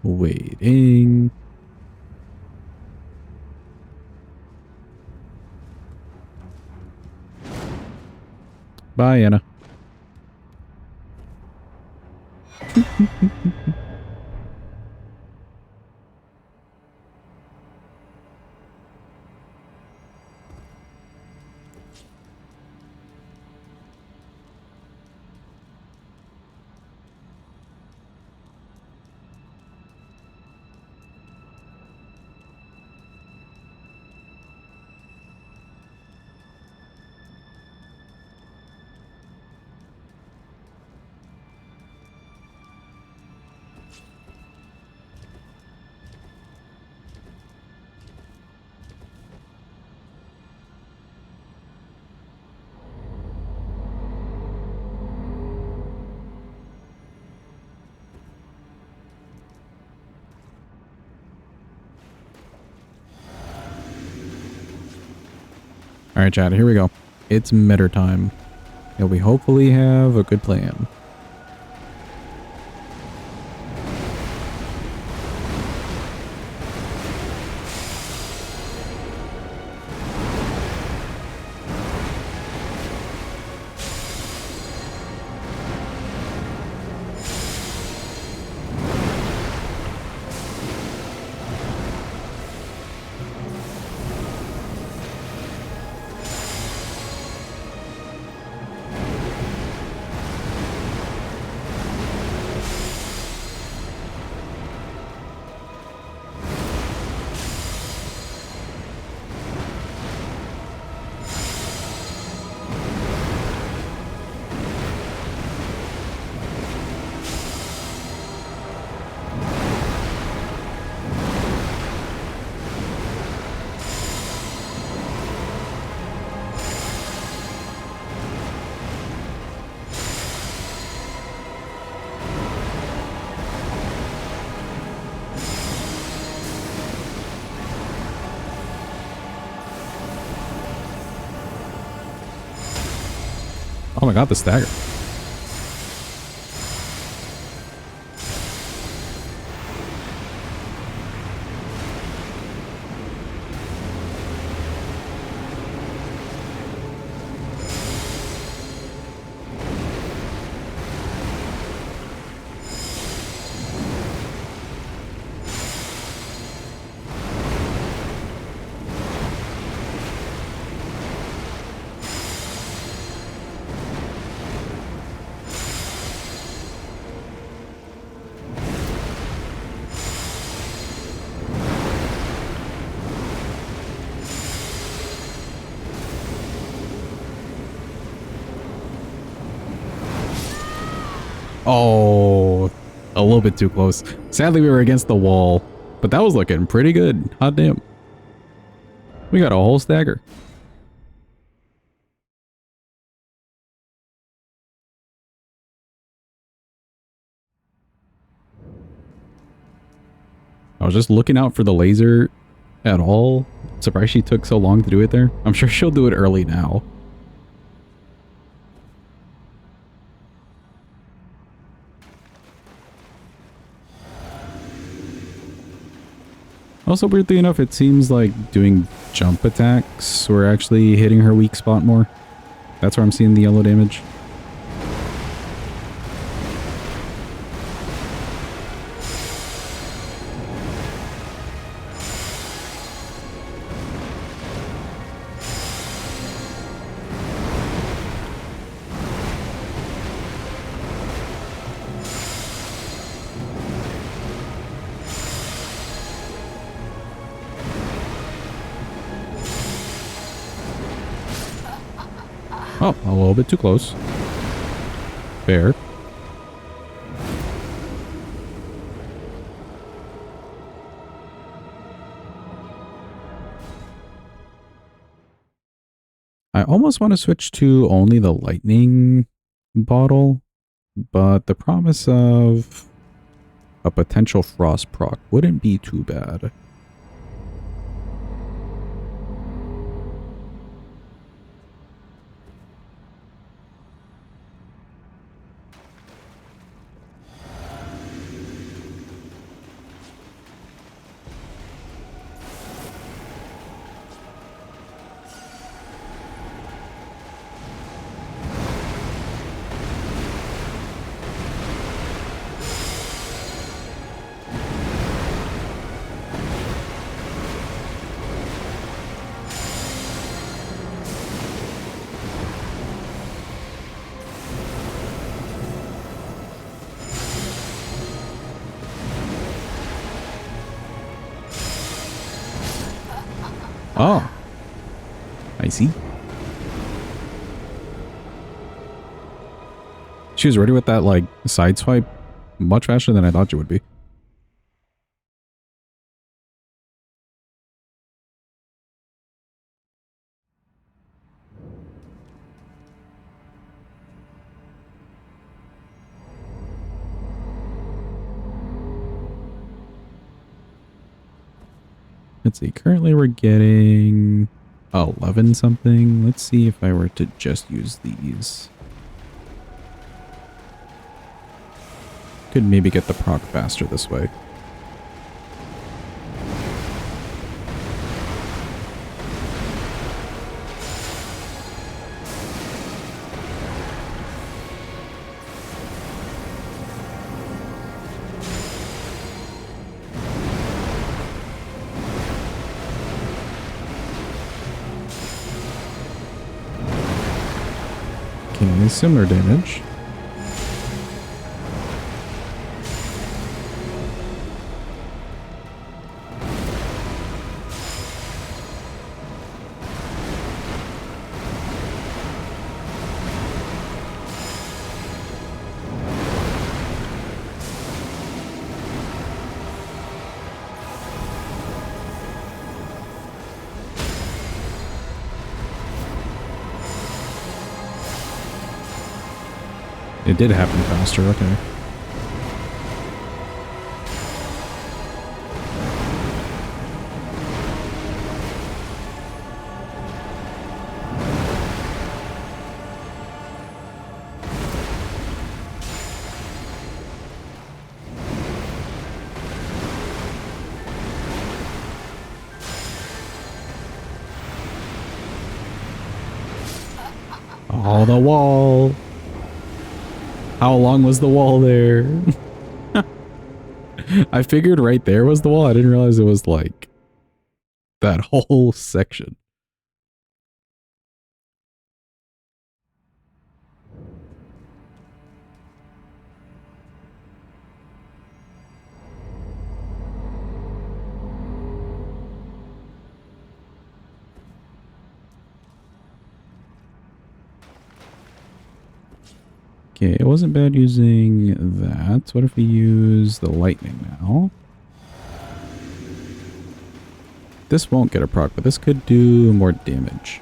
[SPEAKER 1] Waiting. Bye, Anna. All right, chat, here we go. It's meta time. And we hopefully have a good plan. Oh my god, the stagger. Oh, a little bit too close. Sadly, we were against the wall, but that was looking pretty good. Hot damn. We got a whole stagger. I was just looking out for the laser at all. Surprised she took so long to do it there. I'm sure she'll do it early now. Also, weirdly enough, it seems like doing jump attacks were actually hitting her weak spot more. That's where I'm seeing the yellow damage. Oh, a little bit too close. Fair. I almost want to switch to only the lightning bottle, but the promise of a potential frost proc wouldn't be too bad. Oh, I see. She was ready with that, like, side swipe much faster than I thought she would be. Let's see. Currently we're getting 11 something. Let's see if I were to just use these. Could maybe get the proc faster this way. Okay, similar damage. It did happen faster, okay. Oh, the wall! How long was the wall there? I figured right there was the wall. I didn't realize it was like that whole section. Okay, it wasn't bad using that. What if we use the lightning now? This won't get a proc, but this could do more damage.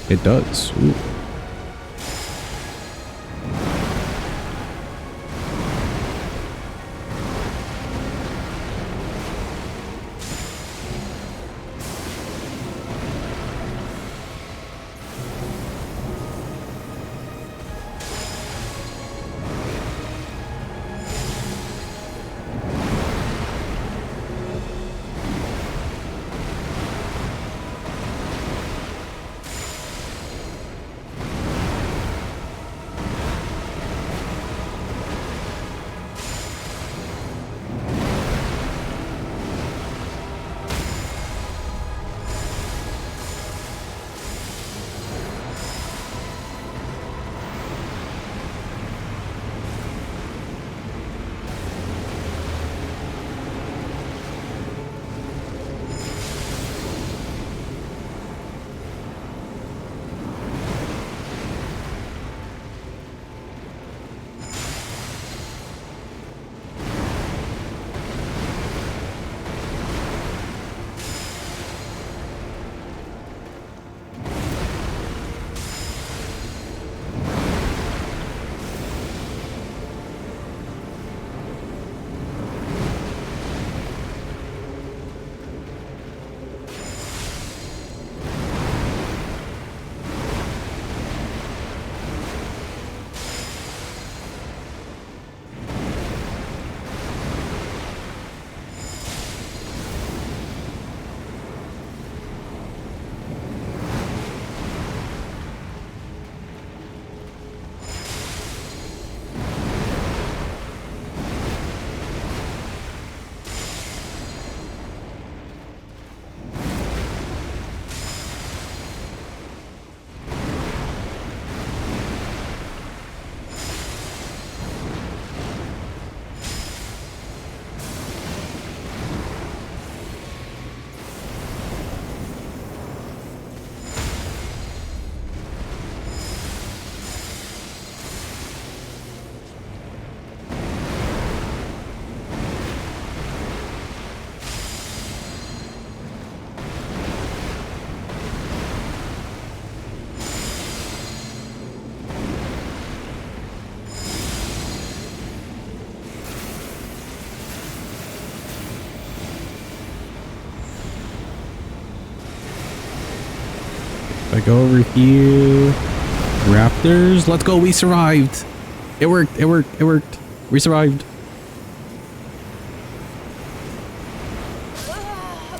[SPEAKER 1] It does. Ooh. Gotta go over here. Raptors, let's go. We survived. It worked. It worked. It worked. We survived.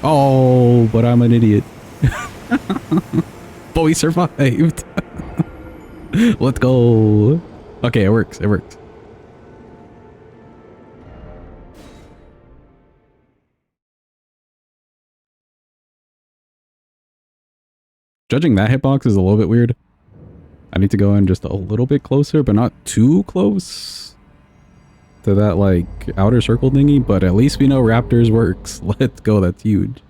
[SPEAKER 1] Oh, but I'm an idiot. But we survived. Let's go. Okay, it works. It works. Judging that hitbox is a little bit weird. I need to go in just a little bit closer, but not too close to that, like, outer circle thingy. But at least we know Raptors works. Let's go. That's huge.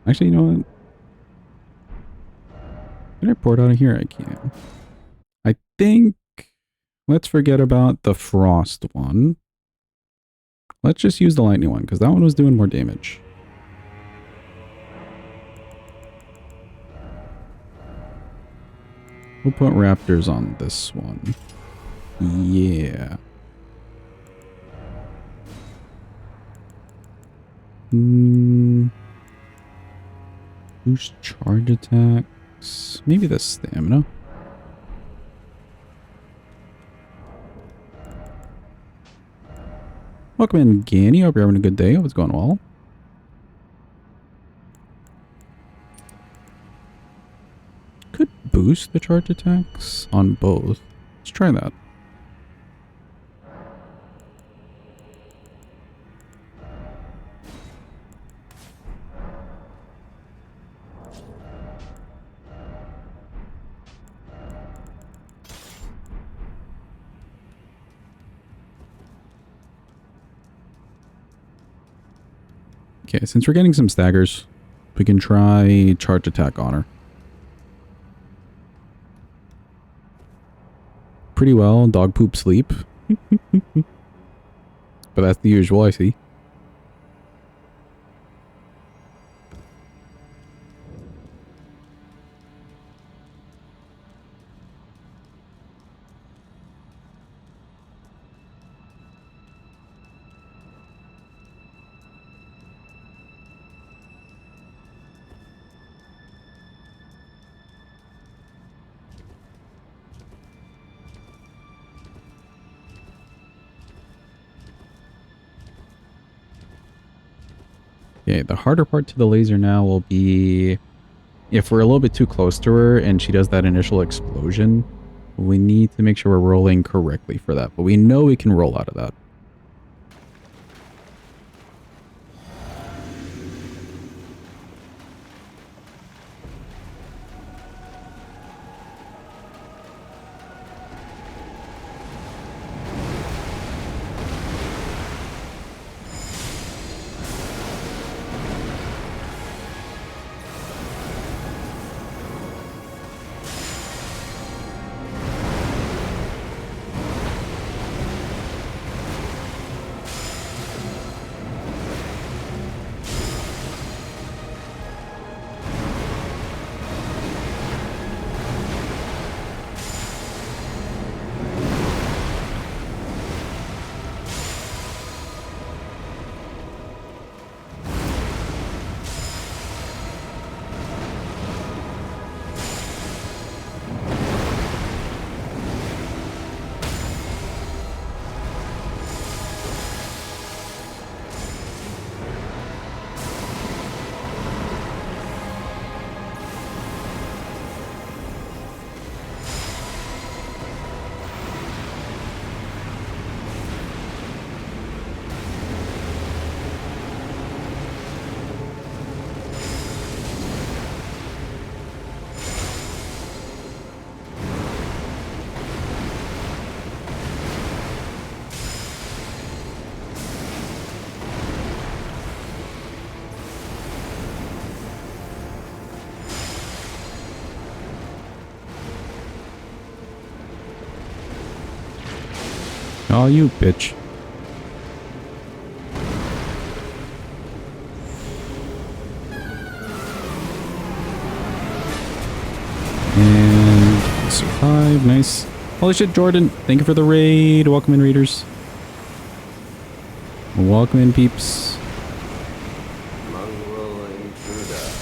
[SPEAKER 1] Actually, you know what? Can I port out of here? I can. I think... Let's forget about the frost one. Let's just use the lightning one, because that one was doing more damage. We'll put raptors on this one. Yeah. Boost charge attacks. Maybe the stamina. Welcome in, Ganny. Hope you're having a good day. Hope it's going well. Could boost the charge attacks on both. Let's try that. Okay, since we're getting some staggers, we can try charge attack on her. Pretty well, dog poop sleep. But that's the usual, I see. Okay, the harder part to the laser now will be if we're a little bit too close to her and she does that initial explosion, we need to make sure we're rolling correctly for that. But we know we can roll out of that. Oh, you bitch. And survive. Nice. Holy shit, Jordan. Thank you for the raid. Welcome in, readers. Welcome in, peeps.
[SPEAKER 4] Mongrel intruder.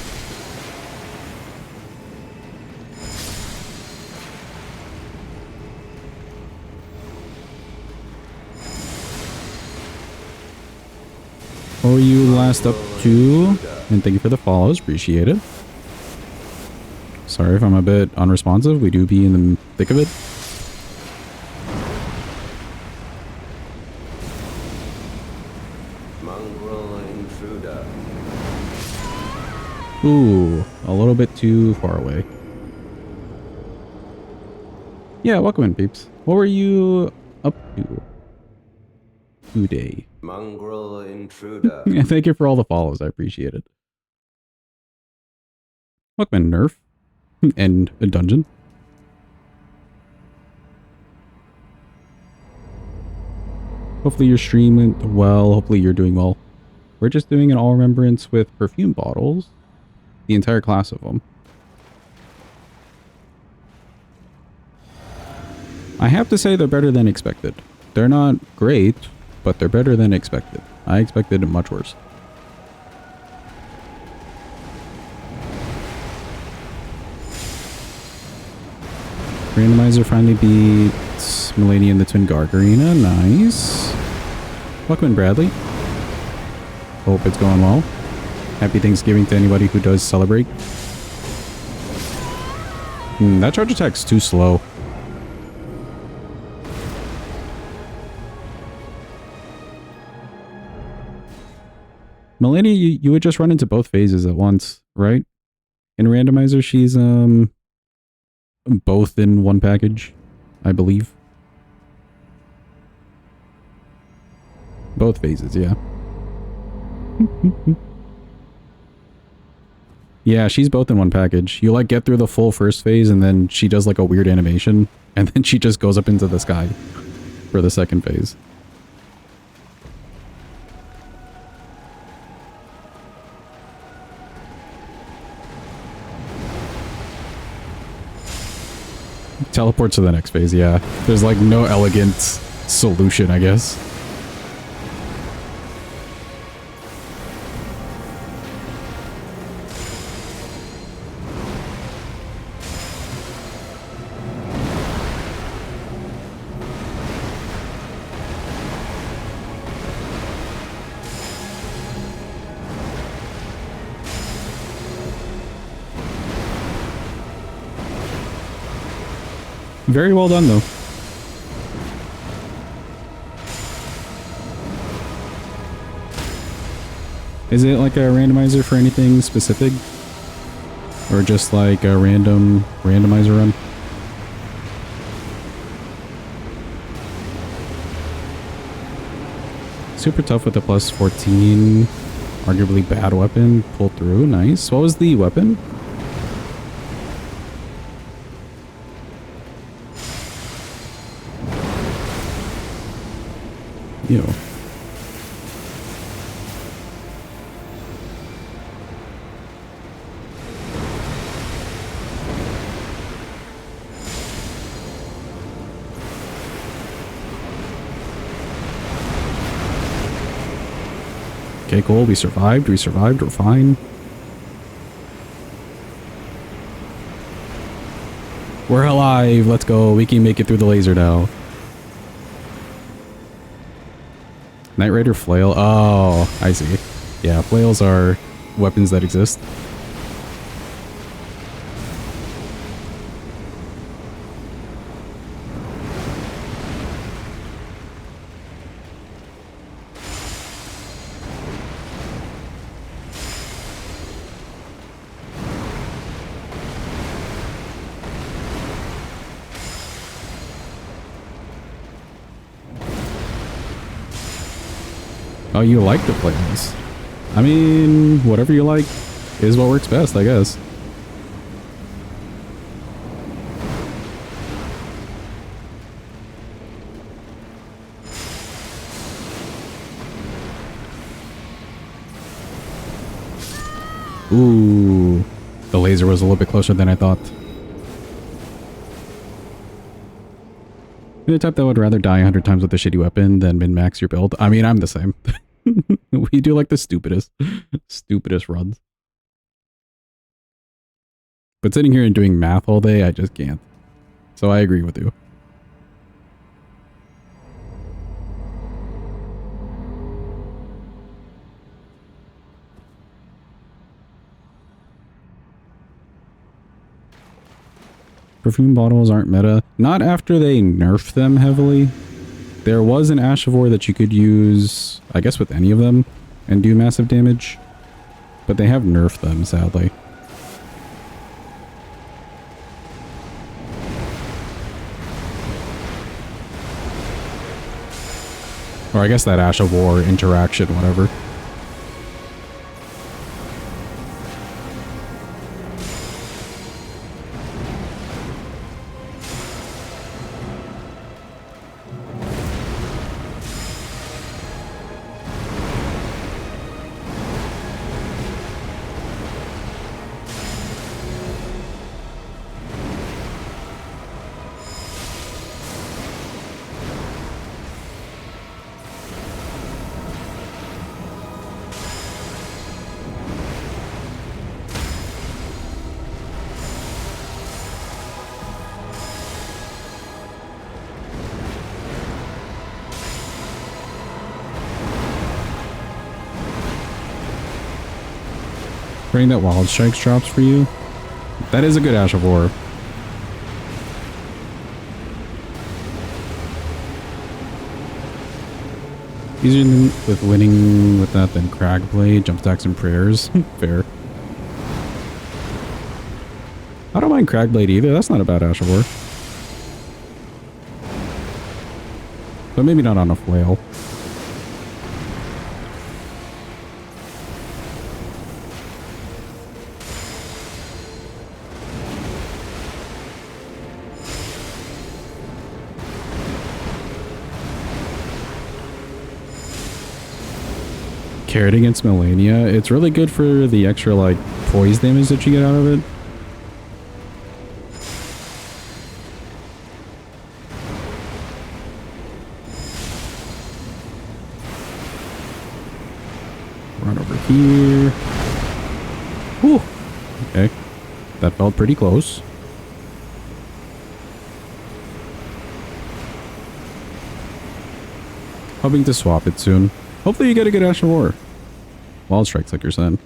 [SPEAKER 1] What were you last up to? And thank you for the follows. Appreciate it. Sorry if I'm a bit unresponsive. We do be in the thick of it.
[SPEAKER 4] Mongrel intruder.
[SPEAKER 1] Ooh, a little bit too far away. Yeah, welcome in, peeps. What were you up to today?
[SPEAKER 4] Mongrel intruder.
[SPEAKER 1] Yeah, thank you for all the follows. I appreciate it. Welcome in, Nerf. And a dungeon. Hopefully your stream went well. Hopefully you're doing well. We're just doing an all remembrance with perfume bottles. The entire class of them. I have to say they're better than expected. They're not great, but they're better than expected. I expected it much worse. Randomizer finally beats Milady in the Twin Gargarina. Nice. Welcome in, Bradley. Hope it's going well. Happy Thanksgiving to anybody who does celebrate. That charge attack's too slow. Milady, you would just run into both phases at once, right? In Randomizer, she's both in one package, I believe. Both phases, yeah. Yeah, she's both in one package. You like get through the full first phase and then she does like a weird animation and then she just goes up into the sky for the second phase. Teleport to the next phase, yeah. There's like no elegant solution, I guess. Very well done, though. Is it like a randomizer for anything specific? Or just like a random randomizer run? Super tough with the plus 14. Arguably bad weapon. Pulled through. Nice. What was the weapon? Ew. Okay, cool. We survived. We're fine. We're alive. Let's go. We can make it through the laser now. Knight Rider flail. Oh, I see. Yeah, flails are weapons that exist. Oh, you like the flails? I mean, whatever you like is what works best, I guess. Ooh, the laser was a little bit closer than I thought. You're the type that would rather die 100 times with a shitty weapon than min-max your build. I mean, I'm the same. We do like the stupidest runs. But sitting here and doing math all day, I just can't. So I agree with you. Perfume bottles aren't meta. Not after they nerfed them heavily. There was an Ash of War that you could use, I guess, with any of them and do massive damage. But they have nerfed them, sadly. Or I guess that Ash of War interaction, whatever. Praying that Wild Strikes drops for you. That is a good Ash of War. Easier with winning with that than Crag Blade, Jump Stacks, and Prayers. Fair. I don't mind Crag Blade either. That's not a bad Ash of War. But maybe not on a flail. Carrot against Melania. It's really good for the extra, like, poise damage that you get out of it. Run over here. Whew. Okay. That felt pretty close. Hoping to swap it soon. Hopefully you get a good Ash of War. Wild Strikes, like you're saying.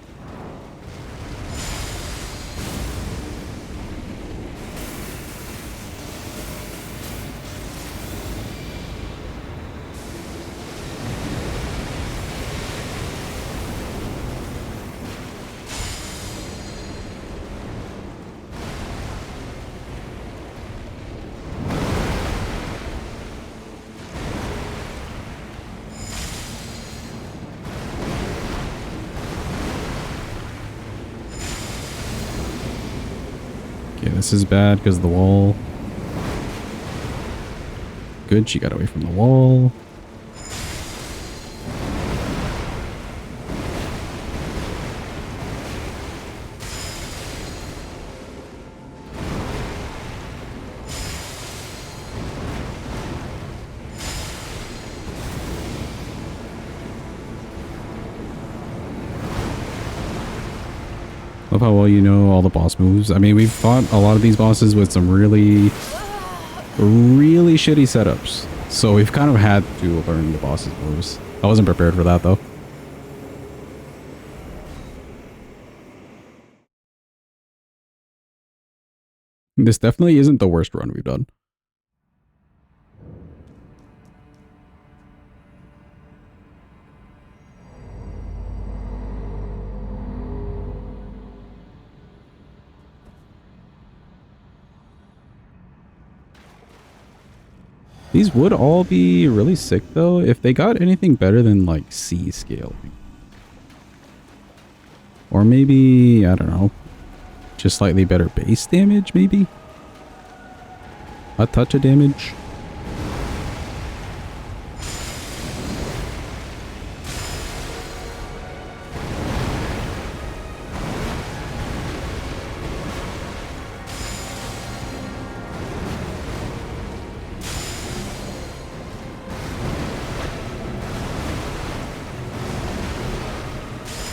[SPEAKER 1] This is bad because of the wall. Good, she got away from the wall. Love how well you know all the boss moves. I mean, we've fought a lot of these bosses with some really shitty setups. So we've kind of had to learn the boss's moves. I wasn't prepared for that, though. This definitely isn't the worst run we've done. These would all be really sick, though, if they got anything better than, like, C scaling. Or maybe, I don't know, just slightly better base damage, maybe? A touch of damage?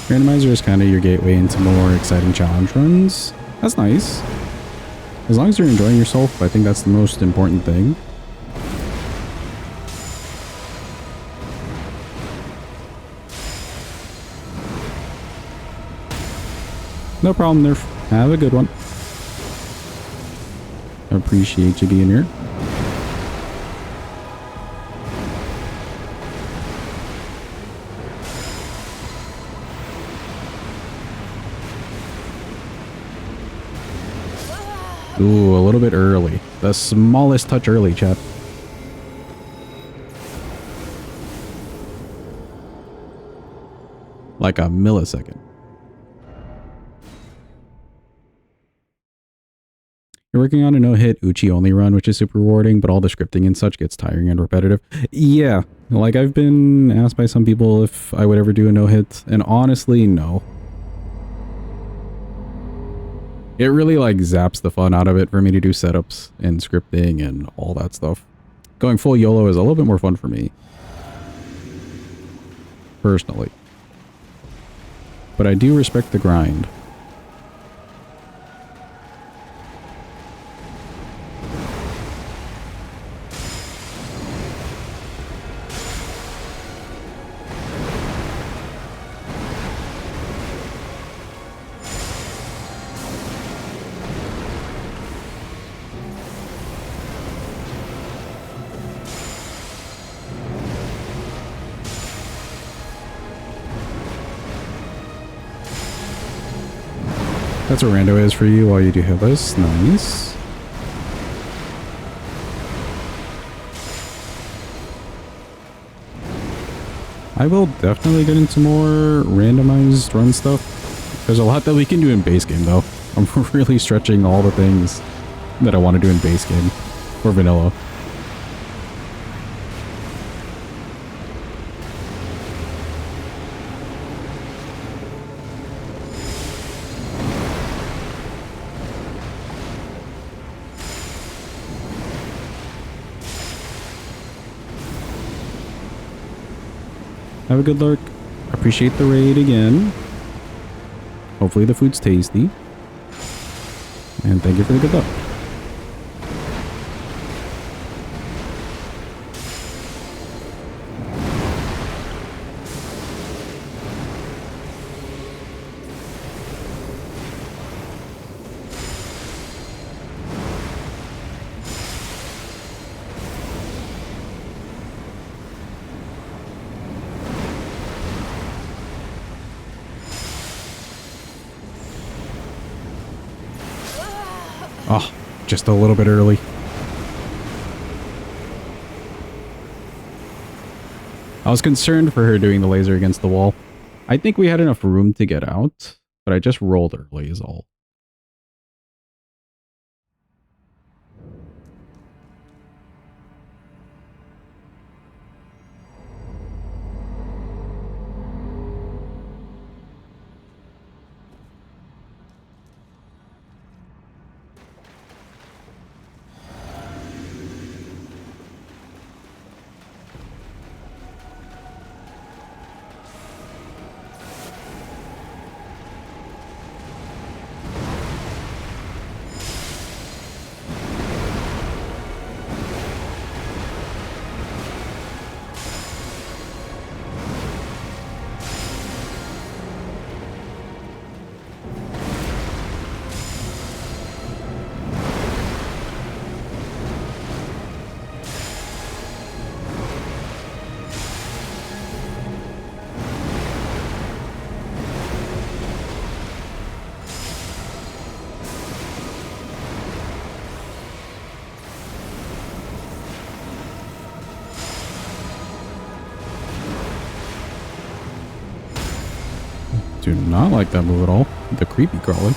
[SPEAKER 1] Randomizer is kind of your gateway into more exciting challenge runs. That's nice. As long as you're enjoying yourself, I think that's the most important thing. No problem, Nerf. Have a good one. I appreciate you being here. Ooh, a little bit early. The smallest touch early, chat. Like a millisecond. You're working on a no-hit Uchi only run, which is super rewarding, but all the scripting and such gets tiring and repetitive. Yeah, like I've been asked by some people if I would ever do a no-hit, and honestly, no. It really like zaps the fun out of it for me to do setups and scripting and all that stuff. Going full YOLO is a little bit more fun for me. Personally. But I do respect the grind. That's what rando is for you while you do hit this. Nice. I will definitely get into more randomized run stuff. There's a lot that we can do in base game though. I'm really stretching all the things that I want to do in base game or vanilla. Have a good lurk. Appreciate the raid again. Hopefully the food's tasty. And thank you for the good luck. Oh, just a little bit early. I was concerned for her doing the laser against the wall. I think we had enough room to get out, but I just rolled early is all. Do not like that move at all. The creepy crawling.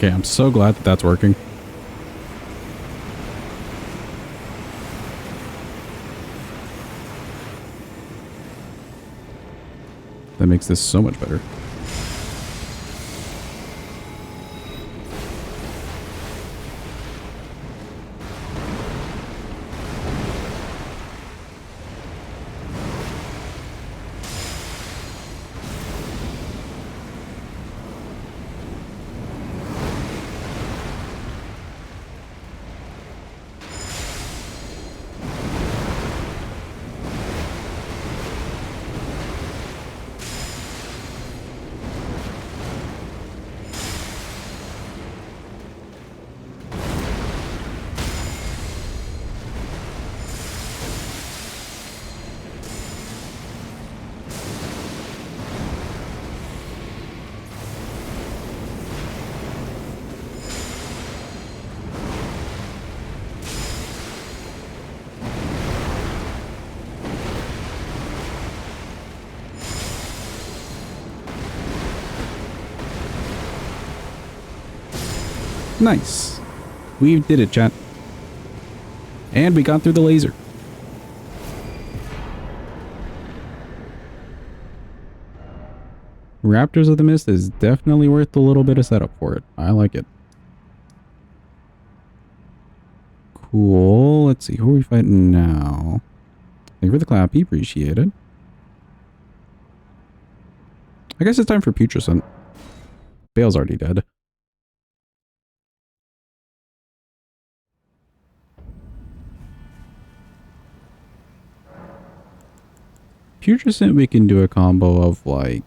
[SPEAKER 1] Okay, I'm so glad that that's working. That makes this so much better. Nice. We did it, chat. And we got through the laser. Raptors of the Mist is definitely worth a little bit of setup for it. I like it. Cool. Let's see. Who are we fighting now? Thank you for the clappy. Appreciate it. I guess it's time for Putrescent. Bale's already dead. Putrescent, we can do a combo of like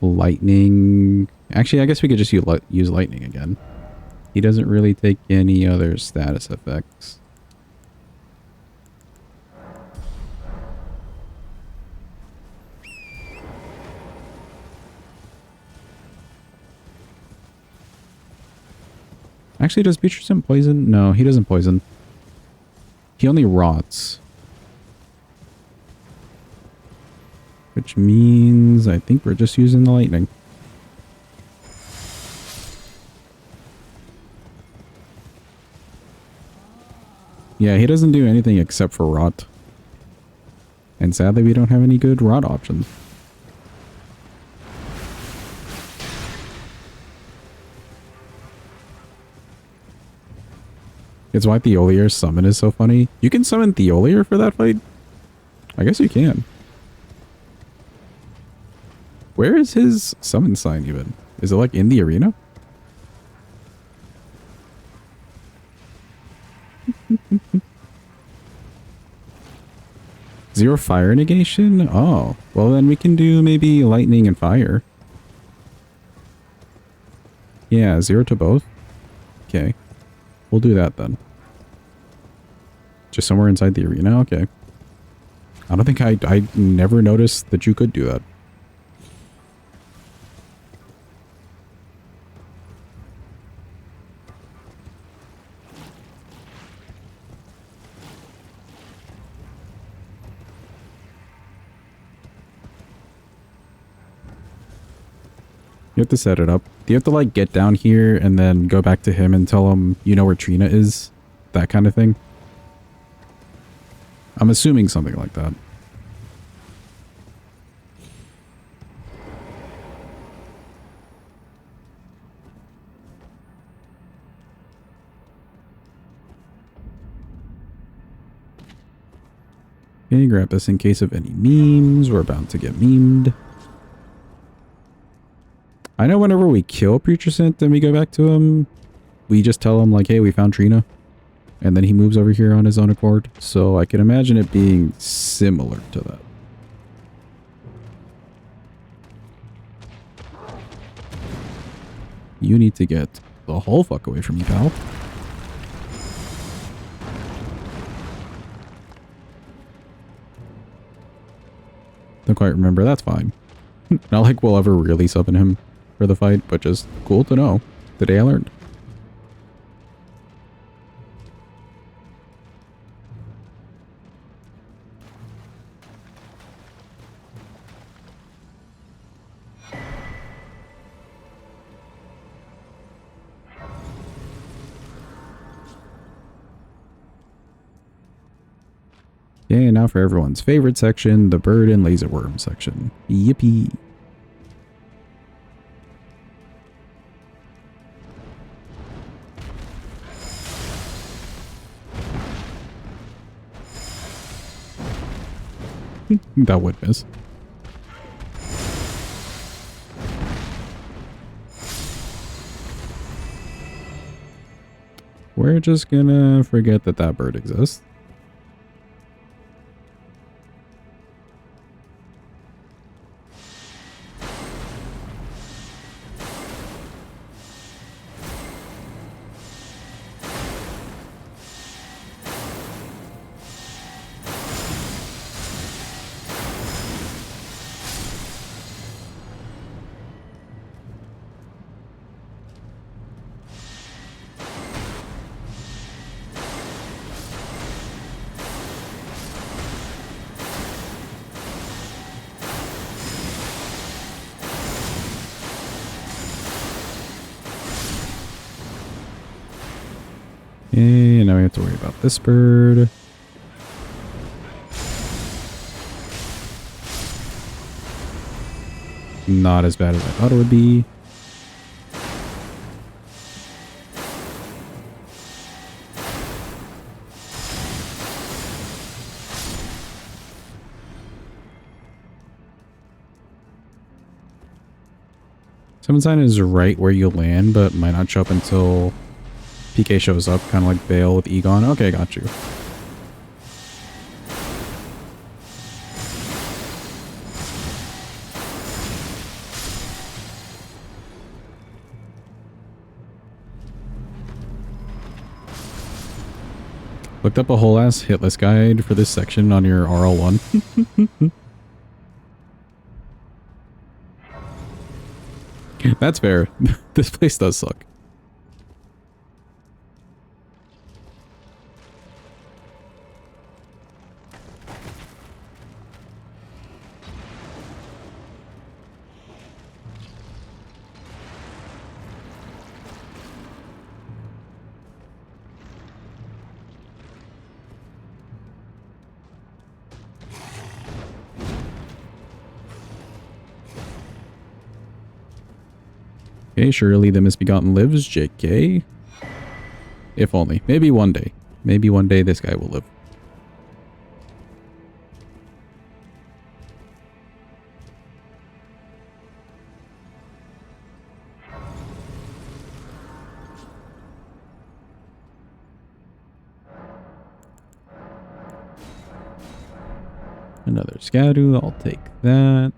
[SPEAKER 1] lightning. Actually, I guess we could just use lightning again. He doesn't really take any other status effects. Actually, does Putrescent poison? No, he doesn't poison. He only rots. Which means I think we're just using the lightning. Yeah, he doesn't do anything except for rot. And sadly, we don't have any good rot options. It's why Theolier's summon is so funny. You can summon Theolier for that fight? I guess you can. Where is his summon sign even? Is it like in the arena? Zero fire negation? Oh, well then we can do maybe lightning and fire. Yeah, 0 to both. Okay. We'll do that then. Just somewhere inside the arena? Okay. I don't think I never noticed that you could do that. You have to set it up. Do you have to like get down here and then go back to him and tell him you know where Trina is? That kind of thing? I'm assuming something like that. Okay, grab this in case of any memes. We're about to get memed. I know whenever we kill Putrescent and we go back to him, we just tell him like, hey, we found Trina. And then he moves over here on his own accord. So I can imagine it being similar to that. You need to get the whole fuck away from me, pal. Don't quite remember. That's fine. Not like we'll ever really summon him for the fight, but just cool to know. Today I learned. Okay, now for everyone's favorite section, the bird and laser worm section. Yippee. That would miss. We're just gonna forget that that bird exists. And now we have to worry about this bird. Not as bad as I thought it would be. Summon sign is right where you land, but might not show up until PK shows up, kind of like Bale with Egon. Okay, got you. Looked up a whole ass hit list guide for this section on your RL1. That's fair. This place does suck. Okay, surely the misbegotten lives, JK. If only. Maybe one day. Maybe one day this guy will live. Another Scadu, I'll take that.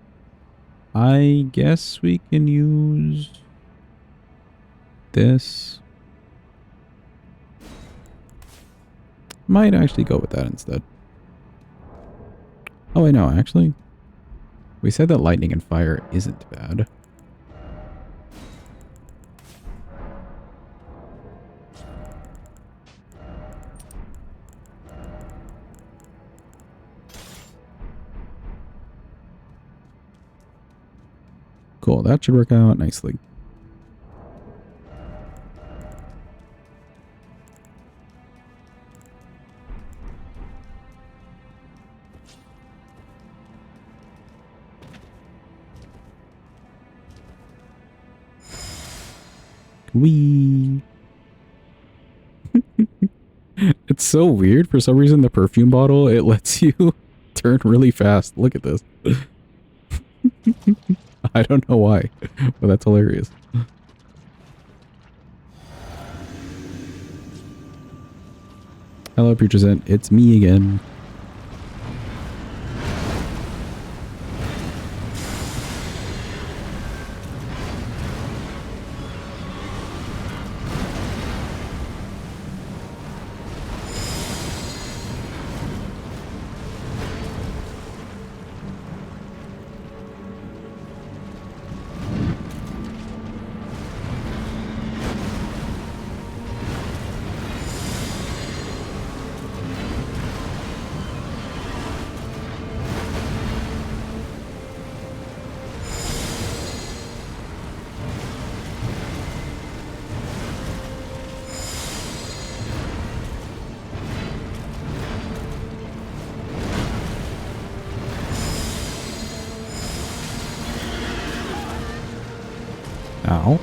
[SPEAKER 1] I guess we can use this. Might actually go with that instead. Oh wait, no, actually. We said that lightning and fire isn't bad. Cool, that should work out nicely. Wee. It's so weird. For some reason, the perfume bottle, it lets you turn really fast. Look at this. I don't know why, but that's hilarious. Hello, Putrescent. It's me again. Ow.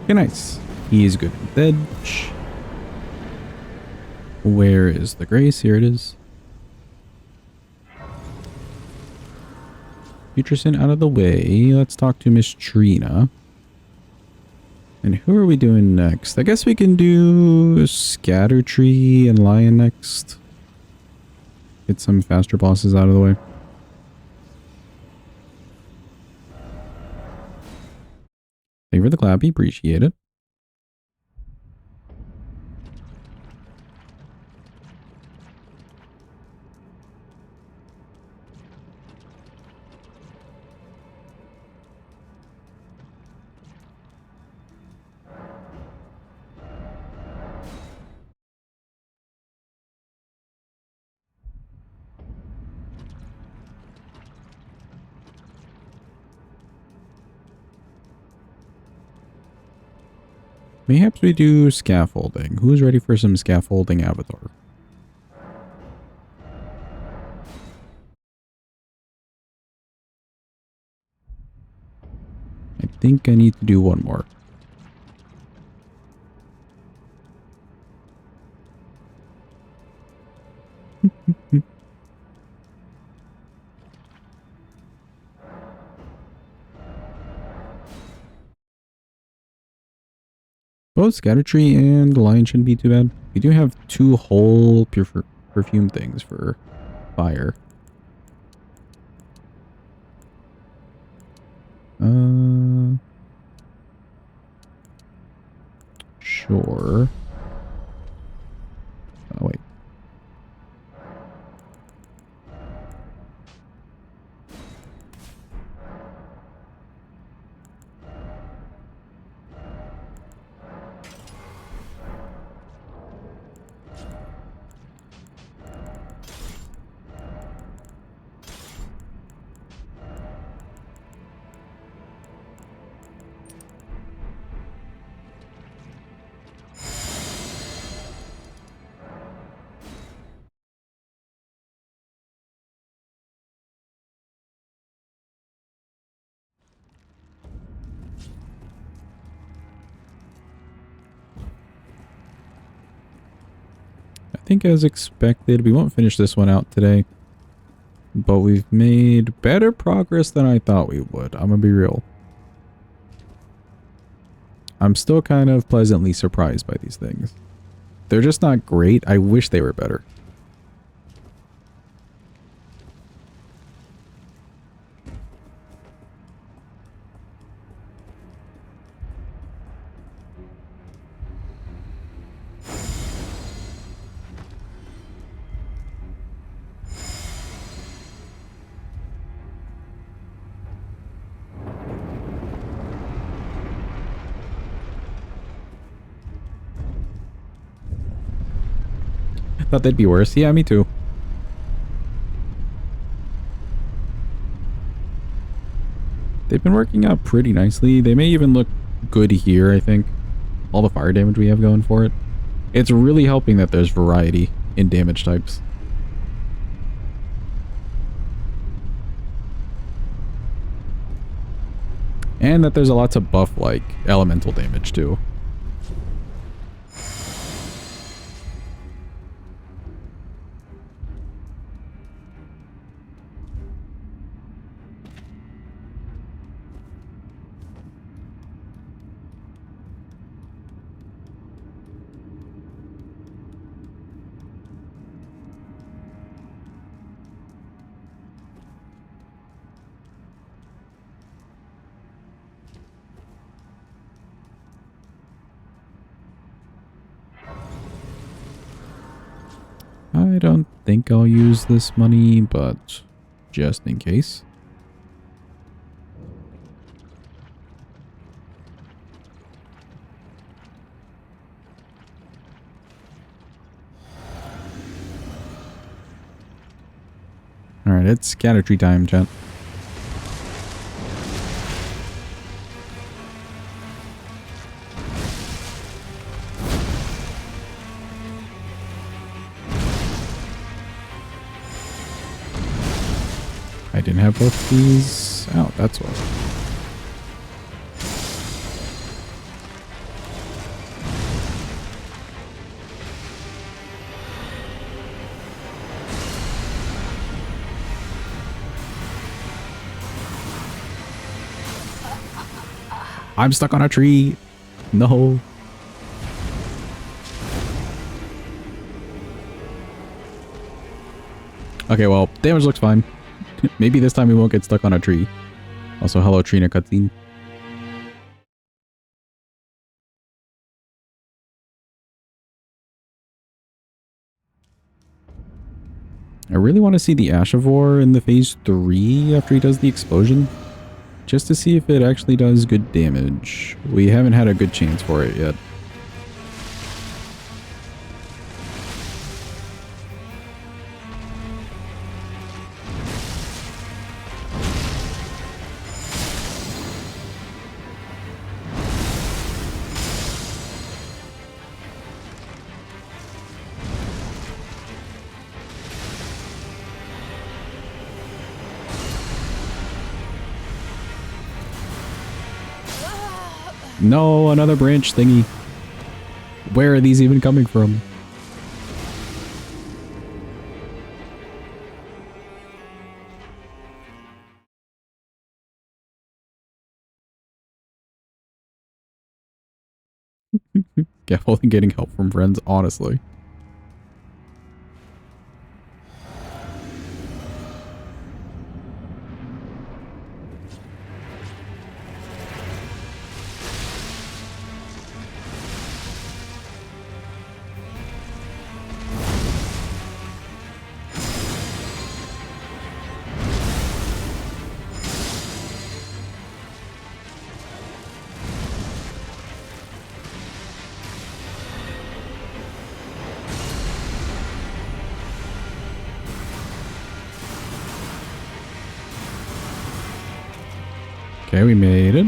[SPEAKER 1] Okay, nice. He is good with edge. Where is the grace? Here it is. Futureson out of the way. Let's talk to Miss Trina. And who are we doing next? I guess we can do Scattertree and Lion next. Get some faster bosses out of the way. Thank you for the clappy. Appreciate it. Mayhaps we do scaffolding. Who's ready for some scaffolding avatar? I think I need to do one more. Both Scattertree and Lion shouldn't be too bad. We do have 2 whole perfume things for fire. Sure. Oh, wait. I think as expected, we won't finish this one out today. But we've made better progress than I thought we would. I'm gonna be real. I'm still kind of pleasantly surprised by these things. They're just not great. I wish they were better. Thought they'd be worse. Yeah, me too. They've been working out pretty nicely. They may even look good here, I think. All the fire damage we have going for it. It's really helping that there's variety in damage types. And that there's a lot to buff, like, elemental damage, too. I don't think I'll use this money, but just in case. Alright, it's scatter tree time, chat. I didn't have both these out, that's why. I'm stuck on a tree. No. Okay, well, damage looks fine. Maybe this time we won't get stuck on a tree. Also, hello Trina cutscene. I really want to see the Ash of War in the phase 3 after he does the explosion. Just to see if it actually does good damage. We haven't had a good chance for it yet. No, another branch thingy. Where are these even coming from? Careful in getting help from friends, honestly. Okay, we made it.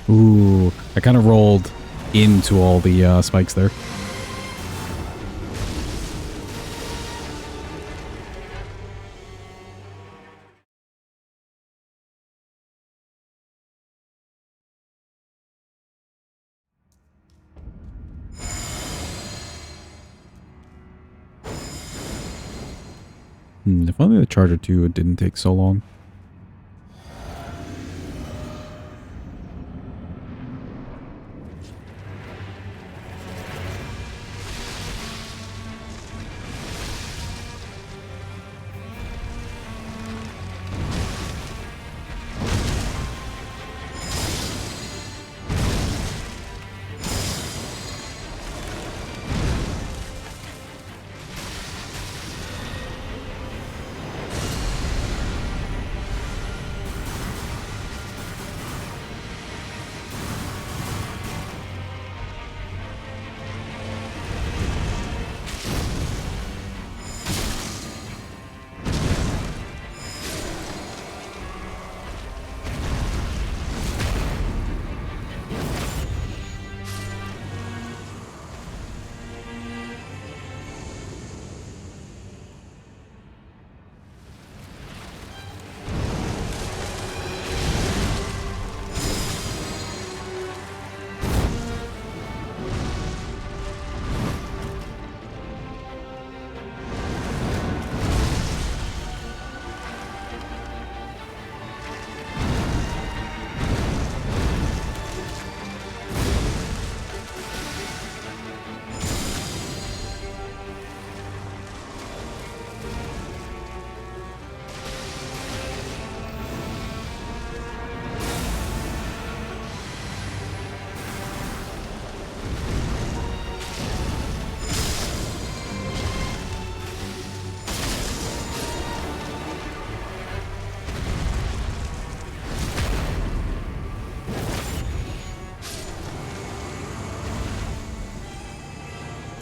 [SPEAKER 1] Ooh, I kind of rolled into all the spikes there. If only the Charger 2 didn't take so long.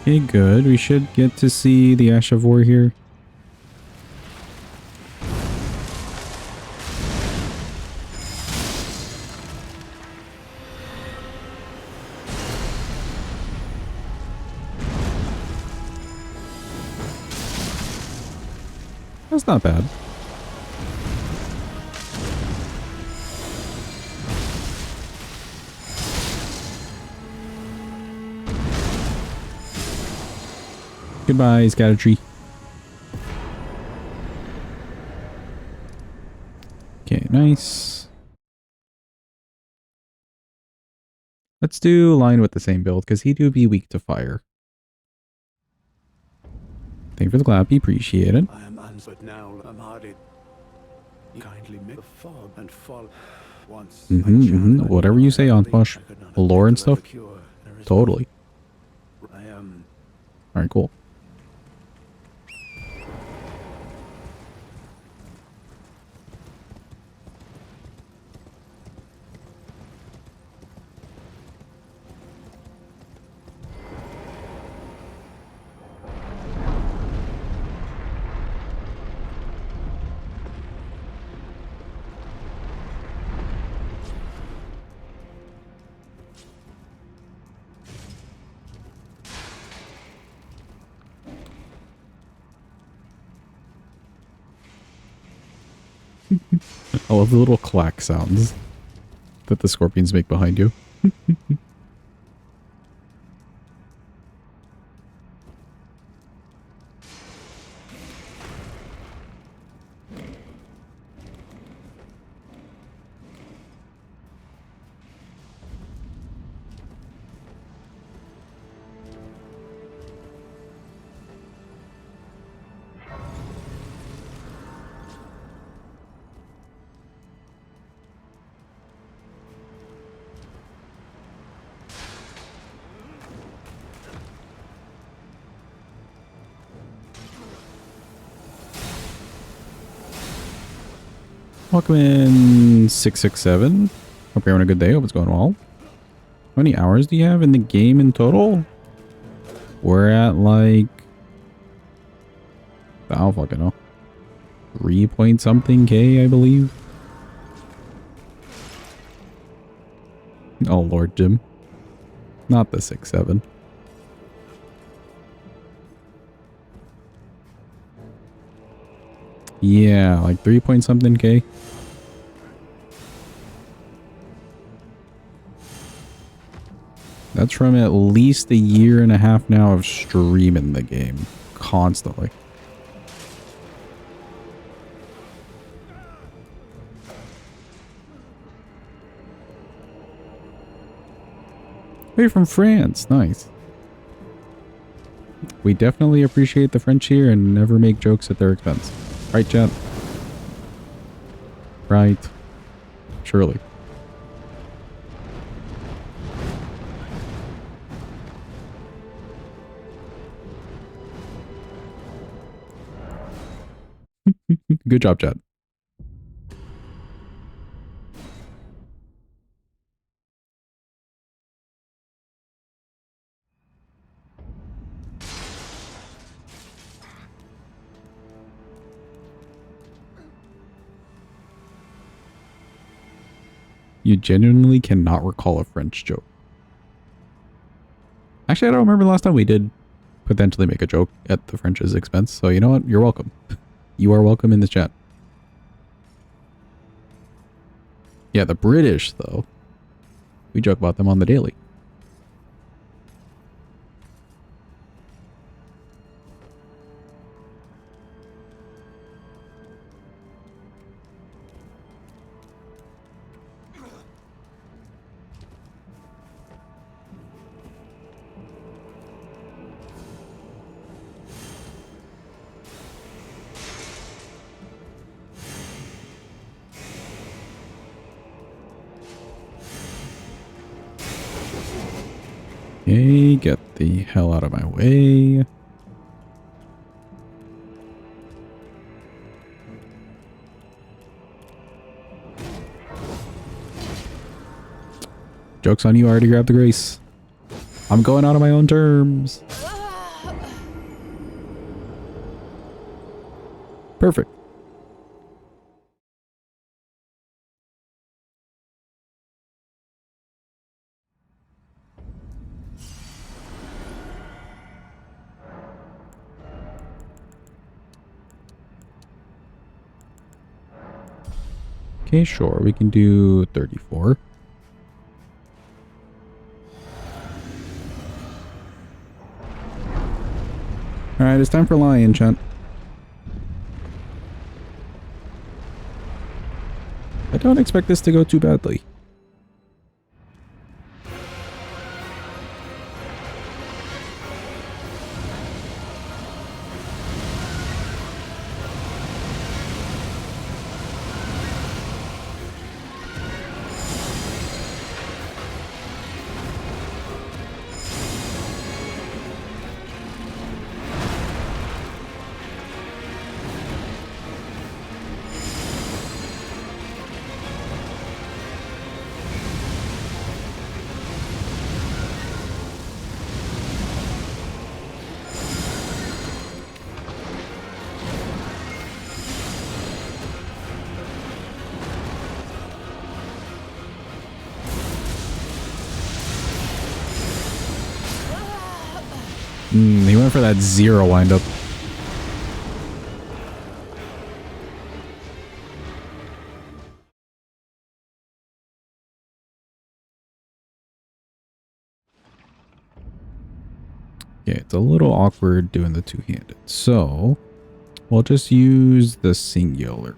[SPEAKER 1] Okay, good. We should get to see the Ash of War here. That's not bad. Goodbye, Scattertree. Okay, nice. Let's do Lion with the same build, because he do be weak to fire. Thank you for the clappy, appreciate it.
[SPEAKER 8] I am answered now. I'm hardy. Kindly make the fog and fall. Once.
[SPEAKER 1] Whatever you say, Antosh. Lore and stuff. Totally.
[SPEAKER 8] I am.
[SPEAKER 1] Alright, cool. I love the little clack sounds that the scorpions make behind you. Welcome in 667. Hope you're having a good day. Hope it's going well. How many hours do you have in the game in total? We're at like... I don't fucking know. 3 point something K, I believe. Oh Lord, Jim. Not the 6-7. Yeah, like 3 point something K. That's from at least a year and a half now of streaming the game constantly. You're from France. Nice. We definitely appreciate the French here and never make jokes at their expense. Right, chat? Right. Surely. Good job, chat. You genuinely cannot recall a French joke. Actually, I don't remember the last time we did potentially make a joke at the French's expense. So you know what? You're welcome. You are welcome in the chat. Yeah, the British, though. We joke about them on the daily. Okay, get the hell out of my way. Joke's on you, I already grabbed the grace. I'm going out on my own terms. Perfect. Okay, sure. We can do 34. Alright, it's time for lion, Chunt. I don't expect this to go too badly. He went for that 0 windup. Okay, it's a little awkward doing the two-handed. So, we'll just use the singular.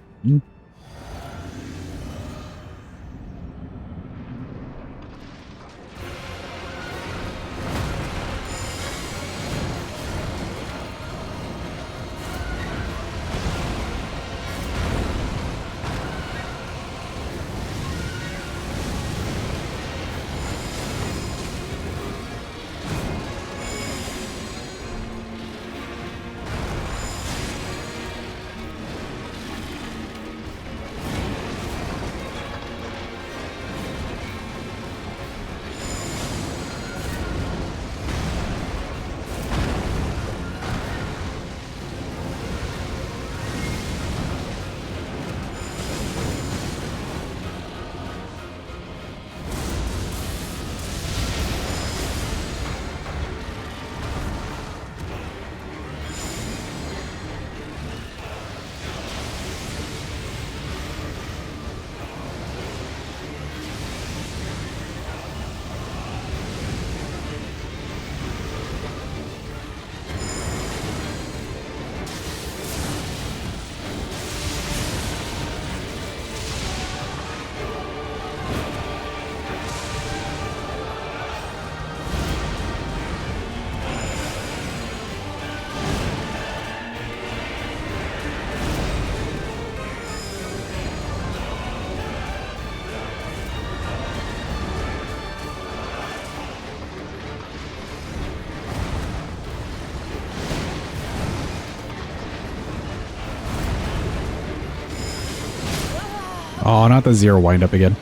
[SPEAKER 1] Oh, not the 0 windup again.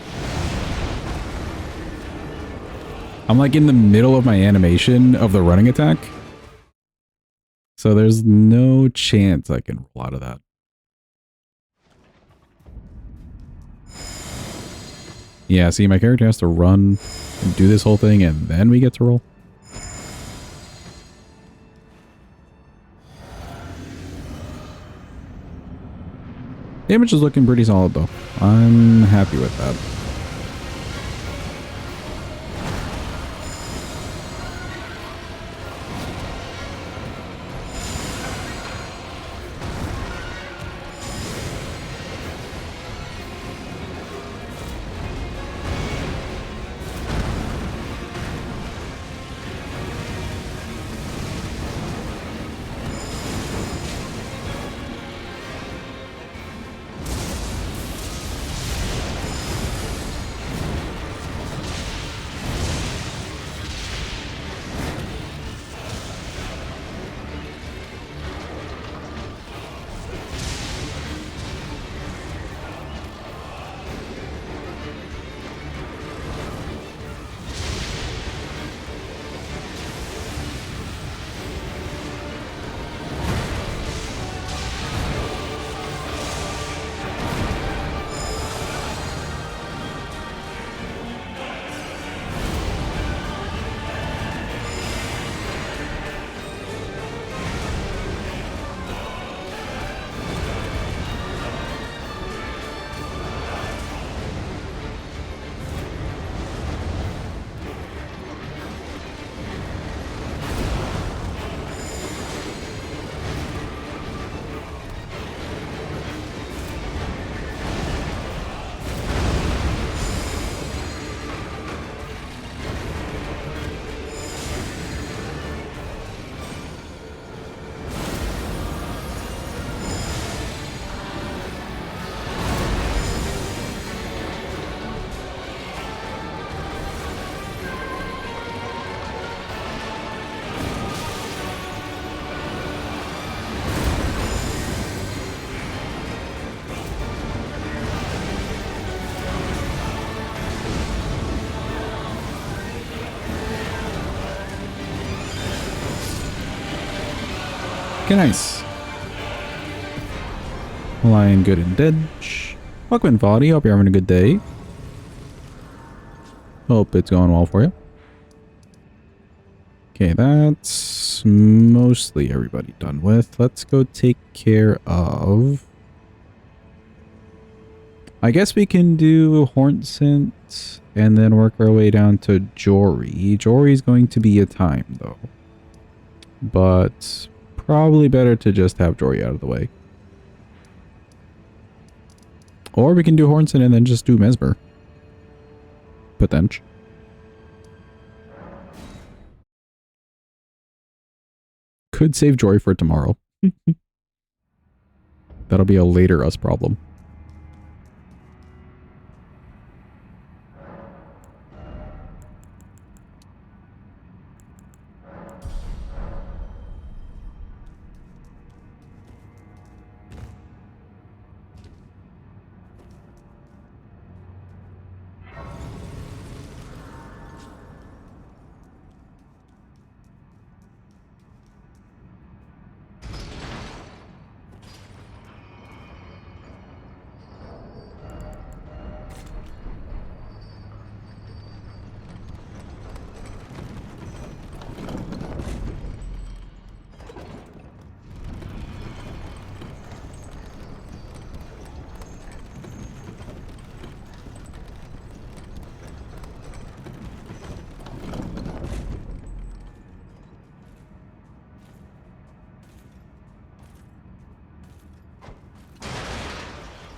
[SPEAKER 1] I'm like in the middle of my animation of the running attack. So there's no chance I can roll out of that. Yeah, see, my character has to run and do this whole thing and then we get to roll. Damage is looking pretty solid though. I'm happy with that. Okay, nice. Lying good and dead. Welcome in, Vadi. Hope you're having a good day. Hope it's going well for you. Okay, that's mostly everybody done with. Let's go take care of... I guess we can do Hornsent and then work our way down to Jory. Jory's going to be a time, though. But probably better to just have Jory out of the way. Or we can do Hornsent and then just do Mesmer. Potential. Could save Jory for tomorrow. That'll be a later us problem.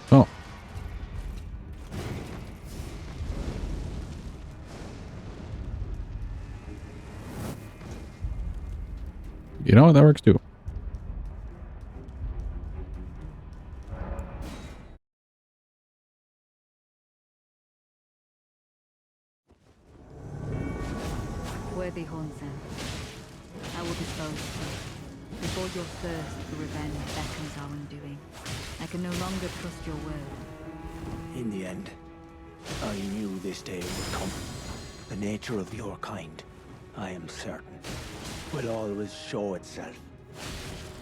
[SPEAKER 1] Oh. You know what? That works too.
[SPEAKER 12] Worthy Hornsent, I will dispose of you. Before your thirst for revenge beckons our undoing, I can no longer trust your word.
[SPEAKER 2] In the end, I knew this day would come. The nature of your kind, I am certain, will always show itself.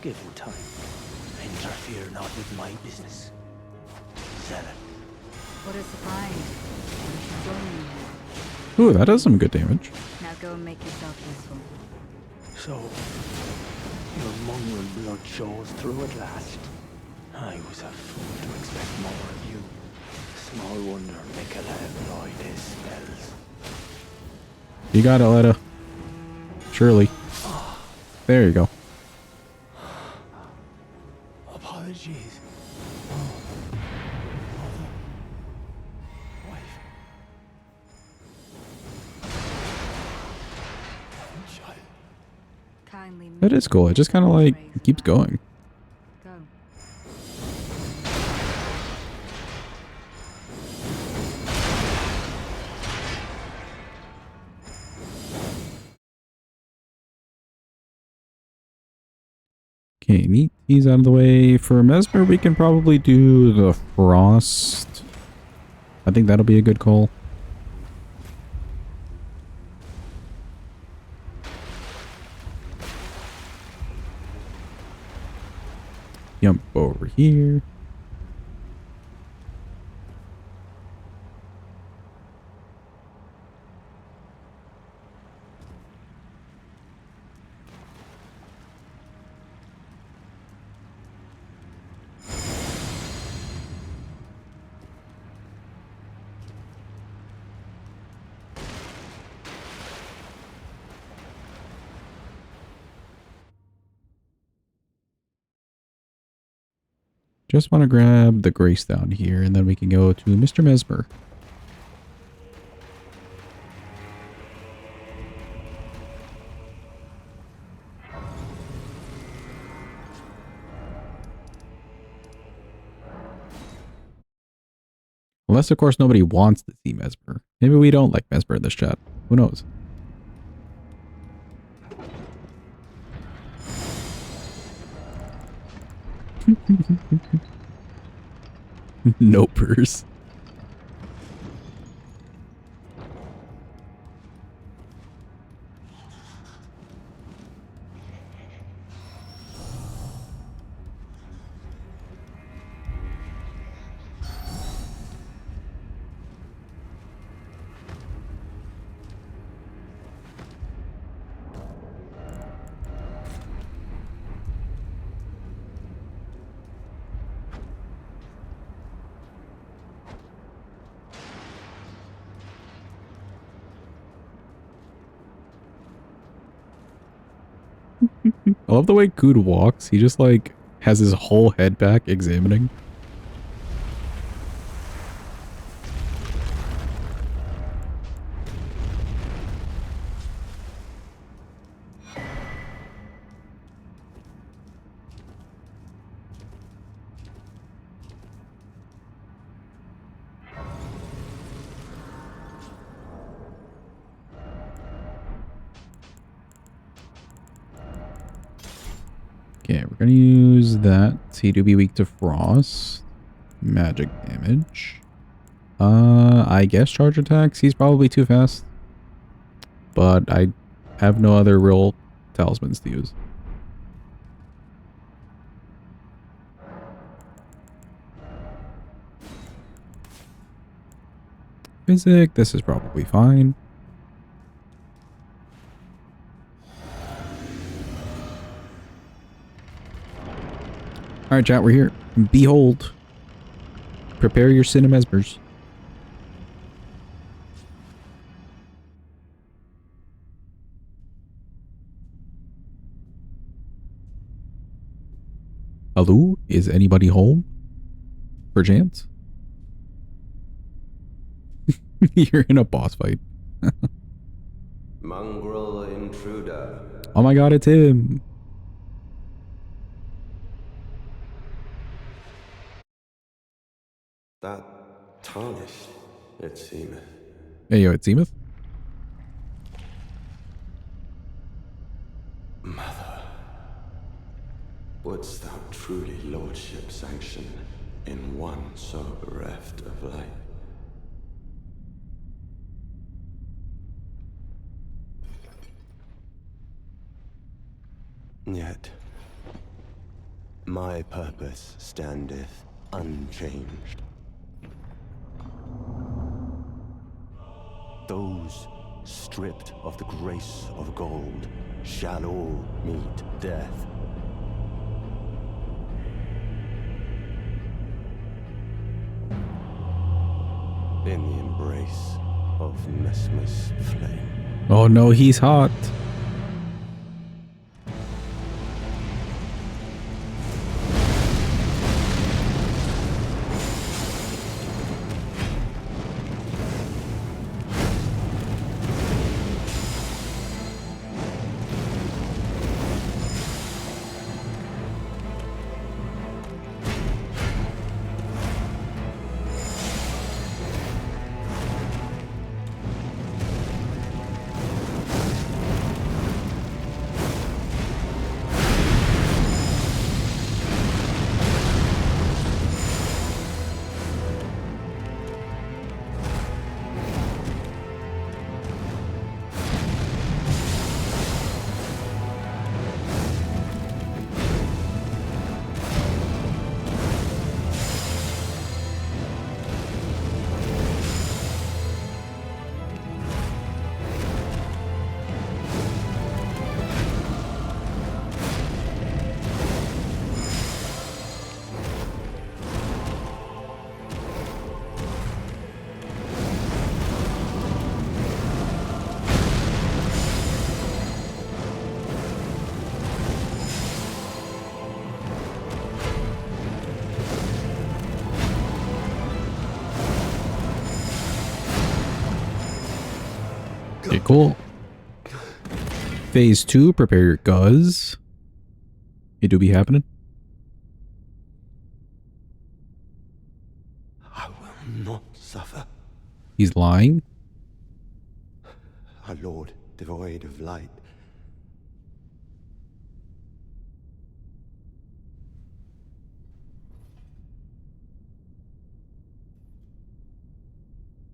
[SPEAKER 2] Given time, interfere not with my business. Zealot.
[SPEAKER 12] What a surprise. You should join me here.
[SPEAKER 1] Ooh, that does some good damage.
[SPEAKER 12] Now go and make yourself useful.
[SPEAKER 2] So, your mongrel blood shows through at last. I was a fool to expect more of you. Small wonder Mikola employed his spells.
[SPEAKER 1] You got it, Letta. Surely. There you go.
[SPEAKER 2] Apologies.
[SPEAKER 1] That is cool. It just kind of like keeps going.
[SPEAKER 12] Go.
[SPEAKER 1] Okay, neat. He's out of the way. For Mesmer, we can probably do the Frost. I think that'll be a good call. Jump over here. Just want to grab the Grace down here, and then we can go to Mr. Mesmer. Unless, of course, nobody wants to see Mesmer. Maybe we don't like Mesmer in this chat. Who knows? Nopers. I love the way Good walks. He just like has his whole head back examining. Okay, we're gonna use that. He do be weak to frost. Magic damage. I guess charge attacks. He's probably too fast. But I have no other real talismans to use. Physic, this is probably fine. Alright, chat, we're here. Behold. Prepare your cinemesmers. Hello? Is anybody home? Perchance? You're in a boss fight.
[SPEAKER 4] Mongrel intruder.
[SPEAKER 1] Oh my god, it's him.
[SPEAKER 4] That tarnished, it seemeth.
[SPEAKER 1] Hey, yo, it seemeth.
[SPEAKER 4] Mother, wouldst thou truly lordship sanction in one so bereft of light? Yet, my purpose standeth unchanged. Those stripped of the grace of gold shall all meet death. In the embrace of Mesmer's flame.
[SPEAKER 1] Oh no, he's hot. Okay, cool. Phase 2, prepare your guzz. It do be happening.
[SPEAKER 4] I will not suffer.
[SPEAKER 1] He's lying.
[SPEAKER 4] A lord devoid of light.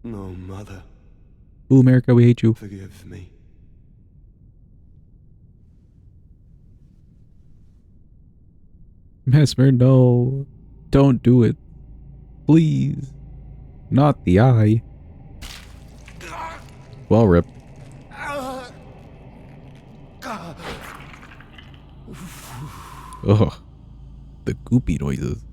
[SPEAKER 4] No, mother.
[SPEAKER 1] Ooh, America, we hate you.
[SPEAKER 4] Forgive me.
[SPEAKER 1] Mesmer, no. Don't do it. Please. Not the eye. Well, rip. Ugh. The goopy noises.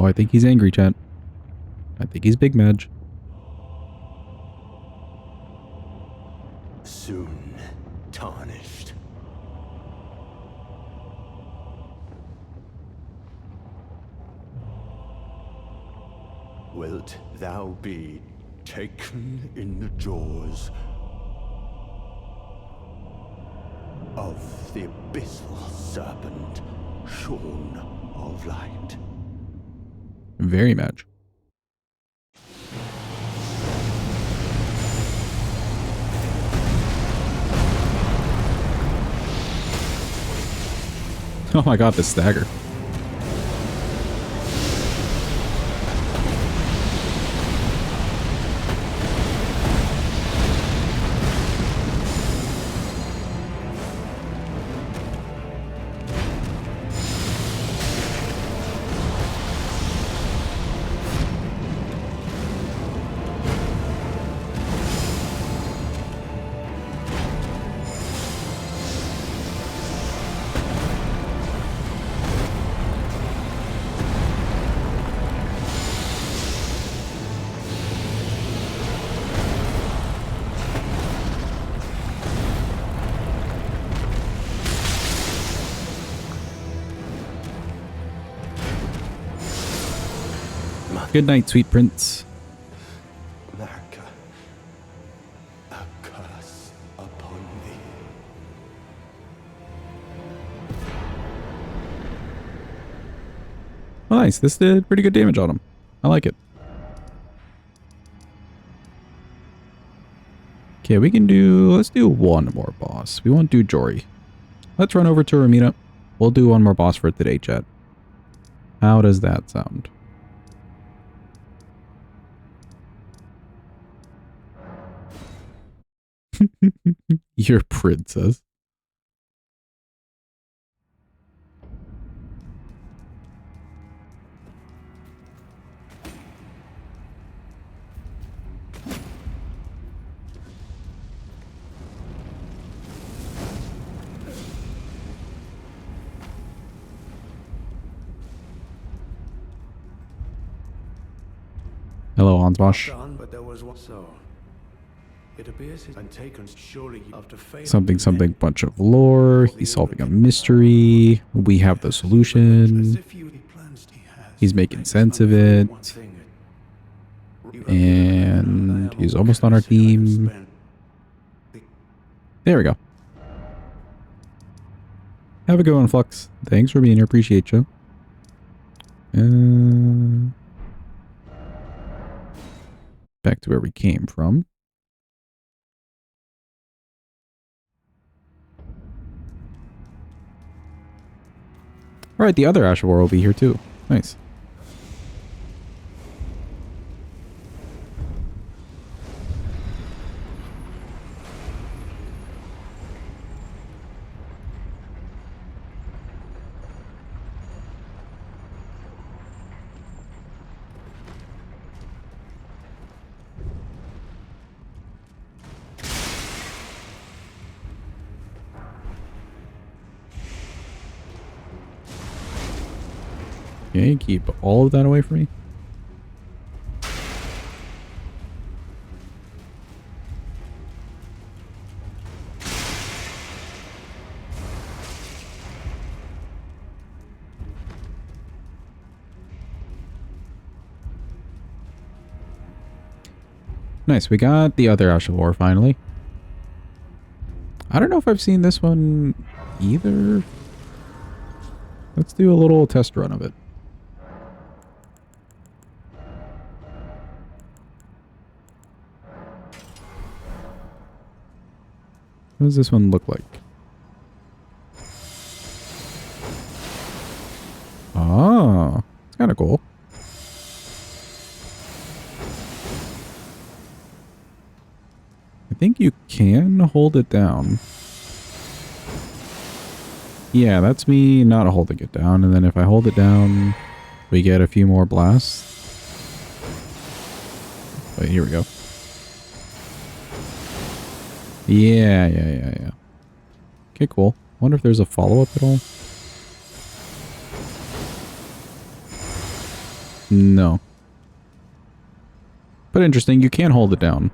[SPEAKER 1] I think he's angry, chat. I think he's big Madge.
[SPEAKER 4] Soon tarnished. Wilt thou be taken in the jaws of the abyssal serpent, shorn of light?
[SPEAKER 1] Very Madge. Oh my god, the stagger. Good night, sweet prince.
[SPEAKER 4] America, a curse upon thee.
[SPEAKER 1] Well, nice. This did pretty good damage on him. I like it. Okay, let's do one more boss. We won't do Jory. Let's run over to Ramina. We'll do one more boss for today, chat. How does that sound? Your princess. Hello, Ansbosh.
[SPEAKER 8] But there was one. So it appears he's been taken surely after failing.
[SPEAKER 1] Something, bunch of lore. He's solving a mystery. We have the solution. He's making sense of it. And he's almost on our team. There we go. Have a good one, Flux. Thanks for being here. Appreciate you. Back to where we came from. Alright, the other Ash of War will be here too. Nice. Okay, keep all of that away from me. Nice, we got the other Ash of War finally. I don't know if I've seen this one either. Let's do a little test run of it. What does this one look like? Ah, it's kind of cool. I think you can hold it down. Yeah, that's me not holding it down. And then if I hold it down, we get a few more blasts. Wait, here we go. Yeah. Okay, cool. Wonder if there's a follow-up at all. No. But interesting, you can hold it down.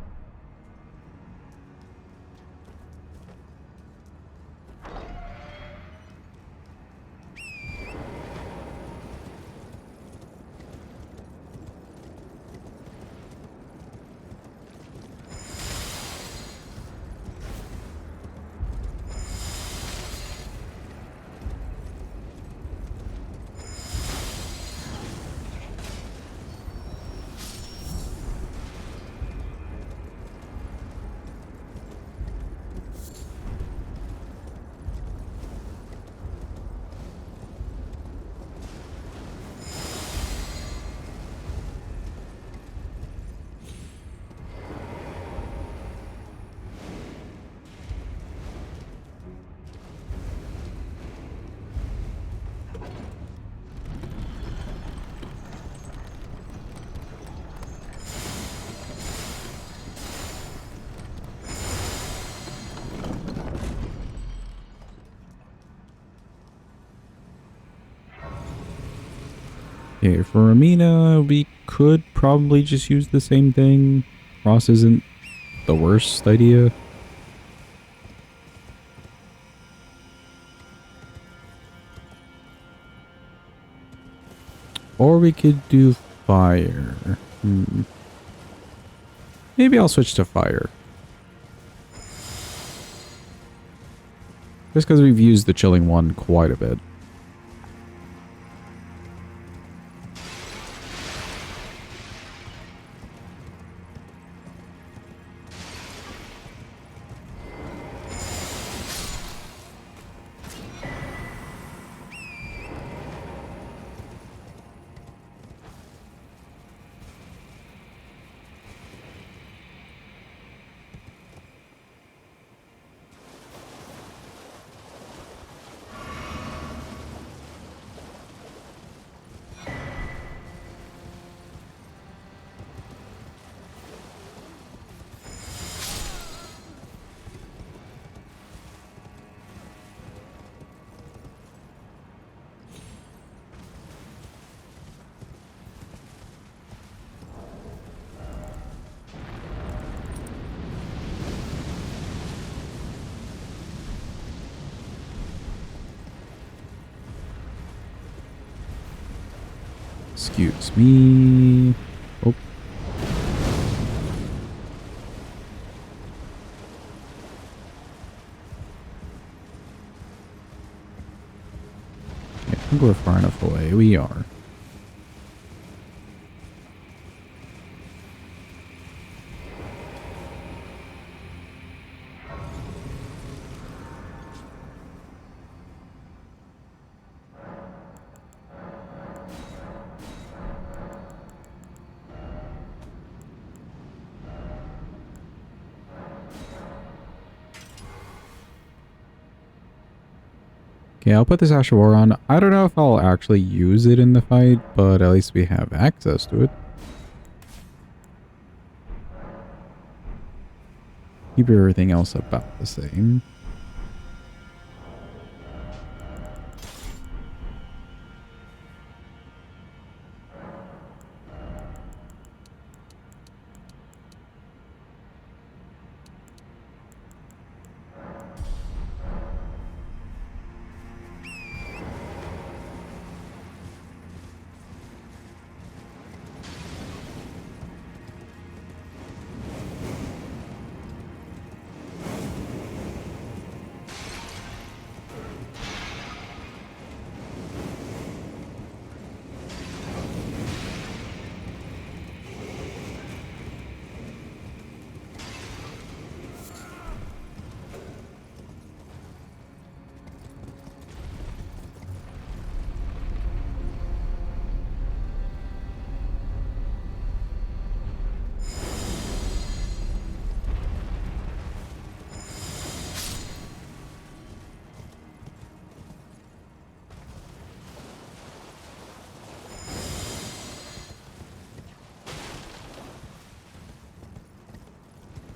[SPEAKER 1] Okay, for Amina, we could probably just use the same thing. Ross isn't the worst idea. Or we could do fire. Maybe I'll switch to fire. Just because we've used the chilling one quite a bit. Excuse me. Oh. I think we're far enough away. We are. Okay, I'll put this Ash of War on. I don't know if I'll actually use it in the fight, but at least we have access to it. Keep everything else about the same.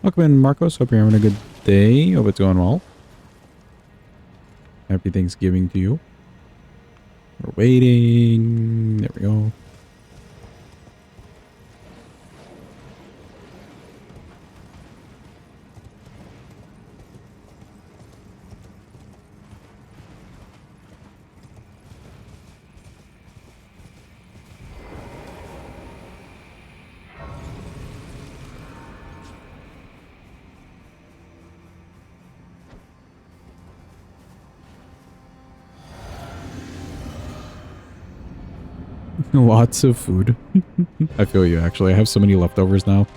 [SPEAKER 1] Welcome in, Marcos. Hope you're having a good day. Hope it's going well. Happy Thanksgiving to you. We're waiting. There we go. Lots of food. I feel you, actually. I have so many leftovers now.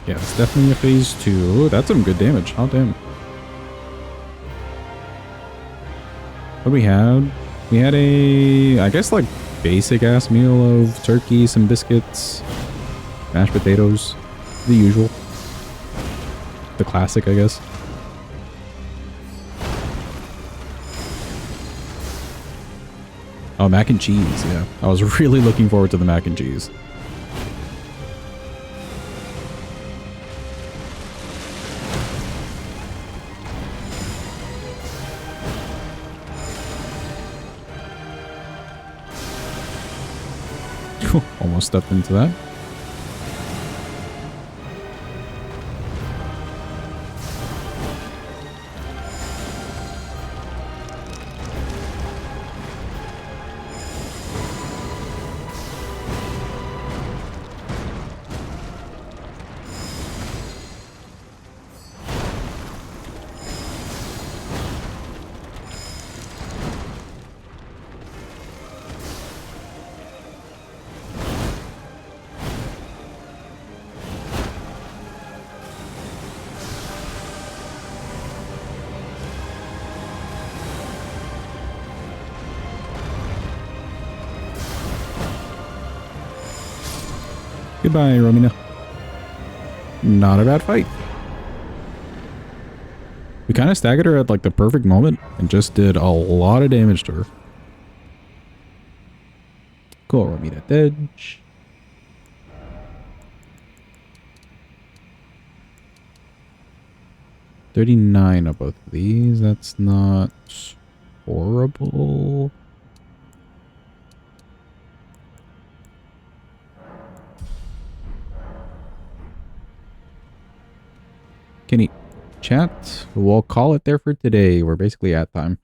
[SPEAKER 1] Yeah, it's definitely a phase 2. That's some good damage. Oh, damn. What do we have? We had a, I guess, like, basic-ass meal of turkey, some biscuits, mashed potatoes. The usual. The classic, I guess. Oh, mac and cheese, yeah. I was really looking forward to the mac and cheese. Almost stepped into that. Goodbye, Romina. Not a bad fight. We kind of staggered her at like the perfect moment and just did a lot of damage to her. Cool, Romina dead. 39 of both of these. That's not horrible. Kenny, chat, we'll call it there for today. We're basically at time.